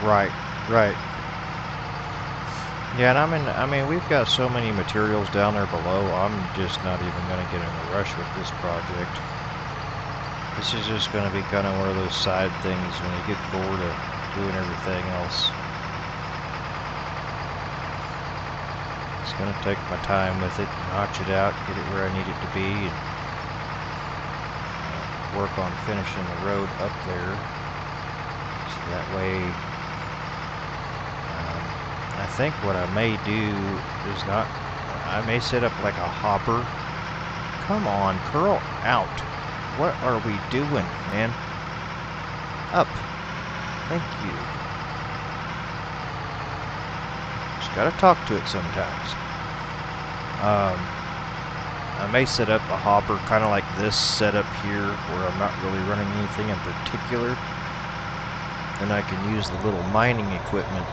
Right, right. Yeah, and I mean, we've got so many materials down there below, I'm just not even going to get in a rush with this project. This is just going to be kind of one of those side things when you get bored of doing everything else. Just going to take my time with it, notch it out, get it where I need it to be, and work on finishing the road up there. So that way, I think what I may do is I may set up like a hopper. Come on, curl out. What are we doing, man? Up. Thank you. Just gotta talk to it sometimes. I may set up a hopper kind of like this setup here where I'm not really running anything in particular. Then I can use the little mining equipment.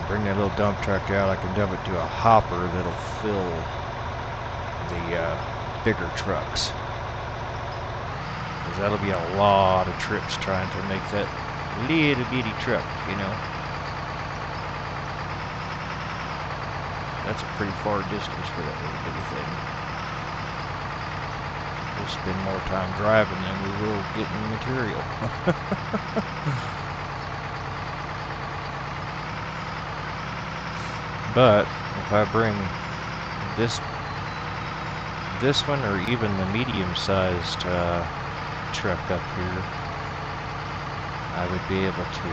Bring that little dump truck out, I can dump it to a hopper that'll fill the bigger trucks. Because that'll be a lot of trips trying to make that little bitty truck, you know. That's a pretty far distance for that little bitty thing. We'll spend more time driving than we will getting material. But if I bring this one or even the medium-sized truck up here, I would be able to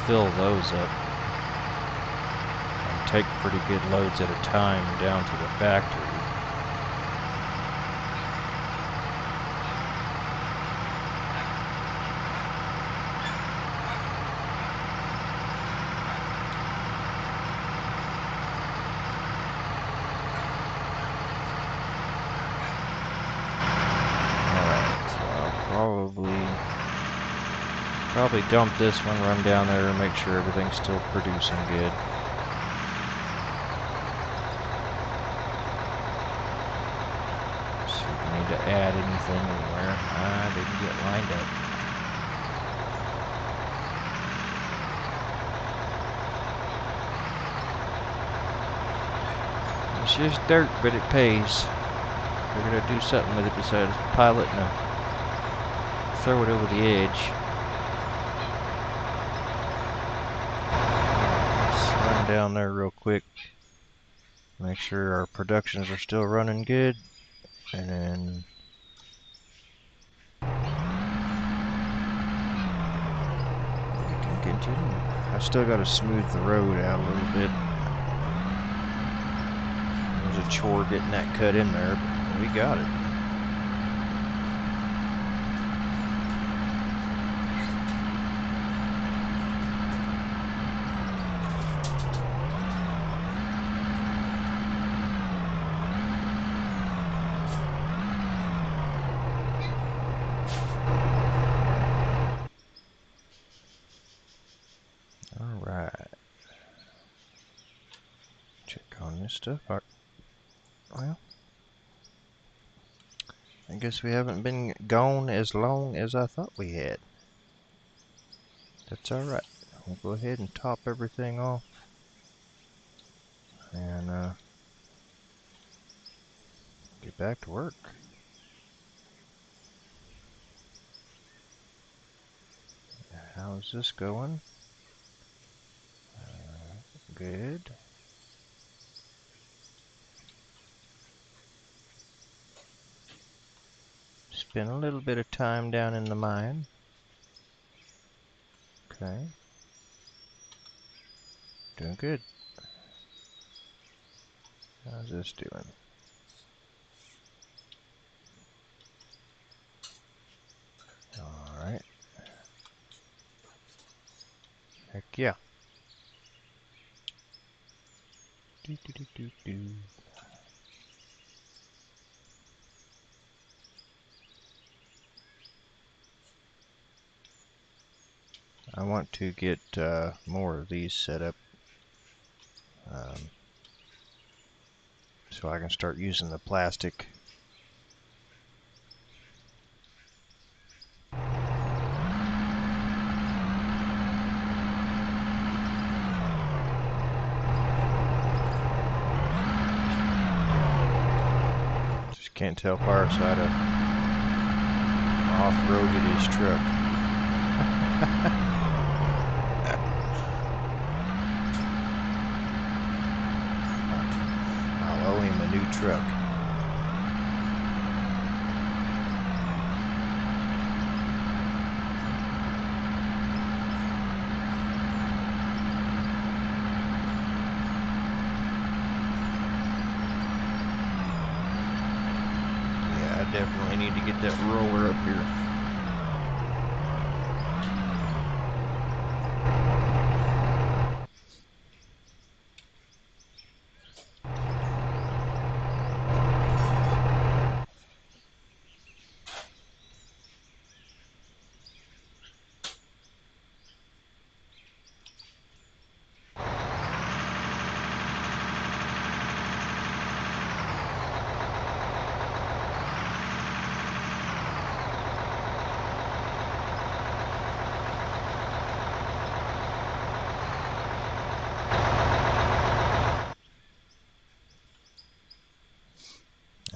fill those up and take pretty good loads at a time down to the factory. Probably dump this one, run down there and make sure everything's still producing good. See if I need to add anything anywhere. I didn't get lined up. It's just dirt, but it pays. We're gonna do something with it besides pile it and throw it over the edge. Down there real quick, make sure our productions are still running good, and then we can continue. I still got to smooth the road out a little bit. There's a chore getting that cut in there, but we got it. Stuff. Well, I guess we haven't been gone as long as I thought we had. That's alright. We'll go ahead and top everything off and get back to work. How's this going? Good. Spend a little bit of time down in the mine. Okay. Doing good. How's this doing? Alright. Heck yeah. I want to get more of these set up so I can start using the plastic. Can't tell Fireside off-roaded his truck. I'll owe him a new truck. Yeah, I definitely need to get that roller up here.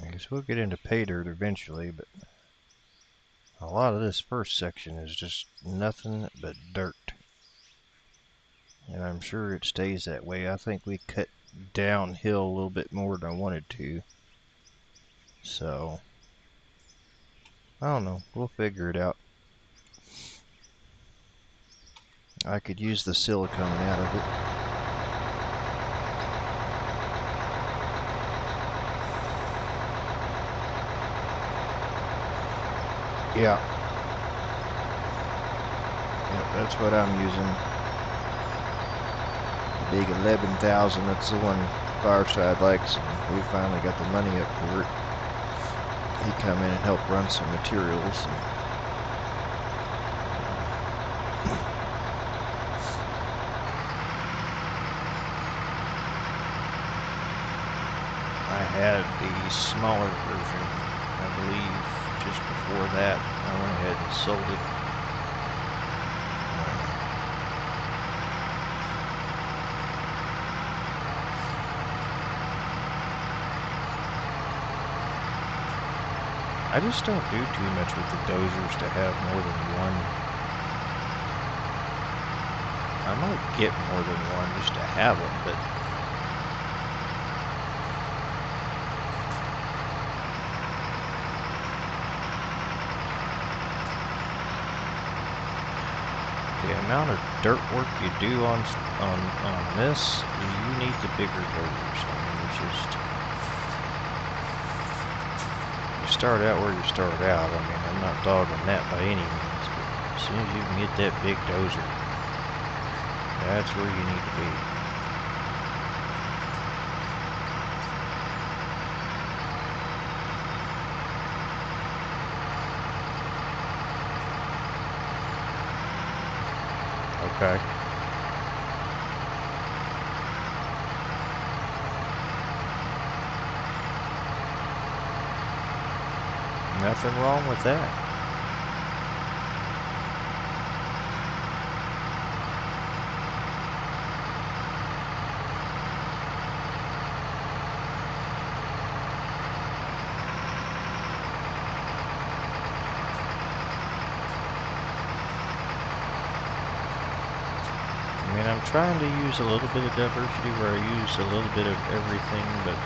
I guess we'll get into pay dirt eventually, but a lot of this first section is just nothing but dirt. And I'm sure it stays that way. I think we cut downhill a little bit more than I wanted to. So, I don't know. We'll figure it out. I could use the silicone out of it. Yeah. Yep, that's what I'm using. The big 11,000, that's the one Fireside likes. And we finally got the money up for it. He come in and helped run some materials. I had the smaller version, I believe, just before that. I went ahead and sold it. I just don't do too much with the dozers to have more than one. I might get more than one just to have them, but the amount of dirt work you do on this, you need the bigger dozers. I mean, it's just, you start out where you start out. I mean, I'm not dogging that by any means, but as soon as you can get that big dozer, that's where you need to be. Okay. Nothing wrong with that. I mean, I'm trying to use a little bit of diversity where I use a little bit of everything, but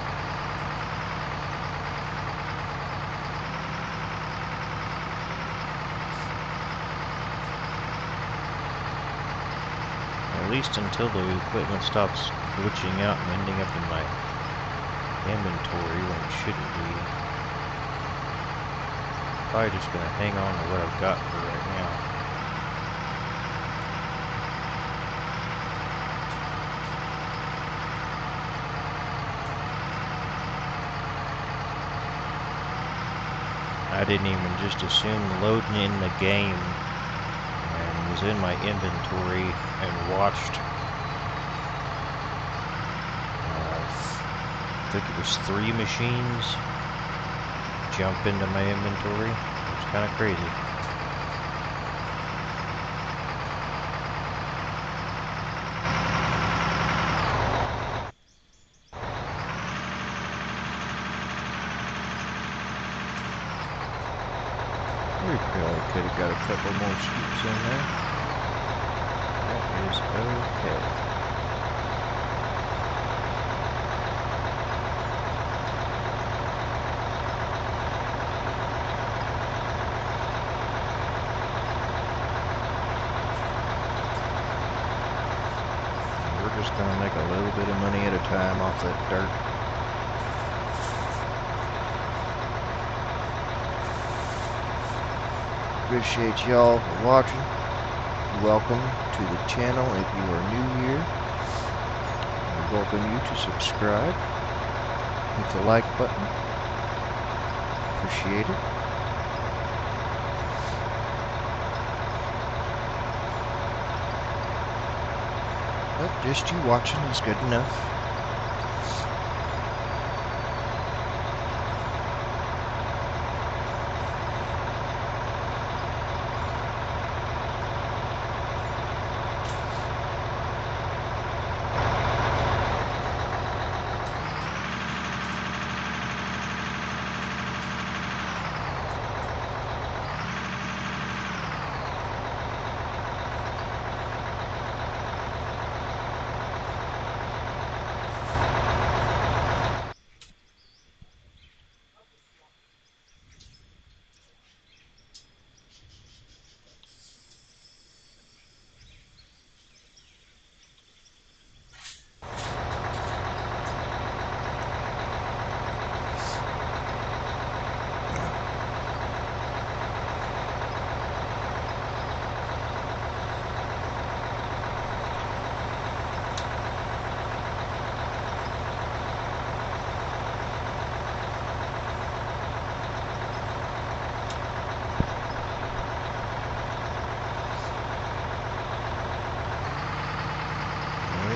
at least until the equipment stops glitching out and ending up in my inventory when it shouldn't be. Probably just gonna hang on to what I've got for right now. I didn't even just assume loading in the game and was in my inventory and watched, I think it was 3 machines jump into my inventory. It was kind of crazy. Probably could have got a couple more scoops in there. That is okay. We're just going to make a little bit of money at a time off that dirt. Appreciate y'all for watching. Welcome to the channel if you are new here. I welcome you to subscribe. Hit the like button. Appreciate it. But just you watching is good enough.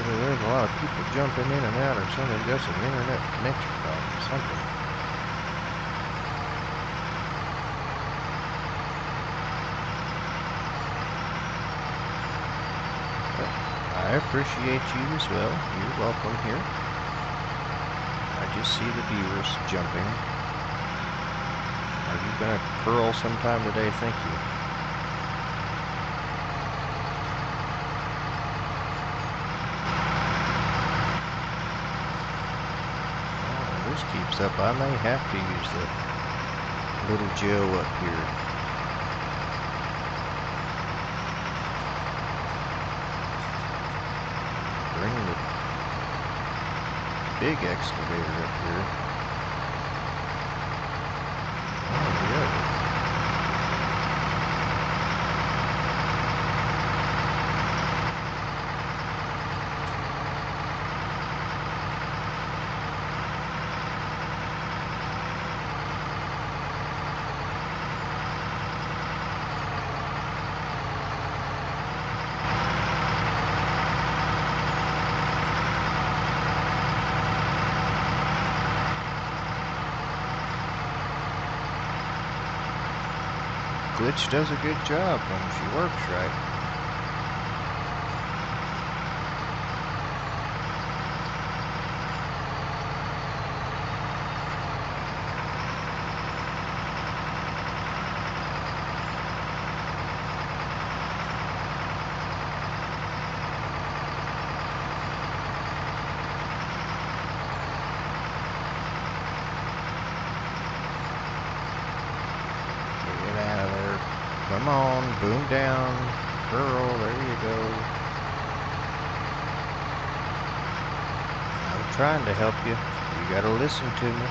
There's a lot of people jumping in and out, or something. Got some internet connection problem, something. But I appreciate you as well. You're welcome here. I just see the viewers jumping. Are you gonna curl sometime today? Thank you. This keeps up, I may have to use the little Joe up here. Bring the big excavator up here. Oh, yeah. Glitch does a good job when she works right. Get out of there. Come on, boom down, curl, there you go. I'm trying to help you. You gotta listen to me.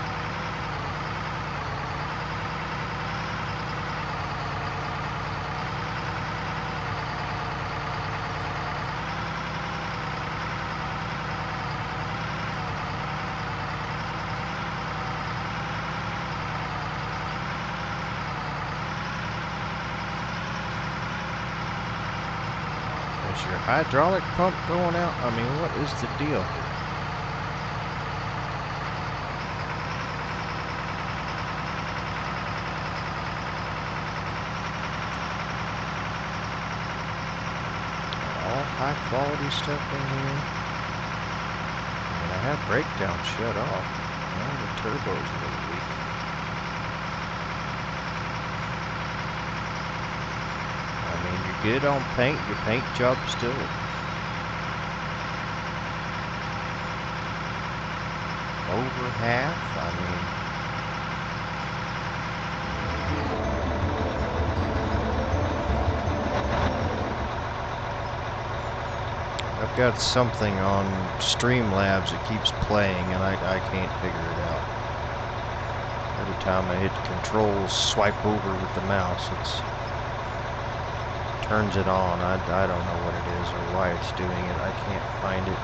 Is your hydraulic pump going out? I mean, what is the deal here? All high quality stuff in here. And I have breakdown shut off. Well, the turbo's a little weak. good on paint. Your paint job's still over half. I mean, I've got something on Streamlabs that keeps playing, and I can't figure it out. Every time I hit controls, swipe over with the mouse, it turns it on. I don't know what it is or why it's doing it. I can't find it.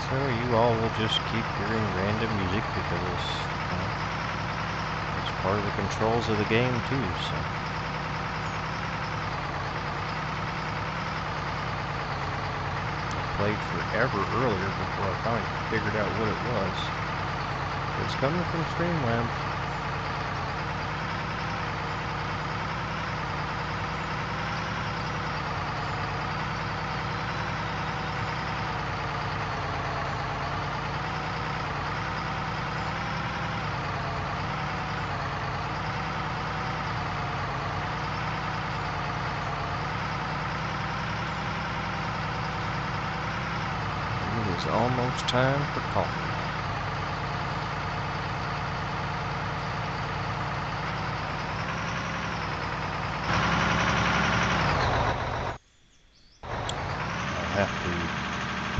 So you all will just keep hearing random music because it's part of the controls of the game too, so. I played forever earlier before I finally figured out what it was. It's coming from Streamlabs. It's almost time for coffee. I'll have to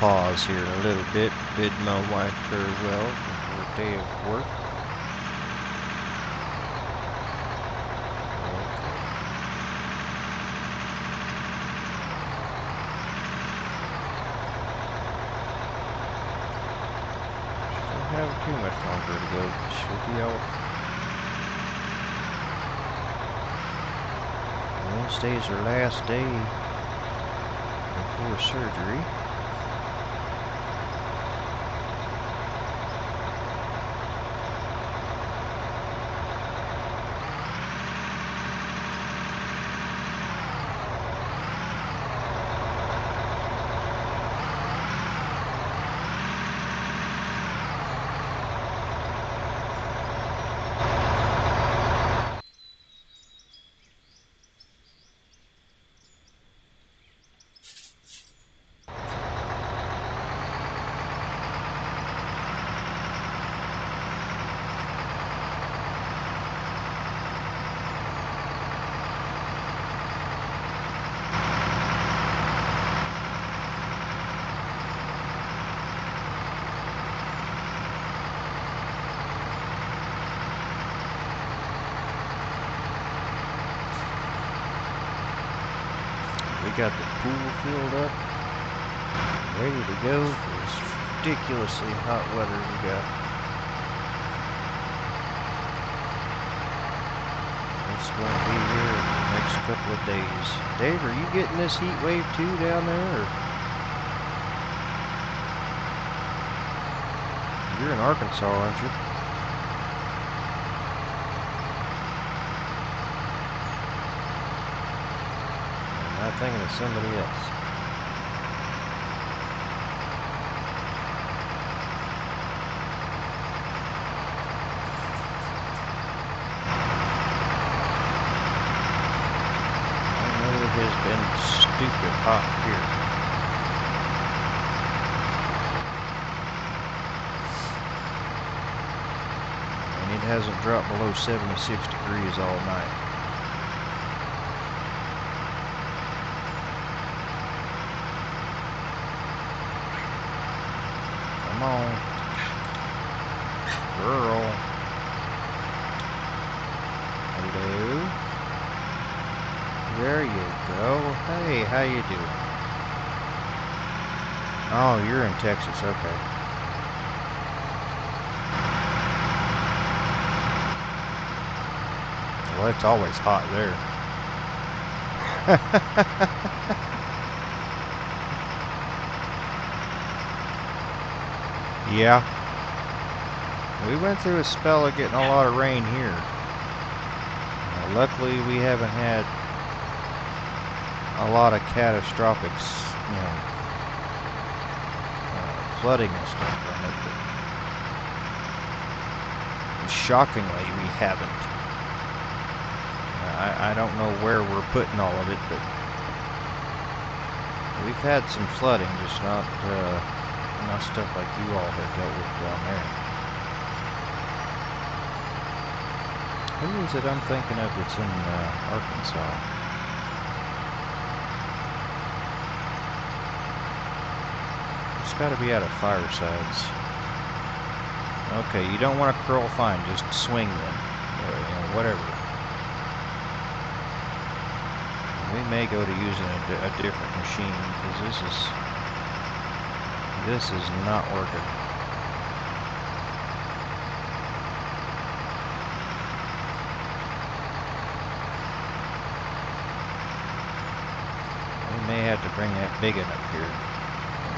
pause here a little bit, bid my wife farewell for a day of work. Have too much longer to go. She'll be off. Wednesday's her last day before surgery. We got the pool filled up, ready to go for this ridiculously hot weather we got. It's going to be here in the next couple of days. Dave, are you getting this heat wave too down there? Or? You're in Arkansas, aren't you? I'm thinking of somebody else. I know it has been stupid hot here. And it hasn't dropped below 76 degrees all night. Come on. Girl. Hello. There you go. Hey, how you doing? Oh, you're in Texas, okay. Well, it's always hot there. Yeah. We went through a spell of getting a lot of rain here. Luckily, we haven't had a lot of catastrophic, flooding and stuff from it. But shockingly, we haven't. I don't know where we're putting all of it, but we've had some flooding, just not stuff like you all have dealt with down there. Who is it I'm thinking of that's in Arkansas? It's got to be out of Firesides. Okay, you don't want to curl fine, just swing them. Whatever. We may go to using a different machine because this is not working. We may have to bring that big one up here.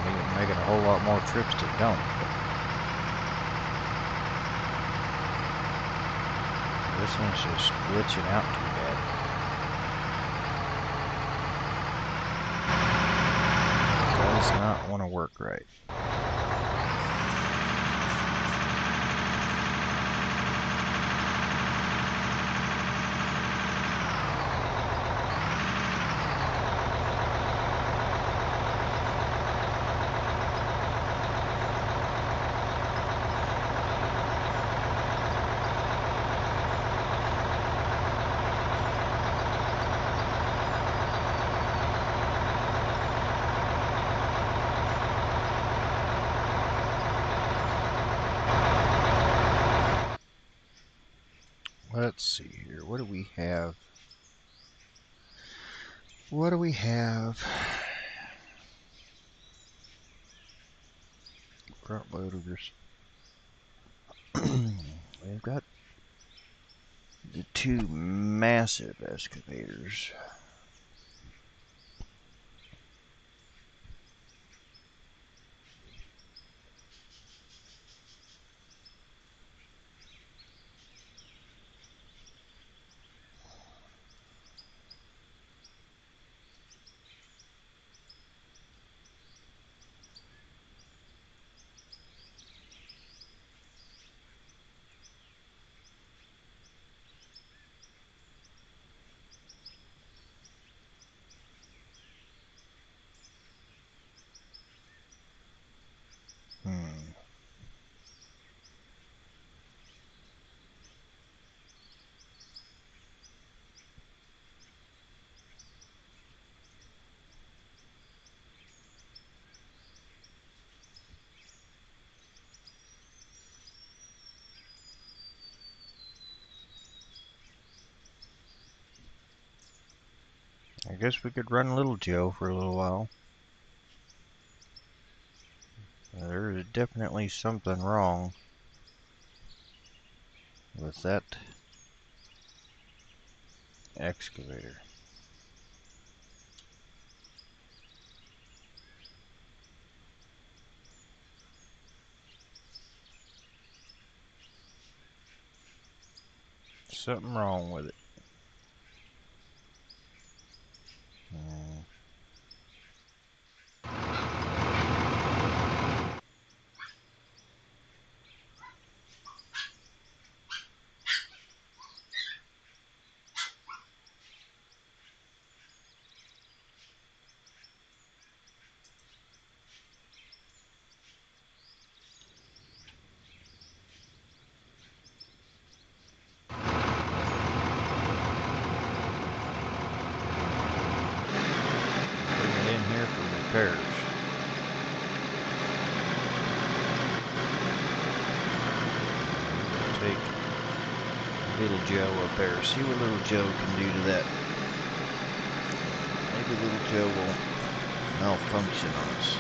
We're making a whole lot more trips to dump. This one's just glitching out too bad. Does not want to work right. Let's see here. What do we have? What do we have? Front loaders. We've got the two massive excavators. I guess we could run Little Joe for a little while. There is definitely something wrong with that excavator. Something wrong with it. Bring it in here for repairs. Take Little Joe up there. See what Little Joe can do to that. Maybe Little Joe won't malfunction on us.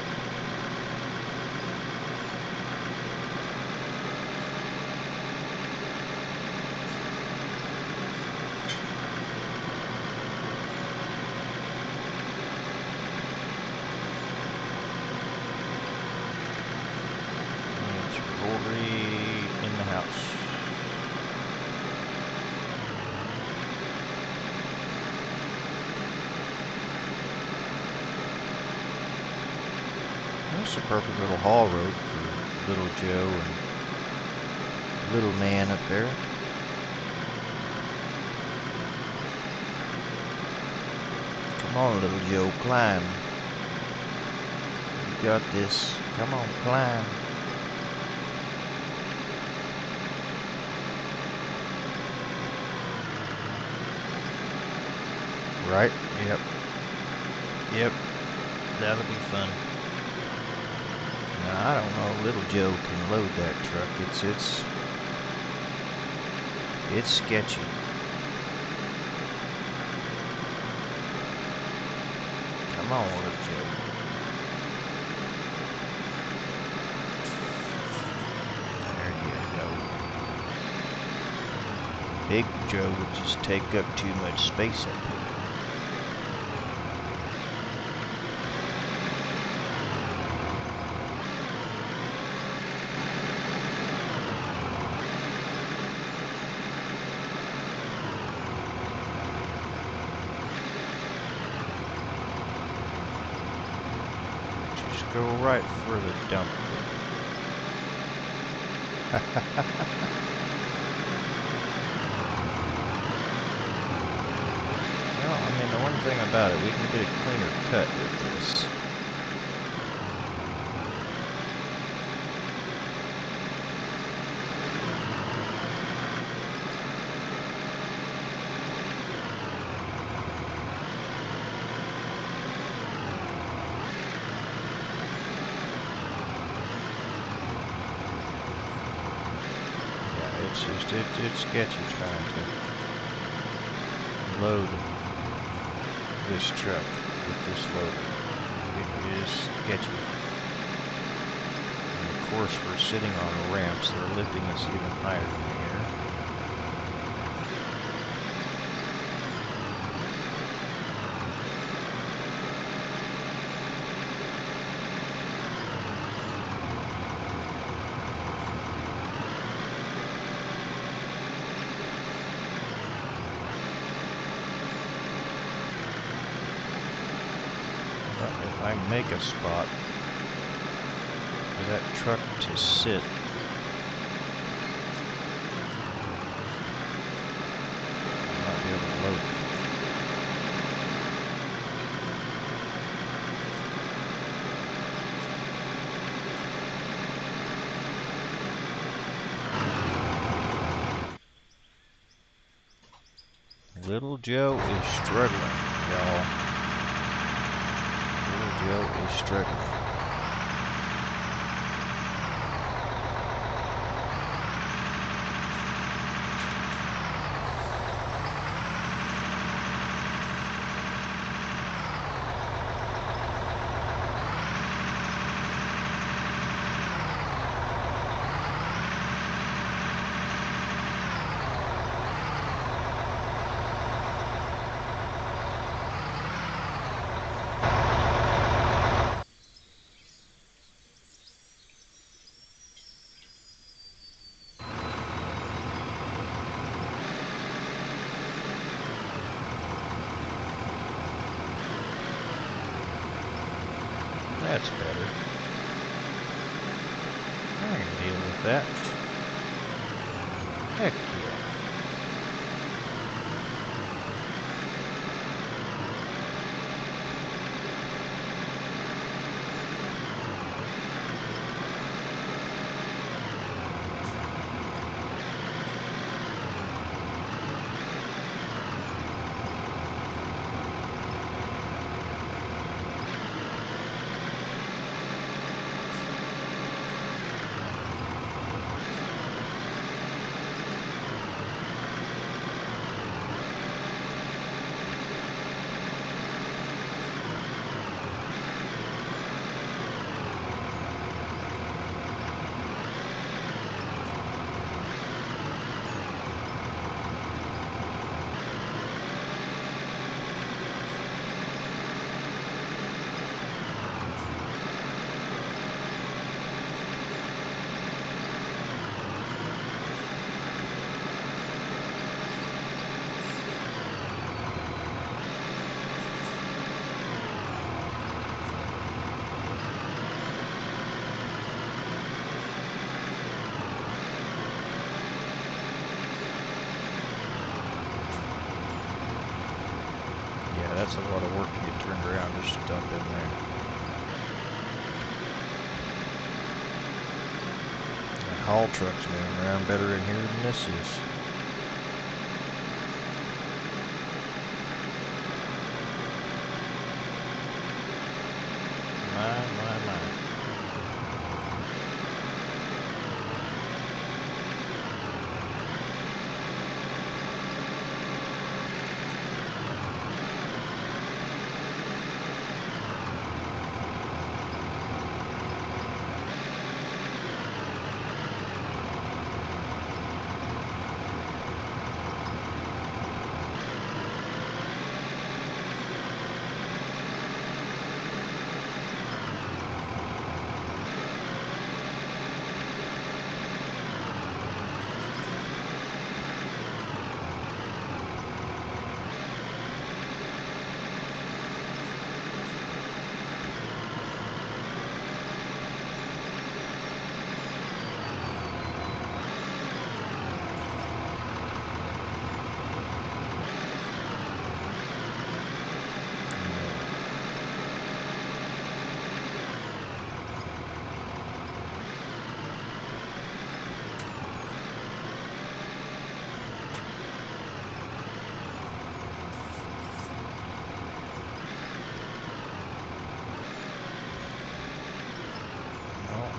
In the house. That's a perfect little haul road for little Joe and little man up there. Come on, little Joe, climb. You got this. Come on, climb. Right? Yep. Yep. That'll be fun. Now, I don't know. Little Joe can load that truck. It's sketchy. Come on, little Joe. There you go. Big Joe would just take up too much space up here. Just go right for the dump bin. Well, I mean, the one thing about it, we can get a cleaner cut with this. It's sketchy trying to load this truck with this loader. It is sketchy. And of course, we're sitting on a ramp, so they're lifting us even higher in the air. If I make a spot for that truck to sit, I might be able to load it. Little Joe is struggling, y'all. Little Joe is struggling. That's better. I can deal with that. Heck yeah. That's a lot of work to get turned around just to dump in there. The haul truck's moving around better in here than this is. My.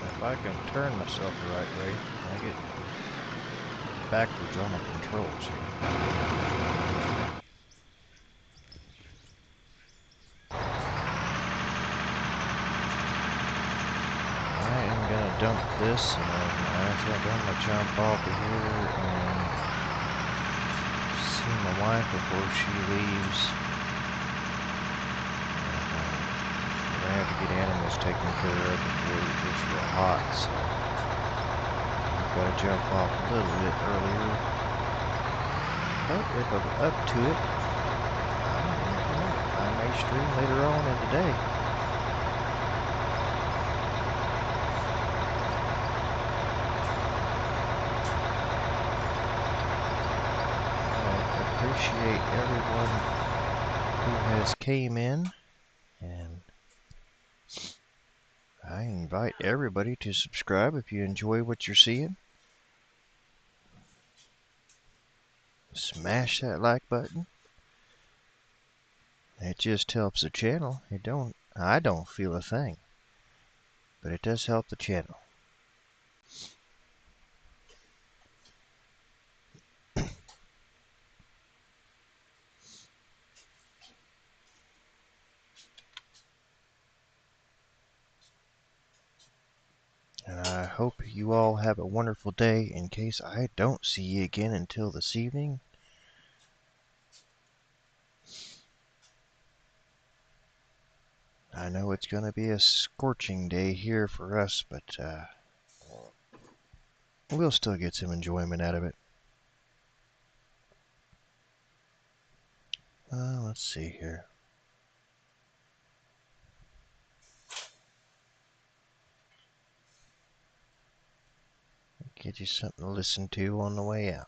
If I can turn myself the right way, I get backwards on the controls here. I am gonna dump this, and I think I'm gonna jump off of here and see my wife before she leaves. I have to get animals taken care of before it gets real hot, so I've got to jump off a little bit earlier. But if I'm up to it, I may stream later on in the day. I appreciate everyone who has came in, and I invite everybody to subscribe if you enjoy what you're seeing. Smash that like button. It just helps the channel. I don't feel a thing, but it does help the channel. And I hope you all have a wonderful day. In case I don't see you again until this evening, I know it's going to be a scorching day here for us, but we'll still get some enjoyment out of it. Let's see here. Get you something to listen to on the way out.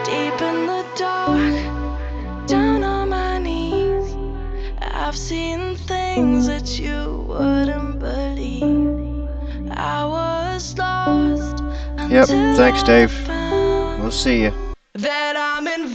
Deep in the dark, down on my knees, I've seen things that you wouldn't believe. I was lost. Yep, thanks, Dave. We'll see you. That I'm in